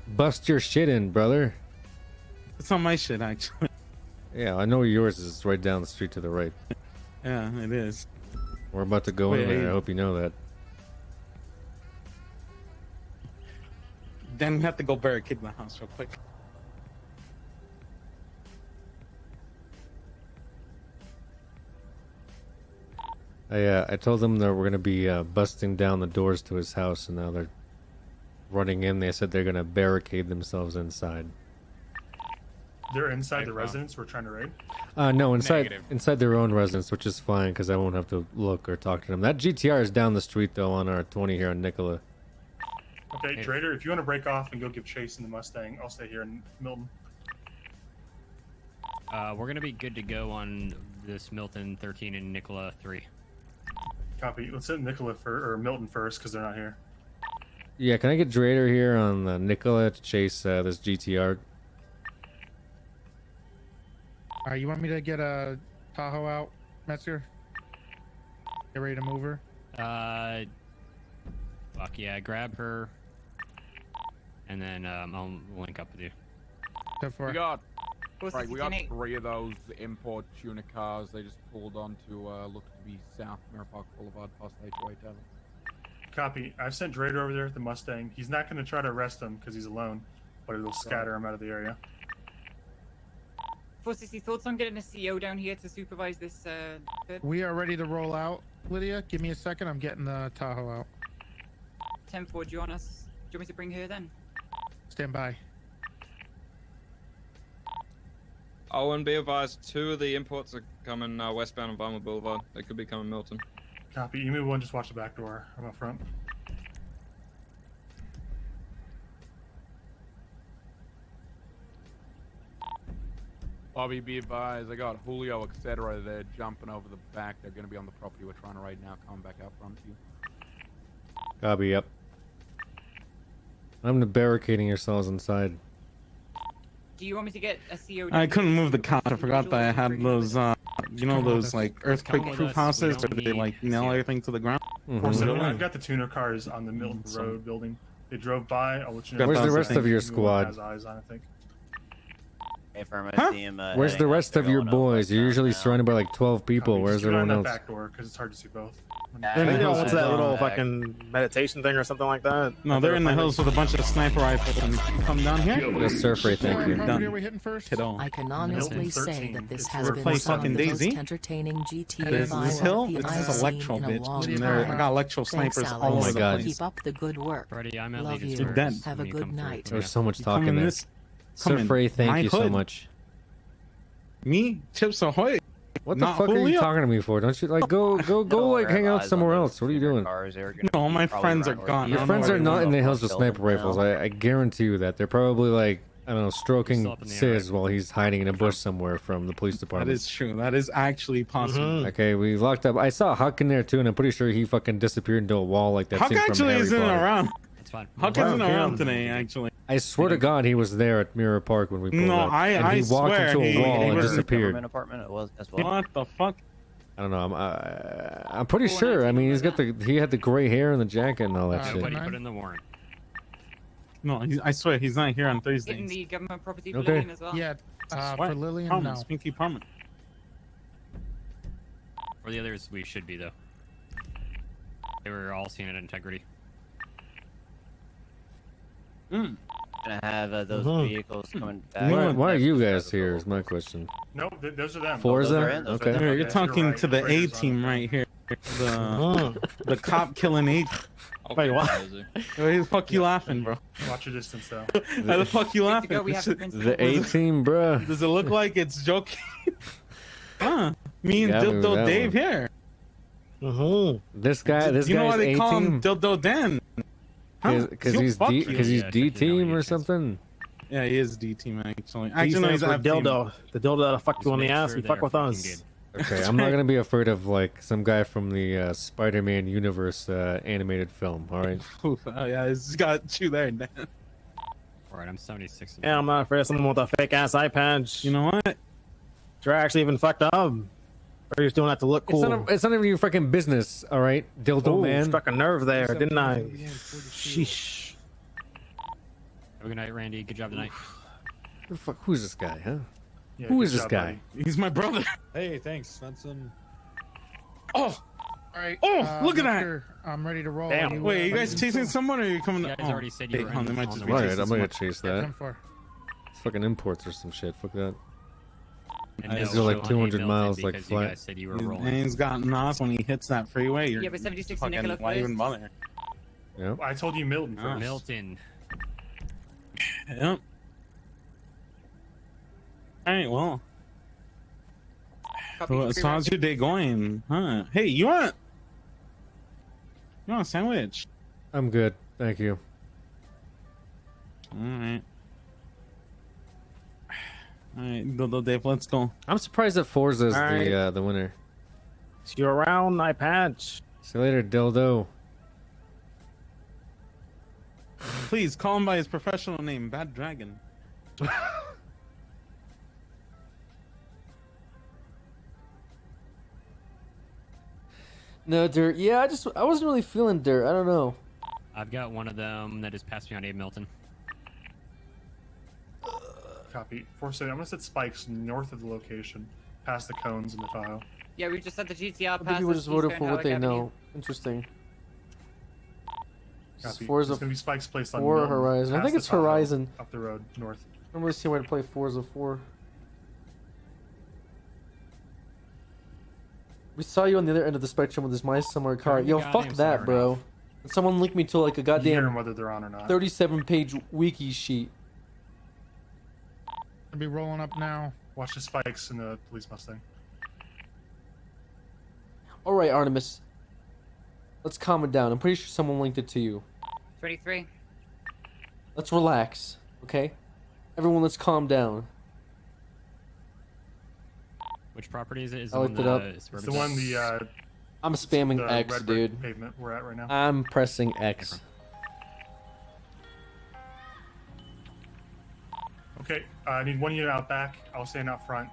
bust your shit in, brother. It's not my shit, actually. Yeah, I know where yours is. It's right down the street to the right. Yeah, it is. We're about to go in there. I hope you know that. Then we have to go barricade my house real quick. I told them that we're gonna be busting down the doors to his house, and now they're running in. They said they're gonna barricade themselves inside. They're inside the residence we're trying to raid. No, inside Negative. inside their own residence, which is fine because I won't have to look or talk to them. That GTR is down the street though on our 20 here on Nicola. Okay, Drader, if you want to break off and go give chase in the Mustang, I'll stay here in Milton. We're gonna be good to go on this Milton 13 and Nicola 3. Copy. Let's hit Nicola or Milton first because they're not here. Yeah, can I get Drader here on Nicola to chase this GTR? You want me to get a Tahoe out, Metzger? Get ready to move her? Fuck yeah, grab her, and then I'll link up with you. We got, What's right, the we got CT? 3 of those import tuner cars. They just pulled on to look to be South Mirror Park Boulevard past HOA Tavern. Copy. I've sent Drader over there with the Mustang. He's not going to try to arrest him because he's alone, but it'll scatter him out of the area. 460, thoughts on getting a CO down here to supervise this? We are ready to roll out, Lydia. Give me a second. I'm getting the Tahoe out. 10-4, do you want us? Do you want me to bring her then? Stand by. Oh, and be advised, 2 of the imports are coming westbound on Vinyl Boulevard. They could be coming Milton. Copy. You may one just watch the back door. I'm up front. Bobby, be advised, I got Julio, etc. They're jumping over the back. They're going to be on the property we're trying to right now. Come back out front to you. Copy, yep. I'm barricading yourselves inside. Do you want me to get a CO? I couldn't move the couch. I forgot that I had those, you know, those like earthquake-proof houses where they like nail everything to the ground. I've got the tuner cars on the Milton Road building. They drove by. I'll let you know. Where's the rest of your squad? Has eyes on, I think. Where's the rest of your boys? You're usually surrounded by like 12 people. Where's Just go down everyone that else? back door because it's hard to see both. Then they go into that little fucking meditation thing or something like that. No, they're in the hills with a bunch of sniper rifles and come down here. Yes, sir, Frey, thank you. Property are we hitting first? I can honestly say that this has been Replace some of fucking the most Daisy. entertaining GTA This hill? VIP This I've is seen electro, in a bitch. long And there- I time. got electro Thanks, snipers Alex. all over the place. Keep up the good work. Freddie, I'm at Love Legion you. Square. Dead. Have a good night. There's so much You come talking in there. this- come Sir in Frey, thank my you so hood. much. Me? Chips Ahoy? What the Not fuck are you Julio? talking to me for? Don't you like go like hang out somewhere else? What are you doing? No, all my friends are gone. Your friends are not in the hills with sniper rifles. I guarantee you that. They're probably like, I don't know, stroking Sis while he's hiding in a bush somewhere from the police That department. is true. That is actually possible. Okay, we locked up. I saw Huck in there too, and I'm pretty sure he fucking disappeared into a wall like that. Huck scene from actually Harry isn't Potter. around. That's fine. Huck isn't around today, actually. I swear to God, he was there at Mirror Park when we pulled No, up. I and he walked swear into a he wall and was- disappeared. Apartment it was as well. What the fuck? I don't know. I'm pretty sure. I mean, he had the gray hair and the jacket and all that shit. Nobody put in the warrant. No, I swear he's not here on In Thursdays. the government property for Okay. Lillian as well. Yeah, Swear. for Lillian, Apartment, no. Spinky apartment. For the others, we should be though. They were all seen at integrity. Gonna have those vehicles coming back. Why are you guys here? Is my question. No, those are them. Forza? Those are in, those are Okay. them. You're Yes, talking right. to the A Freighters on team it. right here. The cop killing A. Wait, what? Why the fuck you laughing, bro? Watch your distance, though. Why the fuck you Good to laughing? go, we have the principal. The A team, bruh. Does it look like it's joking? Huh? Me and Yeah, maybe Dildo that Dave one. here. This guy, this You know why guy's they A call him team. Dildo Dan? Huh? Because Yo, he's fuck D, you. because he's Yeah, D technically team no, or he something. Yeah, he is D team actually. D Actually, no, stands he's for F team. dildo. The dildo that'll fuck you on the make ass. sure You they're fuck with fucking us. good. Okay, I'm not gonna be afraid of like some guy from the Spider-Man universe animated film. All right. Oof, oh yeah, he's got you there, Dan. Alright, I'm 76. Yeah, I'm not afraid of someone with a fake ass eye patch. You know what? You're actually even fucked up. Or you're just doing that to look cool. It's not even your fucking business. All right, dildo Oh, man. struck a nerve there, didn't I? Sheesh. Have a good night, Randy. Good job tonight. The fuck? Who's this guy? Huh? Yeah, Who good is this job, guy? buddy. He's my brother. Hey, thanks. That's Oh, All right. Oh, look at that. Victor, I'm ready to roll. Damn. wait, you guys chasing someone or are you coming? You guys already said you were They in might on just the be way. Right, chasing I'm gonna someone. chase that. 10-4. It's fucking imports or some shit. Fuck that. And I no, just go like on 200 Hamilton miles, like, because you flat. guys said you were And rolling. he's got nos when he hits that freeway. You're Yeah, but 76 fucking, Nicola why even first. bother? Yep. I told you Milton Oh. first. Milton. Yep. All right, well. Copy. So how's your day going? Huh? Hey, you want a sandwich? I'm good. Thank you. All right. All right, Dildo Dave, let's go. I'm surprised that Forza is All right. the winner. See you around, eye patch. See you later, dildo. Please call him by his professional name, Bad Dragon. No, Dirt. Yeah, I wasn't really feeling Dirt. I don't know. I've got one of them that just passed me on Abe Milton. Copy. 470. I'm gonna set spikes north of the location, past the cones in the Tahoe. Yeah, we just had the GTR I think pass. people us just voted eastern for what Howard they Avenue. know. Interesting. Copy. Forza There's gonna be spikes placed on 4 Milton, Horizon. I past think the it's top hill, Horizon. up the road north. I don't really see why to play Forza 4. We saw you on the other end of the spectrum with this My Summer car. Turn the Yo, goddamn fuck that, siren bro. off. Someone linked me to like a You hear goddamn them whether they're on or not. 37-page wiki sheet. I'll be rolling up now. Watch the spikes in the police Mustang. Alright, Artemis. Let's calm it down. I'm pretty sure someone linked it to you. 23. Let's relax, okay? Everyone, let's calm down. Which property is it? Is I looked it up. It's the one I'm spamming the X, red brick dude. pavement we're at right now. I'm pressing X. Okay, I need one unit out back. I'll stand out front.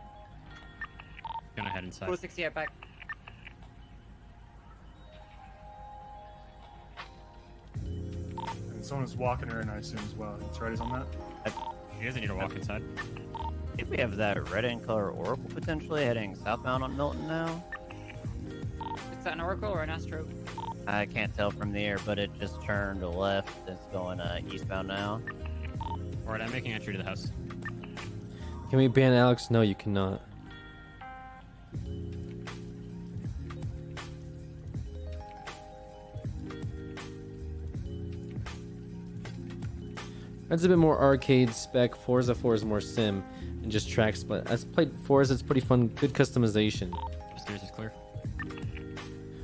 Gonna head inside. 460 out back. And someone is walking her in, I assume, as well. It's ready on that. She doesn't need to walk inside. I think we have that red and color Oracle potentially heading southbound on Milton now. Is that an Oracle or an Astro? I can't tell from the air, but it just turned left. It's going eastbound now. Alright, I'm making entry to the house. Can we ban Alex? No, you cannot. That's a bit more arcade spec. Forza 4 is more sim and just tracks, but I've played Forza. It's pretty fun. Good customization. Upstairs is clear.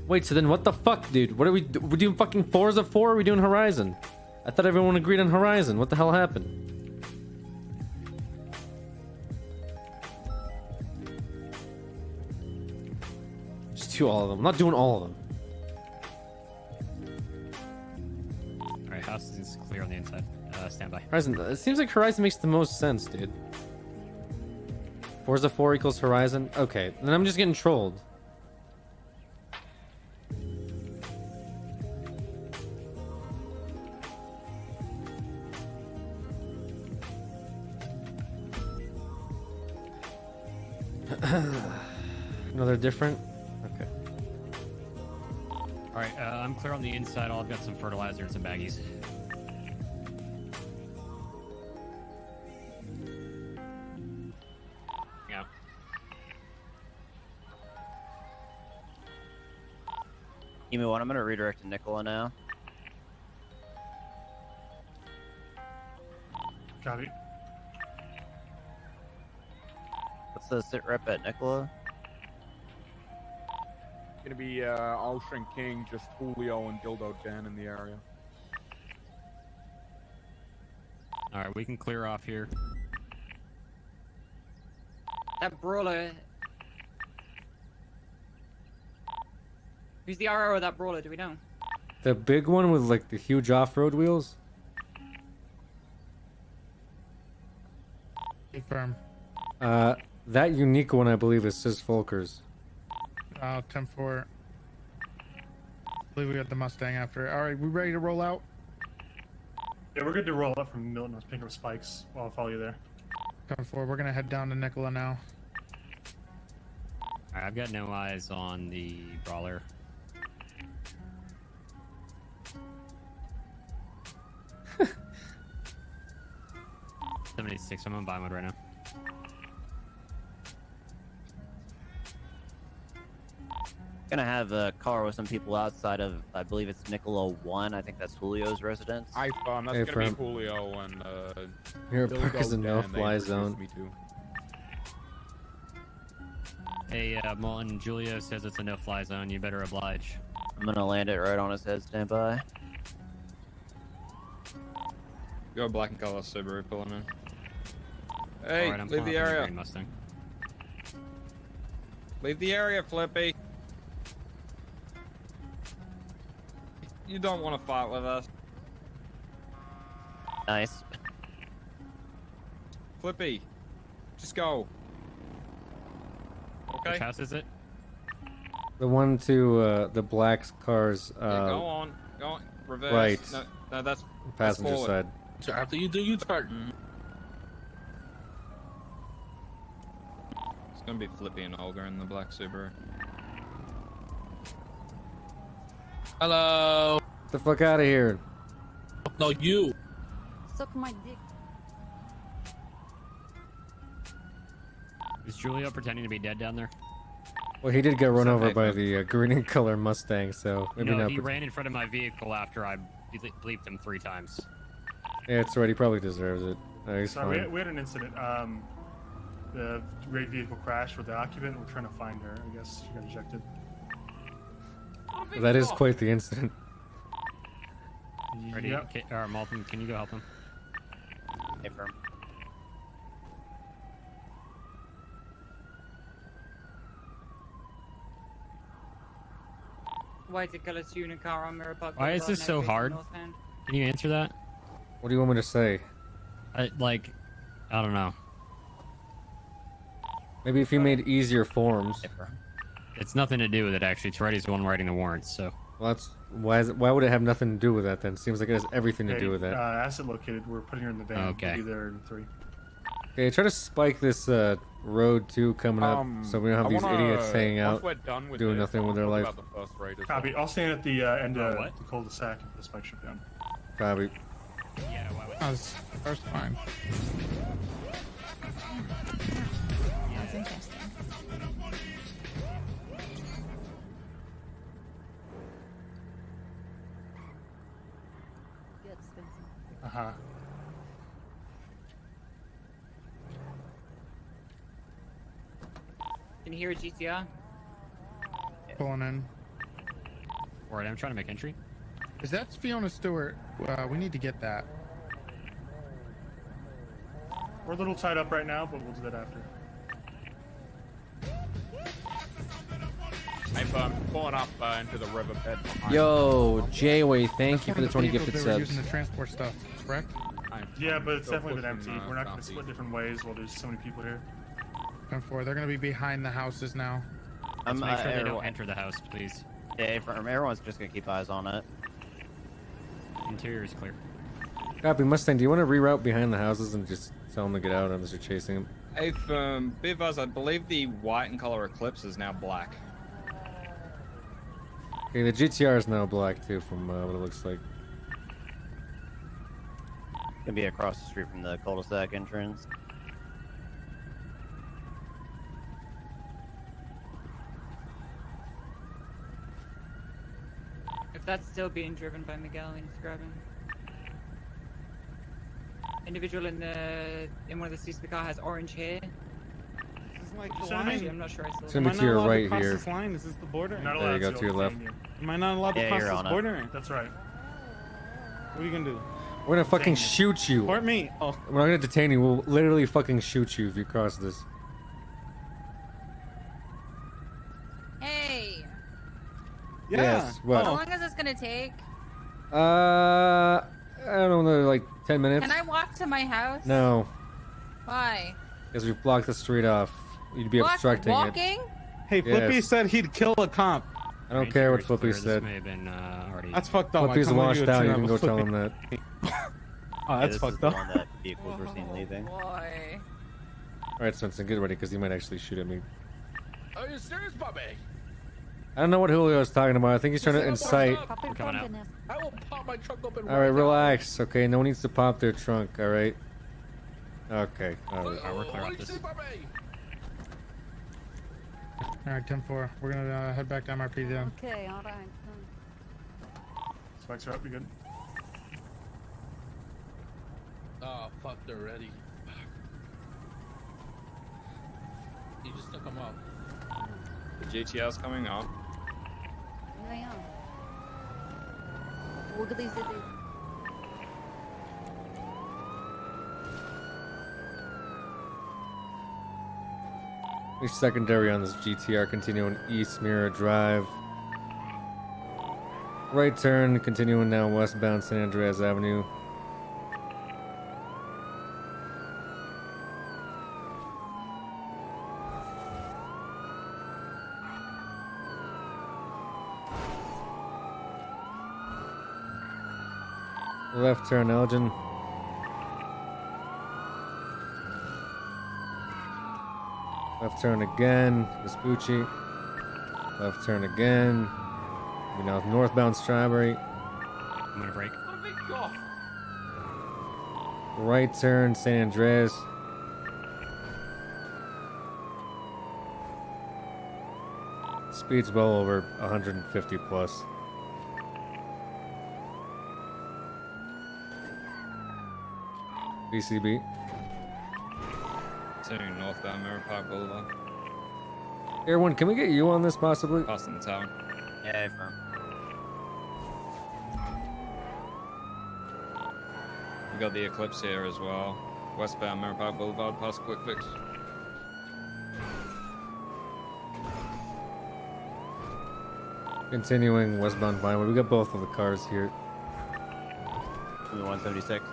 Wait, so then what the fuck, dude? What are we we're doing fucking Forza 4 or are we doing Horizon? I thought everyone agreed on Horizon. What the hell happened? Just do all of them. I'm not doing all of them. Alright, house is clear on the inside. Stand by. Horizon. It seems like Horizon makes the most sense, dude. Forza 4 equals Horizon? Okay, then I'm just getting trolled. No, they're different? Okay. Alright, I'm clear on the inside. I've got some fertilizer and some baggies. Yeah. Give me one. I'm going to redirect to Nicola now. Copy. What's the sit rep at Nicola? Gonna be Ocean King, just Julio and Dildo Dan in the area. Alright, we can clear off here. That brawler. Who's the RO of that brawler? Do we know? The big one with like the huge off-road wheels? Confirm. That unique one I believe is Sis Volkers. 10-4. I believe we got the Mustang after. All right, we ready to roll out? Yeah, we're good to roll up from Milton. Let's pick up spikes. I'll follow you there. 10-4. We're gonna head down to Nicola now. Alright, I've got no eyes on the brawler. $76, I'm on buy mode right now. Gonna have a car with some people outside of, I believe it's Nicola 1. I think that's Julio's residence. That's Hey, gonna from- be Julio and Here, Dildo park is a Dan, they no-fly introduced zone. me to. Hey, Molten, Julio says it's a no-fly zone. You better oblige. I'm gonna land it right on his head. Stand by. Go black and color Subaru pulling in. Hey, Alright, I'm leave pulling the up in area. Green Mustang. Leave the area, Flippy. You don't want to fight with us. Nice. Flippy, just go. Okay. Which house is it? The one to the black cars. Yeah, go on. Go on. Reverse. Right. No, that's Passenger forward. side. So after you do your turn. It's gonna be Flippy and Olga in the black Subaru. Hello. Get the fuck out of here. No, you. Suck my dick. Is Julio pretending to be dead down there? Well, he did get run over okay, by folks? the green and color Mustang, so maybe No, not. he ran in front of my vehicle after I bleeped him 3 times. Yeah, it's right. He probably deserves it. He's Sorry, fine. we had an incident. The raid vehicle crashed with the occupant. We're trying to find her. I guess she got ejected. That is quite the incident. Ready? Yep. Malton, can you go help him? Hey, firm. White to color tuna car on Mirror Park. Why is this so hard? Can you answer that? What do you want me to say? I don't know. Maybe if you made easier forms. It's nothing to do with it, actually. Toretti's the one writing the warrants, so. Well, that's why would it have nothing to do with that then? Seems like it has everything to do with that. Asset located. We're putting her in the van. Okay. We'll be there in 3. Okay, try to spike this road too coming up, so we don't have these idiots hanging out, doing nothing with their life. Copy. I'll stand at the end of the cul-de-sac and put the spike strip down. Copy. Yeah, why would That's first fine. That's interesting. Good, Spencer. Uh-huh. Can you hear a GTR? Pulling in. Alright, I'm trying to make entry. Is that Fiona Stewart? We need to get that. We're a little tied up right now, but we'll do that after. I'm pulling up into the riverbed. behind Yo, me. Jayway, thank you One for the of 20 vehicles gifted they were subs. using to transport stuff, correct? Yeah, but it's Still definitely been pushing, empty. We're not going to southeast. split different ways while there's so many people here. 10-4. They're gonna be behind the houses now. Let's make sure they don't everyone- enter the house, please. Yeah, everyone's just gonna keep eyes on it. Interior is clear. Copy, Mustang. Do you want to reroute behind the houses and just tell them to get out unless you're chasing them? If Bivaz, I believe the white and color Eclipse is now black. Okay, the GTR is now black too, from what it looks like. Gonna be across the street from the cul-de-sac entrance. If that's still being driven by Miguel, he's grabbing. Individual in one of the seats of the car has orange hair. This is like the Actually, line. I'm not sure I saw It's that. gonna be to your right across here. This line? Is this the border? You're not There you allowed go, to your left. detain you. Am I not allowed to Yeah, cross you're this on it. border? That's right. What are you gonna do? We're gonna fucking shoot you. Support me. Oh. We're not gonna detain you. We'll literally fucking shoot you if you cross this. Hey, Yeah. Yes. What? how long is this gonna take? I don't know, like 10 minutes. Can I walk to my house? No, Why? because we've blocked the street off. You'd be What? obstructing it. Walking? Hey, Flippy Yes. said he'd kill a cop. I don't care what Interior's Flippy clear. This said. may have been already. That's fucked up. Flippy's I can't believe washed would out. turn You out can with go tell Flippy. him that. Oh, Yeah, that's this fucked is the up. one that vehicles were seen leaving. Boy. All right, Spencer, get ready because he might actually shoot at me. Are you serious, Bobby? I don't know what Julio's talking about. I think he's trying to incite. We're coming out. I will pop my trunk open. All right, relax. Okay, no one needs to pop their trunk. All right. Okay. All right. Alright, we're clear off this. All right, 10-4. We're gonna head back to MRP then. Okay, all right. Spikes are up. You good? Oh, fuck, they're ready. You just took them off. The GTR's coming up. Yeah. Wiggly zitty. We're secondary on this GTR, continuing East Mirror Drive. Right turn, continuing now westbound San Andreas Avenue. Left turn, Elgin. Left turn again, Vespucci. Left turn again. We now northbound Strawberry. I'm gonna break. Right turn, San Andreas. Speed's well over 150 plus. BCB. Turning northbound Mirror Park Boulevard. Air One, can we get you on this possibly? Passing the tower. Yeah, affirm. We got the Eclipse here as well. Westbound Mirror Park Boulevard past Quick Fix. Continuing westbound Vinewood. We got both of the cars here. 176.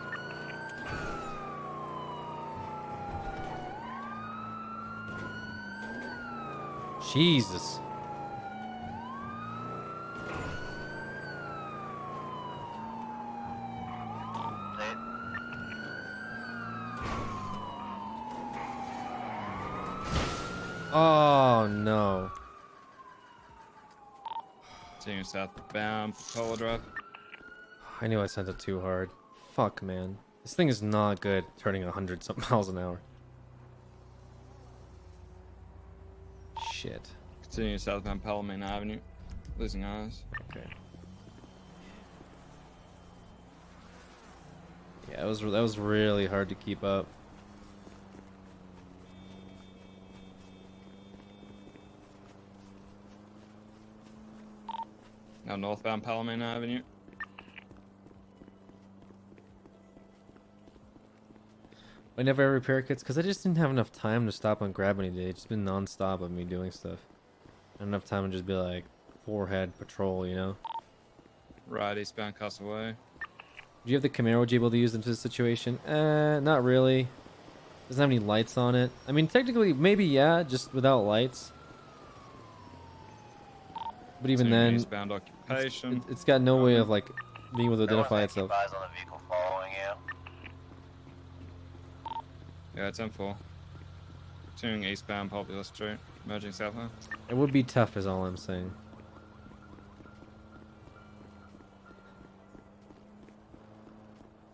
Jesus. Oh no. Continuing southbound Polo Drive. I knew I sent it too hard. Fuck, man. This thing is not good turning 100 something miles an hour. Shit. Continuing southbound Palomino Avenue. Losing eyes. Okay. Yeah, that was really hard to keep up. Now northbound Palomino Avenue. Whenever I repair kits, because I just didn't have enough time to stop and grab any today. It's just been non-stop of me doing stuff. Not enough time to just be like, forehead patrol, you know? Right, eastbound Castaway. Do you have the Camaro? Would you be able to use into this situation? Not really. Doesn't have any lights on it. I mean, technically, maybe yeah, just without lights. But even then, Eastbound occupation. it's got no way of like being able to identify itself. Eyes on the vehicle following you. Yeah, 10-4. Tuning eastbound Popular Street. Merging southbound. It would be tough, is all I'm saying.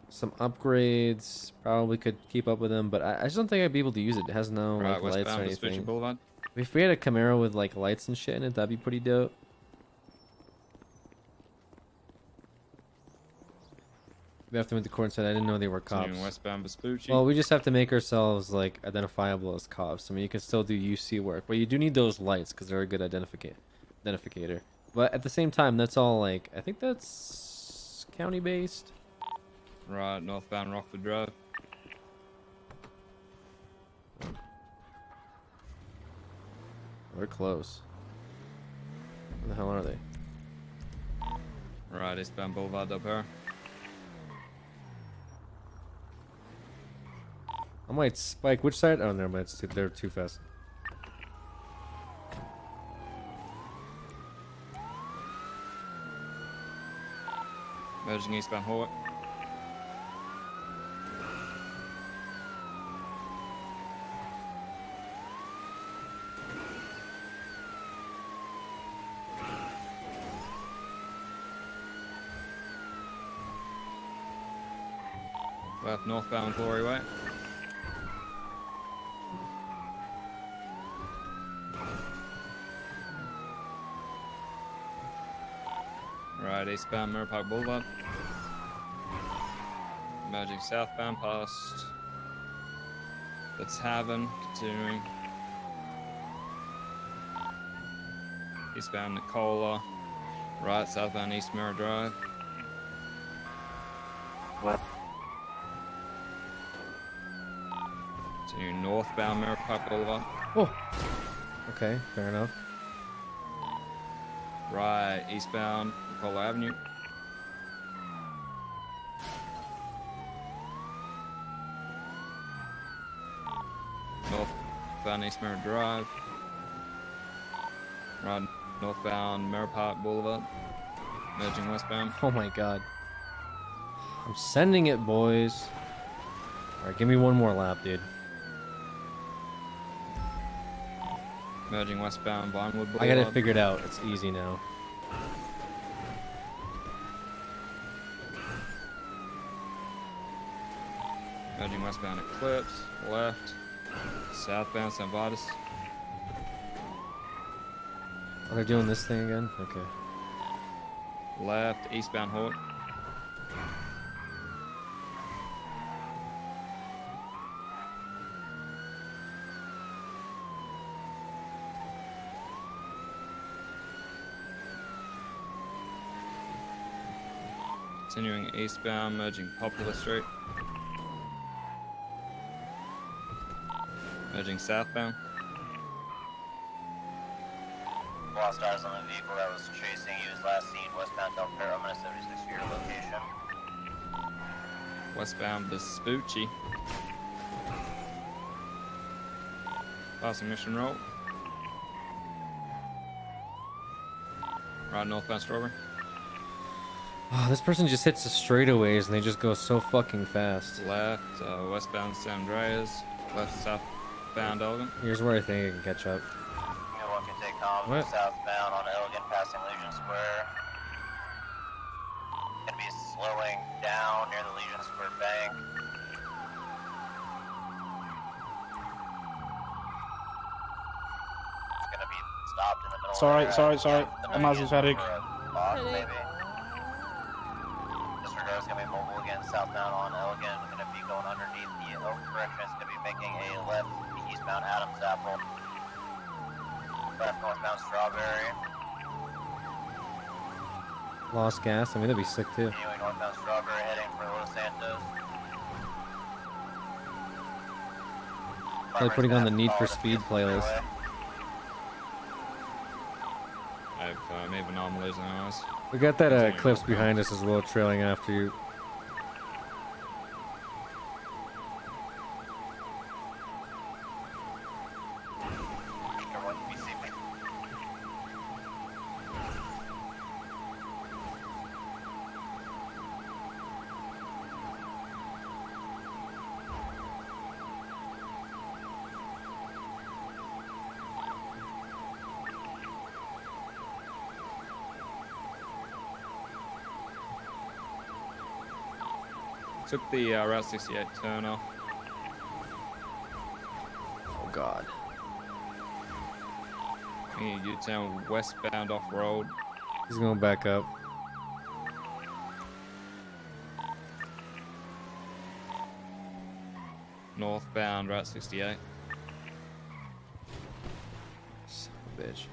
Some upgrades probably could keep up with them, but I just don't think I'd be able to use it. It has no Right, like, lights or westbound Vespucci anything. Boulevard. If we had a Camaro with like lights and shit in it, that'd be pretty dope. We have to make the court and said I didn't know they were cops. Tuning westbound Vespucci. Well, we just have to make ourselves like identifiable as cops. I mean, you can still do UC work, but you do need those lights because they're a good identificator. But at the same time, that's all like I think that's county based. Right, northbound Rockford Drive. They're close. Where the hell are they? Right, eastbound Boulevard Del Perro. I might spike. Which side? Oh, never mind. They're too fast. Merging eastbound Horwick. Left northbound Glory Way. Right, eastbound Mirror Park Boulevard. Merging southbound past the Tavern, continuing. Eastbound Nicola. Right, southbound East Mirror Drive. What? Continuing northbound Mirror Park Boulevard. Oh. Okay, fair enough. Right, eastbound Nicola Avenue. Northbound East Mirror Drive. Right, northbound Mirror Park Boulevard. Merging westbound. Oh my god. I'm sending it, boys. Alright, give me one more lap, dude. Merging westbound Vinewood Boulevard. I got it figured out. It's easy now. Merging westbound Eclipse, left, southbound St. Vitus. Oh, they're doing this thing again? Okay. Left, eastbound Hort. Continuing eastbound, merging Popular Street. Merging southbound. Lost eyes on the vehicle that was chasing you was last seen westbound Del Perro. I'm gonna 76 for your location. Westbound Vespucci. Passing Mission Road. Right, northbound Strawberry. Oh, this person just hits the straightaways and they just go so fucking fast. Left, westbound San Andreas. Left, southbound Elgin. Here's where I think I can catch up. One can take comms What? southbound on Elgin, passing Legion Square. Gonna be slowing down near the Legion Square bank. It's gonna be stopped in the middle. Sorry. I'm asthmatic. Maybe. Disregard is gonna be mobile again, southbound on Elgin. Gonna be going underneath the correction. It's gonna be making a left eastbound Adams Apple. Left northbound Strawberry. Lost gas. I mean, that'd be sick too. Continuing northbound Strawberry, heading for Los Santos. Probably putting on the Need for Speed playlist. I have even anomalies in eyes. We got that Eclipse behind us as well, trailing after you. Took the Route 68 turn off. Oh god. U-turn westbound off-road. He's going back up. Northbound Route 68. Son of a bitch.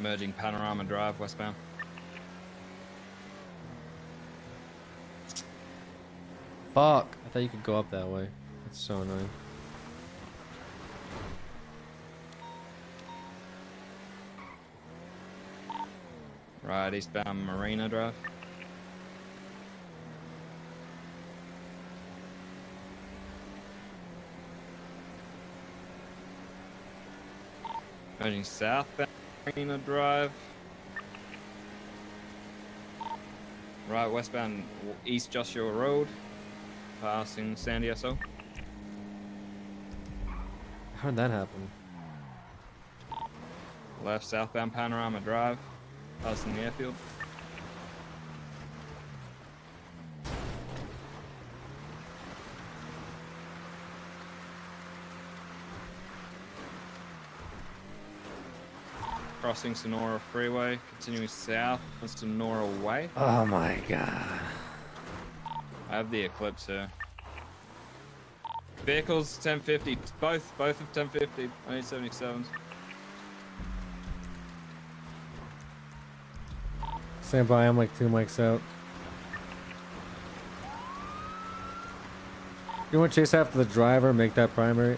Merging Panorama Drive westbound. Fuck! I thought you could go up that way. That's so annoying. Right, eastbound Marina Drive. Merging southbound Marina Drive. Right, westbound East Joshua Road. Passing San Diego. How'd that happen? Left southbound Panorama Drive. Passing the airfield. Crossing Sonora Freeway, continuing south on Sonora Way. Oh my god. I have the Eclipse here. Vehicles 1050, both of 1050. I need 77s. Stand by, I'm like 2 mics out. You want to chase after the driver, make that primary?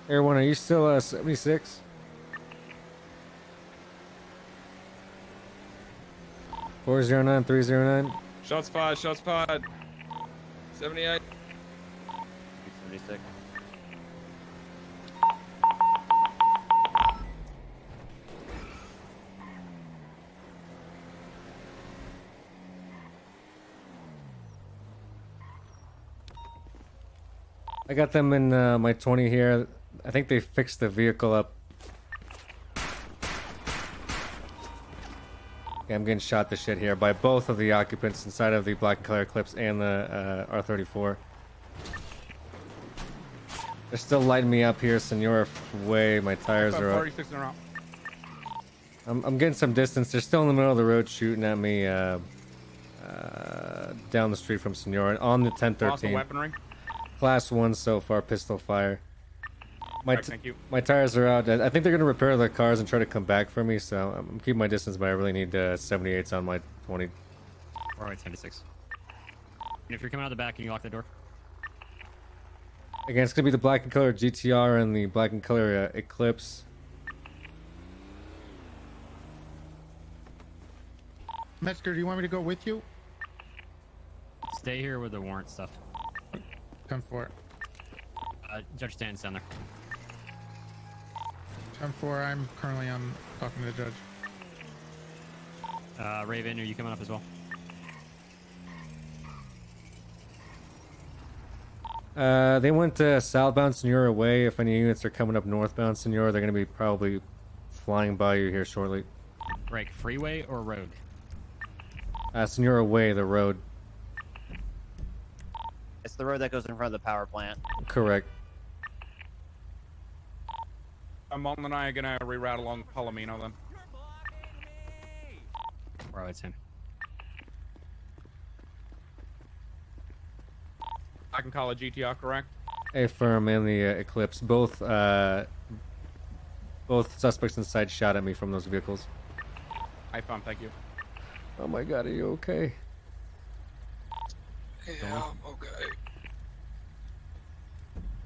Air One, are you still 76? Four 409 309. Shots fired, shots fired. 78. 76. I got them in my 20 here. I think they fixed the vehicle up Okay, I'm getting shot to shit here by both of the occupants inside of the black and color Eclipse and the R34. They're still lighting me up here, Senora Way. My tires are up. 36 in a row. I'm getting some distance. They're still in the middle of the road shooting at me down the street from Senora on the 1013. Weaponry. Class 1 so far, pistol fire. Thank you. My tires are out. I think they're going to repair the cars and try to come back for me, so I'm keeping my distance, but I really need 78s on my 20. All right, 76. And if you're coming out the back, can you lock the door? Again, it's going to be the black and color GTR and the black and color Eclipse. Metzger, do you want me to go with you? Stay here with the warrant stuff. Come for it. Judge stands down there. Come for. I'm currently on talking to the judge. Raven, are you coming up as well? They went southbound Senora Way. If any units are coming up northbound Senora, they're going to be probably flying by you here shortly. Right, freeway or road? Senora Way, the road. It's the road that goes in front of the power plant. Correct. Molten and I are gonna reroute along Palomino then. Right, it's him. I can call a GTR, correct? Affirm and the Eclipse. Both suspects inside shot at me from those vehicles. I found, thank you. Oh my god, are you okay? Yeah, I'm okay.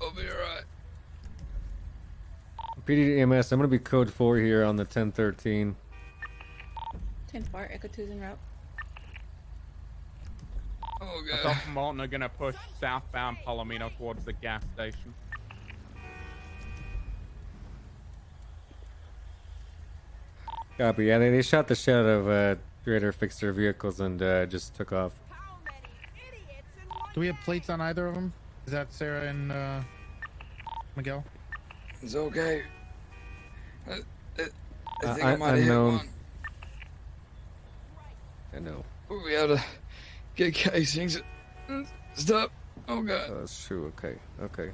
I'll be alright. PD EMS, I'm gonna be code 4 here on the 1013. 10-4, Echo 2's en route. Oh god. Myself and Molten are gonna push southbound Palomino towards the gas station. Copy. Yeah, they shot the shit out of Trader, fixed their vehicles, and just took off. Do we have plates on either of them? Is that Sarah and Miguel? It's okay. I think I might have hit one. I know. We'll be able to get casings and stuff. Oh god. That's true. Okay. Okay.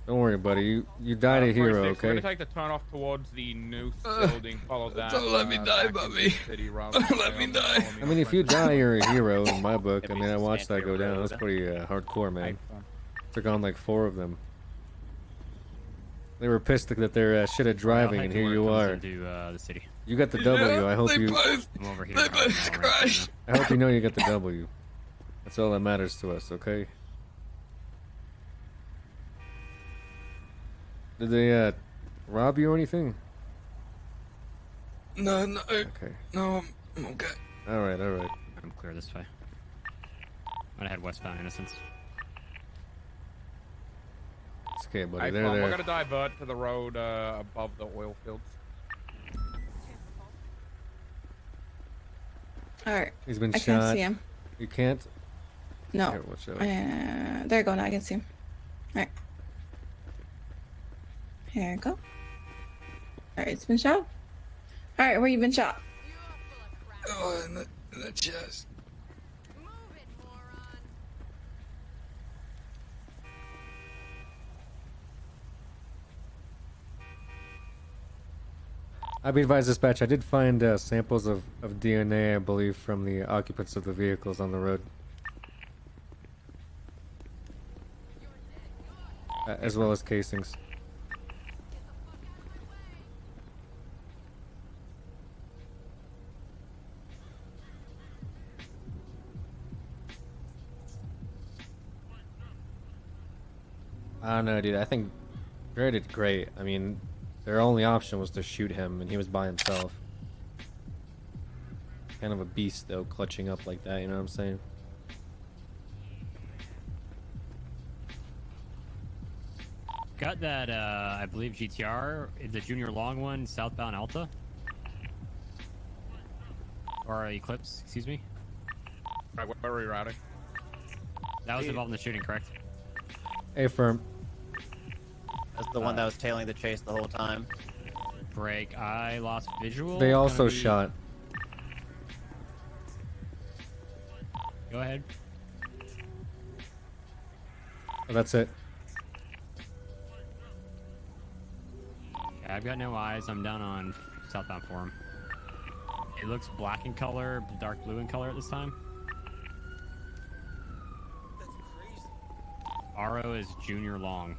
Don't worry, buddy. You died a hero, okay? We're gonna take the turn off towards the Noose building. Follow that. Don't let me die, Bubby. Don't let me die. I mean, if you die, you're a hero in my book. I mean, I watched that go down. That's pretty hardcore, man. Took on like 4 of them. They were pissed that they're shit at driving, and here you are. Into, the city. You got the W. I hope you. I'm over here. They both crashed. I hope you know you got the W. That's all that matters to us, okay? Did they rob you or anything? No, no. Okay. No, I'm okay. All right, all right. I'm clear this way. I'm gonna head westbound, Innocence. It's okay, buddy. Hey, They're We're there. gonna divert to the road above the oil fields. Alright. He's been I shot. can't see him. You can't? No. Here, watch out. There you go, now I can see him. Alright. Here you go. Alright, it's been shot. Alright, where you been shot? Oh, in the chest. I'll be advised, dispatch. I did find samples of DNA, I believe, from the occupants of the vehicles on the road. As well as casings. I don't know, dude. I think Gray did great. I mean, their only option was to shoot him, and he was by himself. Kind of a beast, though, clutching up like that, you know what I'm saying? Got that, I believe, GTR, the junior long one, southbound Alta. Or Eclipse, excuse me. Right, where are we routing? That was involved in the shooting, correct? Affirm. That's the one that was tailing the chase the whole time. break. I lost visual. They Gonna also be- shot. Go ahead. Oh, that's it. Yeah, I've got no eyes. I'm down on southbound forum. It looks black in color, dark blue in color at this time. RO is junior long.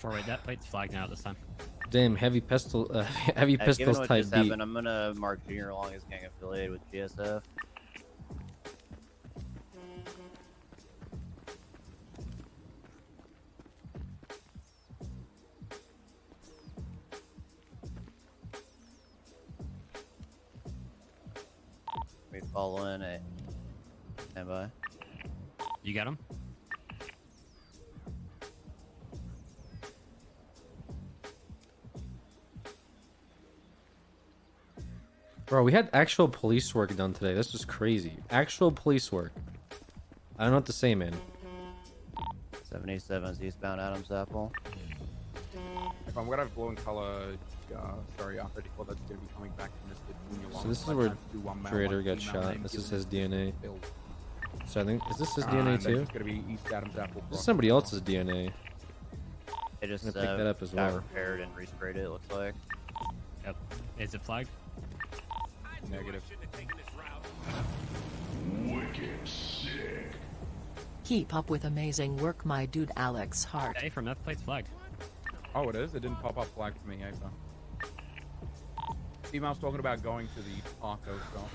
Wait, that plate's flagged now this time. Damn, heavy pistol, heavy Given pistols what type just beat. happened, I'm gonna mark Junior Long as gang affiliated with GSF. We follow in a standby. You got him? Bro, we had actual police work done today. This was crazy. Actual police work. I don't know what to say, man. 77 is eastbound Adams Apple. If I'm gonna have blue in color, sorry, R34, that's gonna be coming back from this junior long. So this is where Trader got shot. This is his DNA. So I think, is this his DNA and then too? it's gonna be East Adams Apple. This is somebody else's DNA. It just I'm gonna pick that up as got well. repaired and resprayed it looks like. Yep. Is it flagged? Negative. Keep up with amazing work, my dude Alex Hart. Hey, from that plate's flagged. Oh, it is? It didn't pop up flag for me, either. Email's talking about going to the Arco stop.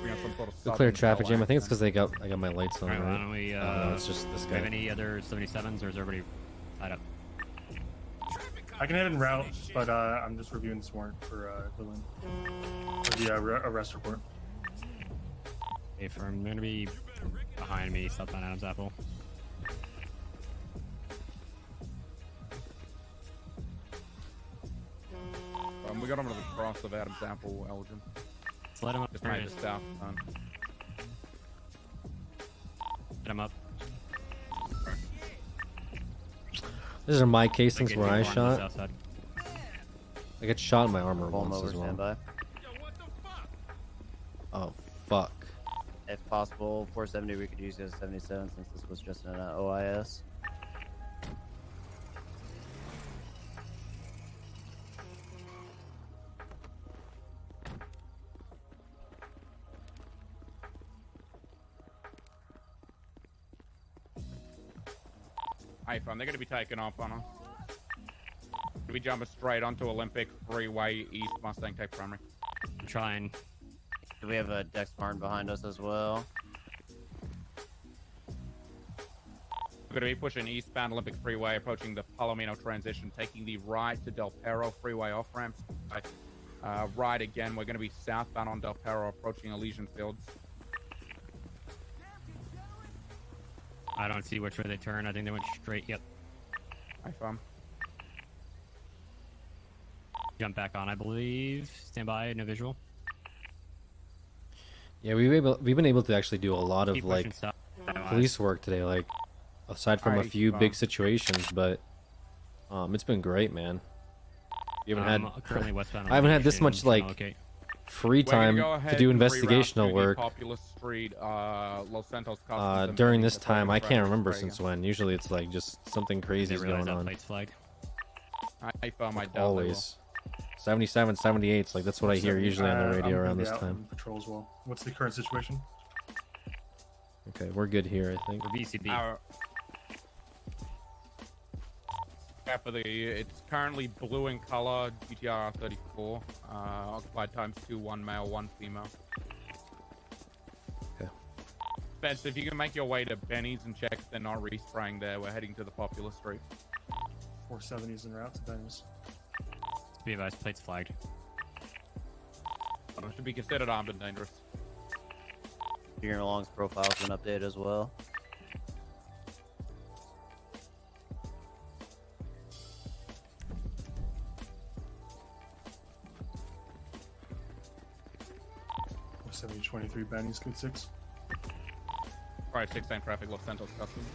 We have some sort of The clear southern traffic bell jam. I think it's accent. because I got my lights on. Alright, why Right? don't we, Oh, no, it's just this do you have guy. any other 77s, or is everybody tied up? I can head en route, but I'm just reviewing this warrant for Dylan. For the arrest report. Hey, firm, they're gonna be behind me, southbound Adams Apple. We got him to the cross of Adam's Apple, Elgin. Let's let him up. Just made the south turn. Get him up. These are my casings Okay, where I people on the shot. south side. I get shot in my armor Pull 'em once over, as well. standby. Oh fuck. If possible, 470 we could use as 77 since this was just an OIS. iPhone, they're gonna be taking off on us. We jump straight onto Olympic Freeway East Mustang Tech Primary. I'm trying. Do we have a Dex Martin behind us as well? We're gonna be pushing eastbound Olympic Freeway, approaching the Palomino transition, taking the right to Del Perro Freeway off ramps. Right again, we're gonna be southbound on Del Perro, approaching Elysian Fields. I don't see which way they turn. I think they went straight. Yep. iPhone. Jump back on, I believe. Stand by, no visual. Yeah, we've been able to actually do a lot of Keep like pushing south. police work today, like aside from a Alright, few big fine. situations, but it's been great, man. You haven't had currently westbound. I haven't had this Elevation, much trying to like locate. free We're gonna time go to ahead do and reroute investigational to the work Populous Street, Los Santos Customs during and this time. I Traffic can't remember Spray. since when. Usually it's like just something They crazy is realize going that on. plate's flagged. iPhone, I doubt they will. Always. 77, 78. Like that's what I hear usually on the radio I'm around gonna be this out time. on patrol as well. What's the current situation? Okay, we're good here, I think. We're VCB. Yeah, for the it's currently blue in color, GTR 34. Occupied times 2, 1 male, 1 female. Okay. Spence, if you can make your way to Benny's and check if they're not respraying there, we're heading to the Popular Street. 470s en route to Benny's. Be advised, plate's flagged. Should be considered armed and dangerous. Junior Long's profile's been updated as well. Oh, 7023 Benny's good 6. Right, 16 traffic, Los Santos Customs.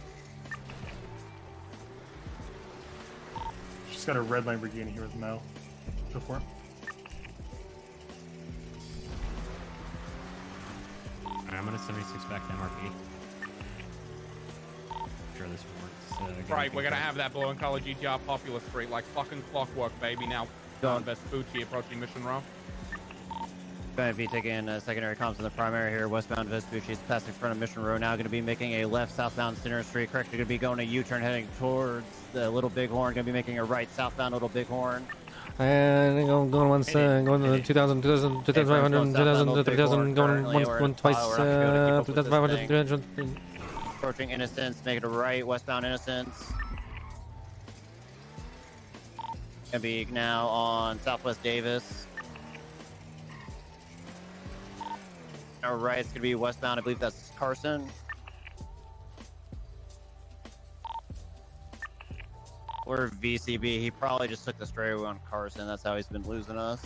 She's got a red Lamborghini here with Mel. Go for it. Alright, I'm gonna 76 back to MRP. Sure this works. Right, we're gonna have that blue and color GTR Popular Street like fucking clockwork, baby. Now, Don Vespucci approaching Mission Row. Going to be taking secondary comms in the primary here. Westbound Vespucci is passing in front of Mission Row. Now going to be making a left southbound Center Street. Correct. Going to be going a U-turn heading towards the Little Bighorn. Going to be making a right southbound Little Bighorn. And going once, going to 2,000, 2,000, 2,500, 2,000, 3,000, going one twice, 2,500, 300. Approaching Innocence, making a right, westbound Innocence. Gonna be now on Southwest Davis. Our right, it's gonna be westbound. I believe that's Carson. Or VCB. He probably just took the straightaway on Carson. That's how he's been losing us.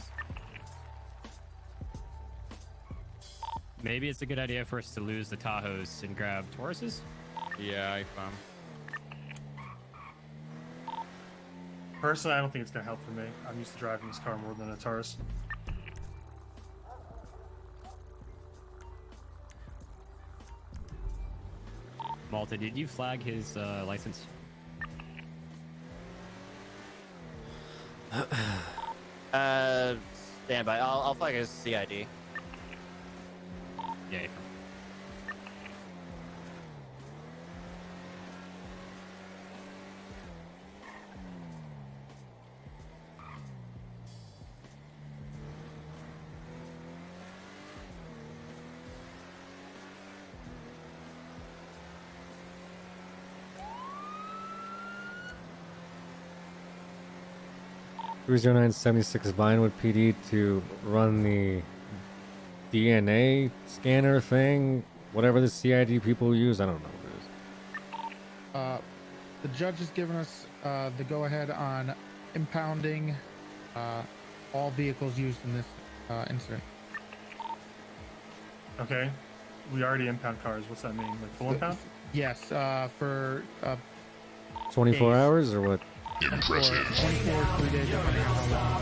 Maybe it's a good idea for us to lose the Tahoes and grab Tauruses. Yeah, I found. Personally, I don't think it's gonna help for me. I'm used to driving this car more than a Taurus. Malta, did you flag his license? Stand by. I'll flag his CID. Yeah. Cruise 0976 Vinewood PD to run the DNA scanner thing, whatever the CID people use. I don't know what it is. The judge has given us the go-ahead on impounding all vehicles used in this incident. Okay. We already impound cars. What's that mean? Like full impound? Yes, for 24 days. hours or what? For 24, 3 days, depending on how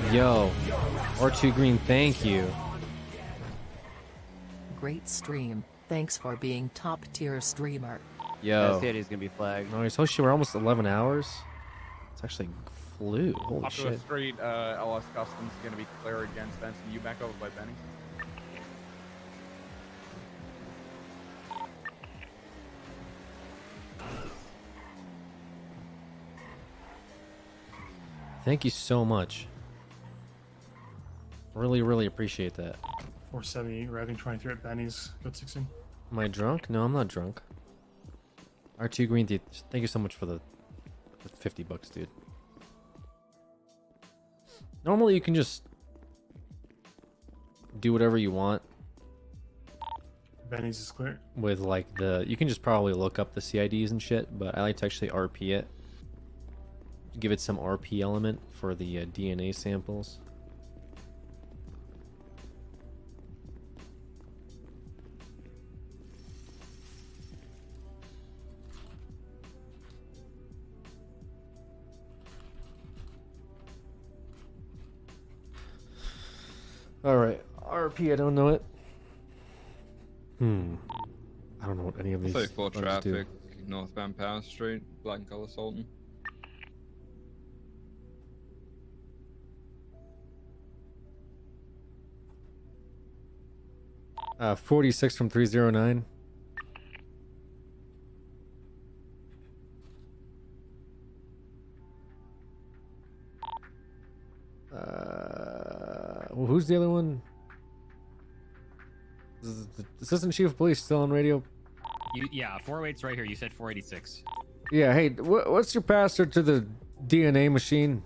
long. Yo, R2 Green, thank you. Great stream. Thanks for being top tier streamer. Yo. CID is gonna be flagged. Nice. Holy shit, we're almost 11 hours. It's actually flew. Holy Popular shit. Street, LS Customs is going to be clear again. Spencer, you back over by Benny. Thank you so much. Really, really appreciate that. 478, arriving 23 at Benny's. Code 16. Am I drunk? No, I'm not drunk. R2 Green, dude, thank you so much for the $50, dude. Normally you can just do whatever you want Benny's is clear. with like you can just probably look up the CIDs and shit, but I like to actually RP it. Give it some RP element for the DNA samples. Alright, RP, I don't know it. I don't know what any of these 34 bugs traffic, do. northbound Power Street, black and color Sultan. 46 from 309. Well, who's the other one? Is the Assistant Chief of Police still on radio? Yeah, 408's right here. You said 486. Yeah, hey, what's your password to the DNA machine?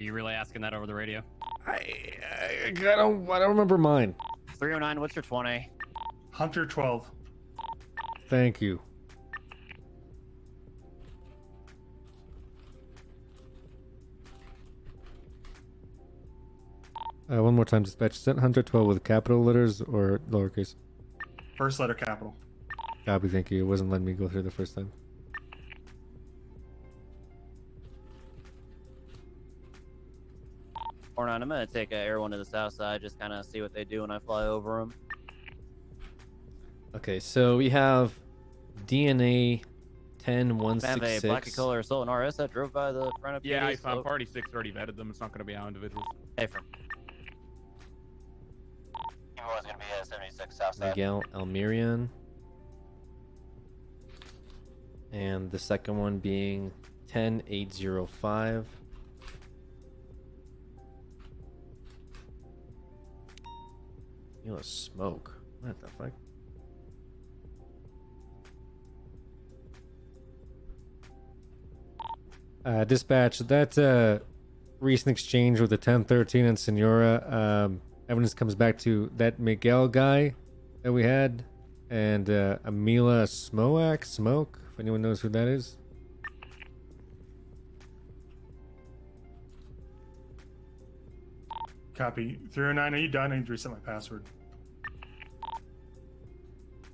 you really asking that over the radio? I don't remember mine. 309, what's your 20? Hunter 12. Thank you. One more time, dispatch. Sent Hunter 12 with capital letters or lowercase? First letter capital. Copy, thank you. It wasn't letting me go through the first time. Or not, I'm gonna take Air 1 to the south side, just kind of see what they do when I fly over them. Okay, so we have DNA I have a 10166. black color assault and RS that drove by the front of Yeah, PD, if I'm party 6 already vetted them. It's not going to be our individuals. Hey, from. Everyone's gonna be at 76 south side. Miguel Almirian. And the second one being 10805. You know, smoke. What the fuck? Dispatch, that recent exchange with the 1013 and Senora, evidence comes back to that Miguel guy that we had and Amila Smoke, if anyone knows who that is. Copy. 309, are you done? I need to reset my password.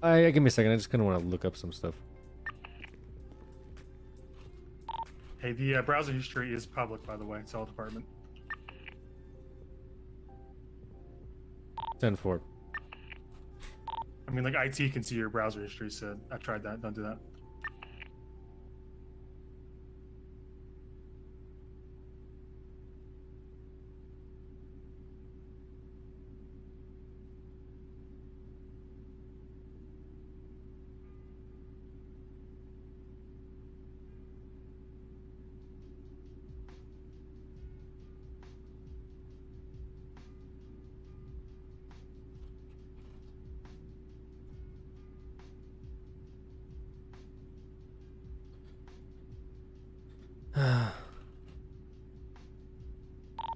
Give me a second, I just kind of want to look up some stuff. Hey, the browser history is public, by the way. It's all department. 10-4. I mean, like, IT can see your browser history, so I've tried that. Don't do that.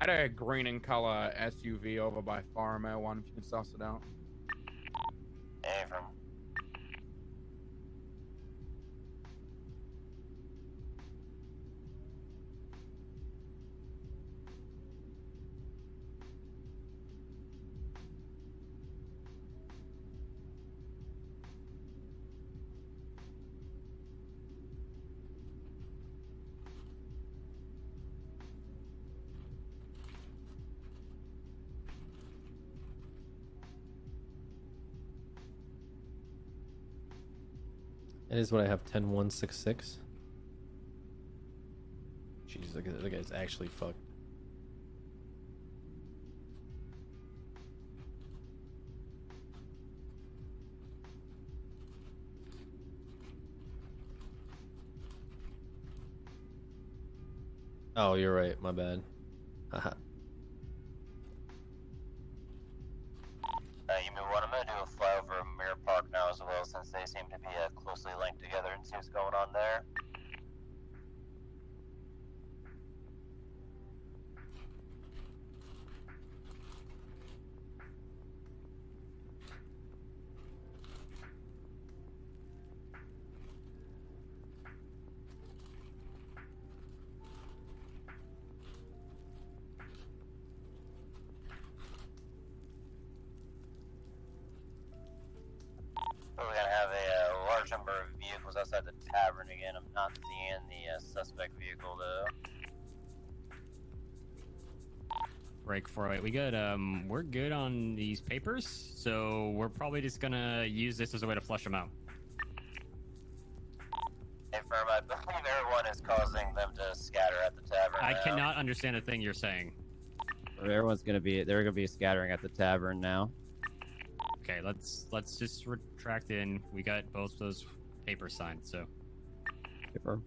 I had a green in color SUV over by Farm Air 1, if you can suss it out. Hey, from. That is what I have, 10166. Jeez, look at that. The guy's actually fucked. Oh, you're right. My bad. Haha. You mean what? I'm gonna do a flyover of Mirror Park now as well, since they seem to be closely linked together, and see what's going on there. We're gonna have a large number of vehicles outside the tavern again. I'm not seeing the suspect vehicle though. Break 408. We good. We're good on these papers, so we're probably just gonna use this as a way to flush them out. Hey, firm, I believe everyone is causing them to scatter at the tavern. I cannot understand a thing you're saying. They're gonna be scattering at the tavern now. Okay, let's just retract in. We got both those papers signed, so. Confirm.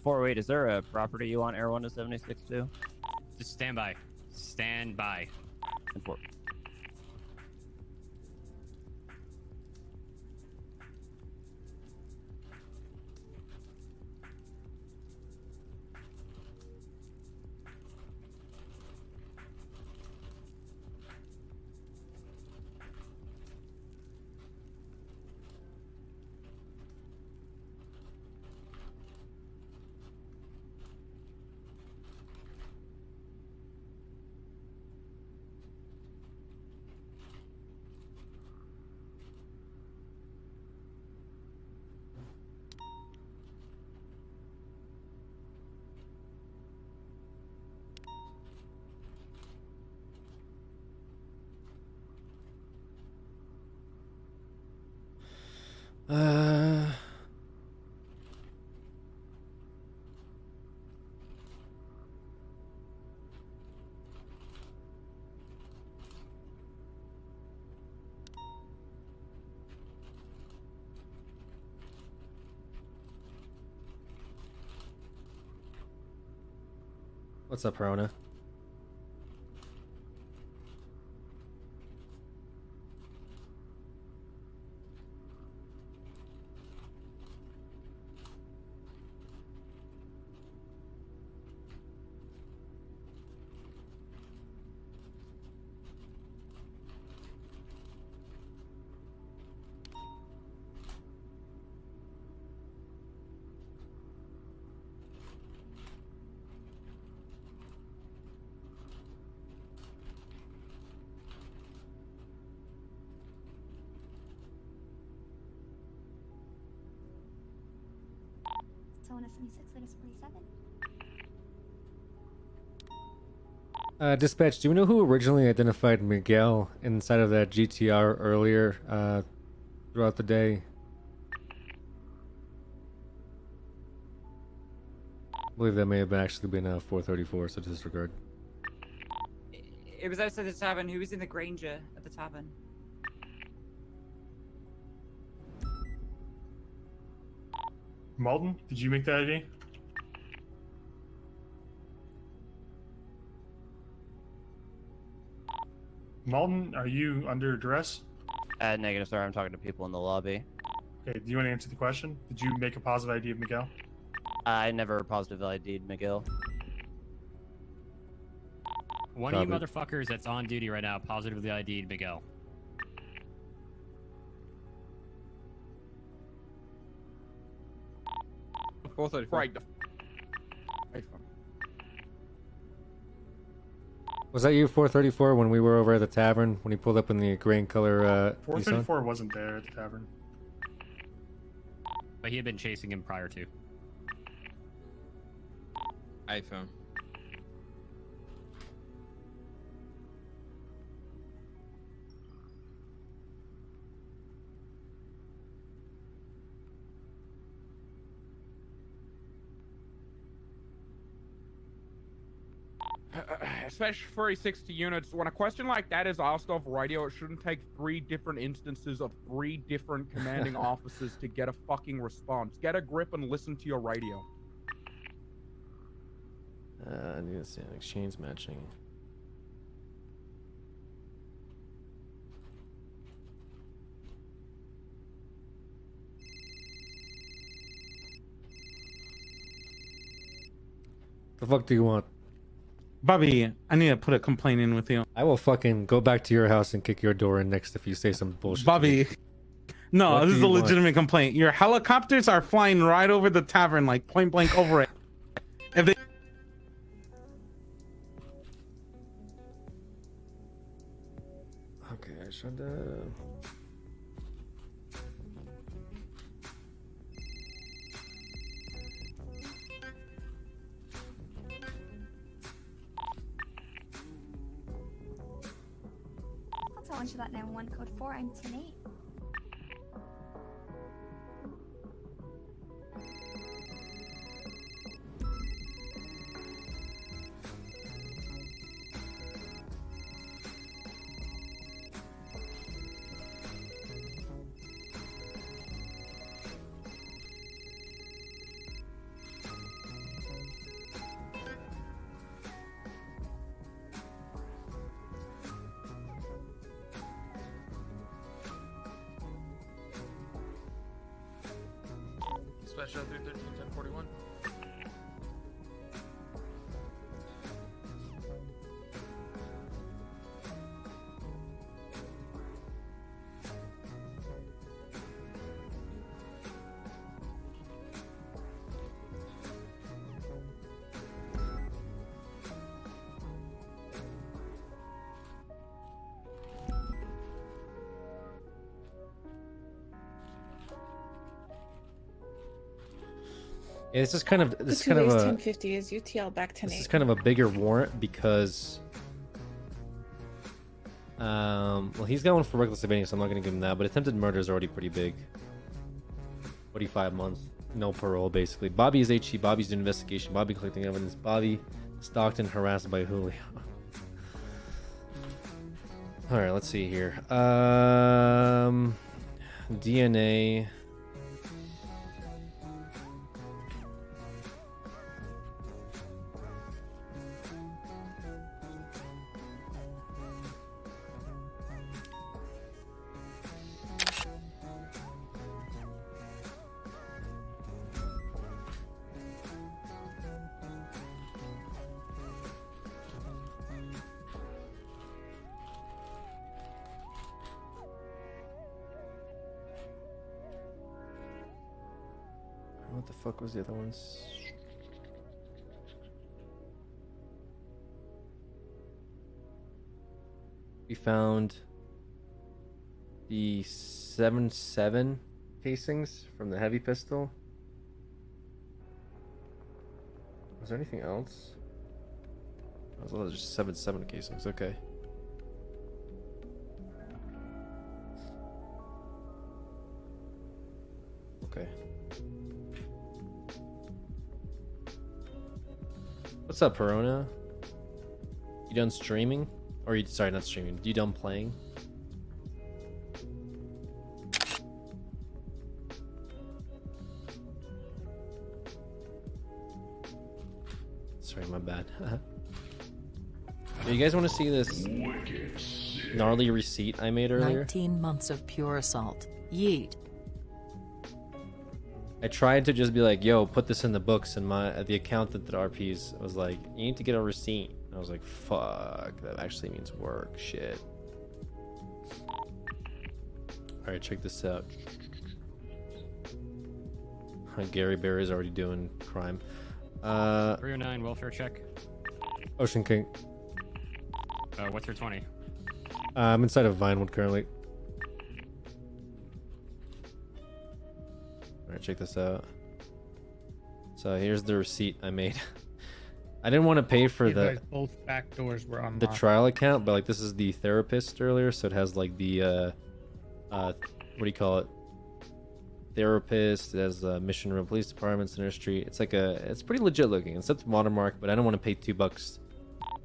408, is there a property you want Air 1 to 76 to? Just stand by. Stand by. And 4. What's up, Rona? Zona 76, latest 47. Dispatch, do you know who originally identified Miguel inside of that GTR earlier throughout the day? I believe that may have actually been 434, so disregard. It was outside the tavern. Who was in the Granger at the tavern? Malton, did you make that ID? Malton, are you under duress? Negative, sir. I'm talking to people in the lobby. Okay, do you want to answer the question? Did you make a positive ID of Miguel? I never positive ID'd Miguel. One of you motherfuckers that's on duty right now positively ID'd Miguel. Right. Was that you, 434, when we were over at the tavern when he pulled up in the green color Nissan? 434 wasn't there at the tavern. But he had been chasing him prior to. iPhone. Especially for a 60 units, when a question like that is asked off radio, it shouldn't take 3 different instances of 3 different commanding officers to get a fucking response. Get a grip and listen to your radio. I need to see an exchange matching. The fuck do you want? Bobby, I need to put a complaint in with you. I will fucking go back to your house and kick your door in next if you say some bullshit. Bobby, no, What this do is a you want? legitimate complaint. Your helicopters are flying right over the tavern, like point blank over it. If they Okay, I should I'll tell you that 911 code 4. I'm 10-8. Special 313 1041. Yeah, this is kind of The 1050 is UTL back 10 this is kind of a bigger warrant because well, he's got one for reckless abandon, so I'm not gonna give him that, but attempted murder is already pretty big. 45 months, no parole, basically. Bobby is HE, Bobby's doing investigation, Bobby collecting evidence, Bobby stalked and harassed by Julio. Alright, let's see here. DNA. What the fuck was the other ones? We found the 7.7 casings from the heavy pistol. Was there anything else? Oh, those are just 7.7 casings. Okay. Okay. What's up, Perona? You done streaming? Or you, sorry, not streaming. You done playing? Sorry, my bad. You guys want to see this gnarly receipt I made earlier? 19 months of pure assault. Yeet. I tried to just be like, yo, put this in the books, and the accountant at RPs was like, you need to get a receipt. And I was like, fuck, that actually means work. Shit. Alright, check this out. Gary Bear is already doing crime. 309 welfare check. Ocean King. What's your 20? I'm inside of Vinewood currently. Alright, check this out. So here's the receipt I made. I didn't want to pay for both back doors were unlocked. the trial account, but like this is the therapist earlier, so it has like the what do you call it? Therapist. It has Mission Room Police Department, Center Street. It's like it's pretty legit looking. It's up to watermark, but I don't want to pay $2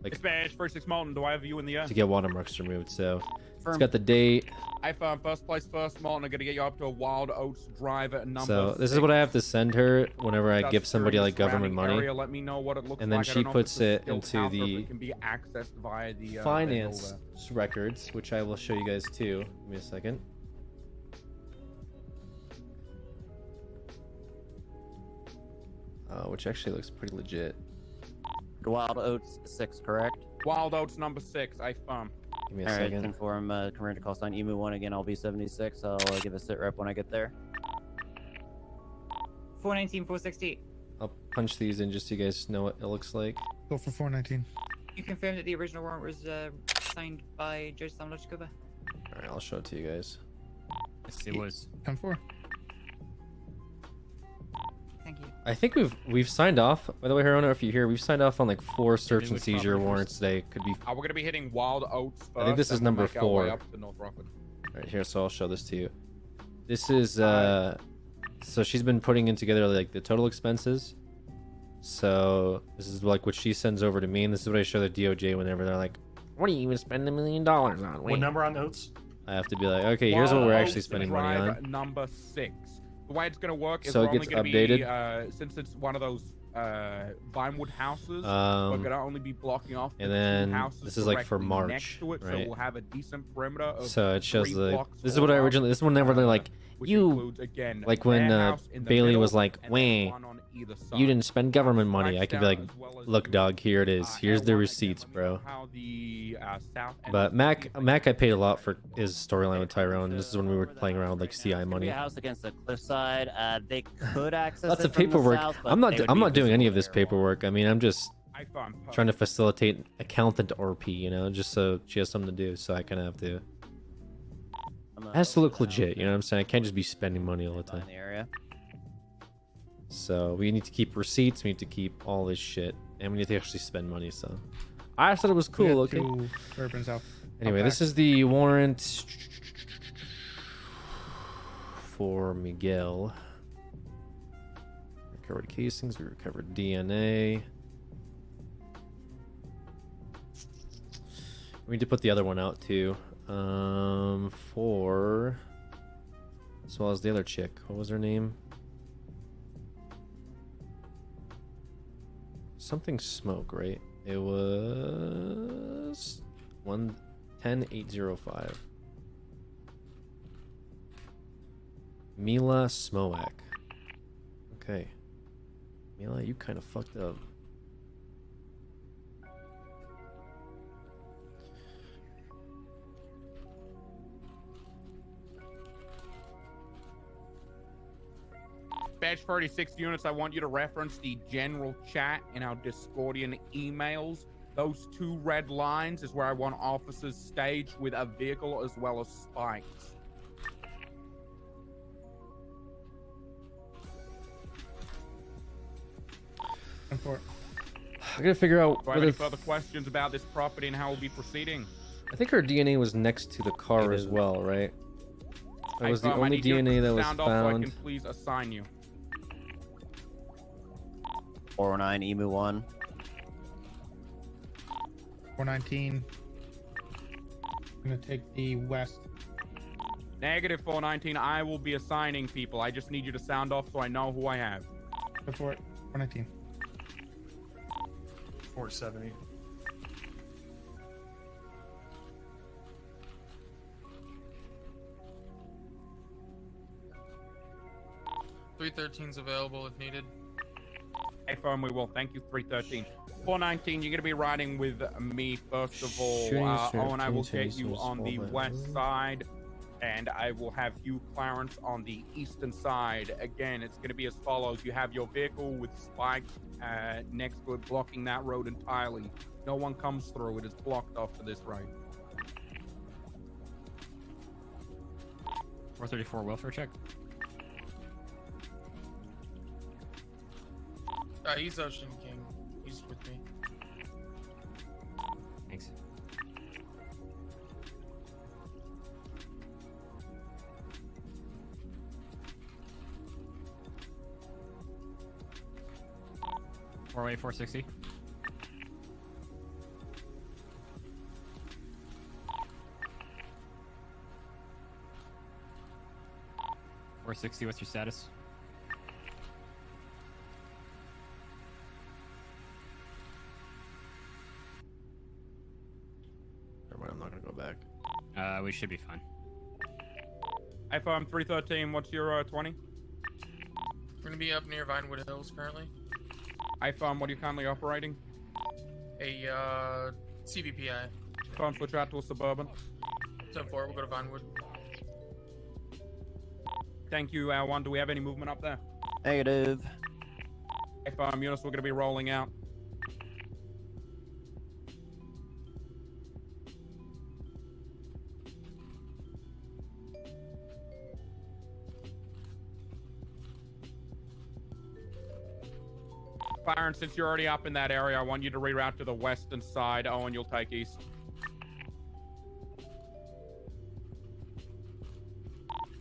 like Dispatch 46 Mountain. Do I have you in the air? to get watermarks removed. So it's got the date. I found first place, first Mountain. I'm gonna get you up to a Wild Oats Drive at number. So this is what I have to send her whenever I give somebody like government money. Area. Let me know what it looks and then like. she puts it into the it can be accessed via the finance records, which I will show you guys too. Give me a second. Which actually looks pretty legit. Wild Oats 6, correct? Wild Oats number 6. I firm. Give me a All right, second. confirm commander call sign Emu 1 again. I'll be 76. I'll give a sit rep when I get there. 419, 460. I'll punch these in just so you guys know what it looks like. Go for 419. You confirm that the original warrant was signed by Judge Sam Lochikova? Alright, I'll show it to you guys. It was 10-4. Thank you. I think we've signed off. By the way, Hirona, if you're here, we've signed off on like 4 search and seizure warrants today. Could be. We're gonna be hitting Wild Oats first. I think this is and we'll number make our way 4. up to North Rockford. Right here, so I'll show this to you. This is so she's been putting in together like the total expenses. So this is like what she sends over to me, and this is what I show the DOJ whenever they're like, "What are you even spending $1 million on?" Wait. What number on the Oats? I have to be like, okay, here's what we're actually spending money Drive on. number 6. The way it's gonna work is So we're it only gets gonna updated. be since it's one of those Vinewood houses. We're Um, gonna only be blocking off and the then two houses this is like for directly March, next to it, so right? we'll have a decent perimeter of So it shows 3 the. blocks This is what I all up, originally. This one never really like which you. includes, again, Like when their house in the Bailey middle was like, and then "Wah, one on either you side. didn't spend government money." I could be like, down as well as "Look, dog, here it is. Here's the receipts, bro." How the south end But Mac I paid a lot for his storyline with Tyrone. This is when we were playing around with like CI money. A house against the cliffside. They could access Lots it of from the paperwork. south, but I'm they would not be doing any of visible this paperwork. I mean, I'm just found trying to facilitate accountant RP, you know, just so she has something to do. So I kind of have to. It has to look legit, you know what I'm saying? I can't just be spending money all the time. in the area. So we need to keep receipts. We need to keep all this shit, and we need to actually spend money. So I thought it was We got cool. Okay. two bourbons out Anyway, this back. is the warrant for Miguel. Recovered casings. We recovered DNA. We need to put the other one out too. For as well as the other chick. What was her name? Something smoke, right? It was 110805. Mila Smoak. Okay. Mila, you kind of fucked up. Badge 36 units, I want you to reference the general chat in our Discordian emails. Those 2 red lines is where I want officers staged with a vehicle as well as spikes. And for I gotta figure out Do I have any whether further questions about this property and how we'll be proceeding? I think her DNA was next to the car as well, right? That was the only DNA that was sound off so I found. can please assign you. 409 Emu 1. 419. I'm gonna take the west. Negative 419, I will be assigning people. I just need you to sound off so I know who I have. Before 419. 470. .313's available if needed. Hey, firm, we will. Thank you, 313. 419, you're going to be riding with me, first of all. Owen, I will get you on the west side, and I will have you, Clarence, on the eastern side. Again, it's going to be as follows. You have your vehicle with spikes next to it, blocking that road entirely. No one comes through. It is blocked off for this ride. 434 welfare check. He's Ocean King. He's with me. Thanks. Four-way 460. .460, what's your status? I'm not gonna go back. We should be fine. FOM 313, what's your 20? We're gonna be up near Vinewood Hills currently. IFOM, what are you currently operating? A CVPI. FOM, switch out to a Suburban. 10-4, we'll go to Vinewood. Thank you, L1. Do we have any movement up there? Negative. IFOM, units, we're going to be rolling out. Byron, since you're already up in that area, I want you to reroute to the western side. Owen, you'll take east.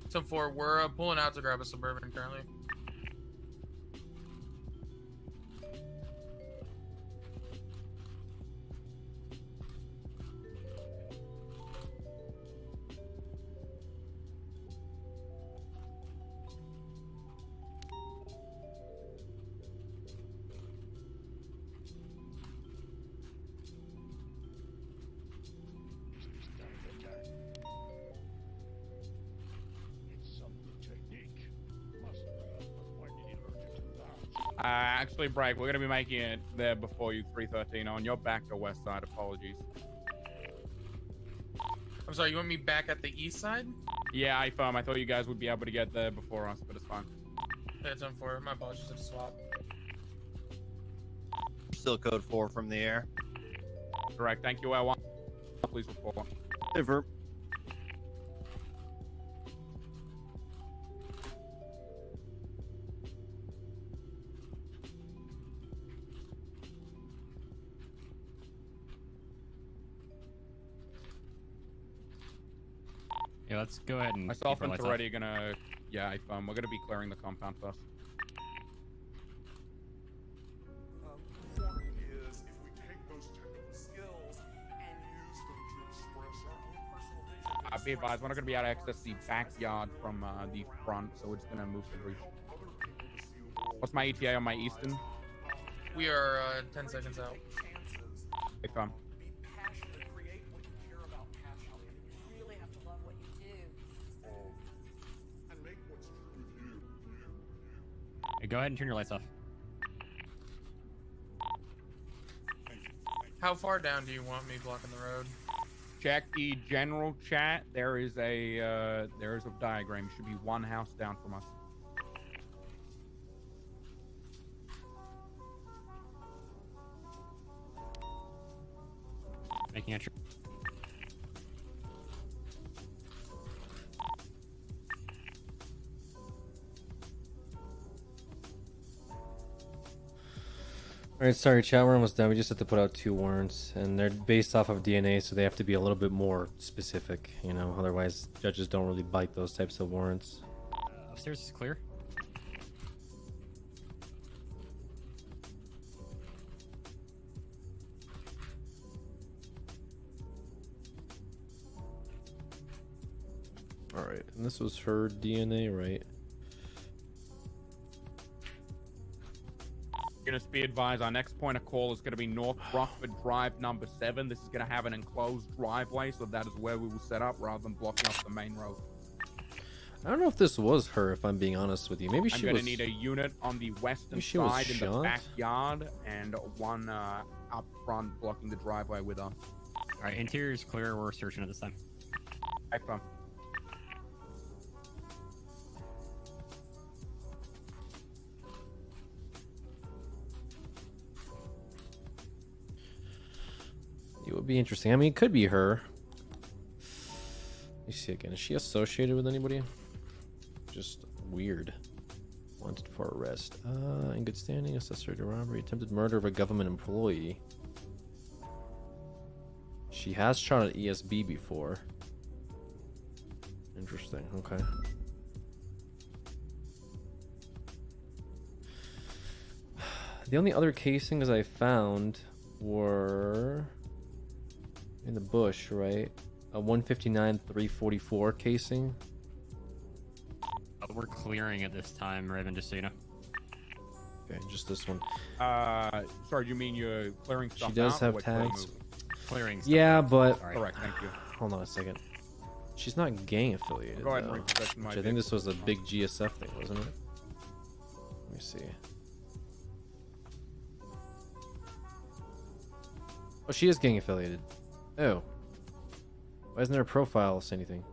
So 4, we're pulling out to grab a Suburban currently. Actually, break. We're gonna be making it there before you. 313 on your back to west side. Apologies. I'm sorry, you want me back at the east side? Yeah, I thought you guys would be able to get there before us, but it's fine. That's on 4. My apologies, I swap. Still code 4 from the air. Correct. Thank you, L1. Please report. Over. Yeah, let's go ahead and. Myself keep our and lights Toretti off. are gonna. Yeah, we're gonna be clearing the compound first. Be advised, we're not gonna be able to access the backyard from the front, so we're just gonna move the breach. What's my ETA on my eastern? We are 10 seconds out. Okay, come. Hey, go ahead and turn your lights off. How far down do you want me blocking the road? Check the general chat. There is a diagram. Should be one house down from us. Making entry. Alright, sorry, chat, we're almost done. We just have to put out 2 warrants, and they're based off of DNA, so they have to be a little bit more specific, you know, otherwise judges don't really bite those types of warrants. Upstairs is clear. Alright, and this was her DNA, right? Gonna be advised, our next point of call is gonna be North Rockford Drive number 7. This is gonna have an enclosed driveway, so that is where we will set up rather than blocking off the main road. I don't know if this was her, if I'm being honest with you. Maybe she I'm gonna was... need a unit on the western she was side in the shot? backyard and one up front blocking the driveway with us. Alright, interior is clear. We're searching at this time. Excellent. It would be interesting. I mean, it could be her. Let me see again. Is she associated with anybody? Just weird. Wanted for arrest. In good standing, accessory to robbery, attempted murder of a government employee. She has shot at ESB before. Interesting. Okay. The only other casings I found were in the bush, right? A 159 344 casing. We're clearing at this time, Raven, just so you know. Okay, just this one. Sorry, you mean you're clearing stuff She does out, have or clearing tags. movement? Clearing stuff Yeah, out. but Sorry. Correct, thank you. hold on a second. She's not gang affiliated. Go ahead and though, repossession my which I think this was a big GSF thing, wasn't it? Let me see. Oh, she is gang affiliated. Oh. Why isn't there a profile say anything?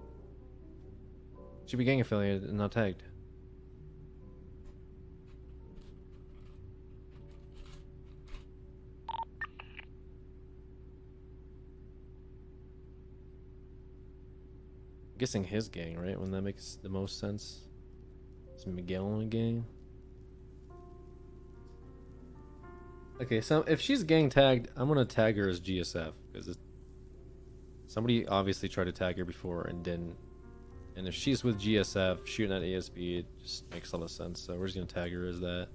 She'd be gang affiliated and not tagged. I'm guessing his gang, right? When that makes the most sense. Is Miguel in a gang? Okay, so if she's gang tagged, I'm gonna tag her as GSF because somebody obviously tried to tag her before and didn't. And if she's with GSF shooting at ASB, it just makes a lot of sense. So we're just gonna tag her as that.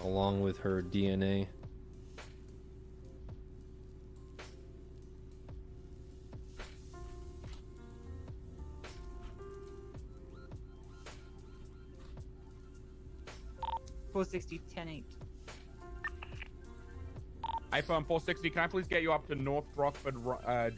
Along with her DNA. $460, 10-8. iPhone 460, can I please get you up to North Rockford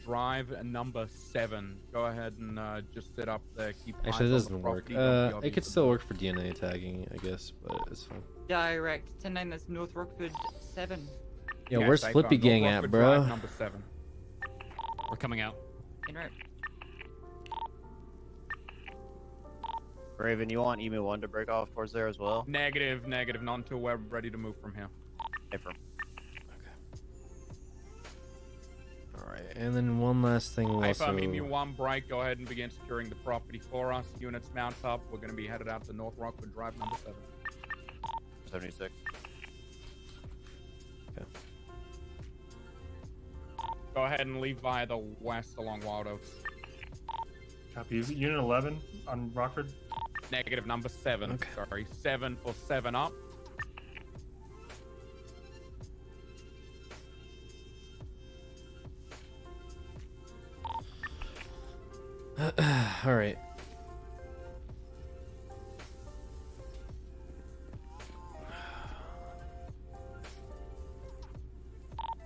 Drive number 7? Go ahead and just sit up there. Keep Actually, eyes it on doesn't the work. property, don't be It obvious could still work for DNA tagging, I guess, but it's fine. Direct 10-9, that's North Rockford 7. Yo, Yes, where's iPhone, Flippy North Gang at, Rockford bro? Drive number 7. We're coming out. In route. Raven, you want Emu 1 to break off towards there as well? Negative, not until we're ready to move from here. Affirm. Alright, and then one last thing we'll also... iPhone Emu 1 break, go ahead and begin securing the property for us. Units mount up. We're going to be headed out to North Rockford Drive number 7. 76. Okay. Go ahead and leave via the west along Wild Oaks. Copy. Is it Unit 11 on Rockford? Negative number 7. Okay. Sorry, 7 for 7 up. All right.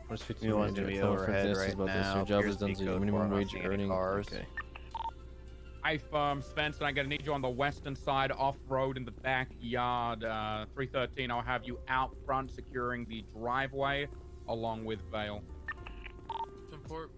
What's 15 New one's gonna be overhead right now. Your job Here's is done the to your code minimum for wage unlocking any earning. cars. Okay. Spencer, I'm gonna need you on the western side, off-road in the backyard. 313, I'll have you out front securing the driveway along with Vale. Support.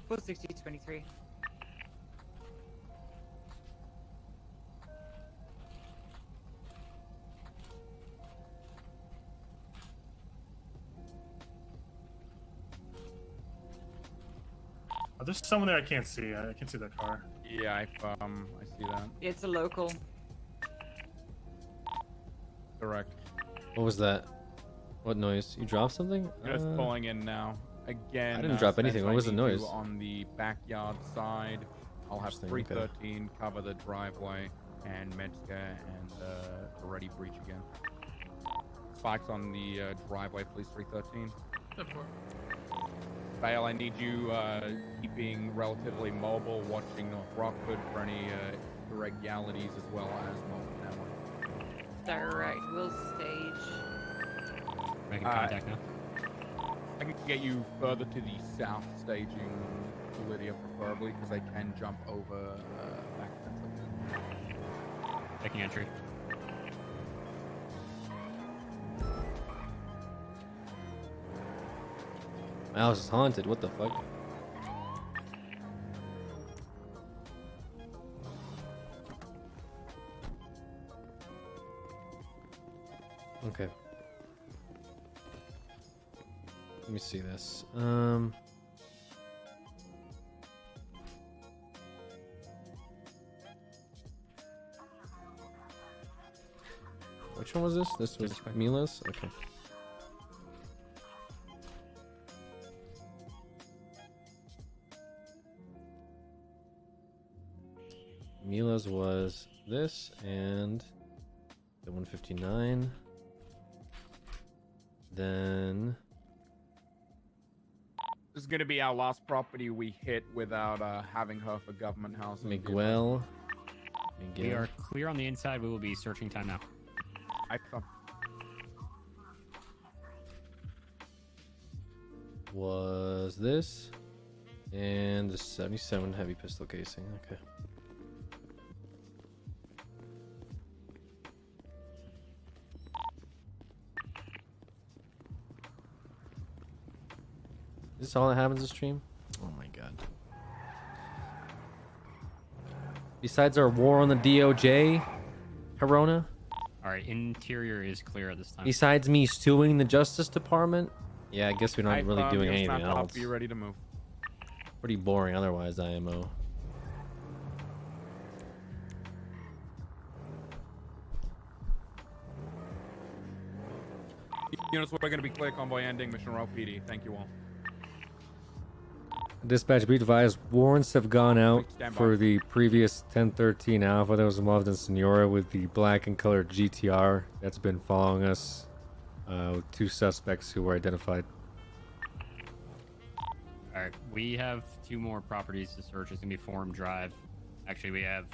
Full 60-23. Oh, there's someone there I can't see. I can't see that car. Yeah, I see that. It's a local. Correct. What was that? What noise? You dropped something? Just pulling in now. Again, I didn't drop Spence, anything. What I was the need noise? you on the backyard side, I'll have Interesting, 313 cover the driveway and Metzger and ready breach again. Spikes on the driveway, please. 313. Support. Vale, I need you keeping relatively mobile, watching North Rockford for any irregularities as well as multi-network. Direct. We'll stage. Making contact now. I can get you further to the south staging, Lydia, preferably, because they can jump over back central. Taking entry. My house is haunted. What the fuck? Okay. Let me see this. Which one was this? This was Mila's? Okay. Mila's was this and the 159. Then This is going to be our last property we hit without having her for government housing. Miguel. We are clear on the inside. We will be searching time now. Was this and the 77 heavy pistol casing. Okay. Is this all that happens this stream? Oh my god. Besides our war on the DOJ, Corona? All right, interior is clear at this time. Besides me suing the Justice Department? Yeah, I guess we're not really doing anything else. Be ready to move. Pretty boring otherwise, IMO. Units, we're going to be clear convoy ending. Mission Row PD. Thank you all. Dispatch, be advised, warrants have gone out Stand by. for the previous 1013 Alpha that was involved in Sonora with the black and colored GTR that's been following us with 2 suspects who were identified. All right, we have 2 more properties to search. It's gonna be Forum Drive. Actually, we have.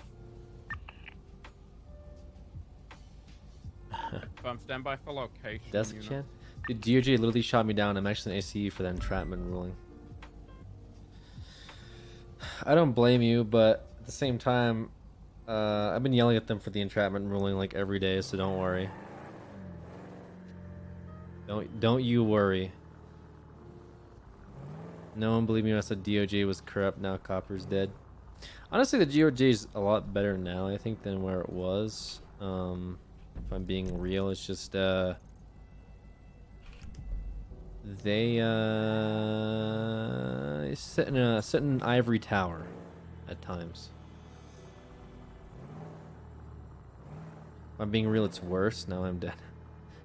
Stand by for location. Desk units. chat? Dude, DOJ literally shot me down. I'm actually in ACU for that entrapment ruling. I don't blame you, but at the same time, I've been yelling at them for the entrapment ruling like every day, so don't worry. Don't you worry. No one believed me when I said DOJ was corrupt. Now Copper's dead. Honestly, the DOJ is a lot better now, I think, than where it was. If I'm being real, it's just they sit in an ivory tower at times. If I'm being real, it's worse. Now I'm dead.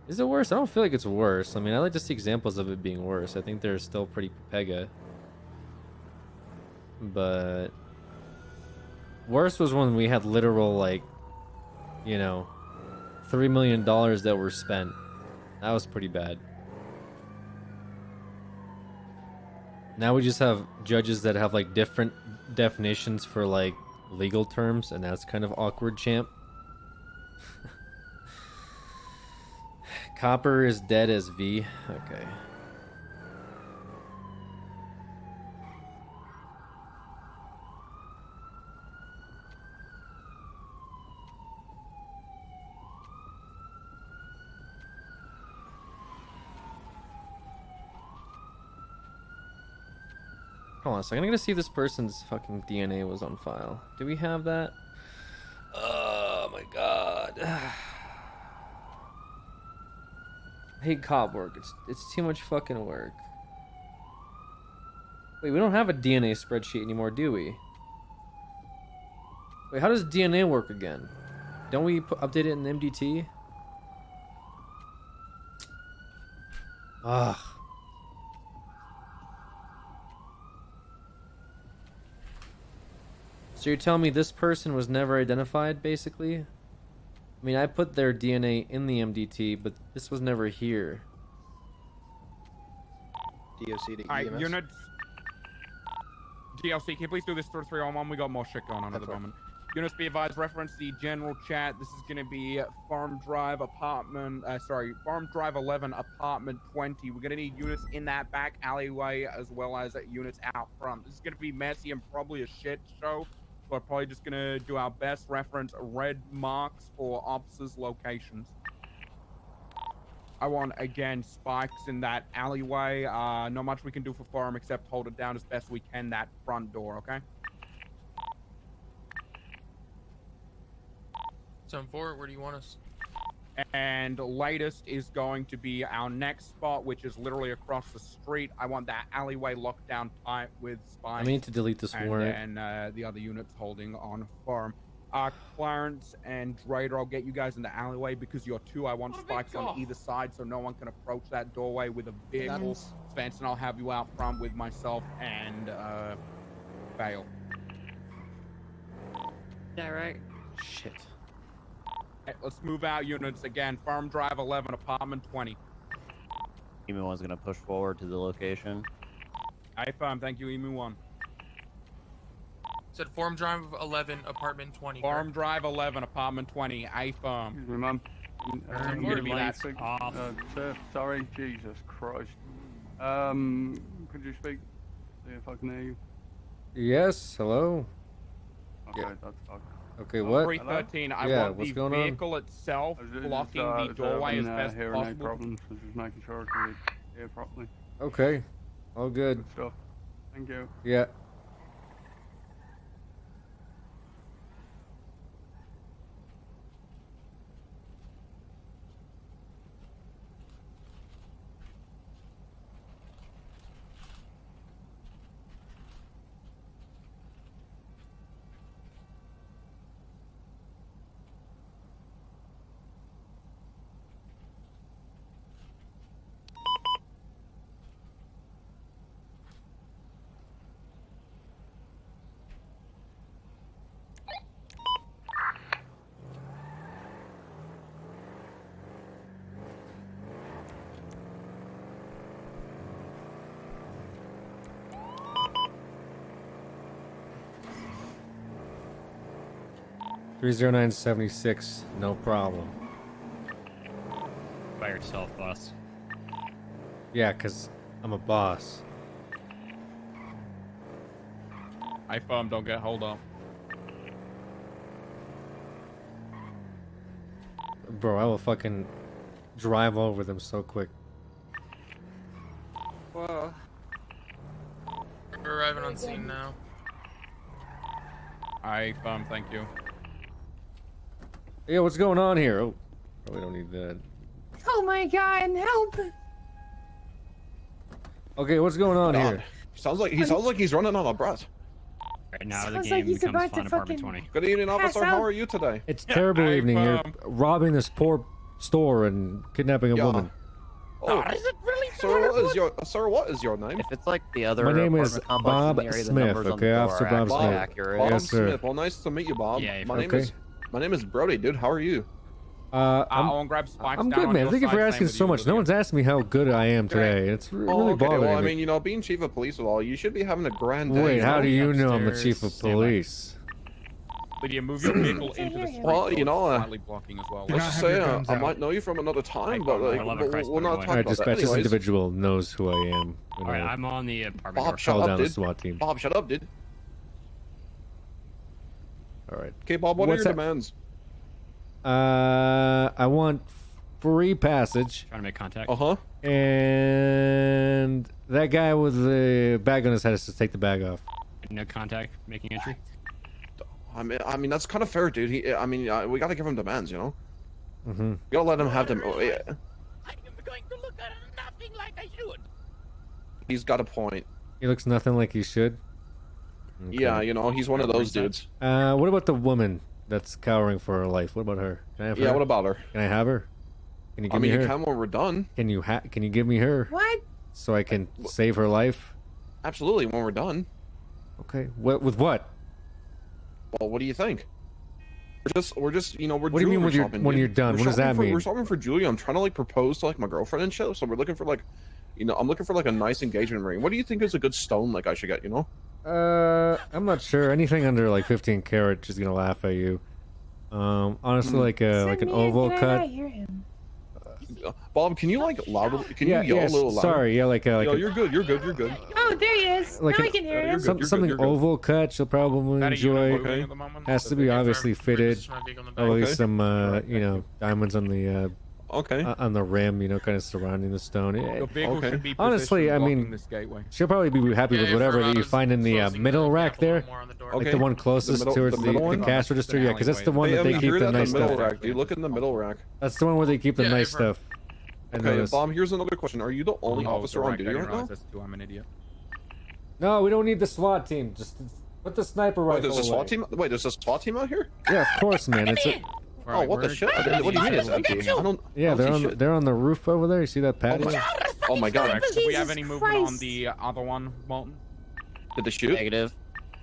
Is it worse? I don't feel like it's worse. I mean, I like to see examples of it being worse. I think they're still pretty pega. But worse was when we had literal, like, you know, $3 million that were spent. That was pretty bad. Now we just have judges that have like different definitions for like legal terms, and that's kind of awkward, champ. Copper is dead as V. Okay. Hold on a second. I'm gonna see if this person's fucking DNA was on file. Do we have that? Oh my god. I hate cop work. It's too much fucking work. Wait, we don't have a DNA spreadsheet anymore, do we? Wait, how does DNA work again? Don't we update it in MDT? Ugh. So you're telling me this person was never identified, basically? I mean, I put their DNA in the MDT, but this was never here. DOC to Alright, EMS. units. DLC, can you please do this for 311? We got more shit going on at the moment. Units, be advised, reference the general chat. This is going to be Farm Drive apartment, Farm Drive 11, apartment 20. We're going to need units in that back alleyway as well as units out front. This is going to be messy and probably a shit show. So we're probably just going to do our best. Reference red marks for officers' locations. I want, again, spikes in that alleyway. Not much we can do for Farm except hold it down as best we can, that front door, okay? 10-4, where do you want us? And latest is going to be our next spot, which is literally across the street. I want that alleyway locked down tight with spikes. I need to delete this warrant. And the other units holding on Farm. Clarence and Raider, I'll get you guys in the alleyway because you're 2. I want spikes on either side so no one can approach that doorway with a vehicle. Spence, and I'll have you out front with myself and Bale. Yeah, right. Shit. Okay, let's move out units again. Farm Drive 11, apartment 20. Emu one's gonna push forward to the location. Aye, Farm. Thank you, Emu 1. Said Farm Drive 11, apartment 20. Farm Drive 11, apartment 20. Aye, Farm. Excuse me, ma'am. You're Your gonna be that lights off. Sir, sorry, Jesus Christ. Could you speak? See if I can hear you. Yes, hello. Okay, Yeah. that's fucked. Okay, what? 313. I Yeah, want what's the going on? vehicle itself blocking the Just, doorway as having, best hearing aid possible. problems, so just making sure to hear properly. Okay, all good. Good stuff. Thank you. Yeah. 30976, no problem. By yourself, boss. Yeah, because I'm a boss. I firm don't get hold up. Bro, I will fucking drive over them so quick. Whoa. We're arriving on scene now. I firm, thank you. Yeah, what's going on here? Oh, probably don't need that. Oh my god, help! Okay, what's going on here? Sounds like he's running on a breath. Right now, the Sounds like game he's becomes about fun to apartment fucking 20. Good evening, officer. pass How out. are you today? It's terrible evening. You're robbing this poor store and kidnapping a woman. Oh, is it really? Sir, what is your name? If it's like the other My name is apartment complex in Bob the area, the Smith, numbers on the okay? door Officer are Bob actually Smith. accurate. Bob Yes, sir. Smith. Well, nice to meet you, Bob. Yeah, my name is Brody, dude. How are you? I'll grab spikes I'm down good, on man. your Thank you for side, asking same with so you, much. No Olivia. one's asked me how good I am today. It's really okay. bothering Well, I me. mean, you know, being chief of police and all, you should be having a grand day. Wait, how do you know I'm the Upstairs, chief of stand by. police? Lydia, move your vehicle into the street. Well, you know, slightly blocking as well. let's just say I might know you from another time, but like, we'll not talk Alright, about that. dispatch, this Anyways, individual knows who I am. Alright, I'm on the apartment Bob, door. shut Call up, down the dude. SWAT team. Bob, shut up, dude. Alright. Okay, Bob, what are your demands? I want free passage. Trying to make contact. Uh-huh. And that guy with the bag on his head has to take the bag off. No contact, making entry. I mean, that's kind of fair, dude. We gotta give him demands, you know. Mm-hmm. We gotta let him have them. Oh, yeah. He's got a point. He looks nothing like he should. Okay. Yeah, you know, he's one of those dudes. What about the woman that's cowering for her life? What about her? Can I have her? Yeah, what about her? Can I have her? Can you give I mean, me her? you can when we're done. Can you give me her? What? So I can save her life? Absolutely, when we're done. Okay. What with what? Well, what do you think? We're just, you know, we're. What do you mean jewelry when you're shopping, when dude. you're done? We're What does shopping that for- mean? We're shopping for Julia. I'm trying to like propose to like my girlfriend and shit. So we're looking for like, you know, I'm looking for like a nice engagement ring. What do you think is a good stone like I should get? You know? I'm not sure. Anything under like 15 karat, she's gonna laugh at you. Honestly, like an oval cut. Bob, can you like loud? Can you yell yeah, a little louder? sorry, yeah, like Yo, a, you're good. You're good. You're good. Oh, there he is. like now I can hear him. something you're good. oval cut. She'll probably That a unit enjoy. moving at the moment? Has to be obviously fitted. At least Okay. some you know, diamonds on the Okay. on the rim, you know, kind of surrounding the stone. Your vehicle should be Honestly, I positioned blocking mean, this gateway. she'll probably be happy with whatever that you find in the middle rack there, like Okay. the one closest towards middle the one? cash register. Yeah, because that's the one Hey, that they Emmy, keep you're the at nice middle stuff. rack, dude. Look in the middle rack. That's the one where they keep the Yeah, nice I've heard. stuff. I Okay, noticed. Bob. Here's another question. Are you the only officer on duty right now? I'm an idiot. No, we don't need the SWAT team. Just put the sniper Wait, rifle there's a SWAT away. team. Wait, there's a SWAT team out here? Yeah, of course, man. It's a, Oh, what the shit? What do you mean it's empty? I don't. yeah, I don't see shit. they're on the roof over there. You see that patio? Oh my god. Do we have any Jesus movement on Christ. the other one, Molten? Did they shoot? Negative.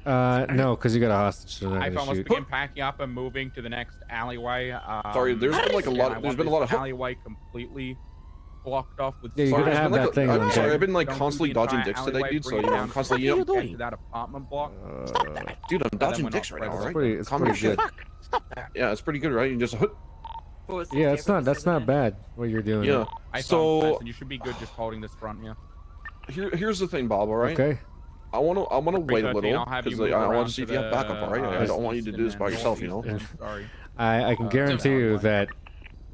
No, because you got a hostage. So they're not I gonna almost shoot. begin packing up and moving to the next alleyway. Sorry, there's been like a lot. I There's want been a this lot of. alleyway completely blocked off with. Yeah, you Sorry, gotta there's have been that like thing on sorry, deck. I've been like Don't do constantly the dodging entire dicks today, alleyway, dude. So bring you it know, down I'm constantly. to You know, get to that apartment block. dude, I'm dodging we're dicks not right now, friends. right? It's Calm pretty your good. shit. Yeah, it's pretty good, right? You just. Yeah, it's not. That's not bad. What you're doing. Yeah. I So found you should be good just holding this front, yeah. here's the thing, Bob. All right. Okay. I wanna wait a 313, little I'll have you because move I want around to see if to you have the, backup. All right. I don't want you to do this by yourself. You know. Sorry. I can guarantee you that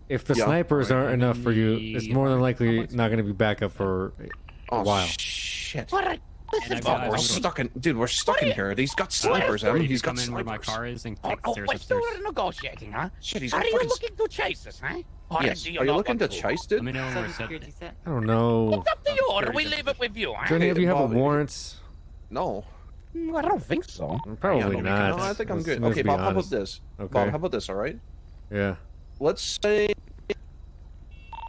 if the Yeah. snipers aren't enough for you, it's more than likely Complex. not going to be backup for a Oh while. shit. And Bob, we're stuck in. Dude, we're stuck in here. He's got snipers. I mean, he's got come in where my snipers. car is and take the stairs upstairs. negotiating, huh? Shit, he's Are got you fucking. looking to chase us, huh? Or Yes. do Are you not looking want to chase, dude? Let me know when we're set. Security set. I don't know. It's up to you, or do we leave it with you, huh? Do any of you have Bob, warrants? No. I don't think so. Probably Yeah, not. No, I think I'm good. Let's Okay, be Bob. How about honest. this? Okay. Bob, how about this? All right. Yeah. Let's say.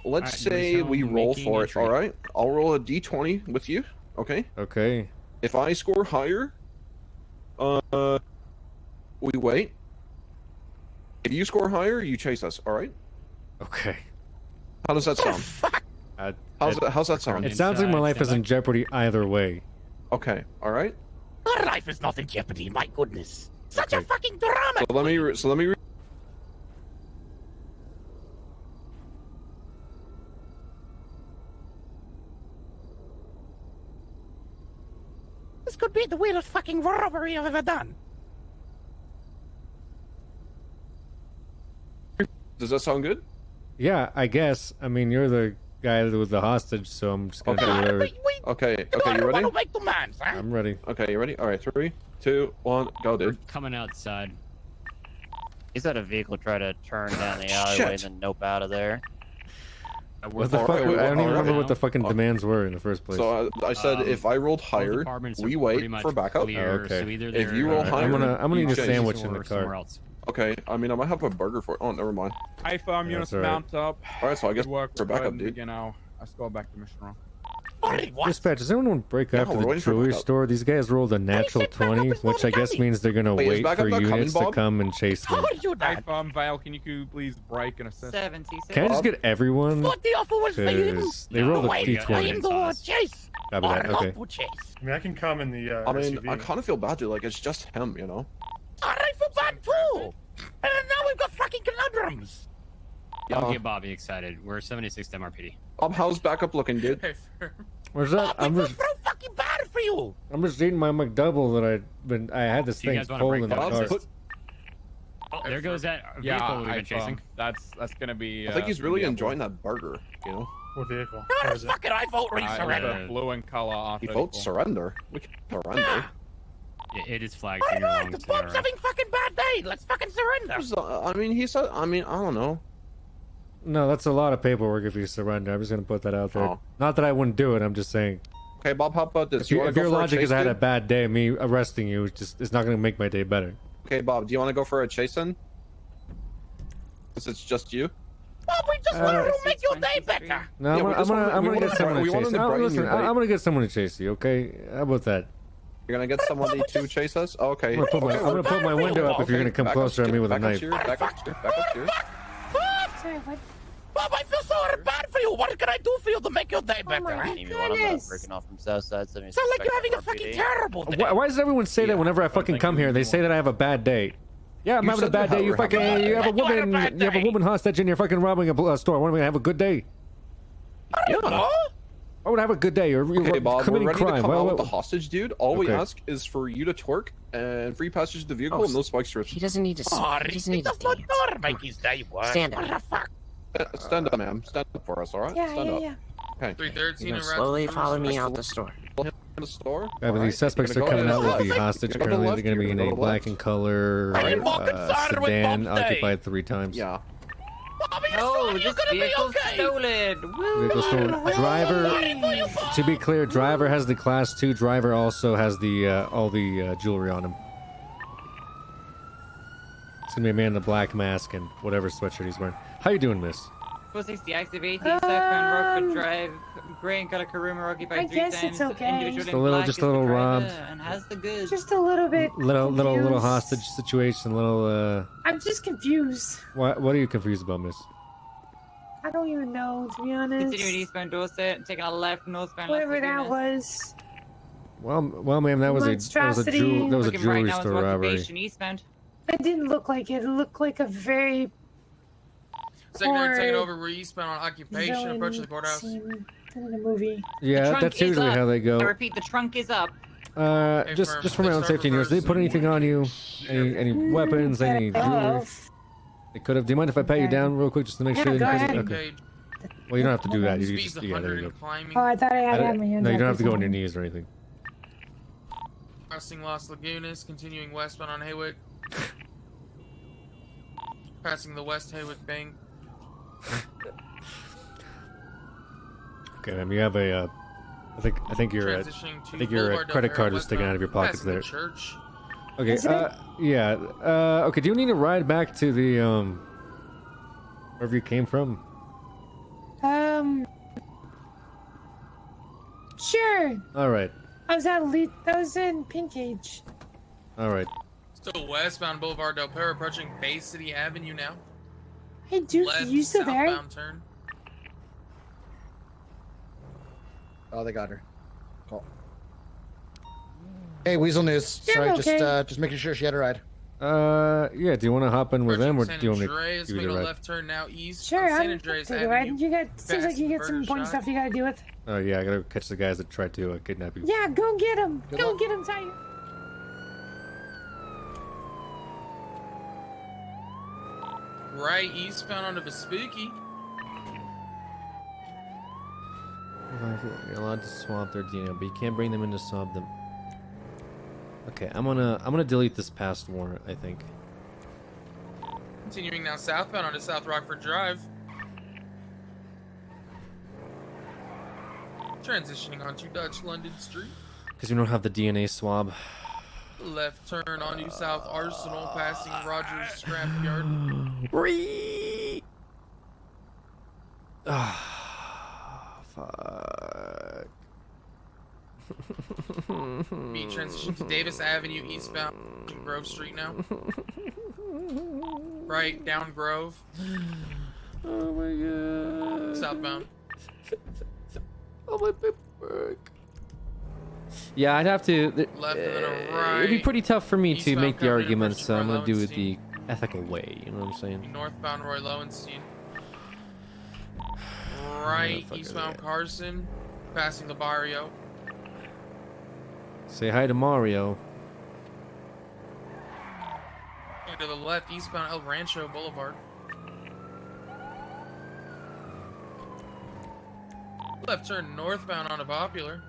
Let's say we roll for it. All right. I'll roll a d20 with you. Okay. Okay. If I score higher, we wait. If you score higher, you chase us. All right. Okay. How does that sound? How's that sound? It sounds like my life is in jeopardy either way. Okay. All right. Our life is not in jeopardy, my goodness. Such a fucking drama. So let me This could be the weirdest fucking robbery I've ever done. Does that sound good? Yeah, I guess. I mean, you're the guy with the hostage, so I'm just gonna do whatever. Okay, you ready? Make demands, huh? I'm ready. Okay, you ready? All right, 3, 2, 1, go, dude. Coming outside. He's had a vehicle try to turn down the alleyway and then nope out of there. What the fuck? I don't even remember what the fucking demands were in the first place. So I said if I rolled higher, we wait for backup. Okay. So either If you roll higher, I'm gonna you need a change. sandwich in the car. Okay, I mean I might have a burger for. Oh, never mind. Hey, firm units mount up. All right, so I guess Good work. for backup, dude. You know, let's go back to mission room. Dispatch, does anyone break Yeah, after we're the waiting for jewelry backup. store? These guys rolled a natural 20, which I guess means they're gonna Wait, is wait backup for not coming, units to Bob? come and chase them. Hey, firm Vale, can you please break and assist? 76. Can I just get everyone? What the offer was for him? 'Cause they rolled a I D20. am the chase. Copy that, okay. Chase. I mean, I can come in the I mean, SUV. I kind of feel bad, dude. Like it's just him, you know. I feel bad too. And now we've got fucking conundrums. Don't get Bobby excited. We're 76 MRPD. How's backup looking, dude? Where's that? I'm just fucking bad for you. I'm just eating my McDouble that I had this Do you thing guys wanna pulled break in the that car. up? Oh, there goes that vehicle Yeah, we've been chasing. That's gonna be. I think he's really enjoying that burger, you know. What vehicle? No, fuck it, I vote surrender. Blue and color. He votes surrender. We can surrender. It is flagged. I for know, wrong the to our- Bob's having fucking bad day. Let's fucking surrender. I mean, he said. I mean, I don't know. No, that's a lot of paperwork if you surrender. I'm just gonna put that out there. Oh. Not that I wouldn't do it. I'm just saying. Okay, Bob, how about this? If, you, wanna if go your for a logic chase, is I had a dude? bad day, me arresting you it's not gonna make my day better. Okay, Bob, do you want to go for a chase then? Since it's just you. Bob, we just want to make your day better. No, Yeah, we just I'm wanna- we gonna get wanna- someone we to wanted chase to you. brighten Listen, your day. I'm gonna get someone to chase you. Okay, how about that? You're gonna get somebody to chase us? Okay. I'm gonna put my window up if you're gonna come closer to me with a knife. Back up here. Sorry, what? Bob, I feel so bad for you. What can I do for you to make your day better? Amy, one of them breaking off from Southside 76. Sound like you're having a fucking terrible day. Why does everyone say that whenever I fucking come here? They say that I have a bad day. Yeah, I'm You having a said bad that day. You we're having fucking, a bad you have a day. You had a woman, bad you have a day. woman hostage and you're fucking robbing a store. What am I gonna have a good day? Yeah. I would have a good day. You're Okay, Bob, we're committing ready crime. to come Well, out with well, the hostage, dude. All we Okay. ask is for you to twerk and free passage to the vehicle and no spike strips. He doesn't need to. He doesn't need to dance. Make his day worse. Stand up. What the fuck? Stand up, ma'am. Stand up for us, all right? Yeah, Stand yeah, up. yeah. Okay. 313 You and know, slowly follow me out the store. In the store. yeah, but Alright, these suspects you're are gonna coming go out to with the the left. hostage. You're gonna go Currently, left they're gonna be here, in go a to the black left. and color I'm more concerned with sedan, Bob's day. occupied 3 times. Yeah. Bobby, Oh, you're this gonna be vehicle's okay. stolen. Woo! Vehicle stolen. Driver. To be clear, driver has the class 2. Driver also has the all the jewelry on him. It's gonna be a man in a black mask and whatever sweatshirt he's wearing. How you doing, miss? 460 active 80, southbound Rockford Drive, grey and color Karuma occupied I 3 guess times. it's okay. Individual Just in a little- black just is a little the driver robbed. And has the goods. Just a little bit. Little confused. hostage situation. I'm just confused. What are you confused about, miss? I don't even know, to be honest. Continuing eastbound Dorset, taking a left northbound. Whatever Las that Lagunas. was. Well, ma'am, that was a Monstrosity. jewelry Looking right now is store robbery. occupation eastbound. It didn't look like it. It looked like a very Secondary taking poor over. We're eastbound on occupation, villain approaching the courthouse. scene in a movie. Yeah, Trunk that's is usually up. how they I go. repeat, the trunk is up. Just for my own safety and yours. Did they put anything on you? Any weapons? Any jewelry? They could have. Do you mind if I pat you down real quick just to make sure? Yeah, go ahead. Okay. Well, you don't have to do that. You Speed's just yeah, there 100 you and go. climbing. Oh, I thought I had my hands No, you up don't or have to go on your something. knees or anything. Crossing Las Lagunas, continuing westbound on Haywick. Passing the West Haywick Bank. Okay, ma'am, you have a. I think your Transitioning to Boulevard credit Del card Perro is sticking out of your pockets passing the there. church. Okay. Is it? Yeah. Okay. Do you need a ride back to the wherever you came from? Sure. All right. I was in Pink Age. All right. Still westbound Boulevard Del Perro, approaching Bay City Avenue now. Hey, Duke, Left you still there? southbound turn. Oh, they got her. Cool. Hey, Weasel News. Yeah, Sorry, I'm okay. just making sure she had a ride. Yeah. Do you want to hop in with them, or San do you want me Andreas, to give making you a the ride? left turn now east. Sure, on San I'm Andreas take a ride. Avenue. You got seems like you passing got some Burger important Shot. stuff you gotta deal with. Oh yeah, I gotta catch the guys that tried to kidnap you. Yeah, go get him. Good Go luck. get him, Tiger. Right eastbound onto Vespucci. You're allowed to swap their DNA, but you can't bring them in to swap them. Okay, I'm gonna delete this past warrant, I think. Continuing now southbound onto South Rockford Drive. Transitioning onto Dutch London Street. Because we don't have the DNA swab. Left turn onto South Arsenal, passing Rogers Scrapyard. Fuck. Be transition to Davis Avenue eastbound, Grove Street now. Right down Grove. Oh my god. Southbound. Oh my paperwork. Yeah, I'd have to. Left and then a right. It'd be pretty tough for me to Eastbound make the coming in arguments, so Roy I'm gonna do it Lowenstein. the ethical way. You know what I'm saying? Northbound Roy Lowenstein. Right fuck is eastbound that? Carson, passing the Barrio. Say hi to Mario. And to the left eastbound El Rancho Boulevard. Left turn northbound onto Popular.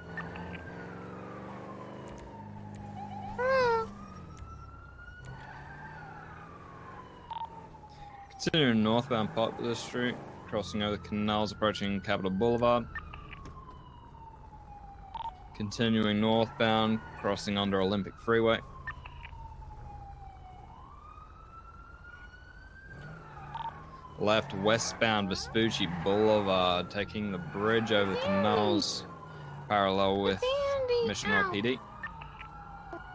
Continuing northbound Popular Street, crossing over the canals, approaching Capitol Boulevard. Continuing northbound, crossing under Olympic Freeway. Left westbound Vespucci Boulevard, taking the bridge over the canals, parallel with Mission Road PD.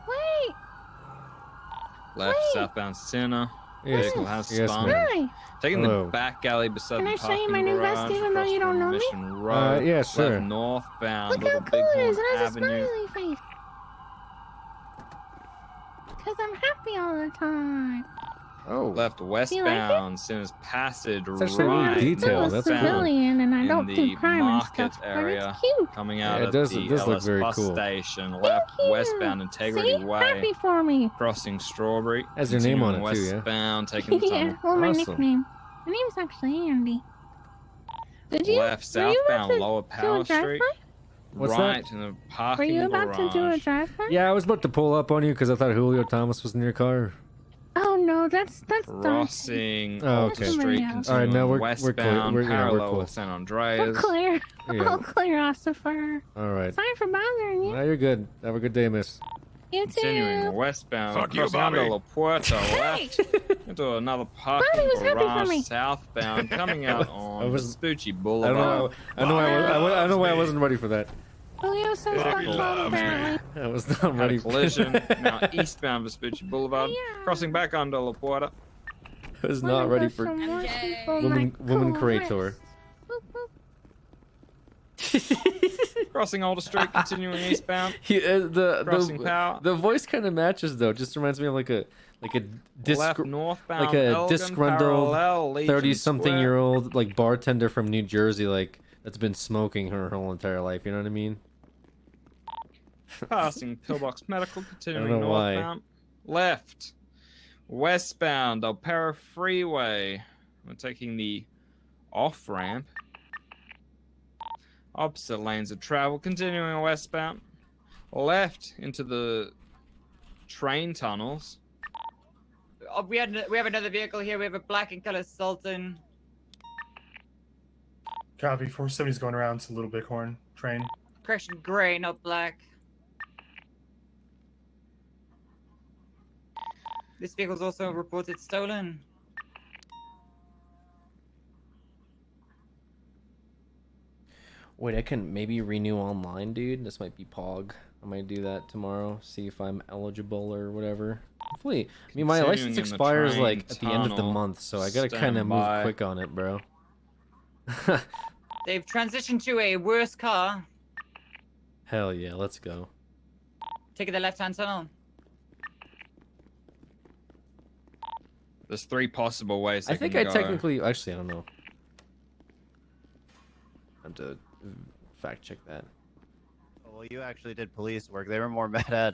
Wait. Left southbound Center. Yes, Vehicle has yes, spun. ma'am. Taking Hello. the back alley beside Can the I show parking you my new garage, vest even though you across don't know me? Mission Road, yeah, sure. left northbound, Look how Little cool it is. Bighorn It has a Avenue. smiley face. Because I'm happy all the time. Oh. Left like westbound, Sinners Passage, That's actually really right detailed. That's cool. Civilian and I in don't the do crime and market stuff, but area, it's cute. coming out Yeah, it of does- the it does look LS very bus cool. station, left westbound Integrity See? Way, Happy for me. crossing Strawberry, Has your name on continuing it, too, yeah? westbound, taking the Yeah, tunnel. well, my Awesome. nickname. My name's actually Andy. Did you? Left were you about southbound to Lower do a Power Street, drive-by? What's right that? in the Were parking you about garage. to do a drive-by? Yeah, I was about to pull up on you because I thought Julio Thomas was in your car. Oh no, that's Crossing Oh, Alta okay. Street, All right, continuing now we're clear. westbound, We're- yeah, we're parallel cool. with San All Andreas. clear. Yeah. All clear, Ossifer. All right. Sorry for bothering you. Now you're good. Have a good day, miss. You too. Continuing westbound, Fuck you, crossing under Bobby. La Puerta, left into another parking Bobby was happy for garage me. southbound, coming out I on was- Vespucci I don't Boulevard. know. I know. I know why I wasn't ready for that. Julio says Bobby fuck loves Bob, apparently. I was not Had ready. a collision, now eastbound Vespucci Boulevard, Yeah. crossing back under La Puerta. I was not ready for woman creator. Crossing Alder Street, continuing eastbound. Crossing The Power. the voice kind of matches though. Just reminds me of like a Left northbound, like a Elgin, disgruntled parallel, Legion 30-something-year-old like bartender from New Jersey, like that's been smoking her whole entire life. You know what I mean? Square. Passing Pillbox Medical, continuing know why. northbound. Left. Westbound, Del Perro Freeway. We're taking the off-ramp. Opposite lanes of travel, continuing westbound. Left into the train tunnels. Oh, we have another vehicle here. We have a black and color Sultan. Copy. 470's going around to Little Bighorn train. Correction, gray, not black. This vehicle's also reported stolen. Wait, I can maybe renew online, dude. This might be Pog. I might do that tomorrow. See if I'm eligible or whatever. Hopefully, I mean, my Continuing license in the expires train like at the end of the tunnel. month, so I gotta Stand kind of move by. quick on it, bro. They've transitioned to a worse car. Hell yeah, let's go. Taking the left-hand tunnel. There's 3 possible ways. I think I technically, actually, I don't know. I have to fact check that. Oh, well, you actually did police work. They were more mad at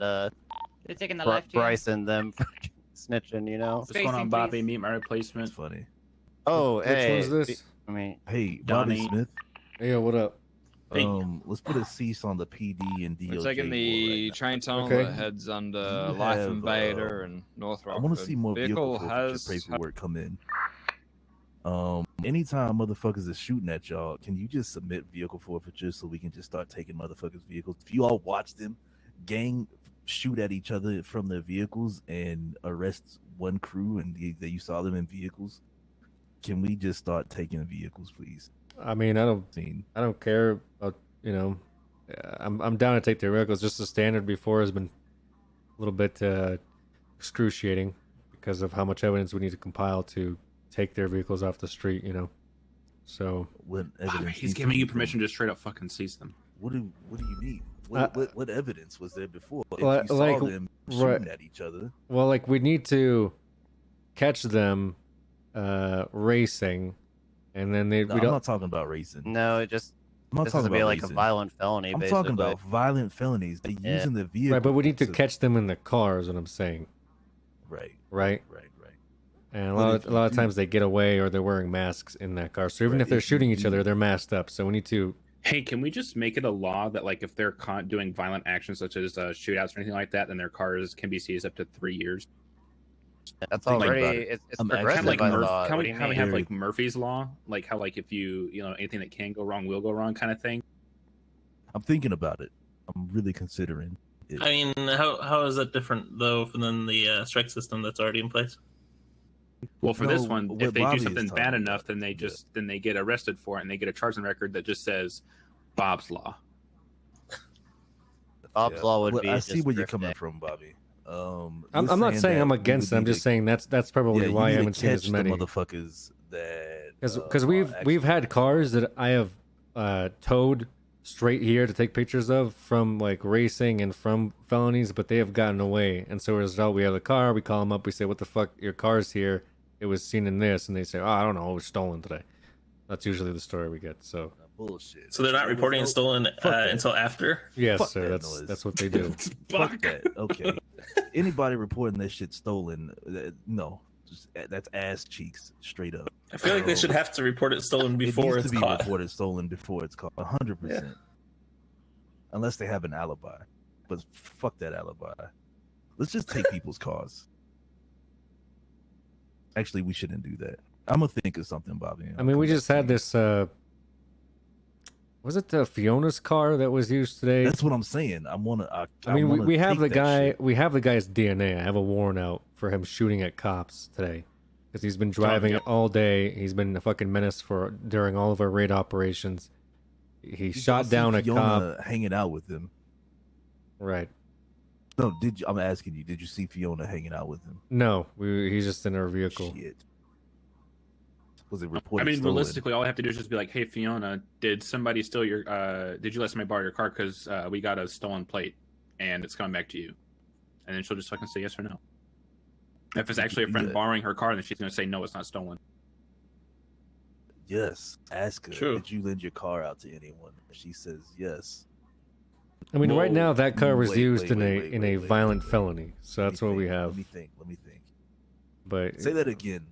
They're taking the left here. Bryce and them for snitching, you know. What's going on, Bobby? Meet my replacement. It's funny. Oh, Which hey. one's this? I mean, Hey, Bobby Donnie. Smith. Hey, yo, what up? Let's put a cease on the PD and DOJ. We're taking the train tunnel Okay. that heads under You Life have, Invader and North I Rockford. want to see more vehicle has paperwork come in. Anytime motherfuckers is shooting at y'all, can you just submit vehicle forfeiture so we can just start taking motherfuckers' vehicles? If you all watch them gang shoot at each other from their vehicles and arrest one crew and you saw them in vehicles, can we just start taking vehicles, please? I mean, I don't care about, you know, I'm down to take their vehicles. Just the standard before has been a little bit excruciating because of how much evidence we need to compile to take their vehicles off the street, you know. So what evidence? He's giving you permission to straight up fucking seize them. What do you mean? What evidence was there before? If like- you saw like, them shooting right. at each other, well, like we need to catch them racing, and then no, I'm not talking about racing. No, it just I'm not this talking would be about like racing. a violent felony. I'm basically. talking about violent felonies. They're Yeah. using the vehicle. right, but we need to to- catch them in the cars. What I'm saying, Right. right, Right. and a But lot if of you do- times they get away or they're wearing masks in that car. So even Right, if they're if you shooting each do- other, they're masked up. So we need to. Hey, can we just make it a law that, like, if they're doing violent actions such as shootouts or anything like that, then their cars can be seized up to 3 years? That's Think already about it. it's I'm progressive Kind of like by law. can What we, do you can we mean? have like Murphy's law, like how like if you know anything that can go wrong will go wrong kind of thing? I'm thinking about it. I'm really considering it. I mean, how is that different though than the strike system that's already in place? Well, for this No, one, what if they Bobby do is something talking bad about, enough, then they get arrested for it and they get a charging record that just says Bob's law. Bob's law would Well, be. I see just where you're drifting. coming from, Bobby. I'm not saying that I'm we against would it. I'm need just to- saying that's probably you why I need to haven't seen catch as the many. motherfuckers that Because are we've actually- had cars that I have towed straight here to take pictures of from like racing and from felonies, but they have gotten away. And so as a result, we have the car. We call them up. We say, "What the fuck? Your car's here. It was seen in this," and they say, "Oh, I don't know. It was stolen today." That's usually the story we get. So bullshit. So they're not reporting it stolen until after. yes, Fuck sir. that That's noise. that's what they do. Fuck that. Okay. Anybody reporting that shit stolen? No, that's ass cheeks, straight up. I feel like they should have to report it stolen before it needs it's to be caught. reported stolen before it's caught. 100%. Unless they have an alibi, but fuck that alibi. Let's just take people's cars. Actually, we shouldn't do that. I'm gonna think of something, Bobby. I mean, we just had this. Was it the Fiona's car that was used today? That's what I'm saying. I mean, wanna we have take the that guy. shit. We have the guy's DNA. I have a warrant out for him shooting at cops today because he's been driving all day. He's been a fucking menace during all of our raid operations. He You shot see down a Fiona cop. hanging out with him. Right. No, did you? I'm asking you. Did you see Fiona hanging out with him? No, he's just in our vehicle. Shit. Was it I reported mean, stolen? realistically, all I have to do is just be like, "Hey, Fiona, did somebody steal your? Did you let somebody borrow your car? Because we got a stolen plate, and it's coming back to you." And then she'll just fucking say yes or no. If it's actually a friend Yeah. borrowing her car, then she's gonna say no, it's not stolen. Yes. Ask her. True. Did you lend your car out to anyone? She says yes. I mean, right now that car was Wait, used wait, in wait, a wait, violent felony. So that's what we have. Let me think. Let me think. But Say that again.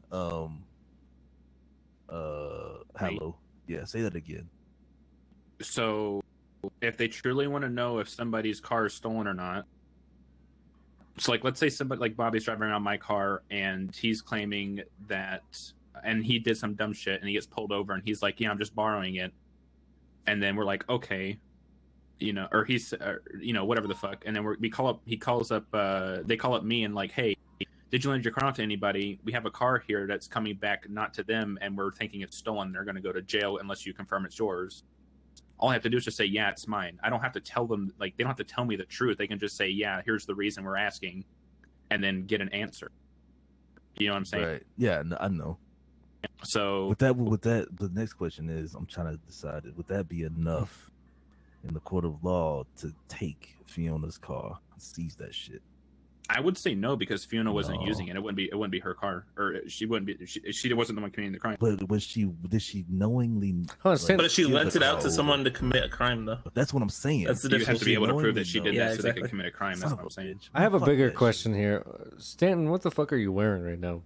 Hello. Yeah. Say that again. So, if they truly want to know if somebody's car is stolen or not, so like let's say somebody like Bobby's driving around my car and he's claiming that, and he did some dumb shit and he gets pulled over and he's like, "Yeah, I'm just borrowing it," and then we're like, "Okay," you know, or he's, you know, whatever the fuck, and then we call up, he calls up, they call up me and like, "Hey, did you lend your car out to anybody? We have a car here that's coming back not to them, and we're thinking it's stolen. They're going to go to jail unless you confirm it's yours." All I have to do is just say, "Yeah, it's mine." I don't have to tell them, like, they don't have to tell me the truth. They can just say, "Yeah, here's the reason we're asking," and then get an answer. You know what I'm saying? Right. Yeah. I know. So With that, the next question is, I'm trying to decide, would that be enough in the court of law to take Fiona's car and seize that shit? I would say no because Fiona wasn't using it. It wouldn't be her car, or she wouldn't be. She wasn't the one committing the crime. But did she knowingly? But if she lent it out to someone to commit a crime, though. That's what I'm saying. That's the You difference. have to be able to prove that she did Yeah, that so they exactly. could commit a crime. That's what I'm saying. I have a bigger question here. Stanton, what the fuck are you wearing right now?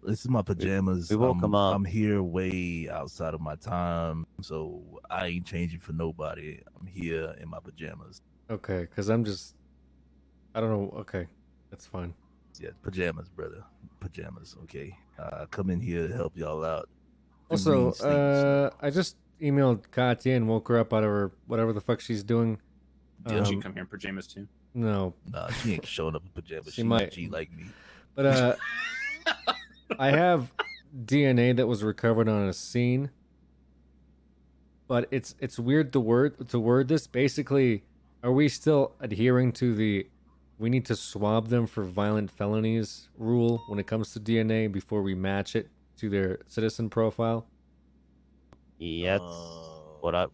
This is my pajamas. We woke him up. I'm here way outside of my time, so I ain't changing for nobody. I'm here in my pajamas. Okay, because I don't know. Okay, that's fine. Yeah, pajamas, brother. Pajamas. Okay. Come in here to help y'all out. Also, I just emailed Katya and woke her up out of her whatever the fuck she's doing. Did she come here in pajamas too? No. Nah, she ain't showing up in pajamas. She might. She like me. But I have DNA that was recovered on a scene. But it's weird to word this. Basically, are we still adhering to the we need to swab them for violent felonies rule when it comes to DNA before we match it to their citizen profile? Yeah, what up?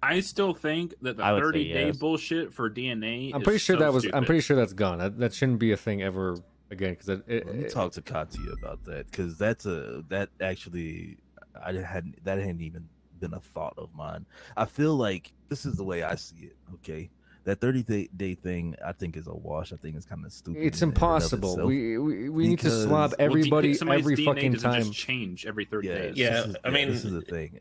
I still think that the I would say 30-day yes. bullshit for DNA. I'm pretty is sure so I'm stupid. pretty sure that's gone. That shouldn't be a thing ever again. Because Let me talk to Katya about that, because that hadn't even been a thought of mine. I feel like this is the way I see it. Okay, that 30-day thing I think is a wash. I think it's kind of stupid. It's in and of impossible. itself, We need to swab everybody somebody's every DNA fucking doesn't time. just change every 30 days. this is the thing.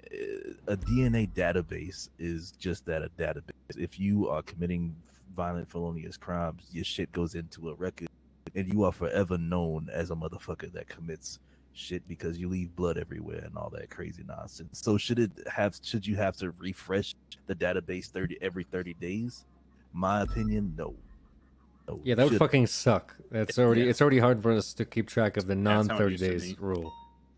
A DNA database is just that, a database. If you are committing violent felonious crimes, your shit goes into a record, and you are forever known as a motherfucker that commits shit because you leave blood everywhere and all that crazy nonsense. So should you have to refresh the database every 30 days? My opinion, no. Yeah, that would fucking suck. It's already hard for us to keep track of the That's how it non-30 used to days be. rule.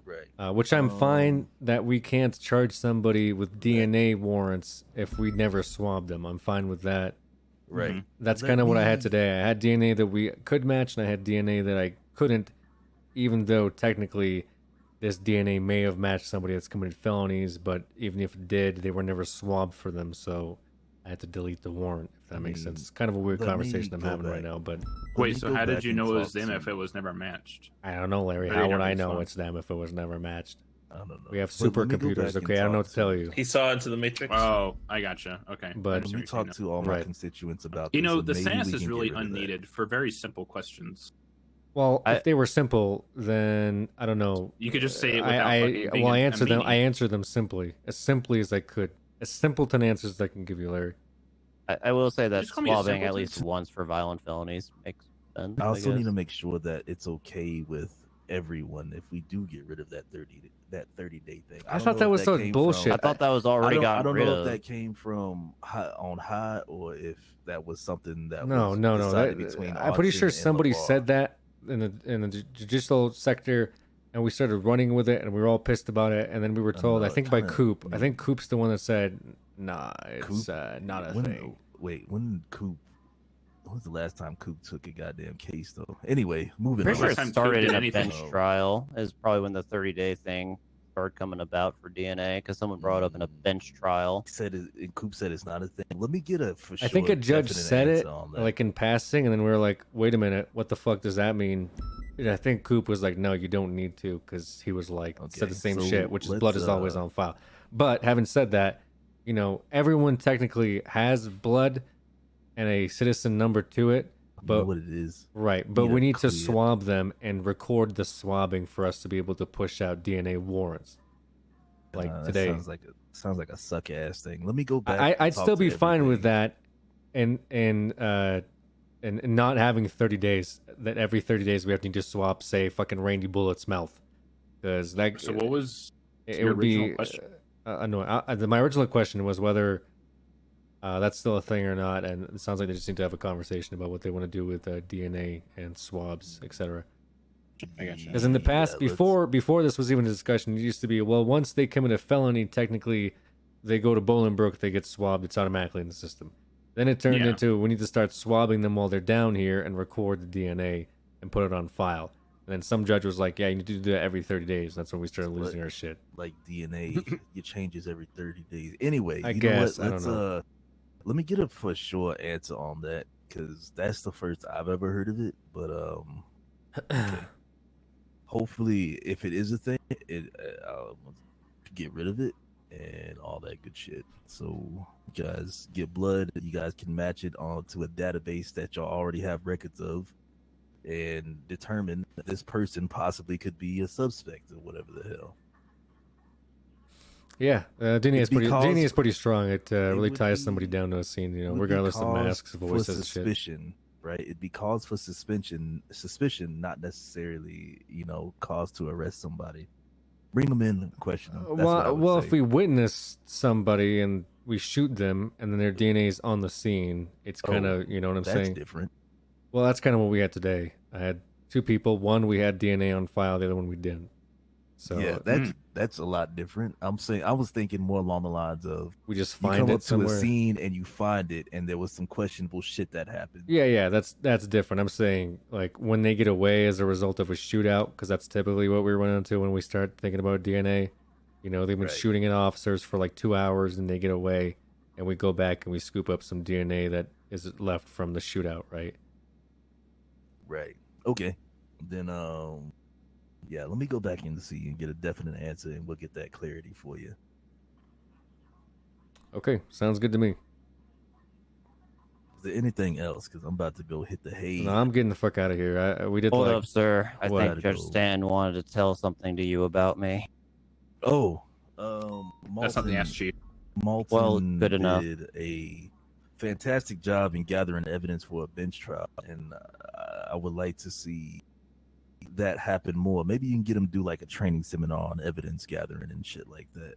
Right. Which I'm fine that we can't charge somebody with DNA warrants if we never swab them. I'm fine with that. Right. Mhm. That's Let kind of what I had me- today. I had DNA that we could match, and I had DNA that I couldn't, even though technically this DNA may have matched somebody that's committed felonies, but even if it did, they were never swabbed for them, so I had to delete the warrant, if that makes sense. It's kind of a weird let me conversation I'm go having right back. now, but... Wait, so how did you know it was them if it was never matched? I don't know, Larry. Or How they would never I been know swabbed? it's them if it was never matched? I don't know. We have But let me go supercomputers, back and okay? I don't know what talk to tell you. He saw into the Matrix. Oh, I gotcha. Okay. But- Let me talk to all my constituents about You this, know, and the maybe SAS we is can really get rid of that. unneeded for very simple questions. Well, if they were simple, then I don't know. You could just say it without I fucking being well, I a answered them. meanie. I answered them simply as I could, as simpleton answers as I can give you, Larry. I will say that Just call me a swabbing at simpleton. least once for violent felonies makes sense. I also need guess. to make sure that it's okay with everyone if we do get rid of that 30-day thing. I don't thought know that if was so came bullshit. from- I thought that was already I gotten don't rid know of. if that came from on high or if that was something that No. was That, decided between I'm pretty Austin sure and somebody LeVar. said that in the judicial sector, and we started running with it, and we were all pissed about it, and then we were told, know, I think by kinda- Coop. I think Coop's the one that said, "Nah, it's not a When- thing." Wait, when was the last time Coop took a goddamn case though? Anyway, moving Pretty on. sure it started in a anything. bench trial. Is probably when the 30-day thing started coming about for DNA because someone brought it up in a bench trial. Coop said it's not a thing. Let me get a for sure. I think a judge definite said it answer on that. like in passing, and then we were like, "Wait a minute, what the fuck does that mean?" And I think Coop was like, "No, you don't need to," because he was like said the same so shit, which is let's, blood is always on file. But having said that, you know, everyone technically has blood and a citizen number to it. But know what it is. right? But Need we a need to clear- swab them and record the swabbing for us to be able to push out DNA warrants. Like That today, sounds like a suck ass thing. Let me go back. I'd and talk still to be fine with everything. that, and not having 30 days. That every 30 days we have to need to swap, say, fucking Randy Bullet's mouth, because that. So what was it your would be? original question? No, my original question was whether that's still a thing or not, and it sounds like they just need to have a conversation about what they want to do with DNA and swabs, etc. I got you. Because in the past, before this was even a discussion, it used to be, well, once they commit a felony, technically, they go to Bolingbroke, they get swabbed, it's automatically in the system. Then it turned Yeah. into, we need to start swabbing them while they're down here and record the DNA and put it on file. And then some judge was like, yeah, you need to do that every 30 days. That's when we started losing our shit. Like DNA, it changes every 30 days. Anyway, I you guess, know I what? don't know. Let me get a for sure answer on that, because that's the first I've ever heard of it. But okay. Hopefully, if it is a thing, I'll get rid of it and all that good shit. So you guys get blood, you guys can match it onto a database that y'all already have records of, and determine that this person possibly could be a suspect or whatever the hell. Yeah, DNA is pretty strong. It really would ties somebody down to a scene, it would be regardless of cause masks, for voices, and shit. suspicion, right? It'd be cause for suspicion, not necessarily, cause to arrest somebody. Bring them in, question them. That's what I would Well, say. if we witness somebody and we shoot them, and then their DNA is on the scene, it's kind of, you know what I'm that's saying? different. Well, that's kind of what we had today. I had two people. One we had DNA on file. The other one we didn't. So yeah, that's a lot different. I'm saying I was thinking more along the lines of we just you find come it up to somewhere. a scene and you find it, and there was some questionable shit that happened. Yeah, that's different. I'm saying like when they get away as a result of a shootout, because that's typically what we run into when we start thinking about DNA. You know, they've been Right. shooting at officers for like 2 hours, and they get away, and we go back and we scoop up some DNA that is left from the shootout, right? Right. Okay. Then yeah, let me go back in to see and get a definite answer, and we'll get that clarity for you. Okay, sounds good to me. Is there anything else? Because I'm about to go hit the hay. No, I'm getting the fuck out of here. We did Hold like, up, sir. I What? think Judge Stanton wanted to tell something to you about me. Oh, That's not the ass cheat. Malton Well, good enough. did a fantastic job in gathering evidence for a bench trial, and I would like to see that happen more. Maybe you can get him to do like a training seminar on evidence gathering and shit like that.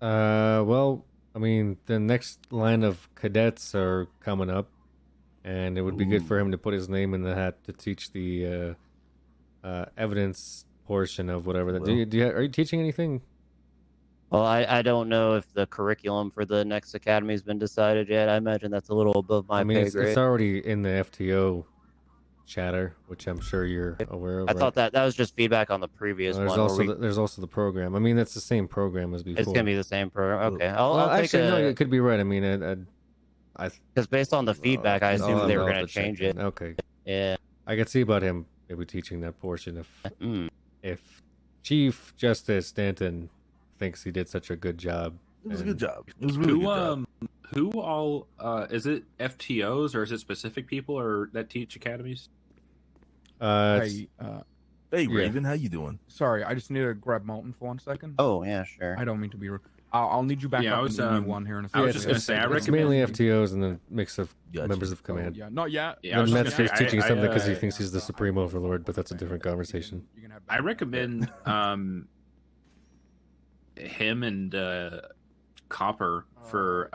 Well, I mean, the next line of cadets are coming up, and it would be good for him to put his name in the hat to teach the evidence portion of whatever. That are you teaching anything? Well, I don't know if the curriculum for the next academy has been decided yet. I imagine that's a little above my I mean, pay it's grade. already in the FTO chatter, which I'm sure you're aware of. I thought that was just feedback on the previous there's one. also there's also the program. I mean, that's the same program as before. It's gonna be the same program. Okay, I'll take actually, a. no, it could be right. I mean, because based on the feedback, I assumed they were gonna change it. Okay. Yeah. I could see about him maybe teaching that portion if Chief Justice Stanton thinks he did such a good job. It was a good job. It was really good job. Who all is it FTOs or is it specific people or that teach academies? Hey, Raven, how you doing? Sorry, I just need to grab Molten for 1 second. Oh yeah, sure. I don't mean to be rude. I'll need you back Yeah, up I was, in E1 here in a second. I was just gonna say, I It's recommend mainly FTOs and then mix of Gotcha. members of command. Yeah, not yet. Yeah, I was Then just Metzger's gonna say, teaching I- something because he I- thinks he's the supreme overlord, but that's a different conversation. I recommend him and Copper for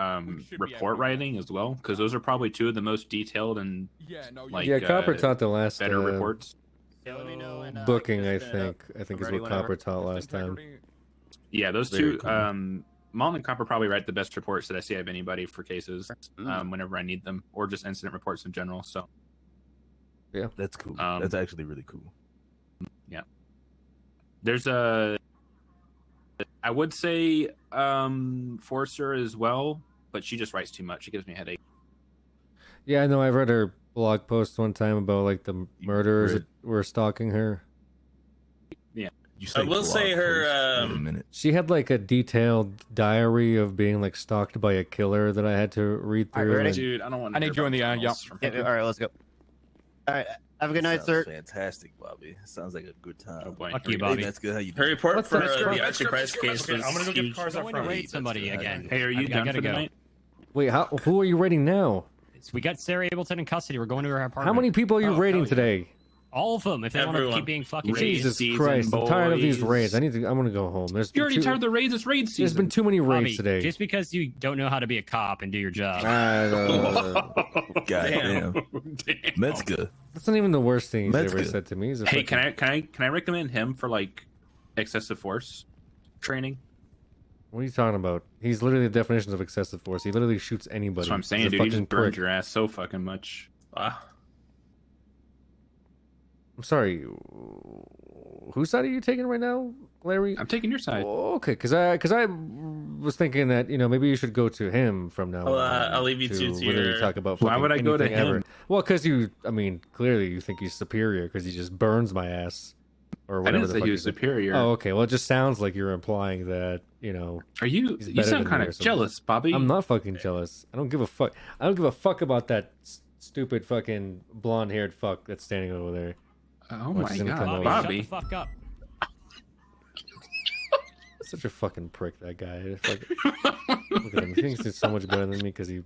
report writing as well, because those are probably two of the most detailed and Copper taught the last better reports. booking. I think is what Copper taught last time. Yeah, those Very two. cool. Malton and Copper probably write the best reports that I see of anybody for cases whenever I need them, or just incident reports in general. So yeah, that's cool. That's actually really cool. Yeah, there's I would say Forcer as well, but she just writes too much. She gives me a headache. Yeah, I know. I read her blog post one time about like the murderers that were stalking her. Yeah, I will say her. She had like a detailed diary of being like stalked by a killer that I had to read through. and- Dude, I don't want. I need you in the Yeah, all right, let's go. All right, have a good night, sir. Fantastic, Bobby. Sounds like a good time. Lucky you, Hey, Bobby. that's good. How you Her doing? report for the Archie Price case was I'm gonna go huge. get cars up Going to front. raid somebody again. Hey, are you I done gotta for the go. night? Wait, who are you raiding now? We got Sarah Ableton in custody. We're going to her apartment. How many people are you raiding today? All of them. If they want to Everyone. keep being fucking Jesus season, Christ! I'm tired of these boys. raids. I'm gonna go home. You're already tired of the raids. It's raid season. There's been too many raids Bobby, today. just because you don't know how to be a cop and do your job. God damn. Metzger. That's not even the worst thing he's That's ever good. said to me. He's a Hey, fucking- can I recommend him for like excessive force training? What are you talking about? He's literally the definition of excessive force. He literally shoots anybody. That's what I'm He's saying, a dude. He fucking just burned prick. your ass so fucking much. I'm sorry. Whose side are you taking right now, Larry? I'm taking your side. Oh, okay, because I was thinking that maybe you should go to him from now on. I'll leave you two to literally your- talk about. Why would I go to anything ever. him? Well, because clearly you think he's superior because he just burns my ass, or I whatever. didn't say he was superior. Oh, okay. Well, it just sounds like you're implying that Are you? he's You better sound than me kind or of something. jealous, Bobby. I'm not fucking jealous. I don't give a fuck. I don't give a fuck about that stupid fucking blonde-haired fuck that's standing over there. Oh Wants my him to God, come over. Bobby. Shut the fuck up. Such a fucking prick, that guy. It's like, look at him. He thinks he's so much better than me because he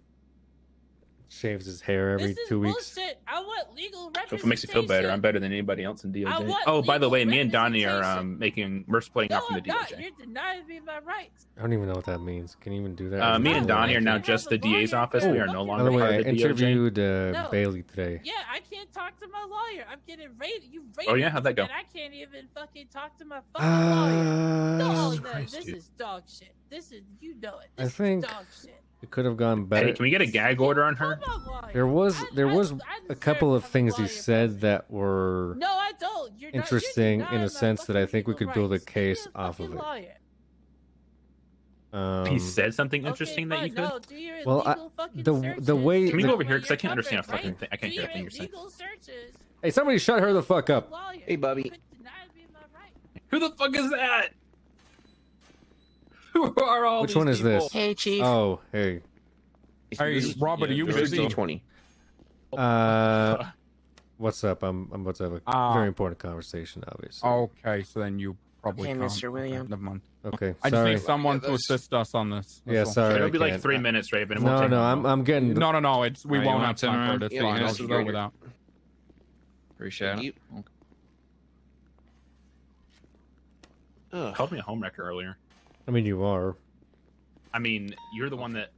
shaves his hair every 2 weeks. I want legal So representation. if it makes you feel better, I'm better than anybody else in I DOJ. want Oh, by the way, legal me and Donnie are representation. we're splitting No, off from the I'm not. DOJ. You're denying me my rights. I don't even know what that means. Can you even do that? Me and Donnie are now just the DA's office. We are no By longer the way, part I of the DOJ. interviewed No. Bailey today. Yeah, I can't talk to my lawyer. I'm getting raided. You raided Oh, yeah? How'd that go? And I can't even fucking talk to my fucking lawyer. No, Jesus no, Christ, this dude. is dog shit. This is, you know it. I This think is dog shit. it could have gone better. Hey, can we get a gag order on her? There was a couple of things he said that were No, I don't. You're interesting not, in you're a sense that I think we could build a rights. case off of fucking it. lawyer. He said something interesting that you could. No, do your Well, illegal fucking the searches. way Can we go the- over here? Because I can't understand a covered, fucking thing. I can't Do hear a your thing you're saying. illegal searches. Hey, somebody shut her the fuck up. Hey, Bobby. Who the fuck is that? Who are all Which these one is people? this? Oh, hey. Hey, Robert, are you busy? 20. What's up? I'm about to have a Ah. very important conversation, obviously. Okay, so then you probably Okay, can't. Mr. William. Never mind. Okay, I just sorry. need someone to assist us on this. Yeah, That's all. sorry. It'll I be like can't. 3 minutes, Raven. It won't No, take no, long. I'm getting. No. It's we Alright, you won't want have to time for turn it. It's around? fine. Yeah, I'll this just is go right without. Appreciate You- it. Called me a homewrecker earlier. I mean, you are. I mean, you're the one that.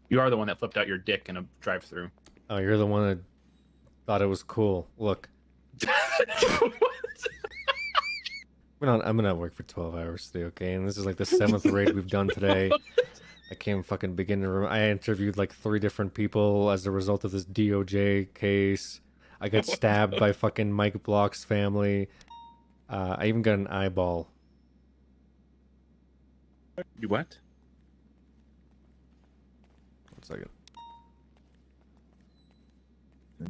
You are the one that flipped out your dick in a drive-through. Oh, you're the one that thought it was cool. Look, I'm gonna work for 12 hours today, okay? And this is like the 7th raid we've done today. I can't fucking begin to remember. I interviewed like 3 different people as a result of this DOJ case. I got stabbed by fucking Mike Block's family. I even got an eyeball. You what? 1 second.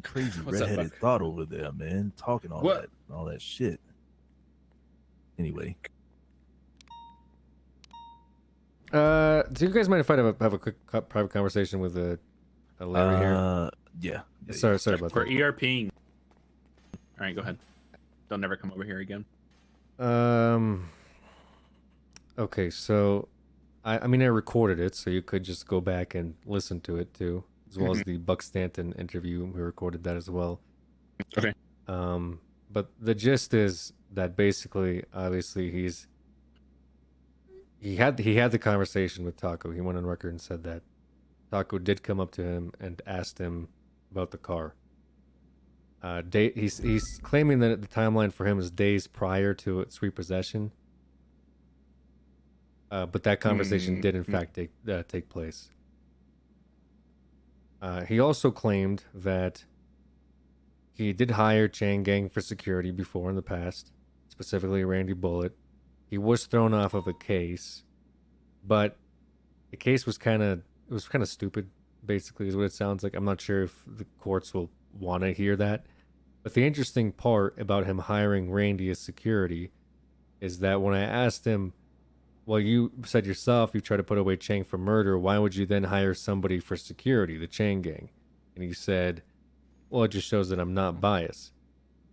Crazy What's up, redheaded Buck? thought over there, man. Talking What? all that shit. Anyway. Do you guys mind if I have a quick private conversation with a Larry here? Yeah. Sorry about We're that. ERPing. All right, go ahead. Don't never come over here again. Okay, so I mean I recorded it, so you could just go back and listen to it too, as well as the Buck Stanton interview. We recorded that as well. Okay. But the gist is that basically, obviously, he had the conversation with Taco. He went on record and said that Taco did come up to him and asked him about the car. He's claiming that the timeline for him is days prior to its repossession. But that conversation did in fact take place. He also claimed that he did hire Chain Gang for security before in the past, specifically Randy Bullitt. He was thrown off of a case, but the case was kind of stupid. Basically, is what it sounds like. I'm not sure if the courts will want to hear that. But the interesting part about him hiring Randy as security is that when I asked him, well, you said yourself you tried to put away Chang for murder. Why would you then hire somebody for security, the Chang Gang? And he said, well, it just shows that I'm not biased.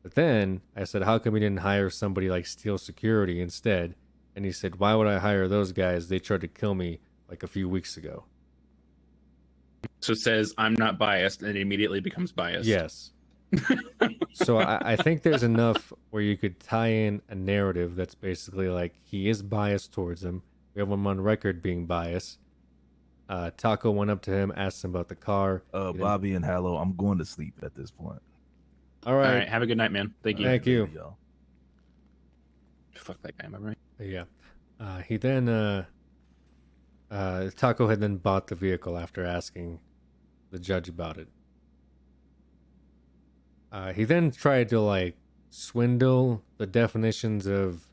But then I said, how come you didn't hire somebody like Steel Security instead? And he said, why would I hire those guys? They tried to kill me like a few weeks ago. So it says I'm not biased, and it immediately becomes biased. Yes. So I think there's enough where you could tie in a narrative that's basically like he is biased towards him. We have him on record being biased. Taco went up to him, asked him about the car. Bobby and Hallow, I'm going to sleep at this point. All right. All right. Have a good night, man. Thank you. Thank you. Y'all. Fuck that guy. Am I right? Yeah. He then Taco had then bought the vehicle after asking the judge about it. He then tried to like swindle, the definitions of.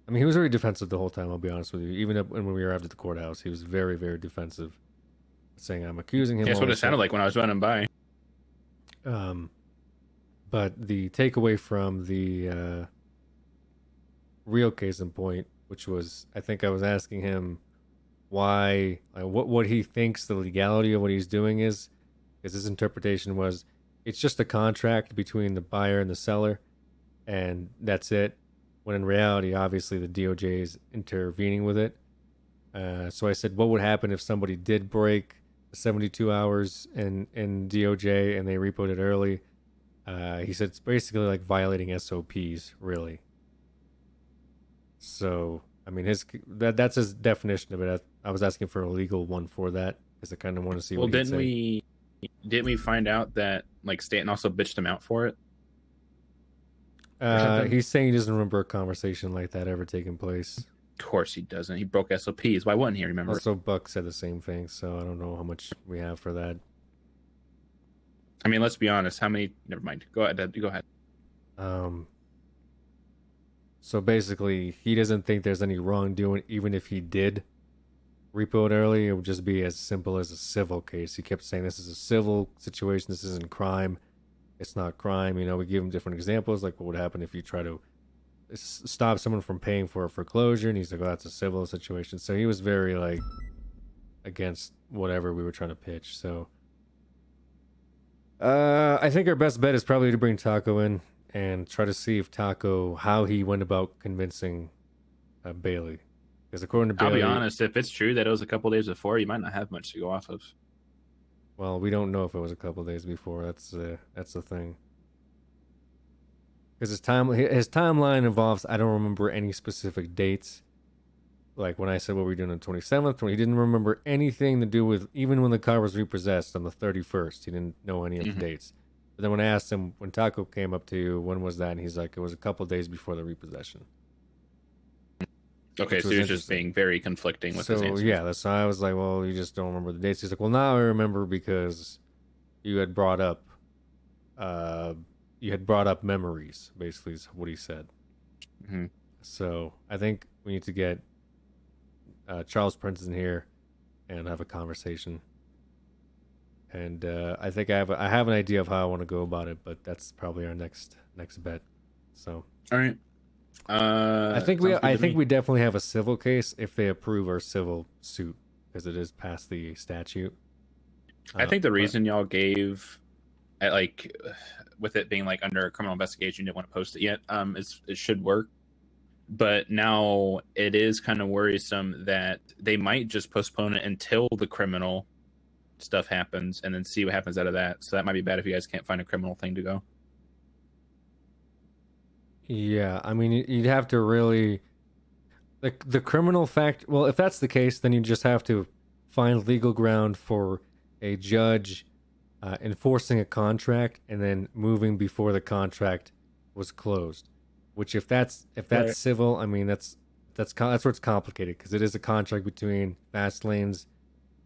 I mean, he was very defensive the whole time. I'll be honest with you. Even when we arrived at the courthouse, he was very, very defensive, saying I'm accusing him. That's what it sounded like when I was running by. But the takeaway from the real case in point, which was, I think I was asking him why, what he thinks the legality of what he's doing is, because his interpretation was it's just a contract between the buyer and the seller, and that's it. When in reality, obviously, the DOJ is intervening with it. So I said, what would happen if somebody did break 72 hours in DOJ and they repoed it early? He said it's basically like violating SOPs, really. So, I mean, that's his definition of it. I was asking for a legal one for that because I kind of want to see. Well, what he'd didn't we find out that like Stanton also bitched him out for it? He's saying he doesn't remember a conversation like that ever taking place. Of course he doesn't. He broke SOPs. Why wouldn't he remember? Also, Buck said the same thing, so I don't know how much we have for that. I mean, let's be honest. How many? Never mind. Go ahead. Go ahead. So basically, he doesn't think there's any wrongdoing, even if he did repo it early. It would just be as simple as a civil case. He kept saying this is a civil situation. This isn't crime. It's not crime. You know, we give him different examples, like what would happen if you try to stop someone from paying for a foreclosure, and he's like, "Oh, that's a civil situation." So he was very like against whatever we were trying to pitch. So I think our best bet is probably to bring Taco in and try to see if how he went about convincing Bailey. Because according to Bailey, I'll be honest, if it's true that it was a couple days before, you might not have much to go off of. Well, we don't know if it was a couple days before. That's the thing. Because his timeline involves, I don't remember any specific dates. Like when I said what we were doing on the 27th, he didn't remember anything to do with, even when the car was repossessed on the 31st. He didn't know any of the dates. But then when I asked him, when Taco came up to you, when was that? And he's like, it was a couple days before the repossession. Okay, so he was just being very conflicting with his answers. So yeah, that's why I was like, well, you just don't remember the dates. He's like, well, now I remember because you had brought up memories, basically is what he said. So I think we need to get Charles Prince in here and have a conversation. And I think I have an idea of how I want to go about it, but that's probably our next bet. So all right. I think we definitely have a civil case if they approve our civil suit because it is past the statute. I think the reason y'all gave, like, with it being like under criminal investigation, you didn't want to post it yet. It should work, but now it is kind of worrisome that they might just postpone it until the criminal stuff happens and then see what happens out of that. So that might be bad if you guys can't find a criminal thing to go. Yeah, I mean, you'd have to really the criminal fact. Well, if that's the case, then you just have to find legal ground for a judge enforcing a contract and then moving before the contract was closed. Which, if that's Right. civil, I mean, that's where it's complicated because it is a contract between Fast Lanes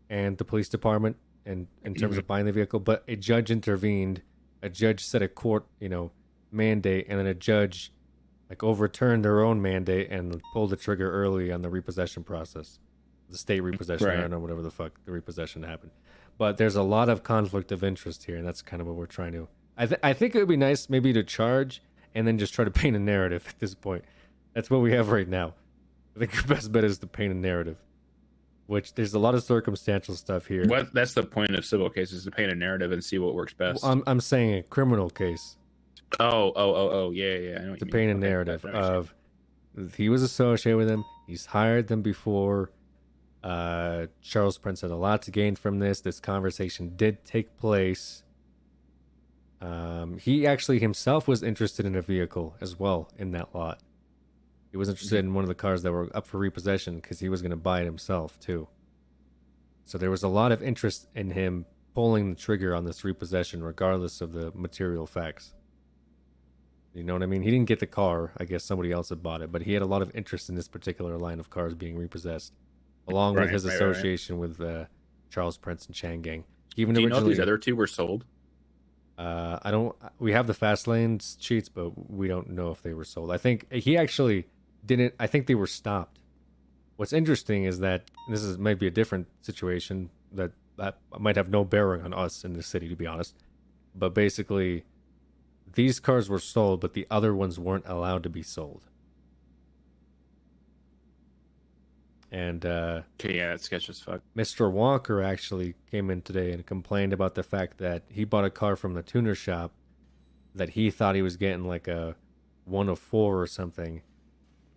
and the police department, and in terms of buying the vehicle. But a judge intervened. A judge set a court, mandate, and then a judge overturned their own mandate and pulled the trigger early on the repossession process, the state repossession. Right. I don't know, whatever the fuck the repossession happened. But there's a lot of conflict of interest here, and that's kind of what we're trying to. I think it would be nice maybe to charge and then just try to paint a narrative at this point. That's what we have right now. I think the best bet is to paint a narrative, which there's a lot of circumstantial stuff here. That's the point of civil cases, to paint a narrative and see what works best. Well, I'm saying a criminal case. Oh, yeah. I know what To you paint a mean. narrative that makes sense. of he was associated with him. He's hired them before. Charles Prince had a lot to gain from this. This conversation did take place. He actually himself was interested in a vehicle as well in that lot. He was interested in one of the cars that were up for repossession because he was going to buy it himself too. So there was a lot of interest in him pulling the trigger on this repossession regardless of the material facts. You know what I mean? He didn't get the car. I guess somebody else had bought it, but he had a lot of interest in this particular line of cars being repossessed, along with his association with Charles Prince and Chang Gang. Even Do you know if originally, these other two were sold? I don't. We have the fast lanes cheats, but we don't know if they were sold. I think he actually didn't. I think they were stopped. What's interesting is that this is maybe a different situation that might have no bearing on us in the city, to be honest. But basically, these cars were sold, but the other ones weren't allowed to be sold. And okay, yeah, that's sketch as fuck. Mr. Walker actually came in today and complained about the fact that he bought a car from the tuner shop that he thought he was getting like a 1 of 4 or something,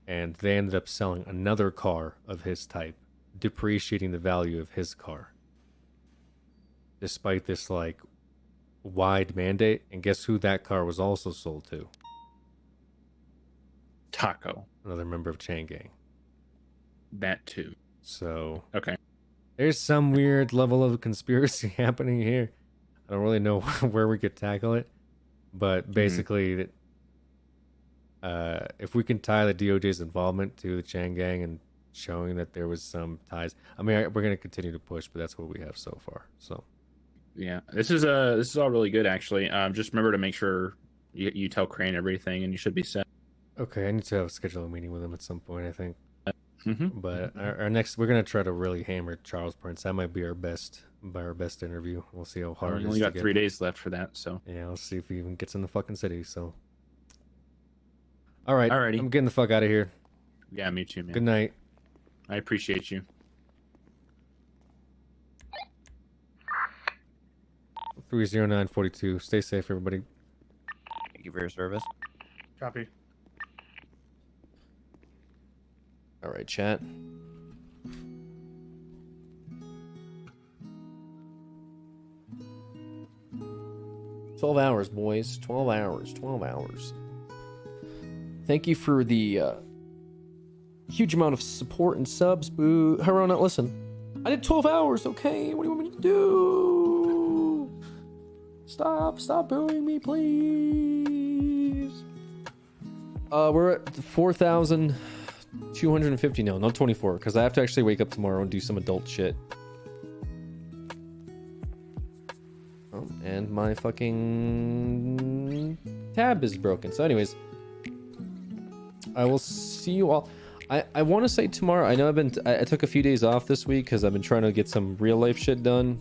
and they ended up selling another car of his type, depreciating the value of his car. Despite this like wide mandate, and guess who that car was also sold to? Taco. Another member of Chain Gang. That too. So okay, there's some weird level of conspiracy happening here. I don't really know where we could tackle it, but basically, if we can tie the DOJ's involvement to the Chang Gang and showing that there was some ties, I mean, we're gonna continue to push, but that's what we have so far. So yeah, this is all really good actually. Just remember to make sure you tell Crane everything, and you should be set. Okay, I need to schedule a meeting with him at some point, I think. But our next, we're gonna try to really hammer Charles Prince. That might be our best interview. We'll see how hard. We only got 3 days left for that, so yeah, let's see if he even gets in the fucking city. So, all right, alrighty, I'm getting the fuck out of here. Yeah, me too, man. Good night. I appreciate you. 30942. Stay safe, everybody. Thank you for your service. Copy. All right, chat. $12 boys. 12 hours. 12 hours. Thank you for the huge amount of support and subs. Boo. Harona, listen. I did 12 hours, okay? What do you want me to do? Stop booing me, please. We're at 4,250 now, not 24, because I have to actually wake up tomorrow and do some adult shit. Oh, and my fucking tab is broken. So anyways, I will see you all. I want to say tomorrow. I know I took a few days off this week because I've been trying to get some real life shit done.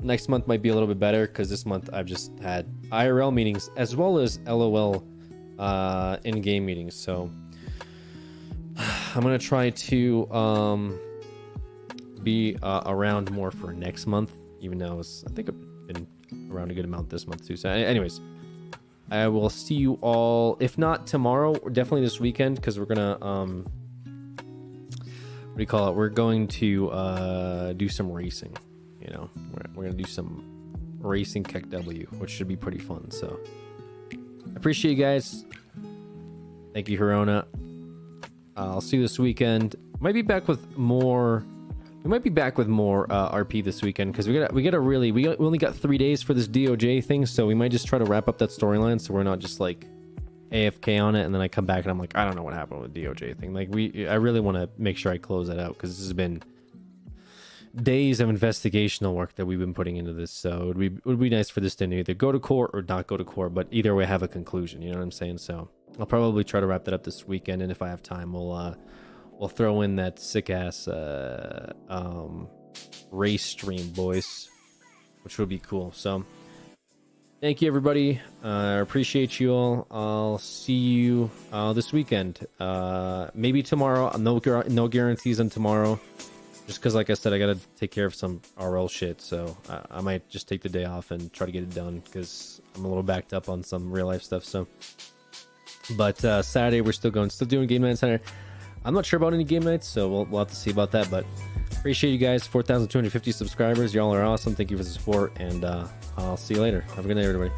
Next month might be a little bit better because this month I've just had IRL meetings as well as LOL in-game meetings. So I'm gonna try to be around more for next month, even though I think I've been around a good amount this month too. So anyways, I will see you all, if not tomorrow, or definitely this weekend, because we're gonna what do you call it? We're going to do some racing. You know, we're gonna do some racing Keck W, which should be pretty fun. So I appreciate you guys. Thank you, Hirona. I'll see you this weekend. Might be back with more. We might be back with more RP this weekend because we only got 3 days for this DOJ thing, so we might just try to wrap up that storyline so we're not just like AFK on it and then I come back and I'm like, I don't know what happened with the DOJ thing. Like I really want to make sure I close that out because this has been days of investigational work that we've been putting into this. So it would be nice for this to either go to court or not go to court, but either way have a conclusion. You know what I'm saying? So I'll probably try to wrap that up this weekend, and if I have time, we'll throw in that sick ass race stream, boys, which would be cool. So thank you, everybody. I appreciate you all. I'll see you this weekend. Maybe tomorrow. No guarantees on tomorrow, just because, like I said, I gotta take care of some RL shit. So I might just take the day off and try to get it done because I'm a little backed up on some real life stuff. So, but Saturday we're still doing Game Night Center. I'm not sure about any game nights, so we'll have to see about that. But appreciate you guys. 4,250 subscribers. Y'all are awesome. Thank you for the support, and I'll see you later. Have a good night, everybody.